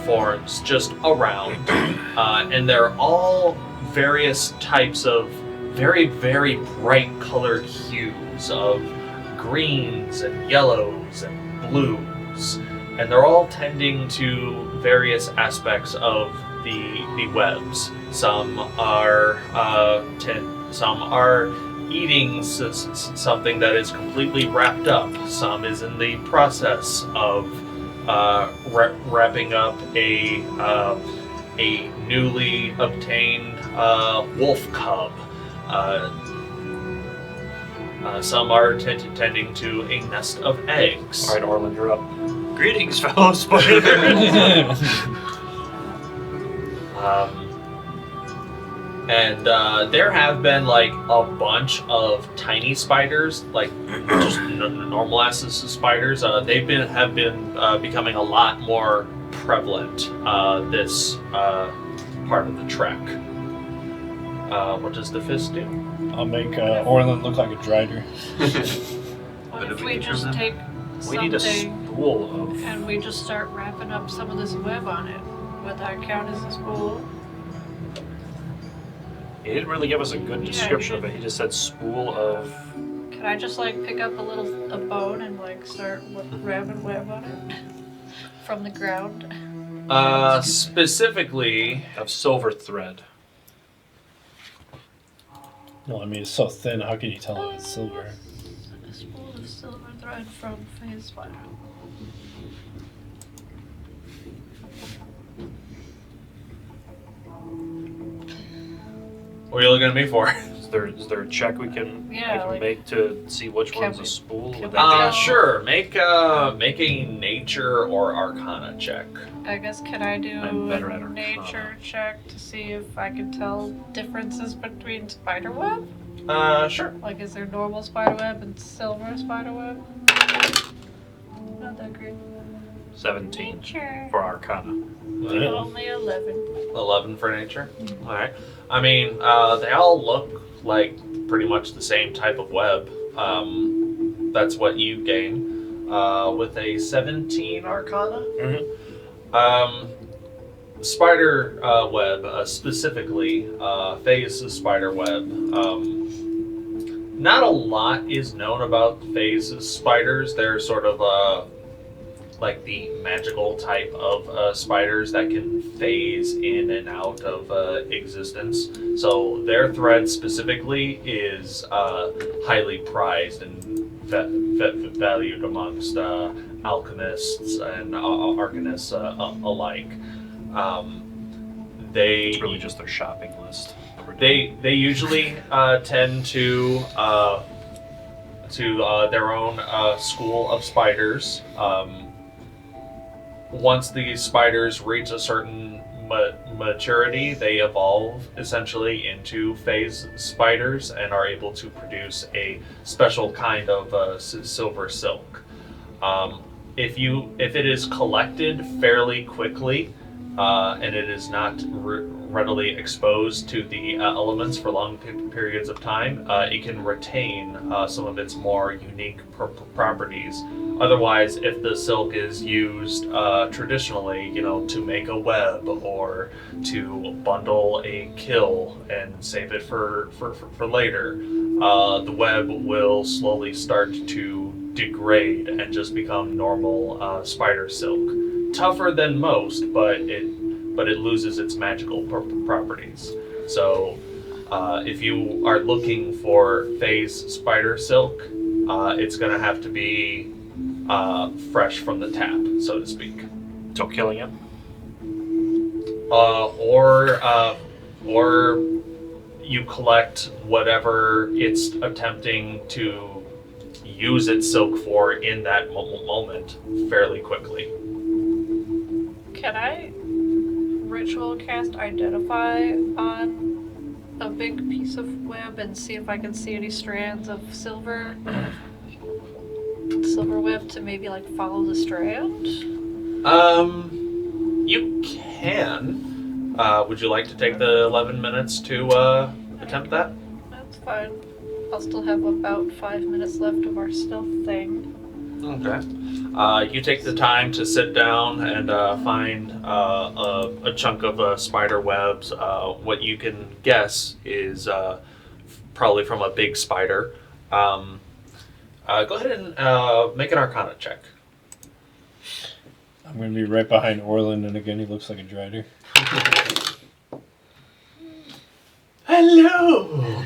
Speaker 2: forms just around, and they're all various types of very, very bright colored hues of greens and yellows and blues, and they're all tending to various aspects of the webs. Some are eating something that is completely wrapped up. Some is in the process of wrapping up a newly obtained wolf cub. Some are tending to a nest of eggs.
Speaker 4: All right, Orlin, you're up. Greetings, fellow spiders.
Speaker 2: And there have been like a bunch of tiny spiders, like just normal ass spiders. Have been becoming a lot more prevalent this part of the trek. What does the fist do?
Speaker 8: I'll make Orlin look like a drider.
Speaker 3: What if we just take
Speaker 4: We need a
Speaker 3: something
Speaker 4: spool of.
Speaker 3: and we just start wrapping up some of this web on it? Would that count as a spool?
Speaker 4: He didn't really give us a good description of it. He just said spool of.
Speaker 3: Could I just like pick up a bone and like start wrapping web on it from the ground?
Speaker 2: Specifically,
Speaker 4: Of silver thread.
Speaker 8: Well, I mean, it's so thin, how can you tell if it's silver?
Speaker 3: A spool of silver thread from his spider.
Speaker 2: what are you looking at me for?
Speaker 4: Is there a check we can
Speaker 3: Yeah,
Speaker 4: make to see which
Speaker 3: can
Speaker 4: one's
Speaker 3: we-
Speaker 4: a spool?
Speaker 3: can
Speaker 4: Would
Speaker 3: we
Speaker 4: that
Speaker 3: go-
Speaker 2: Sure. Make a nature or arcana check.
Speaker 3: I guess can I do
Speaker 4: I'm better at
Speaker 3: a
Speaker 4: Arcana.
Speaker 3: nature check to see if I can tell differences between spiderweb?
Speaker 2: Sure.
Speaker 3: Like, is there normal spiderweb and silver spiderweb? Not that great.
Speaker 4: 17
Speaker 3: Nature.
Speaker 4: for Arcana.
Speaker 8: Yeah.
Speaker 3: Only 11.
Speaker 2: 11 for nature. All right. I mean, they all look like pretty much the same type of web. That's what you gain. with a 17 Arcana.
Speaker 4: Mm-hmm.
Speaker 2: Spider web, specifically, phase spider web. Not a lot is known about phase spiders. They're sort of like the magical type of spiders that can phase in and out of existence. So their thread specifically is highly prized and valued amongst alchemists and arcanists alike.
Speaker 4: It's really just their shopping list.
Speaker 2: They usually tend to their own school of spiders. Once these spiders reach a certain maturity, they evolve essentially into phase spiders and are able to produce a special kind of silver silk. If it is collected fairly quickly and it is not readily exposed to the elements for long periods of time, it can retain some of its more unique properties. Otherwise, if the silk is used traditionally, to make a web or to bundle a kill and save it for later, the web will slowly start to degrade and just become normal spider silk. Tougher than most, but it loses its magical properties. So if you are looking for phase spider silk, it's going to have to be fresh from the tap, so to speak.
Speaker 4: So killing it?
Speaker 2: Or you collect whatever it's attempting to use its silk for in that moment fairly quickly.
Speaker 3: Can I ritual cast Identify on a big piece of web and see if I can see any strands of silver web to maybe follow the strand?
Speaker 2: You can. Would you like to take the 11 minutes to attempt that?
Speaker 3: That's fine. I'll still have about 5 minutes left of our stealth thing.
Speaker 2: Okay. You take the time to sit down and find a chunk of spider webs. What you can guess is probably from a big spider. Go ahead and make an Arcana check.
Speaker 8: I'm going to be right behind Orlin, and again, he looks like a drider.
Speaker 2: Hello!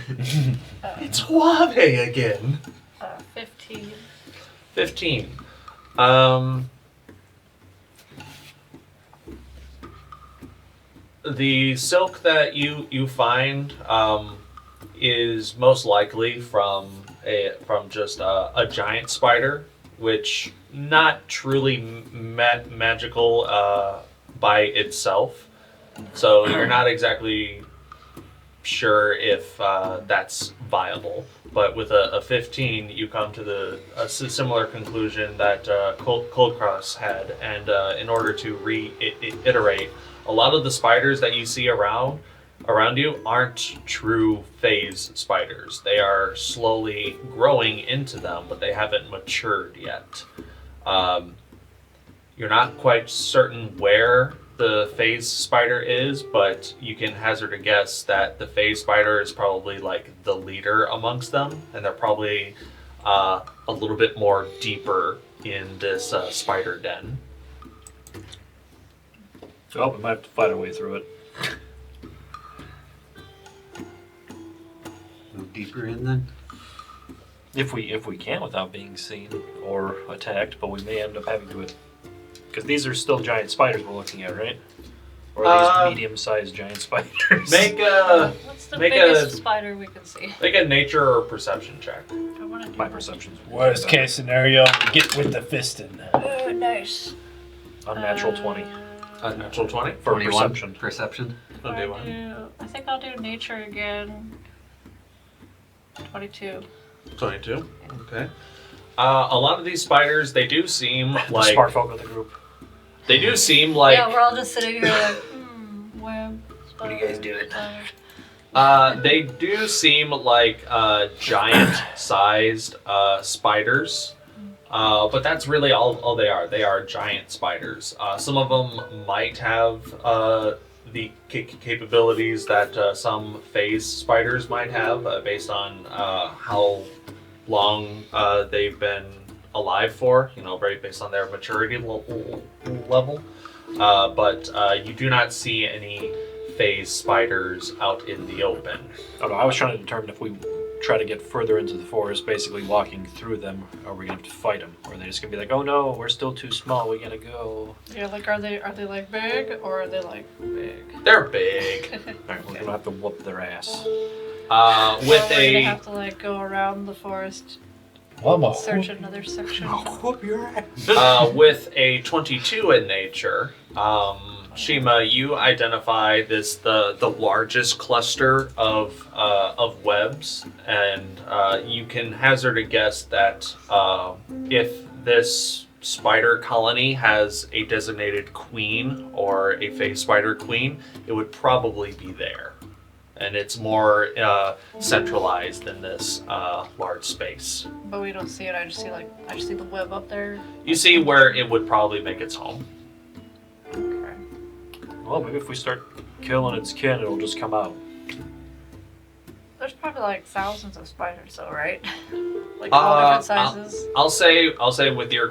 Speaker 2: It's Huave again.
Speaker 3: 15.
Speaker 2: 15. The silk that you find is most likely from just a giant spider, which not truly magical by itself. So you're not exactly sure if that's viable. But with a 15, you come to a similar conclusion that Kulkras had, and in order to reiterate, a lot of the spiders that you see around you aren't true phase spiders. They are slowly growing into them, but they haven't matured yet. You're not quite certain where the phase spider is, but you can hazard a guess that the phase spider is probably the leader amongst them, and they're probably a little bit more deeper in this spider den.
Speaker 4: Oh, we might have to fight our way through it.
Speaker 6: Go deeper in then?
Speaker 4: If we can without being seen or attacked, but we may end up having to because these are still giant spiders we're looking at, right? Or are these medium-sized giant spiders?
Speaker 3: What's the biggest spider we can see?
Speaker 2: Make a nature or perception check.
Speaker 3: I want to do
Speaker 4: My
Speaker 3: that.
Speaker 4: perception's
Speaker 8: Worst case scenario, get with the fisting.
Speaker 3: Oh, nice.
Speaker 4: unnatural 20
Speaker 2: Natural 20?
Speaker 4: for
Speaker 6: 21
Speaker 4: perception.
Speaker 6: Perception.
Speaker 3: I think I'll do nature again. 22.
Speaker 2: 22. Okay. A lot of these spiders, they do seem
Speaker 4: The
Speaker 2: like
Speaker 4: smart folk of the group.
Speaker 2: they do seem like
Speaker 3: Yeah, we're all just sitting here like, web.
Speaker 6: What are you guys doing?
Speaker 2: they do seem like giant-sized spiders. But that's really all they are. They are giant spiders. Some of them might have the capabilities that some phase spiders might have, based on how long they've been alive for, very based on their maturity level. But you do not see any phase spiders out in the open.
Speaker 4: Oh, no, I was trying to determine if we try to get further into the forest, basically walking through them, are we going to have to fight them? Or are they just going to be like, oh no, we're still too small, we gotta go?
Speaker 3: Yeah, like, are they like big, or are they like big?
Speaker 2: They're big.
Speaker 4: Alright, we're going to have to whoop their ass.
Speaker 2: With
Speaker 3: we're gonna
Speaker 2: a
Speaker 3: have to like go around the forest, search another section.
Speaker 4: Whoop your ass.
Speaker 2: with a 22 in nature, Shiima, you identify the largest cluster of webs, and you can hazard a guess that if this spider colony has a designated queen or a phase spider queen, it would probably be there, and it's more centralizized in this large space.
Speaker 3: But we don't see it. I just see the web up there.
Speaker 2: You see where it would probably make its home.
Speaker 3: Okay.
Speaker 4: Well, maybe if we start killing its kin, it'll just come out.
Speaker 3: There's probably like thousands of spiders, though, right? Like all different sizes.
Speaker 2: I'll say with your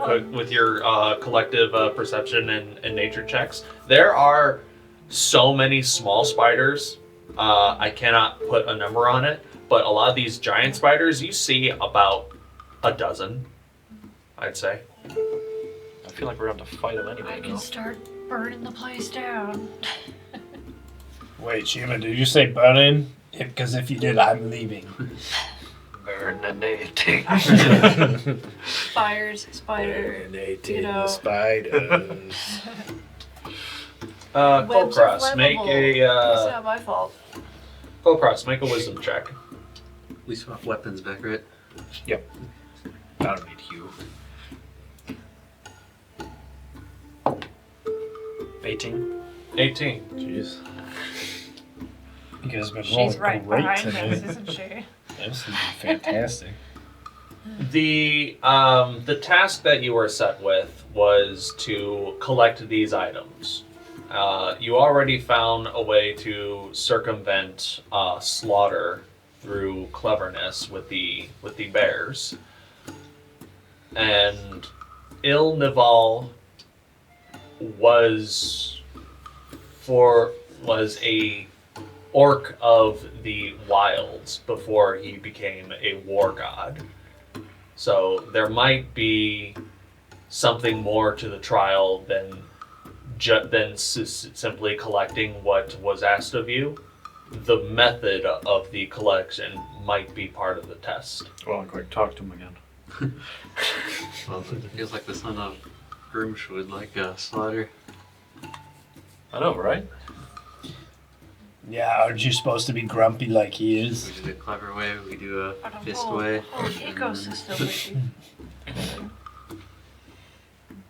Speaker 2: collective perception and nature checks, there are so many small spiders. I cannot put a number on it, but a lot of these giant spiders, you see about a dozen, I'd say.
Speaker 4: I feel like we're going to have to fight them anyway.
Speaker 3: I can start burning the place down.
Speaker 8: Wait, Shiima, did you say burning? Because if you did, I'm leaving.
Speaker 4: Burning.
Speaker 3: Fires, spider.
Speaker 5: Spiders.
Speaker 2: Kulkras, make
Speaker 3: It's
Speaker 2: a
Speaker 3: not my fault.
Speaker 2: Kulkras, make a wisdom check.
Speaker 6: We swap weapons back, right?
Speaker 4: Yep. I don't need you. 18.
Speaker 2: 18.
Speaker 5: Jeez.
Speaker 8: You guys have been
Speaker 3: She's
Speaker 8: rolling
Speaker 3: right
Speaker 8: great
Speaker 3: behind
Speaker 8: today.
Speaker 3: us, isn't she?
Speaker 8: Absolutely fantastic.
Speaker 2: The task that you were set with was to collect these items. You already found a way to circumvent slaughter through cleverness with the bears, and Il Nival was a orc of the wilds before he became a war god. So there might be something more to the trial than simply collecting what was asked of you. The method of the collection might be part of the test.
Speaker 4: Well, quick, talk to him again.
Speaker 6: Well, it feels like the son of Grimsh would like slaughter.
Speaker 4: I know, right?
Speaker 8: Yeah, aren't you supposed to be grumpy like he is?
Speaker 6: We do a clever way, we do a
Speaker 3: But a
Speaker 6: fist
Speaker 3: whole
Speaker 6: way.
Speaker 3: ecosystem would be.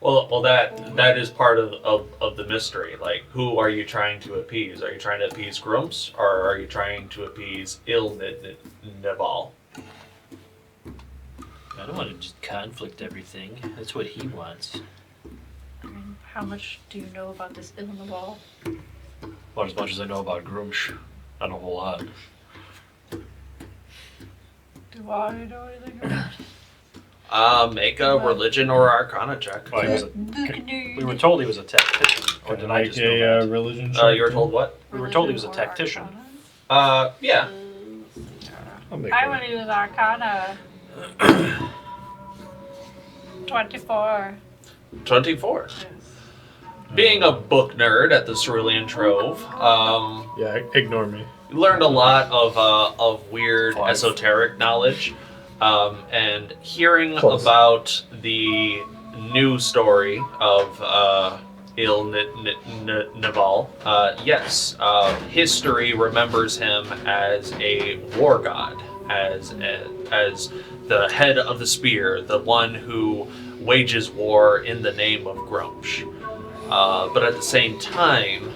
Speaker 2: Well, that is part of the mystery. Like, who are you trying to appease? Are you trying to appease Grumps, or are you trying to appease Il Nival?
Speaker 4: I don't want to just conflict everything. That's what he wants.
Speaker 3: I mean, how much do you know about this Il Nival?
Speaker 4: About as much as I know about Grumsh. Not a whole lot.
Speaker 3: Do I know anything about it?
Speaker 2: Make a religion or arcana check.
Speaker 4: Oh, he was we were told he was a tactician. Or did I just know that?
Speaker 8: religion
Speaker 2: You were told what?
Speaker 4: We were told he was a
Speaker 3: Religion or
Speaker 4: tactician.
Speaker 3: Arcana?
Speaker 2: Yeah.
Speaker 5: I'll make
Speaker 3: I
Speaker 5: one.
Speaker 3: would use Arcana. 24.
Speaker 2: 24.
Speaker 3: Yes.
Speaker 2: Being a book nerd at the Cerulean Trove,
Speaker 5: Yeah, ignore me.
Speaker 2: you learned a lot of weird
Speaker 4: 5.
Speaker 2: esoteric knowledge, and hearing
Speaker 5: Close.
Speaker 2: about the new story of Il Nival. Yes, history remembers him as a war god, as the head of the spear, the one who wages war in the name of Grumsh. But at the same time,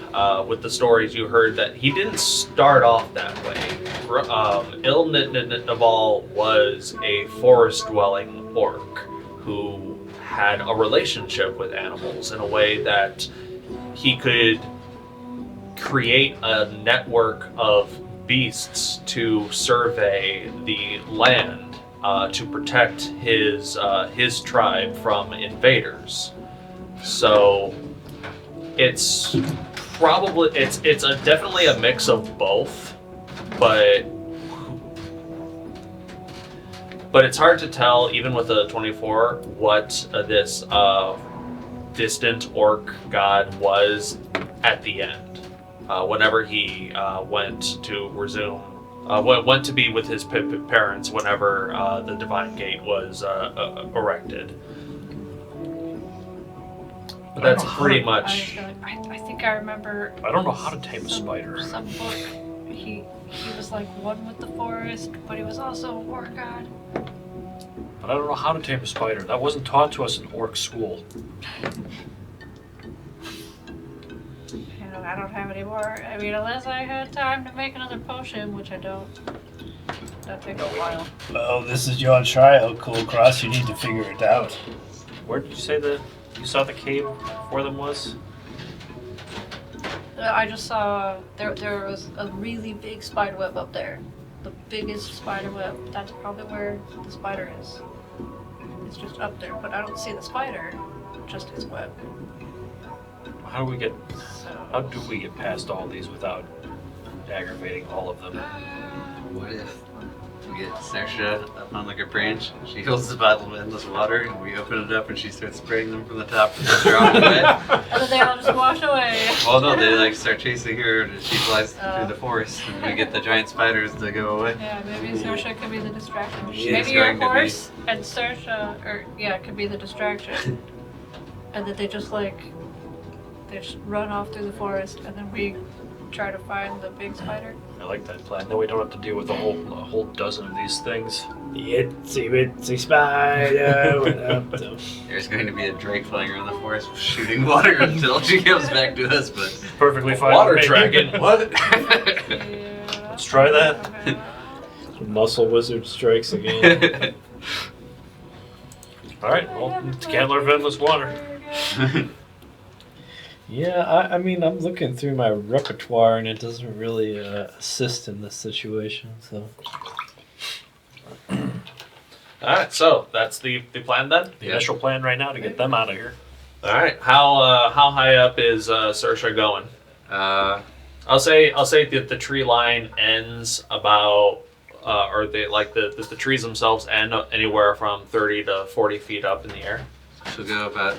Speaker 2: with the stories you heard, that he didn't start off that way. Il Nival was a forest-dwelling orc who had a relationship with animals in a way that he could create a network of beasts to survey the land to protect his tribe from invaders. So it's probably definitely a mix of both, but it's hard to tell even with a 24 what this distant orc god was at the end. Whenever he went to resume, went to be with his parents whenever the Divine Gate was erected. But that's pretty much.
Speaker 3: I think I remember.
Speaker 4: I don't know how to tame a spider.
Speaker 3: Some book. He was like one with the forest, but he was also a war god.
Speaker 4: But I don't know how to tame a spider. That wasn't taught to us in orc school.
Speaker 3: I don't have any more. I mean, unless I had time to make another potion, which I don't. That takes a while.
Speaker 8: Well, this is your trial, Kulkras. You need to figure it out.
Speaker 4: Where did you say you saw the cave for them was?
Speaker 3: I just saw there was a really big spider web up there. The biggest spider web. That's probably where the spider is. It's just up there, but I don't see the spider, just its web.
Speaker 4: How do we get past all these without aggravating all of them?
Speaker 6: What if we get Saoirse up on like a branch, she holds the bottle of endless water, and we open it up and she starts spraying them from the top and they're all away?
Speaker 3: And then they all just wash away.
Speaker 6: Well, no, they like start chasing her and she flies through the forest and we get the giant spiders to go away.
Speaker 3: Yeah, maybe Saoirse could be the distraction.
Speaker 6: She
Speaker 3: Maybe
Speaker 6: is
Speaker 3: your
Speaker 6: going to be.
Speaker 3: horse and Saoirse, could be the distraction. And that they just run off through the forest, and then we try to find the big spider.
Speaker 4: I like that plan. Then we don't have to deal with a whole dozen of these things.
Speaker 8: Itsy bitsy spider went up the...
Speaker 6: There's going to be a drake flying around the forest shooting water until she comes back to us, but
Speaker 4: Perfectly fine.
Speaker 2: Water
Speaker 4: with me.
Speaker 2: dragon. What?
Speaker 3: Yeah.
Speaker 4: Let's try that.
Speaker 3: Okay.
Speaker 5: Muscle wizard strikes again.
Speaker 4: All right. Well, can't learn endless water.
Speaker 5: Yeah, I mean, I'm looking through my repertoire and it doesn't really assist in this situation, so.
Speaker 2: Alright, so that's the plan then?
Speaker 4: The initial plan right now to get them out of here.
Speaker 2: Alright, how high up is Saoirse going? I'll say that the tree line ends about, the trees themselves end anywhere from 30 to 40 feet up in the air.
Speaker 6: she'll go about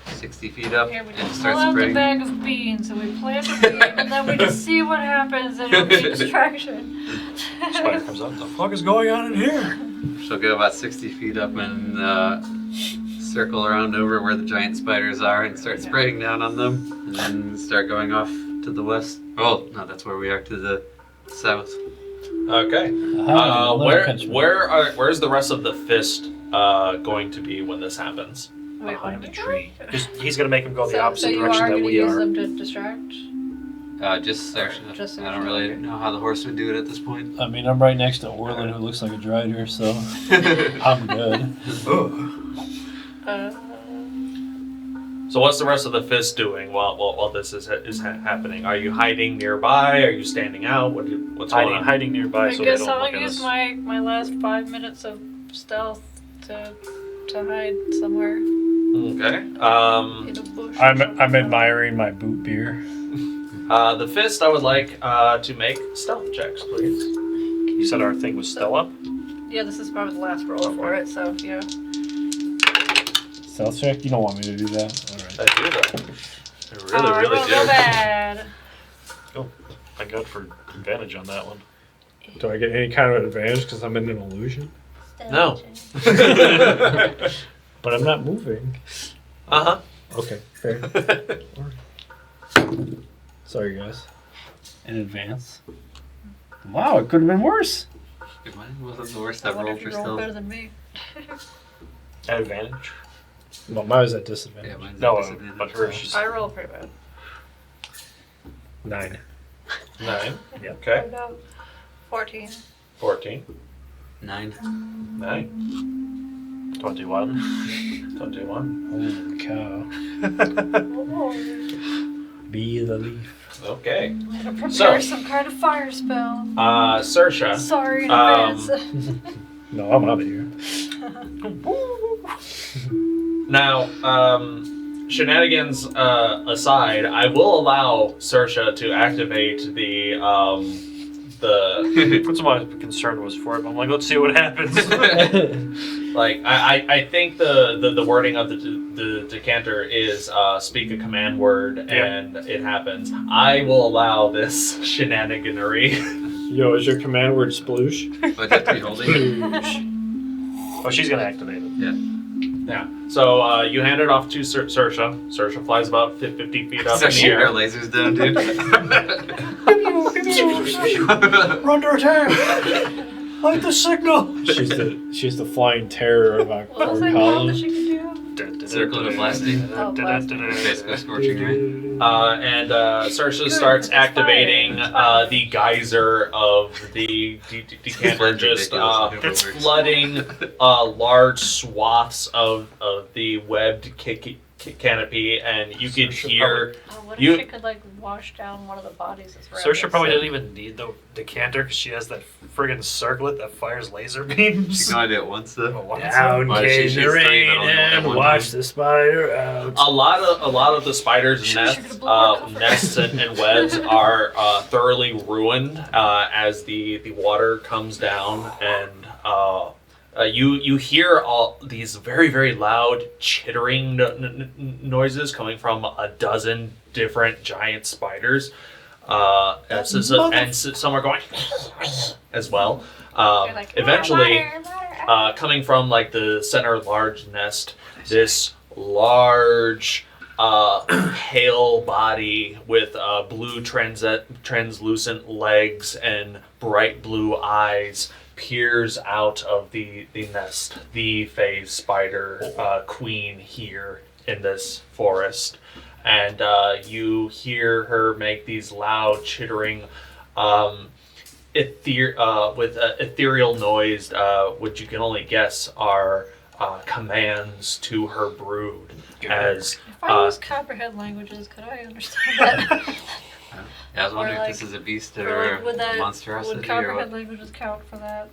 Speaker 6: 60 feet up
Speaker 3: Here we
Speaker 6: and
Speaker 3: just
Speaker 6: start
Speaker 3: pull out the
Speaker 6: spraying.
Speaker 3: bag of beans and we plant the bean and then we just see what happens and it'll be distraction.
Speaker 4: Spider comes out. What the fuck is going on in here?
Speaker 6: She'll go about 60 feet up and circle around over where the giant spiders are and start spraying down on them, and then start going off to the west. Oh, no, that's where we are, to the south.
Speaker 2: Okay. Where's the rest of the fist going to be when this happens?
Speaker 3: Wait,
Speaker 4: Behind
Speaker 3: what?
Speaker 4: the tree. He's going to make him go the
Speaker 3: So
Speaker 4: opposite
Speaker 3: you
Speaker 4: direction
Speaker 3: are
Speaker 4: that
Speaker 3: going to
Speaker 4: we
Speaker 3: use
Speaker 4: are.
Speaker 3: them to distract?
Speaker 6: Just Saoirse.
Speaker 3: Just
Speaker 6: I don't
Speaker 3: Saoirse,
Speaker 6: really
Speaker 3: okay.
Speaker 6: know how the horse would do it at this point.
Speaker 5: I mean, I'm right next to Orlin, who looks like a drider, so I'm good.
Speaker 2: So what's the rest of the fist doing while this is happening? Are you hiding nearby? Are you standing out? What's going on?
Speaker 4: Hiding nearby
Speaker 3: I
Speaker 4: so they
Speaker 3: guess
Speaker 4: don't
Speaker 3: I'll
Speaker 4: look at
Speaker 3: use
Speaker 4: us.
Speaker 3: my last 5 minutes of stealth to hide somewhere
Speaker 2: Okay.
Speaker 3: in a bush. or
Speaker 8: I'm
Speaker 3: something.
Speaker 8: admiring my boot beer.
Speaker 2: The fist, I would like to make stealth checks, please.
Speaker 4: You said our thing was Stella?
Speaker 3: Yeah, this is probably the last roll for it, so yeah.
Speaker 8: Stealth check? You don't want me to do that? Alright.
Speaker 2: I do that. I
Speaker 3: I
Speaker 2: really
Speaker 3: rolled
Speaker 2: do.
Speaker 3: so bad.
Speaker 4: I got for advantage on that one.
Speaker 7: Do I get any kind of advantage because I'm in an illusion?
Speaker 2: No.
Speaker 5: But I'm not moving.
Speaker 2: Uh-huh.
Speaker 5: Okay, fair. Sorry, guys.
Speaker 8: In advance. Wow, it could have been worse.
Speaker 6: Mine wasn't the worst
Speaker 3: I
Speaker 6: I've
Speaker 3: wonder
Speaker 6: rolled
Speaker 3: if
Speaker 6: for
Speaker 3: you rolled better
Speaker 6: stealth.
Speaker 3: than me.
Speaker 4: At advantage?
Speaker 5: Well, mine was at disadvantage.
Speaker 6: Yeah, mine's
Speaker 4: No,
Speaker 6: at disadvantage.
Speaker 4: but hers, she's...
Speaker 3: I rolled pretty bad.
Speaker 5: 9.
Speaker 2: 9.
Speaker 4: Yeah.
Speaker 2: Okay.
Speaker 3: 14.
Speaker 2: 14.
Speaker 6: 9.
Speaker 2: 9.
Speaker 4: 21.
Speaker 2: 21.
Speaker 5: Holy cow. Be the leaf.
Speaker 2: Okay.
Speaker 3: I'm gonna prepare
Speaker 2: So-
Speaker 3: some kind of fire spell.
Speaker 2: Saoirse.
Speaker 3: Sorry in advance.
Speaker 5: No, I'm out of here.
Speaker 2: Now, shenanigans aside, I will allow Saoirse to activate the
Speaker 4: That's what my concern was for it. I'm like, let's see what happens.
Speaker 2: like I think the wording of the decanter is speak a command word and it happens. I will allow this shenaniganery.
Speaker 8: Yo, is your command word sploosh?
Speaker 6: But that's be holding.
Speaker 4: Oh, she's gonna activate it.
Speaker 2: Yeah. So you hand it off to Saoirse. Saoirse flies about 50 feet up
Speaker 6: Start
Speaker 2: in the
Speaker 6: shooting our
Speaker 2: air.
Speaker 6: lasers down, dude.
Speaker 4: We're under attack! Light the signal!
Speaker 8: She's the flying terror of our
Speaker 3: What was that called that
Speaker 8: column.
Speaker 3: she could do?
Speaker 6: Circle of blasting.
Speaker 3: Oh, blasting.
Speaker 6: Basically scorching ray.
Speaker 2: And Saoirse starts activating the geyser of the decanter, just flooding large swaths of the webbed canopy, and you could hear.
Speaker 3: Oh, what
Speaker 2: You-
Speaker 3: if she could like wash down one of the bodies as well?
Speaker 4: Saoirse probably doesn't even need the decanter because she has that friggin' circlet that fires laser
Speaker 6: She
Speaker 4: beams.
Speaker 6: can only do it once though.
Speaker 5: Down
Speaker 6: Well, she
Speaker 5: came
Speaker 6: shoots
Speaker 5: the
Speaker 6: three,
Speaker 5: rain
Speaker 6: but only
Speaker 5: and
Speaker 6: one
Speaker 5: watch
Speaker 6: time.
Speaker 5: the spider out.
Speaker 2: A lot of the spiders'
Speaker 3: Sure,
Speaker 2: nests,
Speaker 3: you're gonna blow her cover.
Speaker 2: nests and webs are thoroughly ruined as the water comes down, and you hear all these very, very loud chittering noises coming from a dozen different giant spiders, and some are going as well.
Speaker 3: You're like,
Speaker 2: Eventually,
Speaker 3: water.
Speaker 2: coming from like the center large nest, this large pale body with blue translucent legs and bright blue eyes peers out of the nest, the phase spider queen here in this forest. And you hear her make these loud chittering ethereal noise, which you can only guess are commands to her brood. As
Speaker 3: If I use copperhead languages, could I understand that?
Speaker 6: Yeah, I was wondering
Speaker 3: Or,
Speaker 6: if this is a beast or,
Speaker 3: Or, like, would
Speaker 6: a
Speaker 3: that
Speaker 6: monstrosity
Speaker 3: would
Speaker 6: or
Speaker 3: copperhead
Speaker 6: what.
Speaker 3: languages count for that?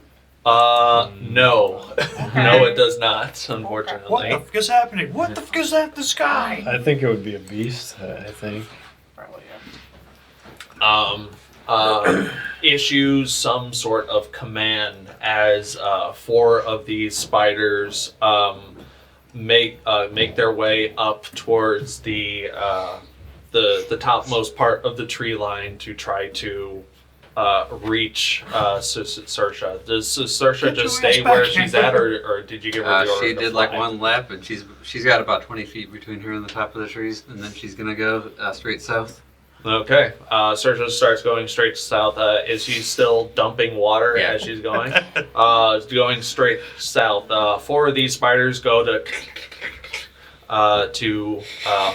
Speaker 2: no.
Speaker 3: Okay.
Speaker 2: No, it does not, unfortunately.
Speaker 4: What the f is happening? What the f is that in the sky?
Speaker 8: I think it would be a beast. I think.
Speaker 3: Probably, yeah.
Speaker 2: Issues some sort of command as 4 of these spiders make their way up towards the topmost part of the tree line to try to reach Saoirse. Does Saoirse just stay where she's at, or did you give her the order
Speaker 6: She
Speaker 2: to
Speaker 6: did
Speaker 2: fly?
Speaker 6: like one lap, and she's got about 20 feet between her and the top of the trees, and then she's gonna go straight south.
Speaker 2: Okay. Saoirse starts going straight south. Is she still dumping water
Speaker 6: Yeah.
Speaker 2: as she's going? Going straight south. 4 of these spiders go to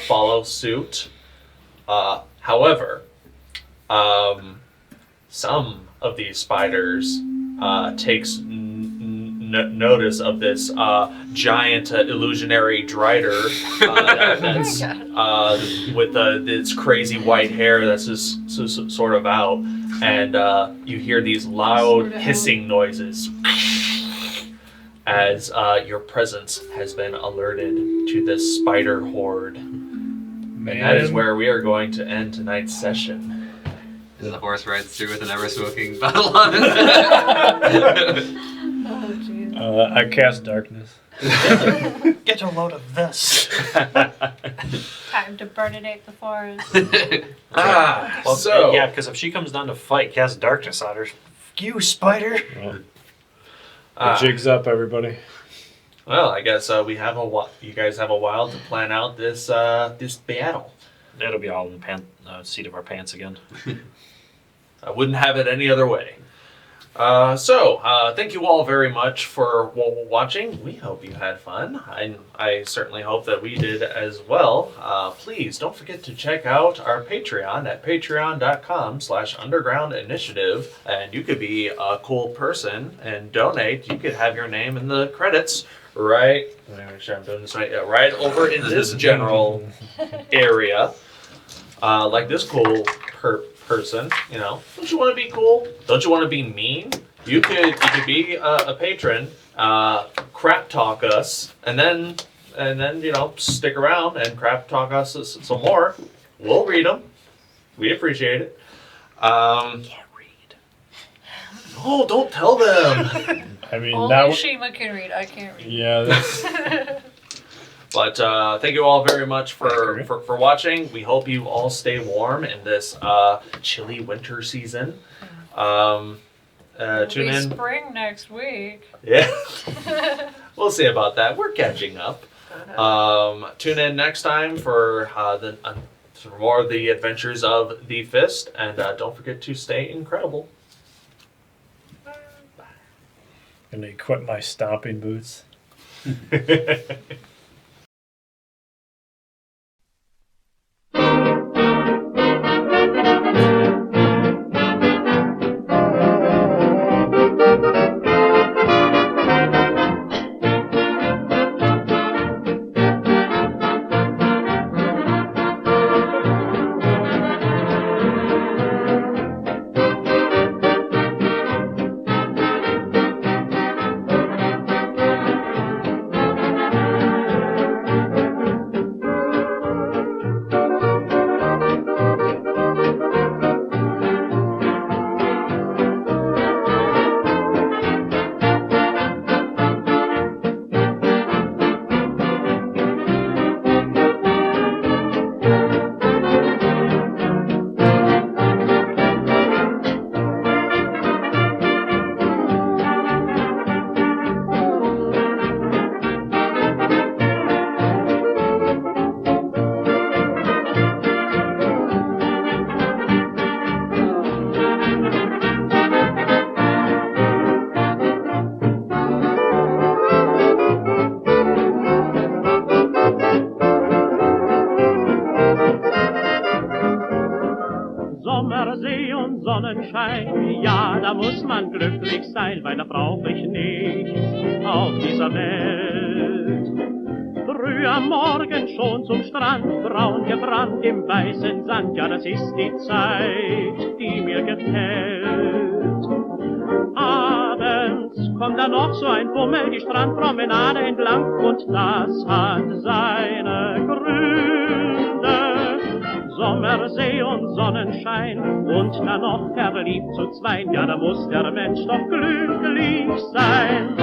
Speaker 2: follow suit. However, some of these spiders takes notice of this giant illusionary drider that's with this crazy white hair that's just sort of out, and you hear these loud hissing noises as your presence has been alerted to this spider horde. And that is where we are going to end tonight's session.
Speaker 6: As the horse rides through with an ever-smoking bottle on it.
Speaker 3: Oh, jeez.
Speaker 8: I cast darkness.
Speaker 4: Get a load of this.
Speaker 3: Time to burninate the forest.
Speaker 4: Well,
Speaker 2: so
Speaker 4: yeah, because if she comes down to fight, cast darkness on her. F you, spider.
Speaker 8: Well, the jig's up, everybody.
Speaker 2: well, I guess we have you guys have a while to plan out this this battle.
Speaker 4: It'll be all in the seat of our pants again.
Speaker 2: I wouldn't have it any other way. So, thank you all very much for watching. We hope you had fun. I certainly hope that we did as well. Please don't forget to check out our Patreon at patreon.com/undergroundinitiative. And you could be a cool person and donate. You could have your name in the credits right. Let me make sure I'm doing this right. Yeah, right over in this general area, like this cool person. You know, don't you want to be cool? Don't you want to be mean? You could be a patron, crap talk us, and then stick around and crap talk us some more. We'll read them. We appreciate it.
Speaker 4: Can't read.
Speaker 2: No, don't tell them.
Speaker 8: I mean,
Speaker 3: Only Shiima can read. I can't read.
Speaker 8: Yeah, that's...
Speaker 2: But thank you all very much for watching. We hope you all stay warm in this chilly winter season. Tune in.
Speaker 3: Spring next week.
Speaker 2: Yeah. We'll see about that. We're catching up. Tune in next time for for more of the adventures of the Fist, and don't forget to stay incredible.
Speaker 8: Gonna equip my stomping boots.
Speaker 9: Sonnenschein, ja, da muss man glücklich sein, weil da brauch ich nichts auf dieser Welt. Früh am Morgen schon zum Strand, braun gebrannt im weißen Sand, ja, das ist die Zeit, die mir gefällt. Abends kommt dann noch so ein Bummel die Strandpromenade entlang und das hat seine Gründe. Sommersee und Sonnenschein und dann noch verliebt zu zweit, ja, da muss der Mensch doch glücklich sein.